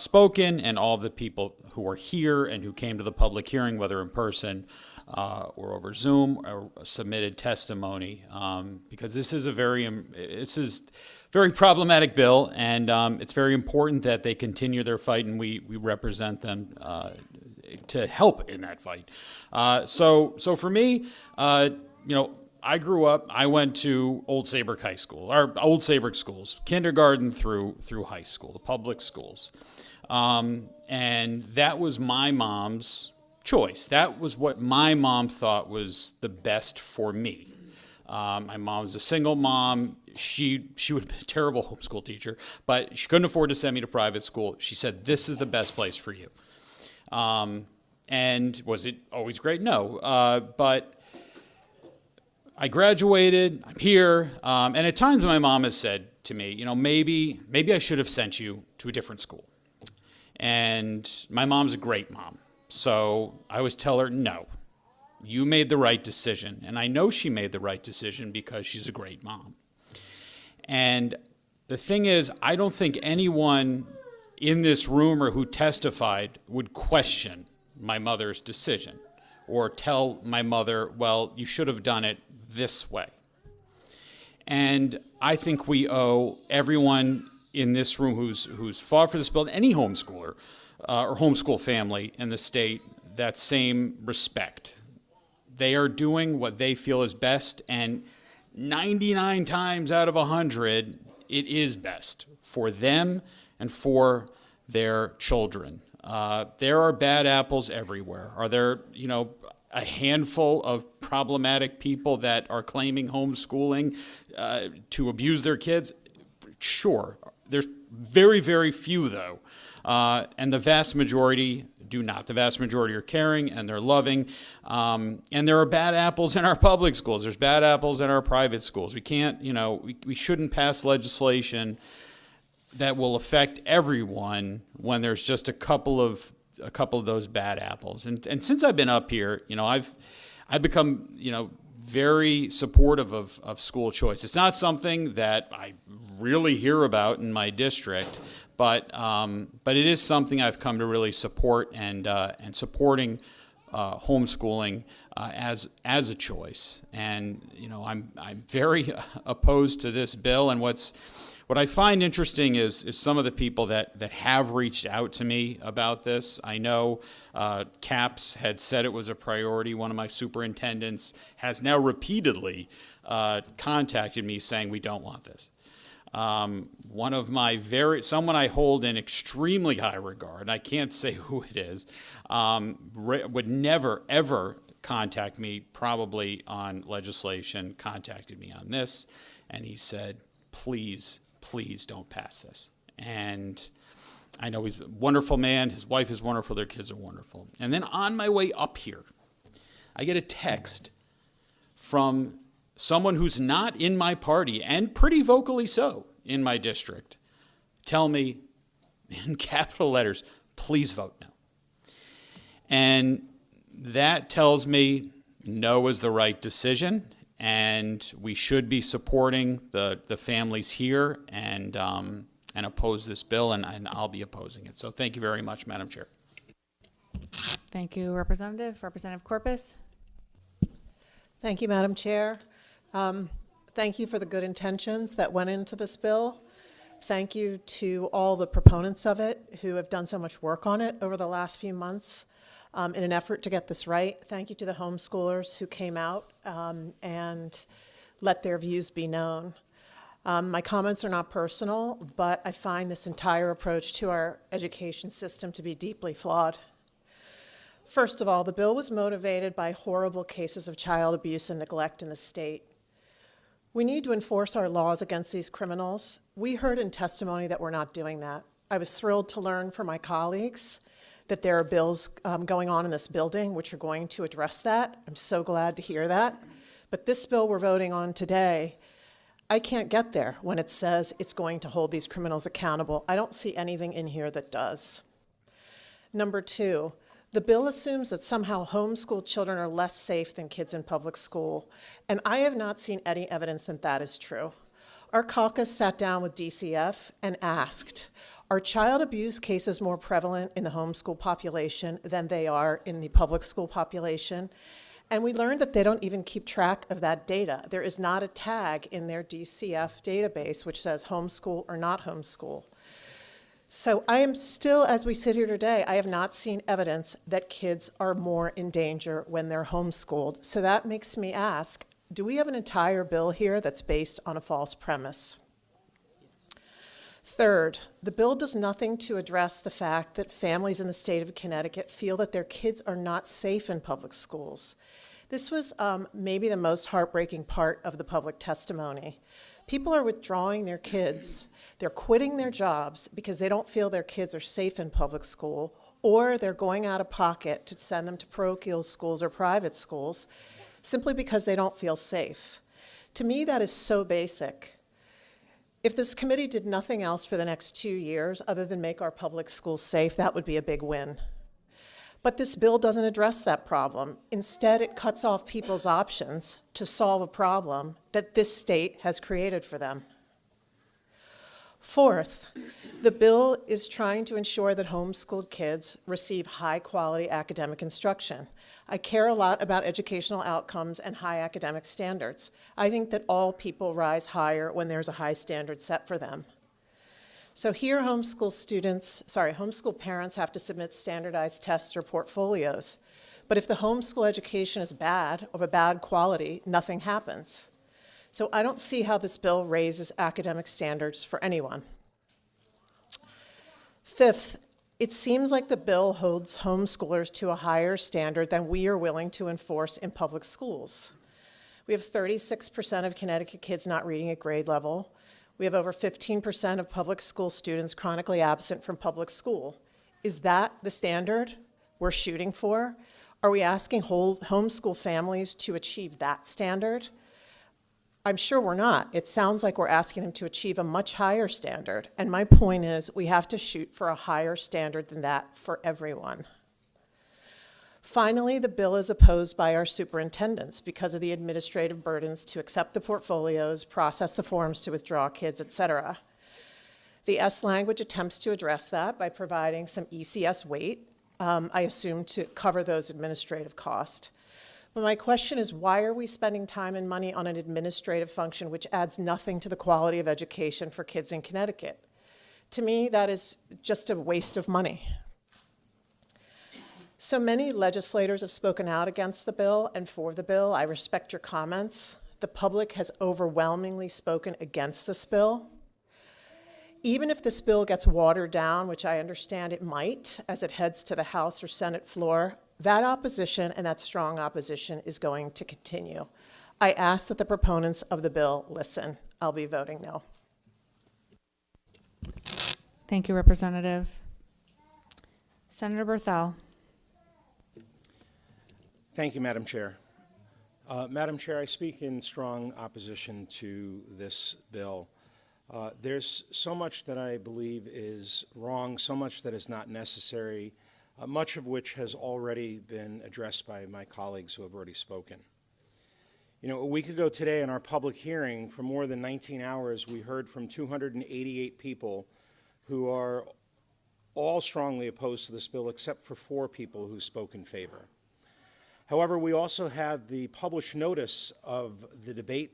spoken and all of the people who are here and who came to the public hearing, whether in person or over Zoom, or submitted testimony, because this is a very problematic bill, and it's very important that they continue their fight, and we represent them to help in that fight. So for me, I grew up. I went to Old Saybrook High School, or Old Saybrook schools, kindergarten through high school, the public schools, and that was my mom's choice. That was what my mom thought was the best for me. My mom was a single mom. She would have been a terrible homeschool teacher, but she couldn't afford to send me to private school. She said, "This is the best place for you." And was it always great? No. But I graduated. I'm here. And at times my mom has said to me, maybe I should have sent you to a different school. And my mom's a great mom. So I always tell her, no, you made the right decision. And I know she made the right decision because she's a great mom. And the thing is, I don't think anyone in this room or who testified would question my mother's decision or tell my mother, well, you should have done it this way. And I think we owe everyone in this room who's fought for this bill, any homeschooler or homeschool family in the state, that same respect. They are doing what they feel is best, and 99 times out of 100, it is best for them and for their children. There are bad apples everywhere. Are there, a handful of problematic people that are claiming homeschooling to abuse their kids? Sure. There's very, very few, though. And the vast majority do not. The vast majority are caring and they're loving. And there are bad apples in our public schools. There's bad apples in our private schools. We can't, we shouldn't pass legislation that will affect everyone when there's just a couple of those bad apples. And since I've been up here, I've become, very supportive of school choice. It's not something that I really hear about in my district, but it is something I've come to really support, and supporting homeschooling as a choice. And I'm very opposed to this bill. And what I find interesting is some of the people that have reached out to me about this. I know CAPS had said it was a priority. One of my superintendents has now repeatedly contacted me saying we don't want this. One of my someone I hold in extremely high regard, I can't say who it is, would never, ever contact me probably on legislation, contacted me on this, and he said, please don't pass this. And I know he's a wonderful man, his wife is wonderful, their kids are wonderful. And then on my way up here, I get a text from someone who's not in my party, and pretty vocally so in my district, tell me in capital letters, please vote no. And that tells me no is the right decision, and we should be supporting the families here and oppose this bill, and I'll be opposing it. So thank you very much, Madam Chair. Thank you, Representative. Representative Corpus. Thank you, Madam Chair. Thank you for the good intentions that went into this bill. Thank you to all the proponents of it who have done so much work on it over the last few months in an effort to get this right. Thank you to the homeschoolers who came out and let their views be known. My comments are not personal, but I find this entire approach to our education system to be deeply flawed. First of all, the bill was motivated by horrible cases of child abuse and neglect in the state. We need to enforce our laws against these criminals. We heard in testimony that we're not doing that. I was thrilled to learn from my colleagues that there are bills going on in this building which are going to address that. I'm so glad to hear that. But this bill we're voting on today, I can't get there when it says it's going to hold these criminals accountable. I don't see anything in here that does. Number two, the bill assumes that somehow homeschool children are less safe than kids in public school, and I have not seen any evidence that that is true. Our caucus sat down with DCF and asked, are child abuse cases more prevalent in the homeschool population than they are in the public school population? And we learned that they don't even keep track of that data. There is not a tag in their DCF database which says homeschool or not homeschool. So I am still, as we sit here today, I have not seen evidence that kids are more in danger when they're homeschooled. So that makes me ask, do we have an entire bill here that's based on a false premise? Third, the bill does nothing to address the fact that families in the state of Connecticut feel that their kids are not safe in public schools. This was maybe the most heartbreaking part of the public testimony. People are withdrawing their kids. They're quitting their jobs because they don't feel their kids are safe in public school, or they're going out of pocket to send them to parochial schools or private schools simply because they don't feel safe. To me, that is so basic. If this committee did nothing else for the next 2 years other than make our public schools safe, that would be a big win. But this bill doesn't address that problem. Instead, it cuts off people's options to solve a problem that this state has created for them. Fourth, the bill is trying to ensure that homeschooled kids receive high-quality academic instruction. I care a lot about educational outcomes and high academic standards. I think that all people rise higher when there's a high standard set for them. So here homeschool parents have to submit standardized tests or portfolios. But if the homeschool education is bad, of a bad quality, nothing happens. So I don't see how this bill raises academic standards for anyone. Fifth, it seems like the bill holds homeschoolers to a higher standard than we are willing to enforce in public schools. We have 36% of Connecticut kids not reading at grade level. We have over 15% of public school students chronically absent from public school. Is that the standard we're shooting for? Are we asking homeschool families to achieve that standard? I'm sure we're not. It sounds like we're asking them to achieve a much higher standard. And my point is, we have to shoot for a higher standard than that for everyone. Finally, the bill is opposed by our superintendents because of the administrative burdens to accept the portfolios, process the forms to withdraw kids, etc. The S language attempts to address that by providing some ECS weight, I assume to cover those administrative costs. But my question is, why are we spending time and money on an administrative function which adds nothing to the quality of education for kids in Connecticut? To me, that is just a waste of money. So many legislators have spoken out against the bill and for the bill. I respect your comments. The public has overwhelmingly spoken against this bill. Even if this bill gets watered down, which I understand it might as it heads to the House or Senate floor, that opposition and that strong opposition is going to continue. I ask that the proponents of the bill listen. I'll be voting no. Thank you, Representative. Senator Berthel. Thank you, Madam Chair. Madam Chair, I speak in strong opposition to this bill. There's so much that I believe is wrong, so much that is not necessary, much of which has already been addressed by my colleagues who have already spoken. You know, a week ago today in our public hearing, for more than 19 hours, we heard from 288 people who are all strongly opposed to this bill, except for 4 people who spoke in favor. However, we also had the published notice of the debate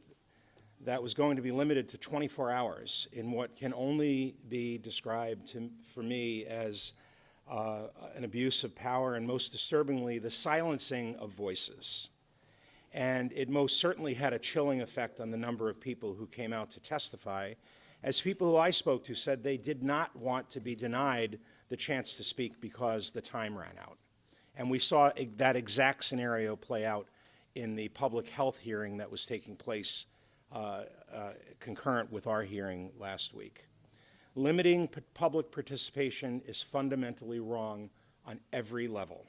that was going to be limited to 24 hours in what can only be described for me as an abuse of power and, most disturbingly, the silencing of voices. And it most certainly had a chilling effect on the number of people who came out to testify, as people who I spoke to said they did not want to be denied the chance to speak because the time ran out. And we saw that exact scenario play out in the public health hearing that was taking place concurrent with our hearing last week. Limiting public participation is fundamentally wrong on every level.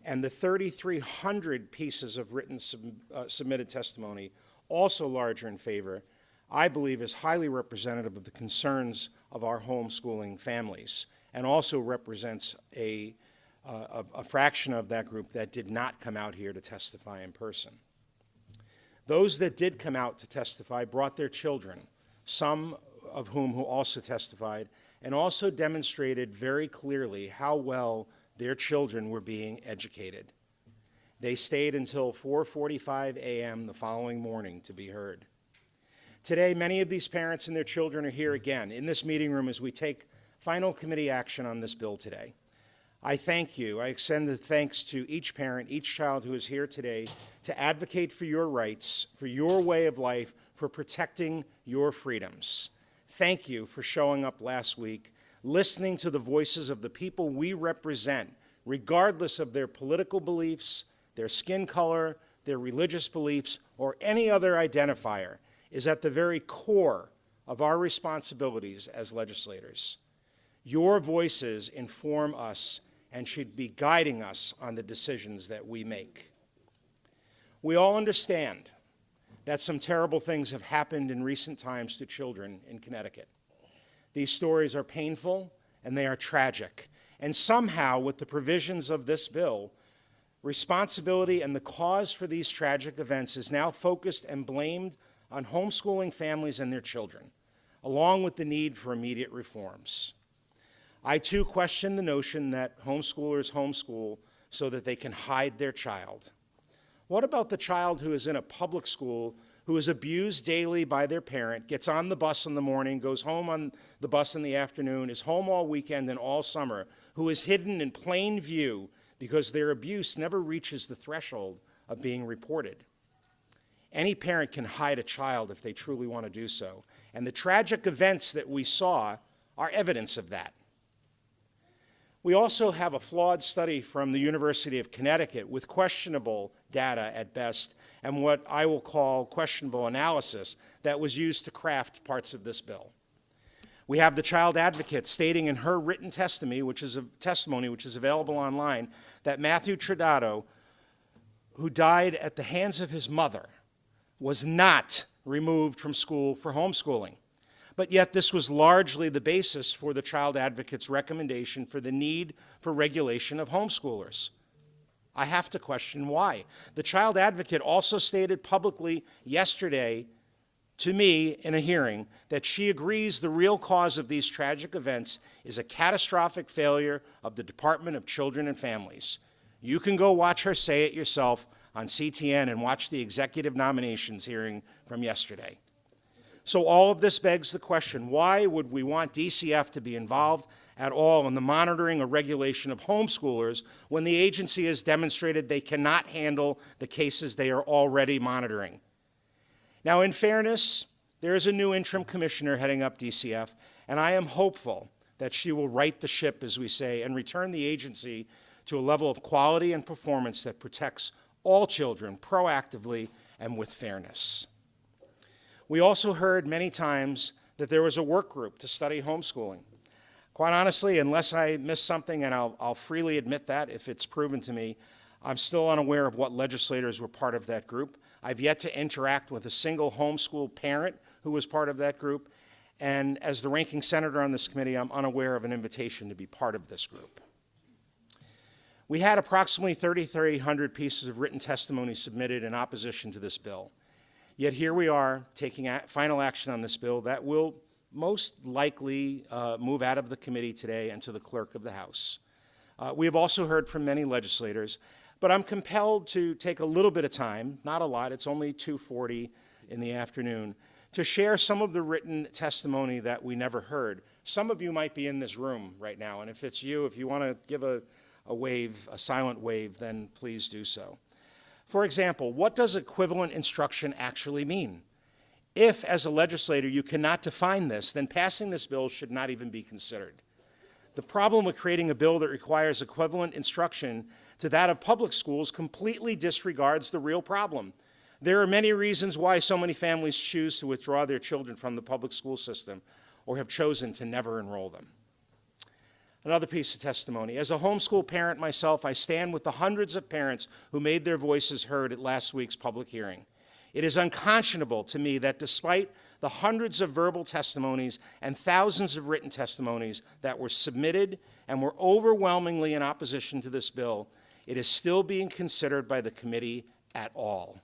And the 3,300 pieces of written submitted testimony, also larger in favor, I believe is highly representative of the concerns of our homeschooling families, and also represents a fraction of that group that did not come out here to testify in person. Those that did come out to testify brought their children, some of whom who also testified, and also demonstrated very clearly how well their children were being educated. They stayed until 4:45 a.m. the following morning to be heard. Today, many of these parents and their children are here again in this meeting room as we take final committee action on this bill today. I thank you. I extend the thanks to each parent, each child who is here today to advocate for your rights, for your way of life, for protecting your freedoms. Thank you for showing up last week, listening to the voices of the people we represent, regardless of their political beliefs, their skin color, their religious beliefs, or any other identifier, is at the very core of our responsibilities as legislators. Your voices inform us and should be guiding us on the decisions that we make. We all understand that some terrible things have happened in recent times to children in Connecticut. These stories are painful and they are tragic. And somehow, with the provisions of this bill, responsibility and the cause for these tragic events is now focused and blamed on homeschooling families and their children, along with the need for immediate reforms. I too question the notion that homeschoolers homeschool so that they can hide their child. What about the child who is in a public school, who is abused daily by their parent, gets on the bus in the morning, goes home on the bus in the afternoon, is home all weekend and all summer, who is hidden in plain view because their abuse never reaches the threshold of being reported? Any parent can hide a child if they truly want to do so, and the tragic events that we saw are evidence of that. We also have a flawed study from the University of Connecticut with questionable data at best, and what I will call questionable analysis that was used to craft parts of this bill. We have the child advocate stating in her written testimony, which is available online, that Matthew Tridado, who died at the hands of his mother, was not removed from school for homeschooling. But yet this was largely the basis for the child advocate's recommendation for the need for regulation of homeschoolers. I have to question why. The child advocate also stated publicly yesterday to me in a hearing that she agrees the real cause of these tragic events is a catastrophic failure of the Department of Children and Families. You can go watch her say it yourself on CTN and watch the executive nominations hearing from yesterday. So all of this begs the question, why would we want DCF to be involved at all in the monitoring or regulation of homeschoolers when the agency has demonstrated they cannot handle the cases they are already monitoring? Now, in fairness, there is a new interim commissioner heading up DCF, and I am hopeful that she will right the ship, as we say, and return the agency to a level of quality and performance that protects all children proactively and with fairness. We also heard many times that there was a work group to study homeschooling. Quite honestly, unless I missed something, and I'll freely admit that if it's proven to me, I'm still unaware of what legislators were part of that group. I've yet to interact with a single homeschool parent who was part of that group, and as the ranking senator on this committee, I'm unaware of an invitation to be part of this group. We had approximately 3,300 pieces of written testimony submitted in opposition to this bill. Yet here we are taking final action on this bill that will most likely move out of the committee today and to the clerk of the House. We have also heard from many legislators, but I'm compelled to take a little bit of time, not a lot, it's only 2:40 in the afternoon, to share some of the written testimony that we never heard. Some of you might be in this room right now, and if it's you, if you want to give a wave, a silent wave, then please do so. For example, what does equivalent instruction actually mean? If, as a legislator, you cannot define this, then passing this bill should not even be considered. The problem with creating a bill that requires equivalent instruction to that of public schools completely disregards the real problem. There are many reasons why so many families choose to withdraw their children from the public school system or have chosen to never enroll them. Another piece of testimony. As a homeschool parent myself, I stand with the hundreds of parents who made their voices heard at last week's public hearing. It is unconscionable to me that despite the hundreds of verbal testimonies and thousands of written testimonies that were submitted and were overwhelmingly in opposition to this bill, it is still being considered by the committee at all.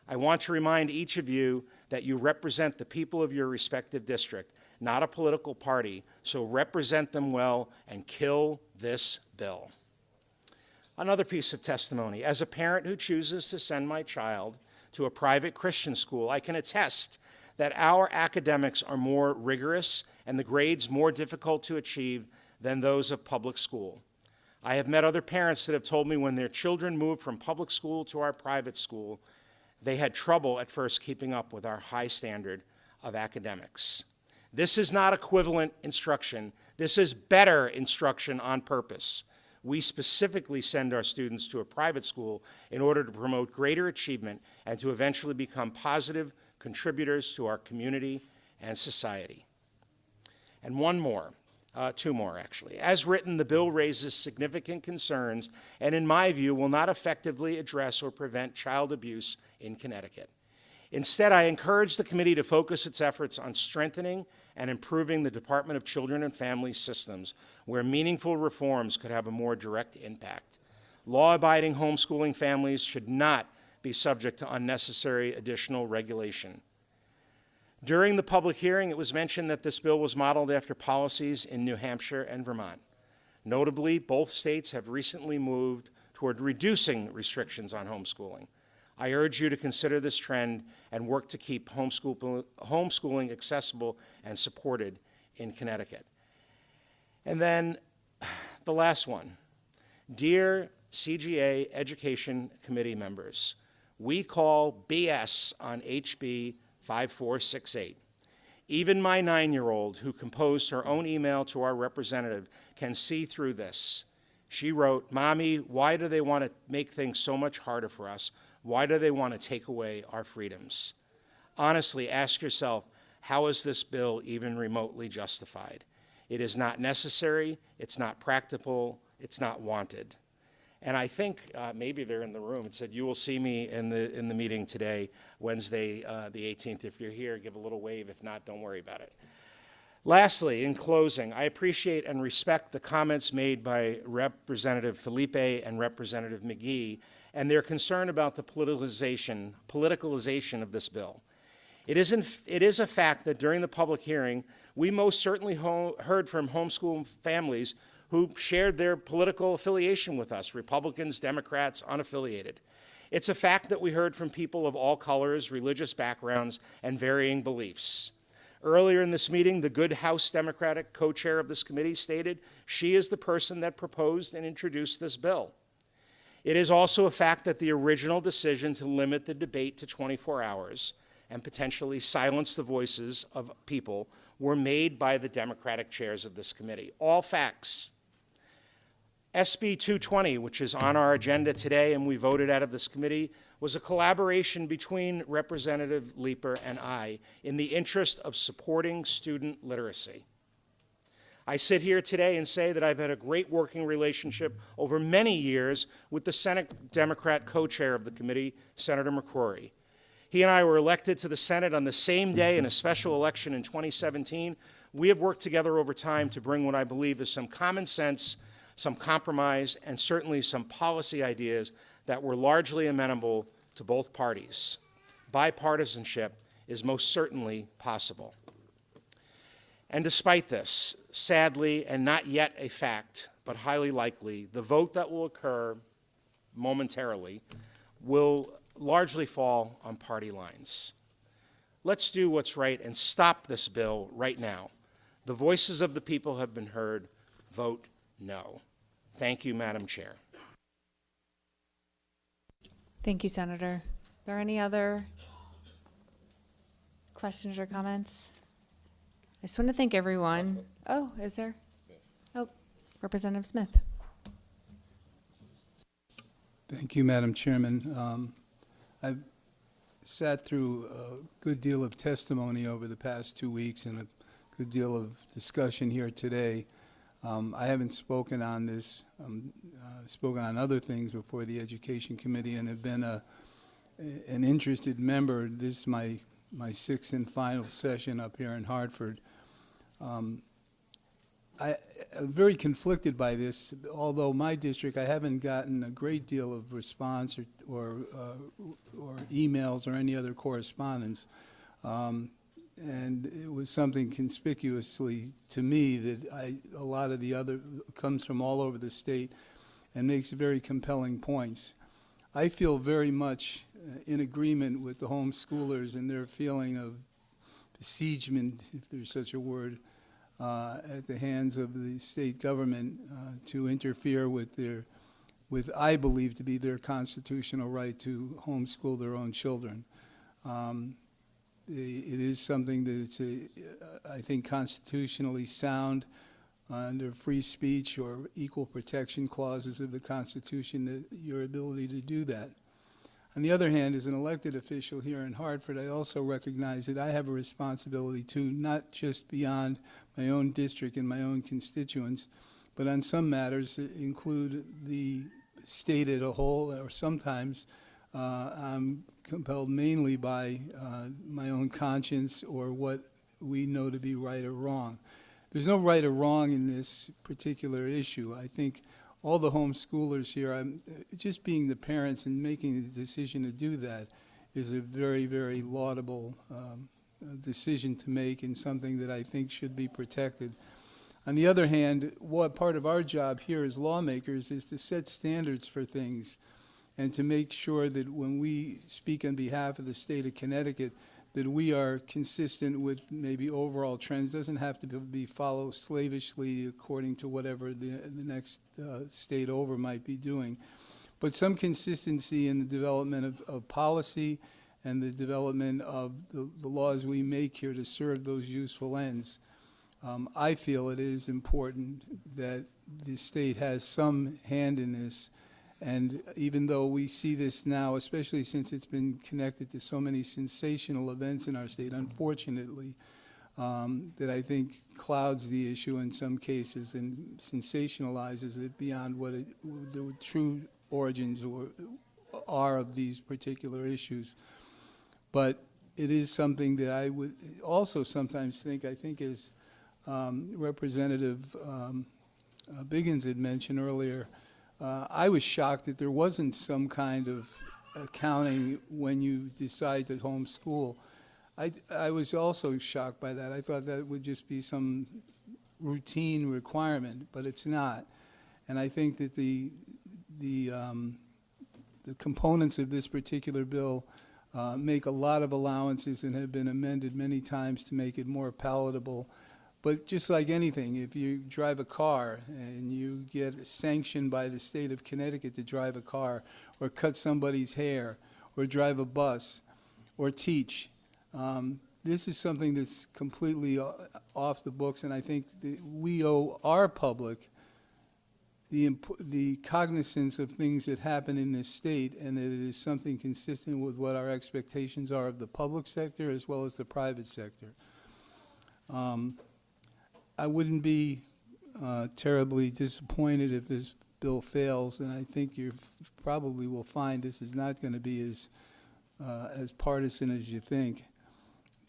I want to remind each of you that you represent the people of your respective district, not a political party, so represent them well and kill this bill. Another piece of testimony. As a parent who chooses to send my child to a private Christian school, I can attest that our academics are more rigorous and the grades more difficult to achieve than those of public school. I have met other parents that have told me when their children moved from public school to our private school, they had trouble at first keeping up with our high standard of academics. This is not equivalent instruction. This is better instruction on purpose. We specifically send our students to a private school in order to promote greater achievement and to eventually become positive contributors to our community and society. And two more actually. As written, the bill raises significant concerns and in my view will not effectively address or prevent child abuse in Connecticut. Instead, I encourage the committee to focus its efforts on strengthening and improving the Department of Children and Family systems where meaningful reforms could have a more direct impact. Law-abiding homeschooling families should not be subject to unnecessary additional regulation. During the public hearing, it was mentioned that this bill was modeled after policies in New Hampshire and Vermont. Notably, both states have recently moved toward reducing restrictions on homeschooling. I urge you to consider this trend and work to keep homeschooling accessible and supported in Connecticut. And then the last one. Dear CGA Education Committee members, we call BS on HB 5468. Even my 9-year-old, who composed her own email to our representative, can see through this. She wrote, "Mommy, why do they want to make things so much harder for us? Why do they want to take away our freedoms?" Honestly, ask yourself, how is this bill even remotely justified? It is not necessary, it's not practical, it's not wanted. And I think maybe they're in the room. It said, "You will see me in the meeting today, Wednesday, the 18th. If you're here, give a little wave. If not, don't worry about it." Lastly, in closing, I appreciate and respect the comments made by Representative Felipe and Representative McGee and their concern about the politicalization of this bill. It is a fact that during the public hearing, we most certainly heard from homeschool families who shared their political affiliation with us, Republicans, Democrats, unaffiliated. It's a fact that we heard from people of all colors, religious backgrounds, and varying beliefs. Earlier in this meeting, the good House Democratic co-chair of this committee stated she is the person that proposed and introduced this bill. It is also a fact that the original decision to limit the debate to 24 hours and potentially silence the voices of people were made by the Democratic chairs of this committee. All facts. SB 220, which is on our agenda today and we voted out of this committee, was a collaboration between Representative Leeper and I in the interest of supporting student literacy. I sit here today and say that I've had a great working relationship over many years with the Senate Democrat co-chair of the committee, Senator McCrory. He and I were elected to the Senate on the same day in a special election in 2017. We have worked together over time to bring what I believe is some common sense, some compromise, and certainly some policy ideas that were largely amenable to both parties. Bipartisanship is most certainly possible. And despite this, sadly, and not yet a fact, but highly likely, the vote that will occur momentarily will largely fall on party lines. Let's do what's right and stop this bill right now. The voices of the people have been heard. Vote no. Thank you, Madam Chair. Thank you, Senator. Are there any other questions or comments? I just want to thank everyone. Oh, is there? Oh, Representative Smith. Thank you, Madam Chairman. I've sat through a good deal of testimony over the past 2 weeks and a good deal of discussion here today. I haven't spoken on this, spoken on other things before the Education Committee and have been an interested member. This is my sixth and final session up here in Hartford. I'm very conflicted by this, although my district, I haven't gotten a great deal of response or emails or any other correspondence. And it was something conspicuously to me that a lot of the other comes from all over the state and makes very compelling points. I feel very much in agreement with the homeschoolers and their feeling of besiegement, if there's such a word, at the hands of the state government to interfere with with I believe to be their constitutional right to homeschool their own children. It is something that's, I think, constitutionally sound under free speech or equal protection clauses of the Constitution, that your ability to do that. On the other hand, as an elected official here in Hartford, I also recognize that I have a responsibility to not just beyond my own district and my own constituents, but on some matters include the state as a whole, or sometimes I'm compelled mainly by my own conscience or what we know to be right or wrong. There's no right or wrong in this particular issue. I think all the homeschoolers here, just being the parents and making the decision to do that is a very, very laudable decision to make and something that I think should be protected. On the other hand, what part of our job here as lawmakers is to set standards for things and to make sure that when we speak on behalf of the state of Connecticut, that we are consistent with maybe overall trends. Doesn't have to be followed slavishly according to whatever the next state over might be doing. But some consistency in the development of policy and the development of the laws we make here to serve those useful ends. I feel it is important that the state has some hand in this. And even though we see this now, especially since it's been connected to so many sensational events in our state, unfortunately, that I think clouds the issue in some cases and sensationalizes it beyond what the true origins are of these particular issues. But it is something that I would also sometimes think, I think as Representative Biggins had mentioned earlier, I was shocked that there wasn't some kind of accounting when you decide to homeschool. I was also shocked by that. I thought that would just be some routine requirement, but it's not. And I think that the components of this particular bill make a lot of allowances and have been amended many times to make it more palatable. But just like anything, if you drive a car and you get sanctioned by the state of Connecticut to drive a car or cut somebody's hair or drive a bus or teach, this is something that's completely off the books, and I think that we owe our public the cognizance of things that happen in this state, and that it is something consistent with what our expectations are of the public sector as well as the private sector. I wouldn't be terribly disappointed if this bill fails, and I think you probably will find this is not going to be as partisan as you think.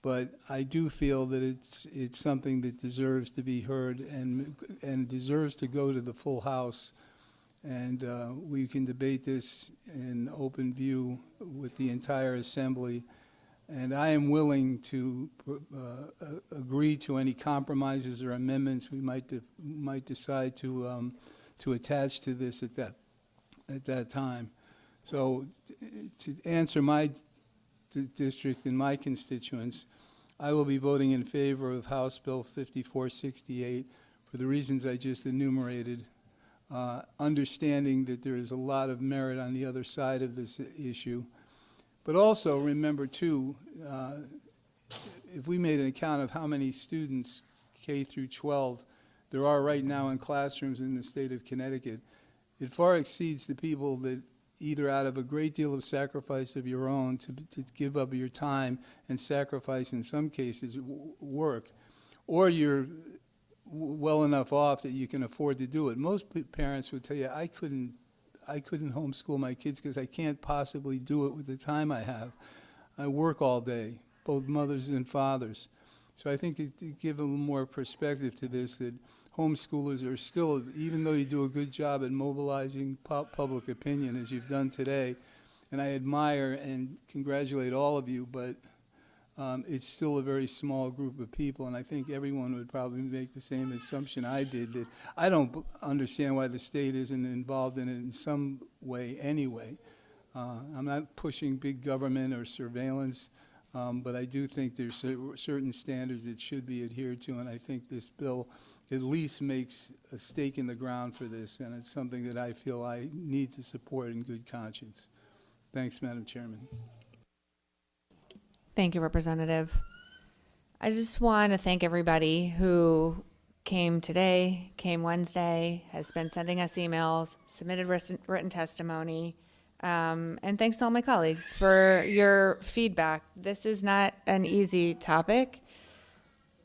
But I do feel that it's something that deserves to be heard and deserves to go to the full House, and we can debate this in open view with the entire Assembly. And I am willing to agree to any compromises or amendments we might decide to attach to this at that time. So to answer my district and my constituents, I will be voting in favor of House Bill 5468 for the reasons I just enumerated, understanding that there is a lot of merit on the other side of this issue. But also remember, too, if we made an account of how many students, K through 12, there are right now in classrooms in the state of Connecticut, it far exceeds the people that either out of a great deal of sacrifice of your own to give up your time and sacrifice, in some cases, work, or you're well enough off that you can afford to do it. Most parents would tell you, I couldn't homeschool my kids because I can't possibly do it with the time I have. I work all day, both mothers and fathers. So I think to give a little more perspective to this, that homeschoolers are still, even though you do a good job at mobilizing public opinion, as you've done today, and I admire and congratulate all of you, but it's still a very small group of people, and I think everyone would probably make the same assumption I did, that I don't understand why the state isn't involved in it in some way anyway. I'm not pushing big government or surveillance, but I do think there's certain standards that should be adhered to, and I think this bill at least makes a stake in the ground for this, and it's something that I feel I need to support in good conscience. Thanks, Madam Chairman. Thank you, Representative. I just want to thank everybody who came today, came Wednesday, has been sending us emails, submitted written testimony, and thanks to all my colleagues for your feedback. This is not an easy topic.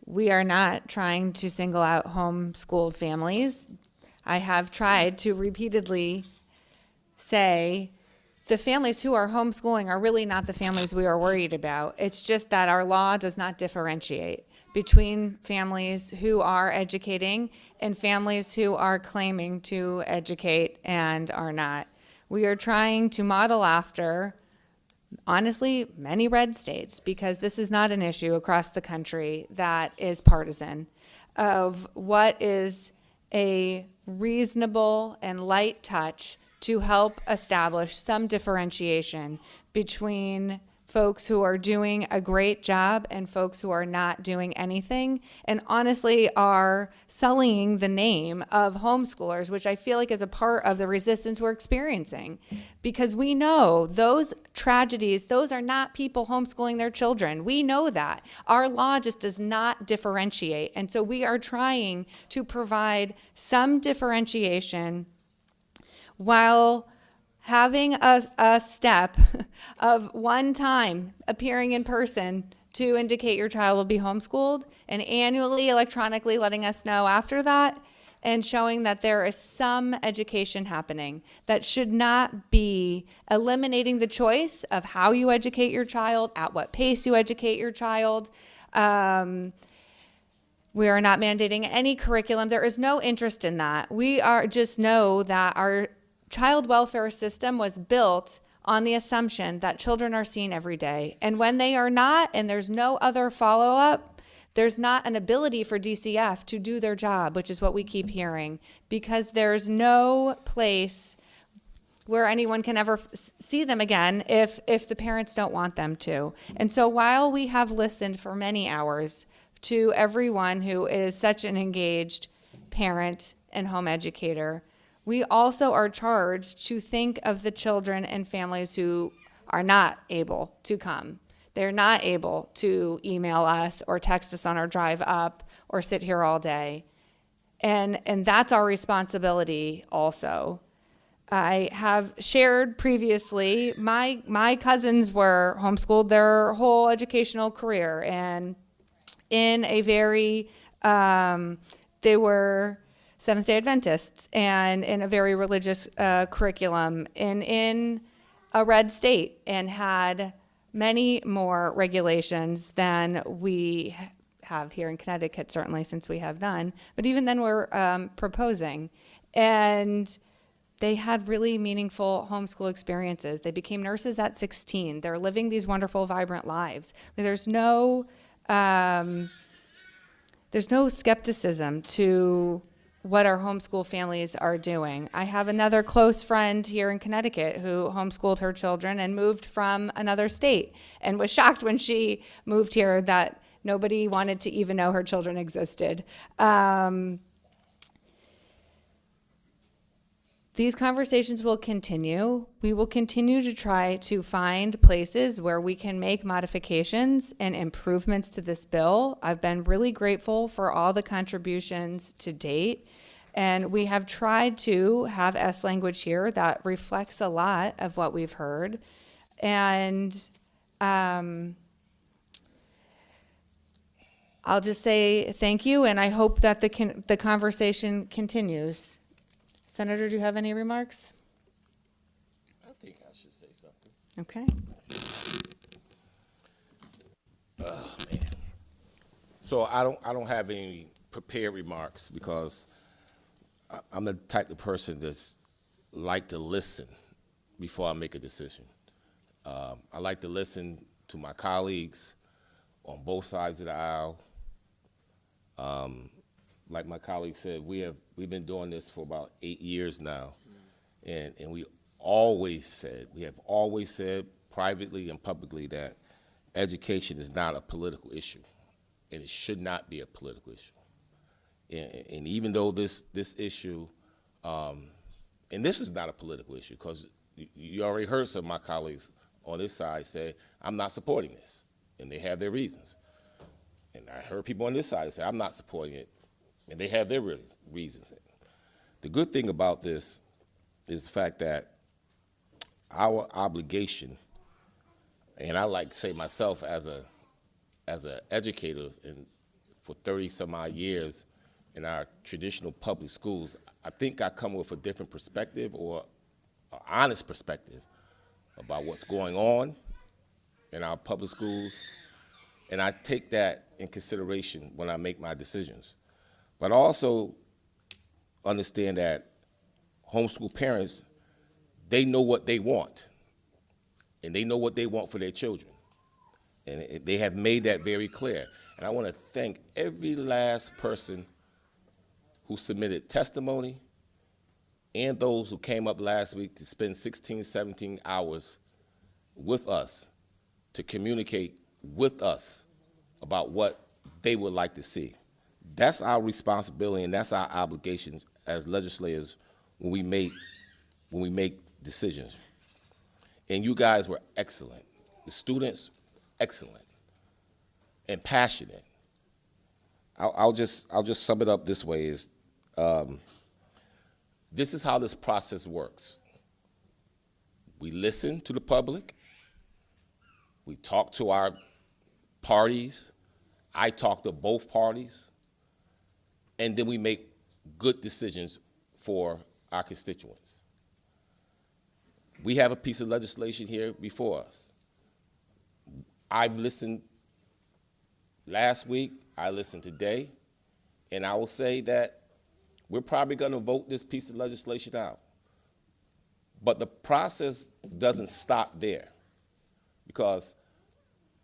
We are not trying to single out homeschooled families. I have tried to repeatedly say the families who are homeschooling are really not the families we are worried about. It's just that our law does not differentiate between families who are educating and families who are claiming to educate and are not. We are trying to model after honestly, many red states, because this is not an issue across the country that is partisan, of what is a reasonable and light touch to help establish some differentiation between folks who are doing a great job and folks who are not doing anything, and honestly are sullying the name of homeschoolers, which I feel like is a part of the resistance we're experiencing. Because we know those tragedies, those are not people homeschooling their children. We know that. Our law just does not differentiate. And so we are trying to provide some differentiation while having a step of one time appearing in person to indicate your child will be homeschooled, and annually electronically letting us know after that, and showing that there is some education happening. That should not be eliminating the choice of how you educate your child, at what pace you educate your child. We are not mandating any curriculum. There is no interest in that. We are just know that our child welfare system was built on the assumption that children are seen every day. And when they are not, and there's no other follow-up, there's not an ability for DCF to do their job, which is what we keep hearing, because there's no place where anyone can ever see them again if the parents don't want them to. And so while we have listened for many hours to everyone who is such an engaged parent and home educator, we also are charged to think of the children and families who are not able to come. They're not able to email us or text us on our drive up or sit here all day. And that's our responsibility also. I have shared previously, my cousins were homeschooled their whole educational career, and in a very, they were Seventh-day Adventists, and in a very religious curriculum, and in a red state, and had many more regulations than we have here in Connecticut, certainly, since we have none. But even then, we're proposing. And they had really meaningful homeschool experiences. They became nurses at 16. They're living these wonderful, vibrant lives. There's no skepticism to what our homeschool families are doing. I have another close friend here in Connecticut who homeschooled her children and moved from another state, and was shocked when she moved here that nobody wanted to even know her children existed. These conversations will continue. We will continue to try to find places where we can make modifications and improvements to this bill. I've been really grateful for all the contributions to date, and we have tried to have S language here that reflects a lot of what we've heard. And I'll just say thank you, and I hope that the conversation continues. Senator, do you have any remarks? I think I should say something. Okay. Oh, man. So I don't have any prepared remarks, because I'm the type of person that's like to listen before I make a decision. I like to listen to my colleagues on both sides of the aisle. Like my colleague said, we've been doing this for about 8 years now, and we have always said privately and publicly that education is not a political issue, and it should not be a political issue. And even though this issue, and this is not a political issue, because you already heard some of my colleagues on this side say, I'm not supporting this, and they have their reasons. And I heard people on this side say, I'm not supporting it, and they have their reasons. The good thing about this is the fact that our obligation, and I like to say myself as an educator for 30 some odd years in our traditional public schools, I think I come with a different perspective, or an honest perspective, about what's going on in our public schools, and I take that in consideration when I make my decisions. But I also understand that homeschool parents, they know what they want. and they know what they want for their children. And they have made that very clear. And I want to thank every last person who submitted testimony and those who came up last week to spend 16, 17 hours with us to communicate with us about what they would like to see. That's our responsibility and that's our obligations as legislators when we make decisions. And you guys were excellent. The students, excellent and passionate. I'll just sum it up this way: is this is how this process works. We listen to the public. We talk to our parties. I talk to both parties. And then we make good decisions for our constituents. We have a piece of legislation here before us. I've listened last week, I listened today, and I will say that we're probably going to vote this piece of legislation out. But the process doesn't stop there, because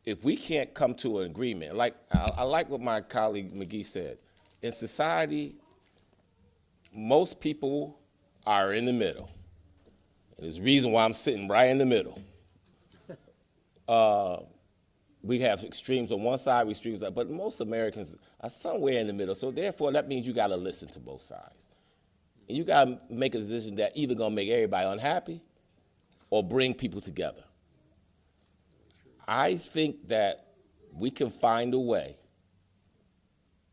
if we can't come to an agreement, like I like what my colleague McGee said, in society, most people are in the middle. And there's a reason why I'm sitting right in the middle. We have extremes on one side, extremes on the other, but most Americans are somewhere in the middle. So therefore, that means you got to listen to both sides. And you got to make a decision that either going to make everybody unhappy or bring people together. I think that we can find a way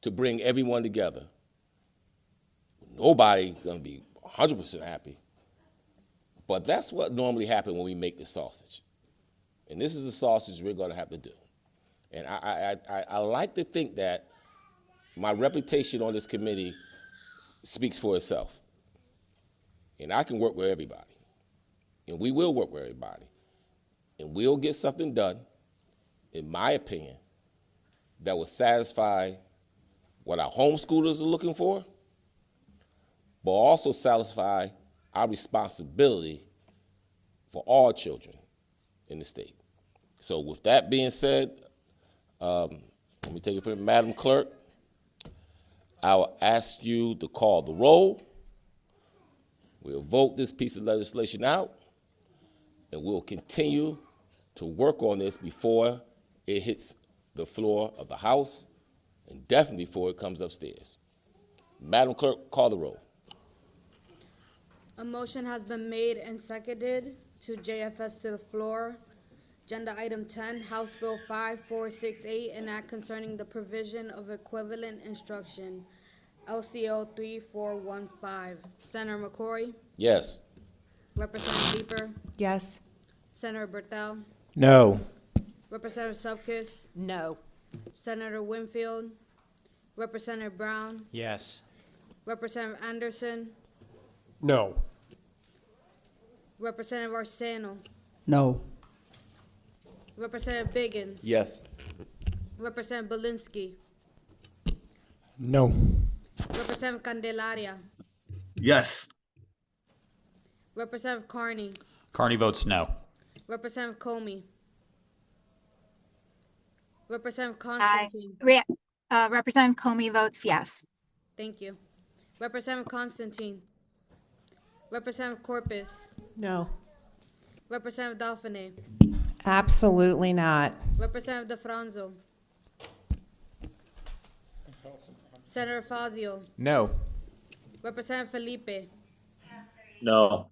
to bring everyone together. Nobody's going to be 100% happy, but that's what normally happens when we make the sausage. And this is the sausage we're going to have to do. And I like to think that my reputation on this committee speaks for itself. And I can work with everybody. And we will work with everybody. And we'll get something done, in my opinion, that will satisfy what our homeschoolers are looking for, but also satisfy our responsibility for all children in the state. So with that being said, let me take it from Madam Clerk. I will ask you to call the roll. We'll vote this piece of legislation out, and we'll continue to work on this before it hits the floor of the House, and definitely before it comes upstairs. Madam Clerk, call the roll. A motion has been made and seconded to JFS to the floor. Agenda item 10, House Bill 5468, an act concerning the provision of equivalent instruction, LCO 3415. Senator McCrory? Yes. Representative Leeper? Yes. Senator Berthel? No. Representative Subkis? No. Senator Winfield? Representative Brown? Yes. Representative Anderson? No. Representative Arseno? No. Representative Biggins? Yes. Representative Belinsky? No. Representative Candelaria? Yes. Representative Carney? Carney votes no. Representative Comey? Representative Aye. Constantine? Representative Comey votes yes. Thank you. Representative Constantine? Representative Corpus? No. Representative Dauphiné? Absolutely not. Representative DeFranzo? Senator Fazio? No. Representative Felipe? No.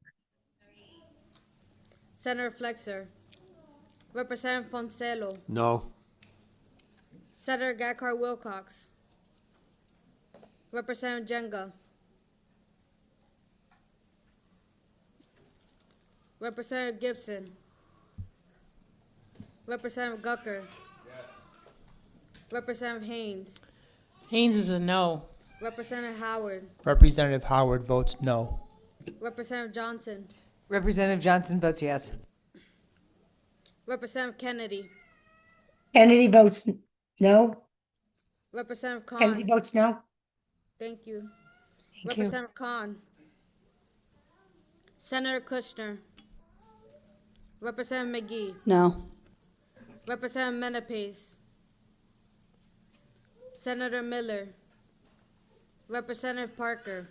Senator Flexer? Representative Foncelo? No. Senator Gakar Wilcox? Representative Jenga? Representative Gibson? Representative Gucker? Representative Haynes? Haynes is a no. Representative Howard? Representative Howard votes no. Representative Johnson? Representative Johnson votes yes. Representative Kennedy? Kennedy votes no. Representative Khan? Kennedy votes no. Thank you. Thank you. Representative Khan? Senator Kushner? Representative McGee, No. Representative Menapes, Senator Miller, Representative Parker,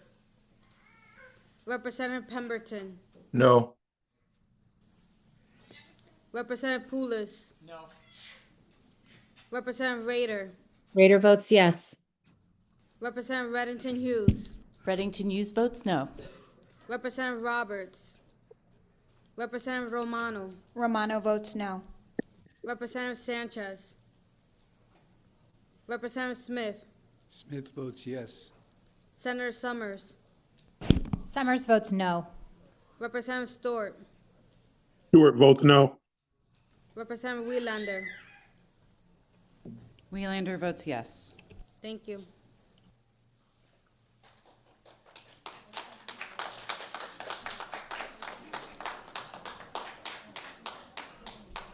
Representative Pemberton, No. Representative Poulos. No. Representative Rader, Rader votes yes. Representative Reddington Hughes, Reddington Hughes votes no. Representative Roberts, Representative Romano, Romano votes no. Representative Sanchez, Representative Smith, Smith votes yes. Senator Summers, Summers votes no. Representative Stewart, Stewart votes no. Representative Welander. Welander votes yes. Thank you.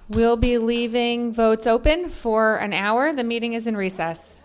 We'll be leaving votes open for an hour. The meeting is in recess.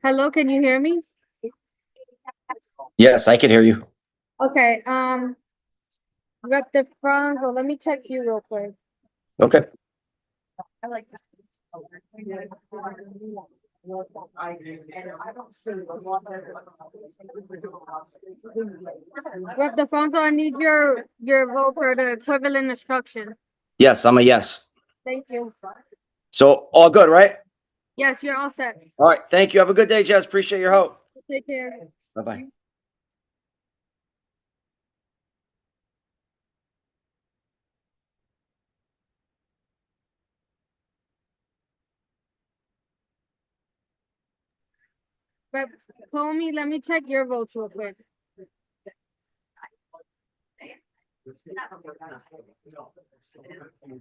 Hello, can you hear me? Yes, I can hear you. Okay, Rep DeFranco, let me check you real quick. Okay. Rep DeFranco, I need your vote for the equivalent instruction. Yes, I'm a yes. Thank you. So all good, right? Yes, you're all set. All right. Thank you. Have a good day, Jess. Appreciate your help. Take care. Bye-bye. Rep Comey, let me check your votes real quick.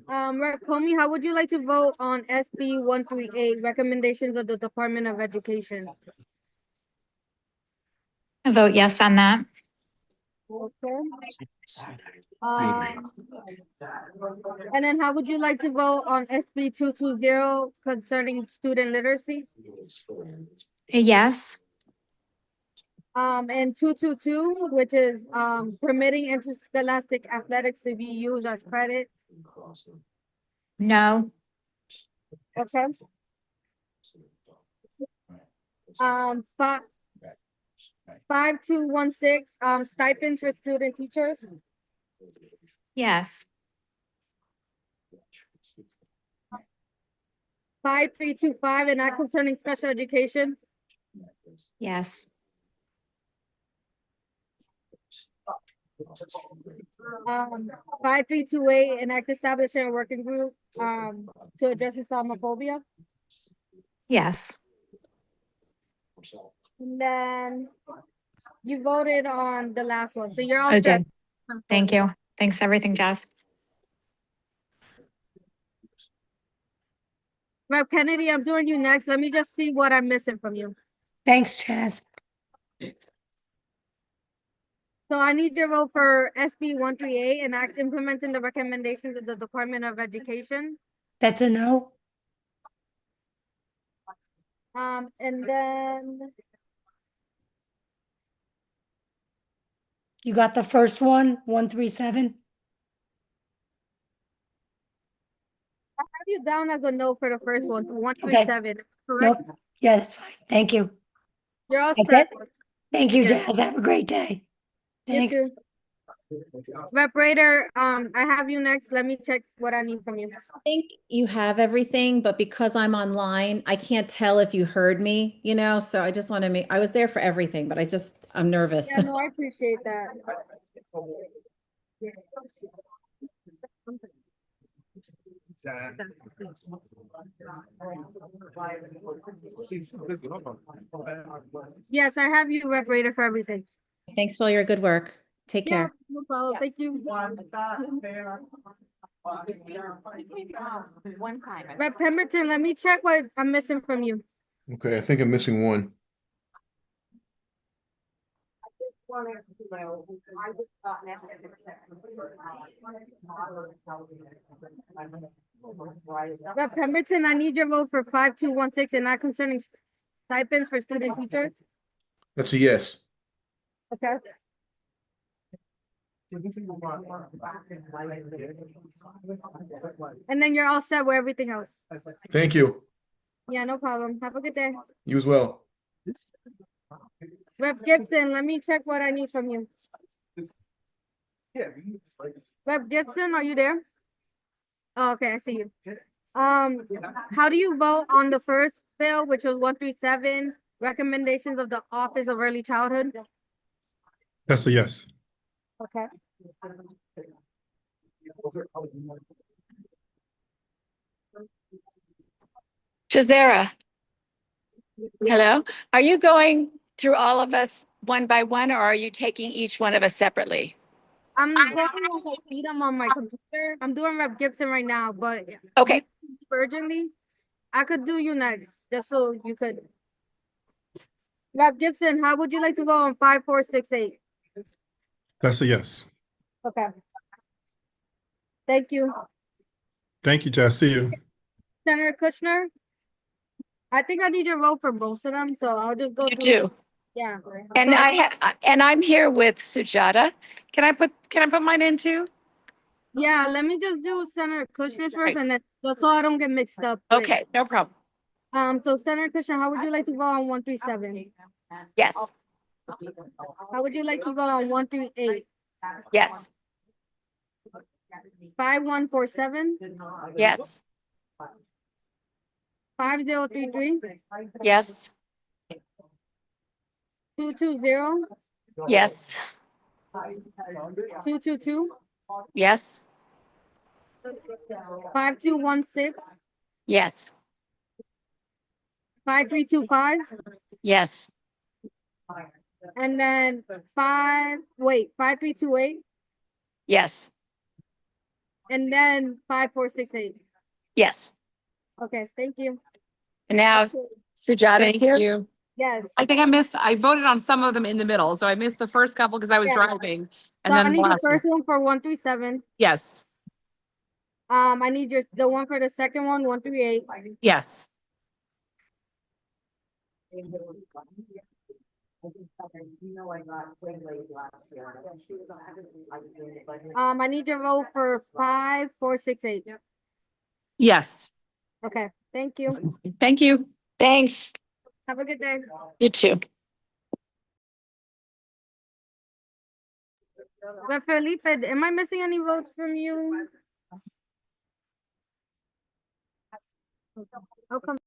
Rep Comey, how would you like to vote on SB 138, recommendations of the Department of Education? I vote yes on that. Okay. And then how would you like to vote on SB 220 concerning student literacy? Yes. And 222, which is permitting interscholastic athletics to be used as credit. No. Okay. 5216, stipends for student teachers. Yes. 5325, and not concerning special education. Yes. 5328, and act establishing a working group to address Islamophobia. Yes. And then you voted on the last one, so you're all I set. did. Thank you. Thanks for everything, Jess. Rep Kennedy, I'm doing you next. Let me just see what I'm missing from you. Thanks, Chaz. So I need your vote for SB 138, and act implementing the recommendations of the Department of Education. That's a no. And then You got the first one, 137? I have you down as a no for the first one, Okay. 137, correct? Nope. Yeah, that's fine. Thank you. You're all That's set. it? Thank you, Yes. Jazz. Have a great day. You Thanks. too. Rep Raider, I have you next. Let me check what I need from you. I think you have everything, but because I'm online, I can't tell if you heard me, so I just want to I was there for everything, but I'm nervous. Yeah, no, I appreciate that. Yes, I have you, Rep Raider, for everything. Thanks for all your good work. Take Yeah, care. no problem. Thank you. Rep Pemberton, let me check what I'm missing from you. Okay, I think I'm missing one. Rep Pemberton, I need your vote for 5216, and not concerning stipends for student teachers. That's a yes. Okay. And then you're all set with everything else. Thank you. Yeah, no problem. Have a good day. You as well. Rep Gibson, let me check what I need from you. Rep Gibson, are you there? Oh, okay, I see you. How do you vote on the first bill, which was 137, recommendations of the Office of Early Childhood? That's a yes. Okay. Shazera, hello. Are you going through all of us one by one, or are you taking each one of us separately? I'm going as I see them on my computer. I'm doing Rep Gibson right now, but Okay. urgently, I could do you next, just so you could. Rep Gibson, how would you like to vote on 5468? That's a yes. Okay. Thank you. Thank you, Jess. See you. Senator Kushner, I think I need your vote for both of them, so I'll just go You through. do. Yeah. And So and I'm here with Sujata. Can I put mine in too? yeah, let me just do Senator Kushner first, Right. and then just so I don't get mixed up. with- Okay, no problem. So Senator Kushner, how would you like to vote on 137? Yes, How would you like to vote on 138? yes, 5147? yes, 5033? yes, 220? yes, 222? yes, 5216? yes, 5325? yes, And then 5328? yes, And then 5468. yes. Okay, thank you. And now Sujata's here. you. Yes. I think I voted on some of them in the middle, so I missed the first couple because I was Yeah. driving. And So I then the need the last one. first one for 137. Yes, I need the one for the second one, 138. yes. I need your vote for 5468. Yes. Okay, thank you. Thank you. Thanks. Have a good day. You too. But Felipe, am I missing any votes from you? How come?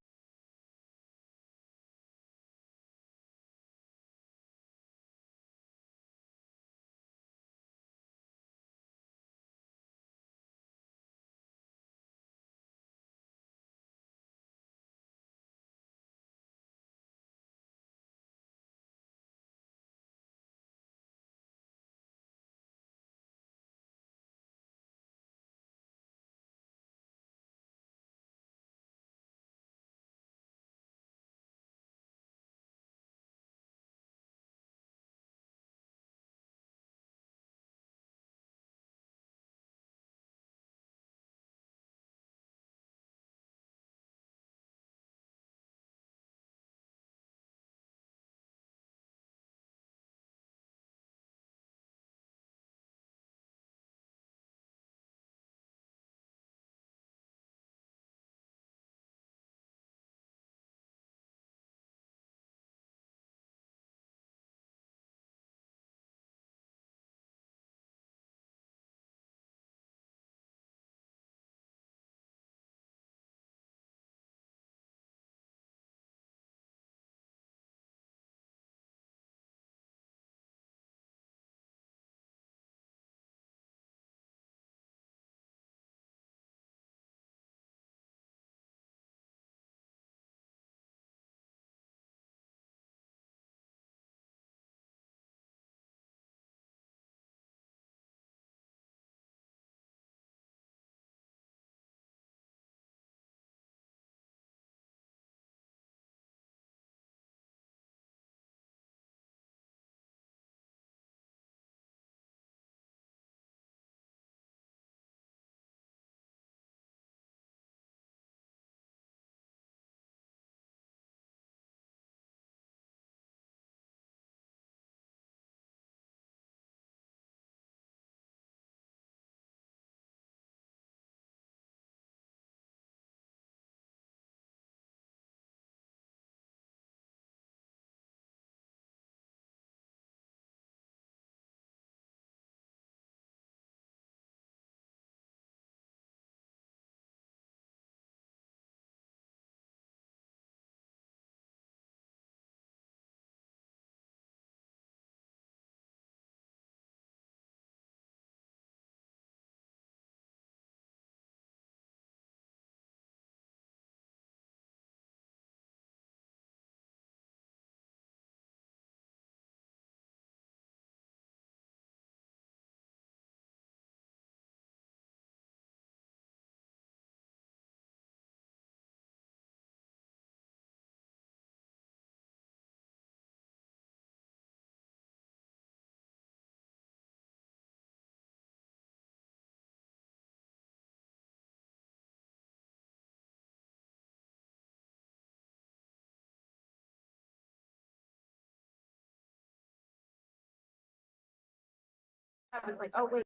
I was like, oh, wait.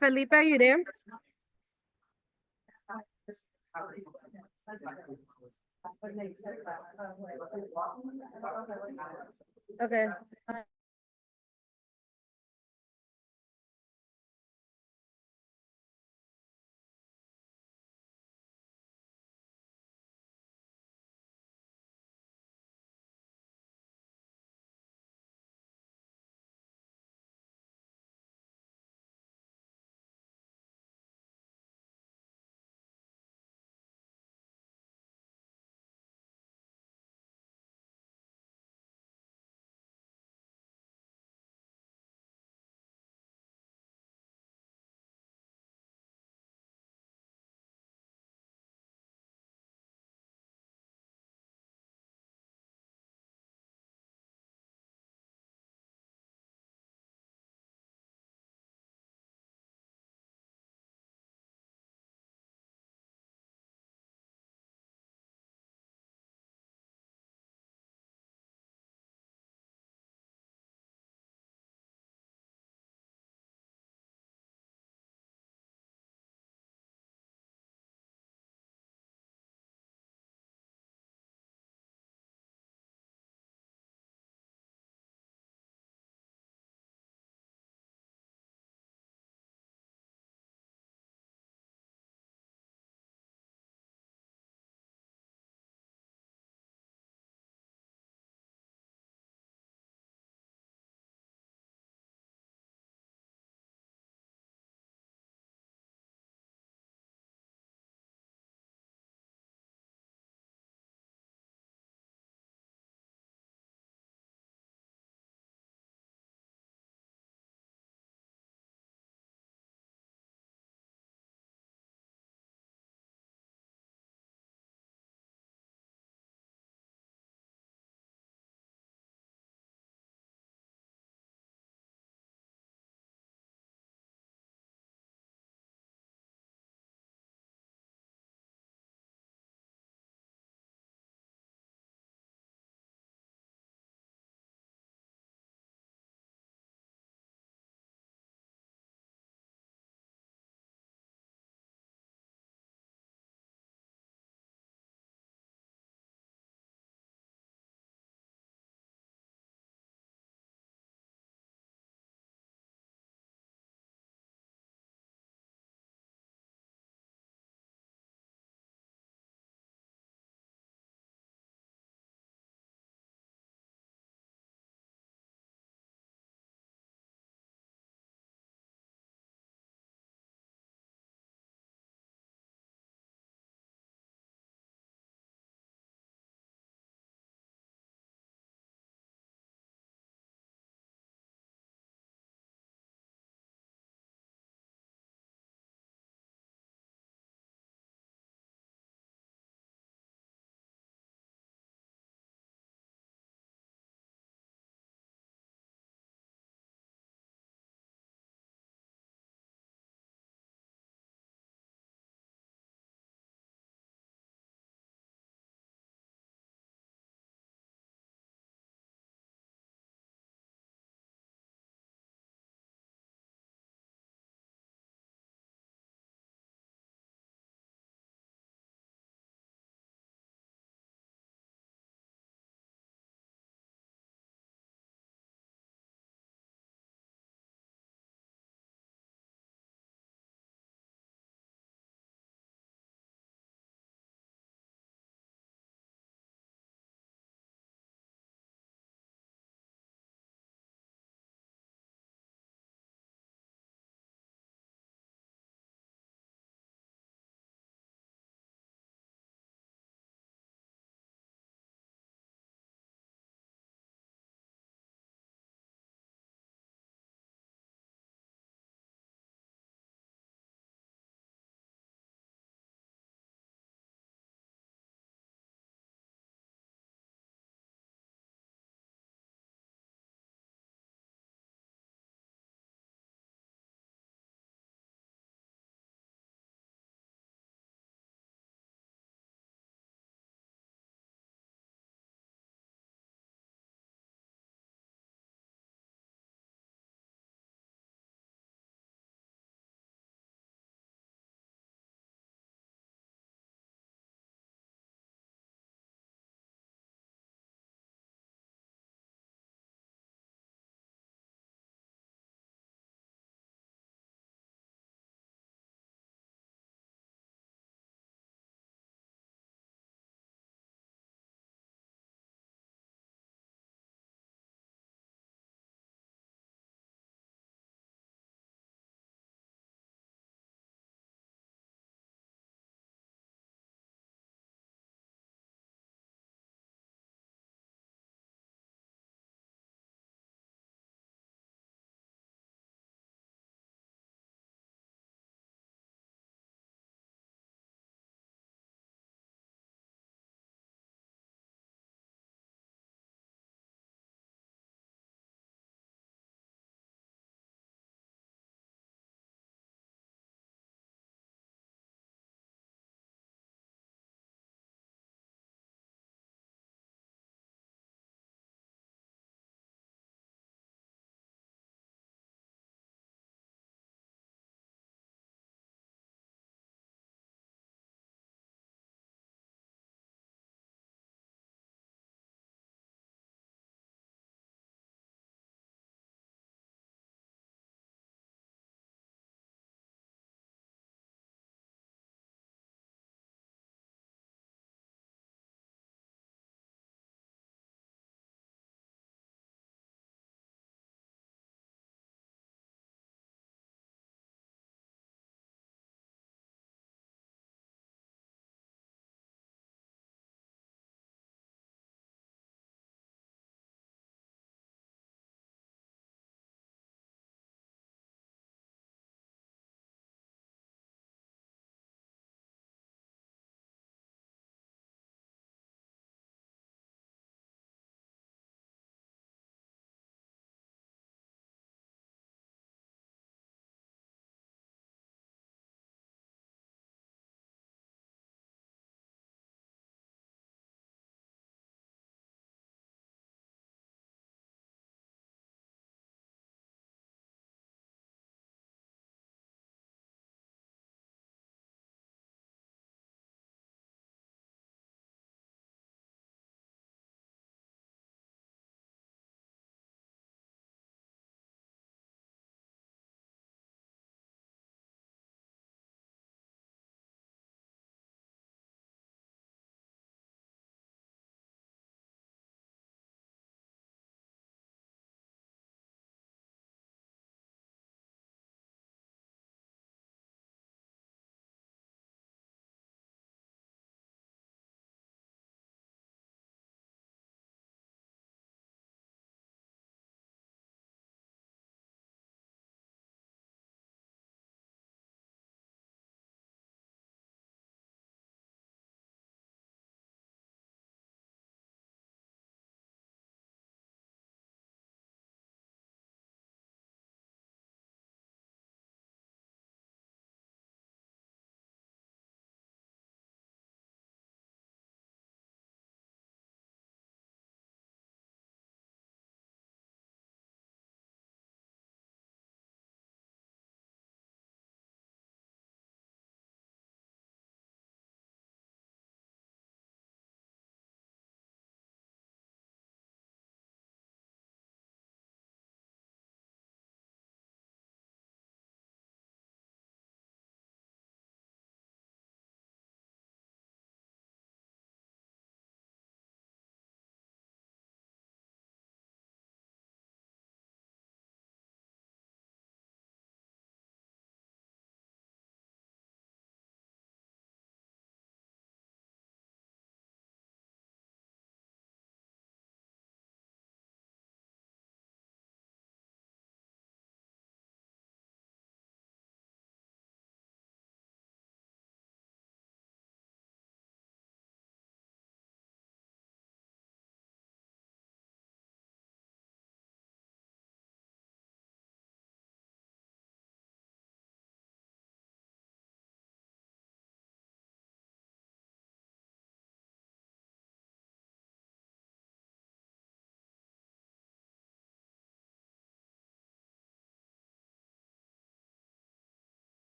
Felipe, are you there? Okay.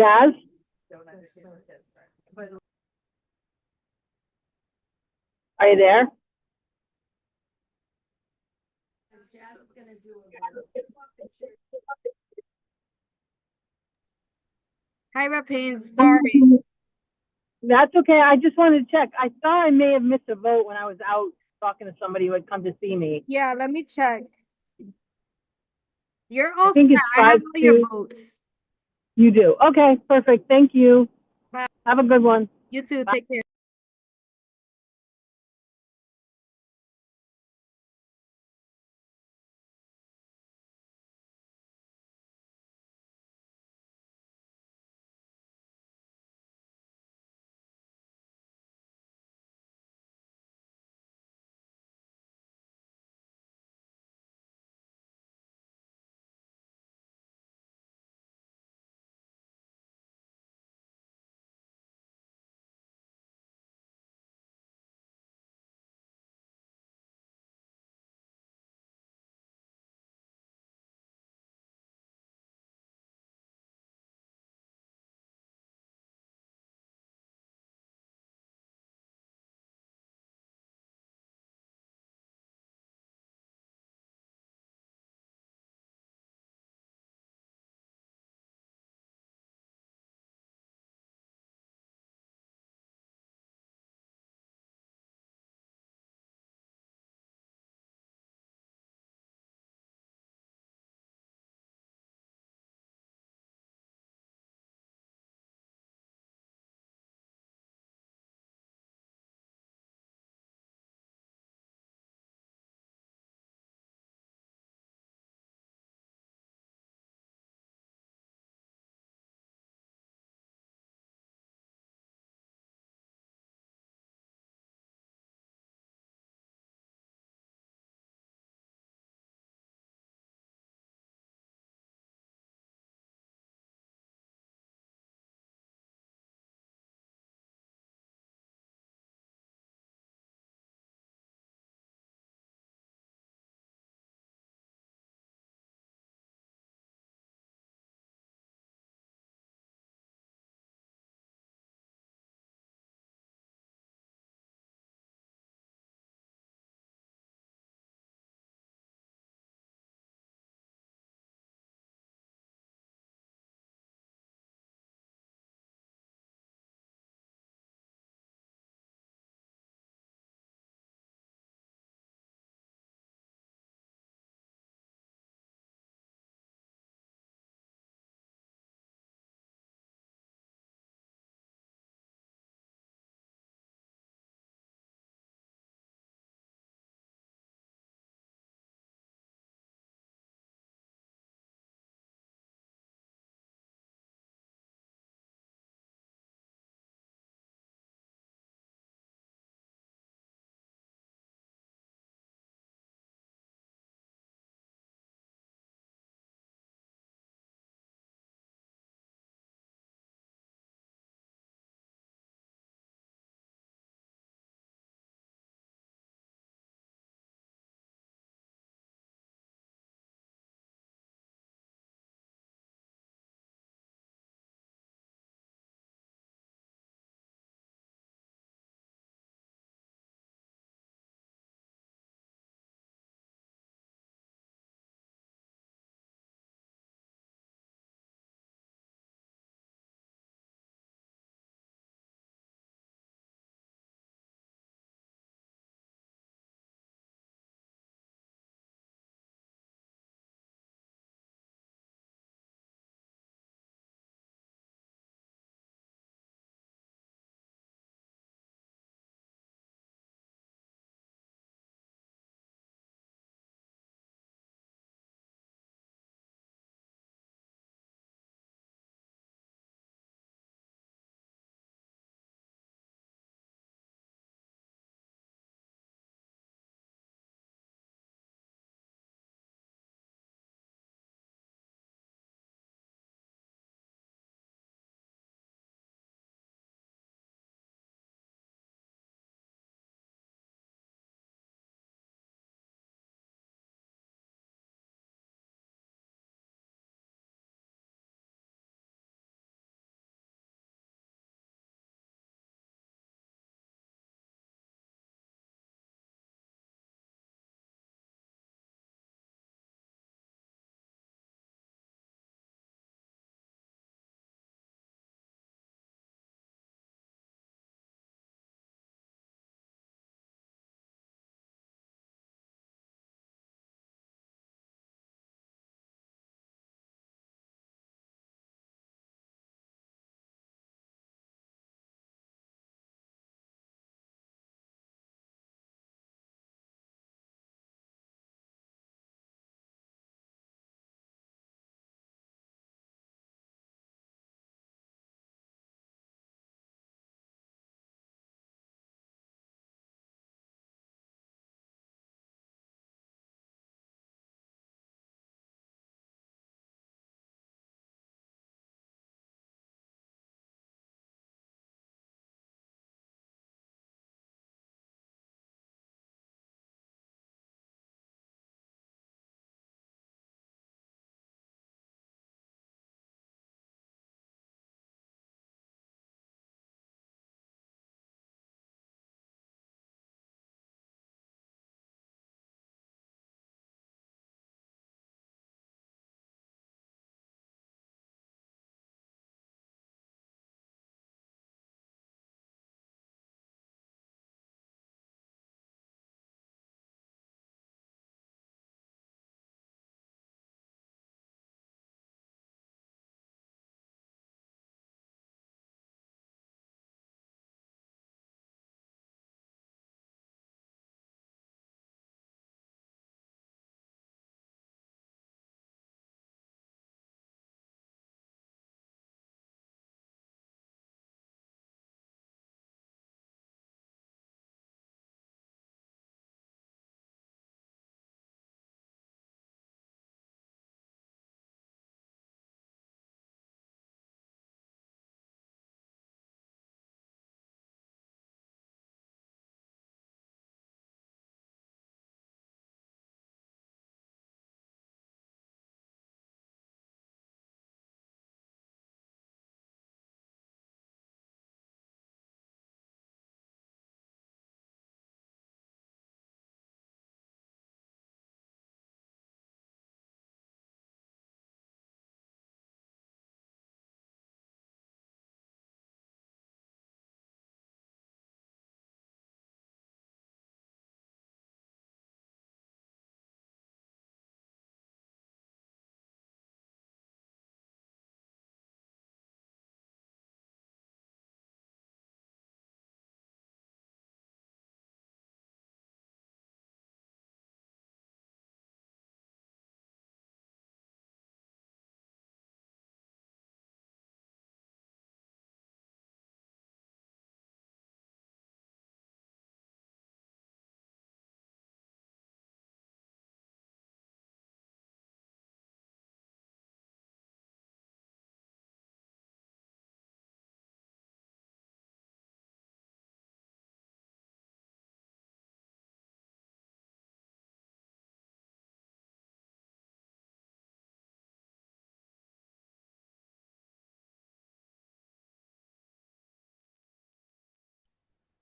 Jazz? Are you there? Hi, Rapine, sorry. That's okay. I just wanted to check. I thought I may have missed a vote when I was out talking to somebody who had come to see me. Yeah, let me check. You're I all think set. it's I have all your 5-2. votes. You do. Okay, perfect. Thank you. Bye. Have a good one. You too. Take care.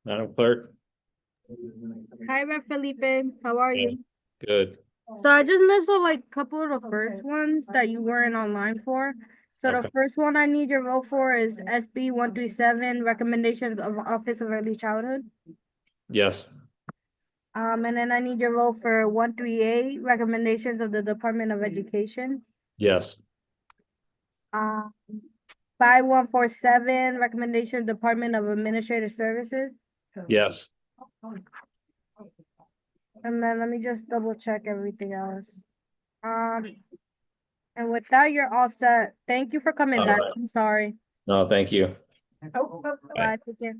Madam Clerk? Hi, Rep. Felipe. How are you? Good. So I just missed like couple of the first ones that you weren't online for. So Okay. the first one I need your vote for is SB 137, recommendations of Office of Early Childhood. Yes. And then I need your vote for 138, recommendations of the Department of Education. Yes. 5147, recommendations Department of Administrative Services. Yes. And then let me just double check everything else. And with that, you're all set. Thank you for coming All back. right. I'm sorry. No, thank you. Bye. Take care.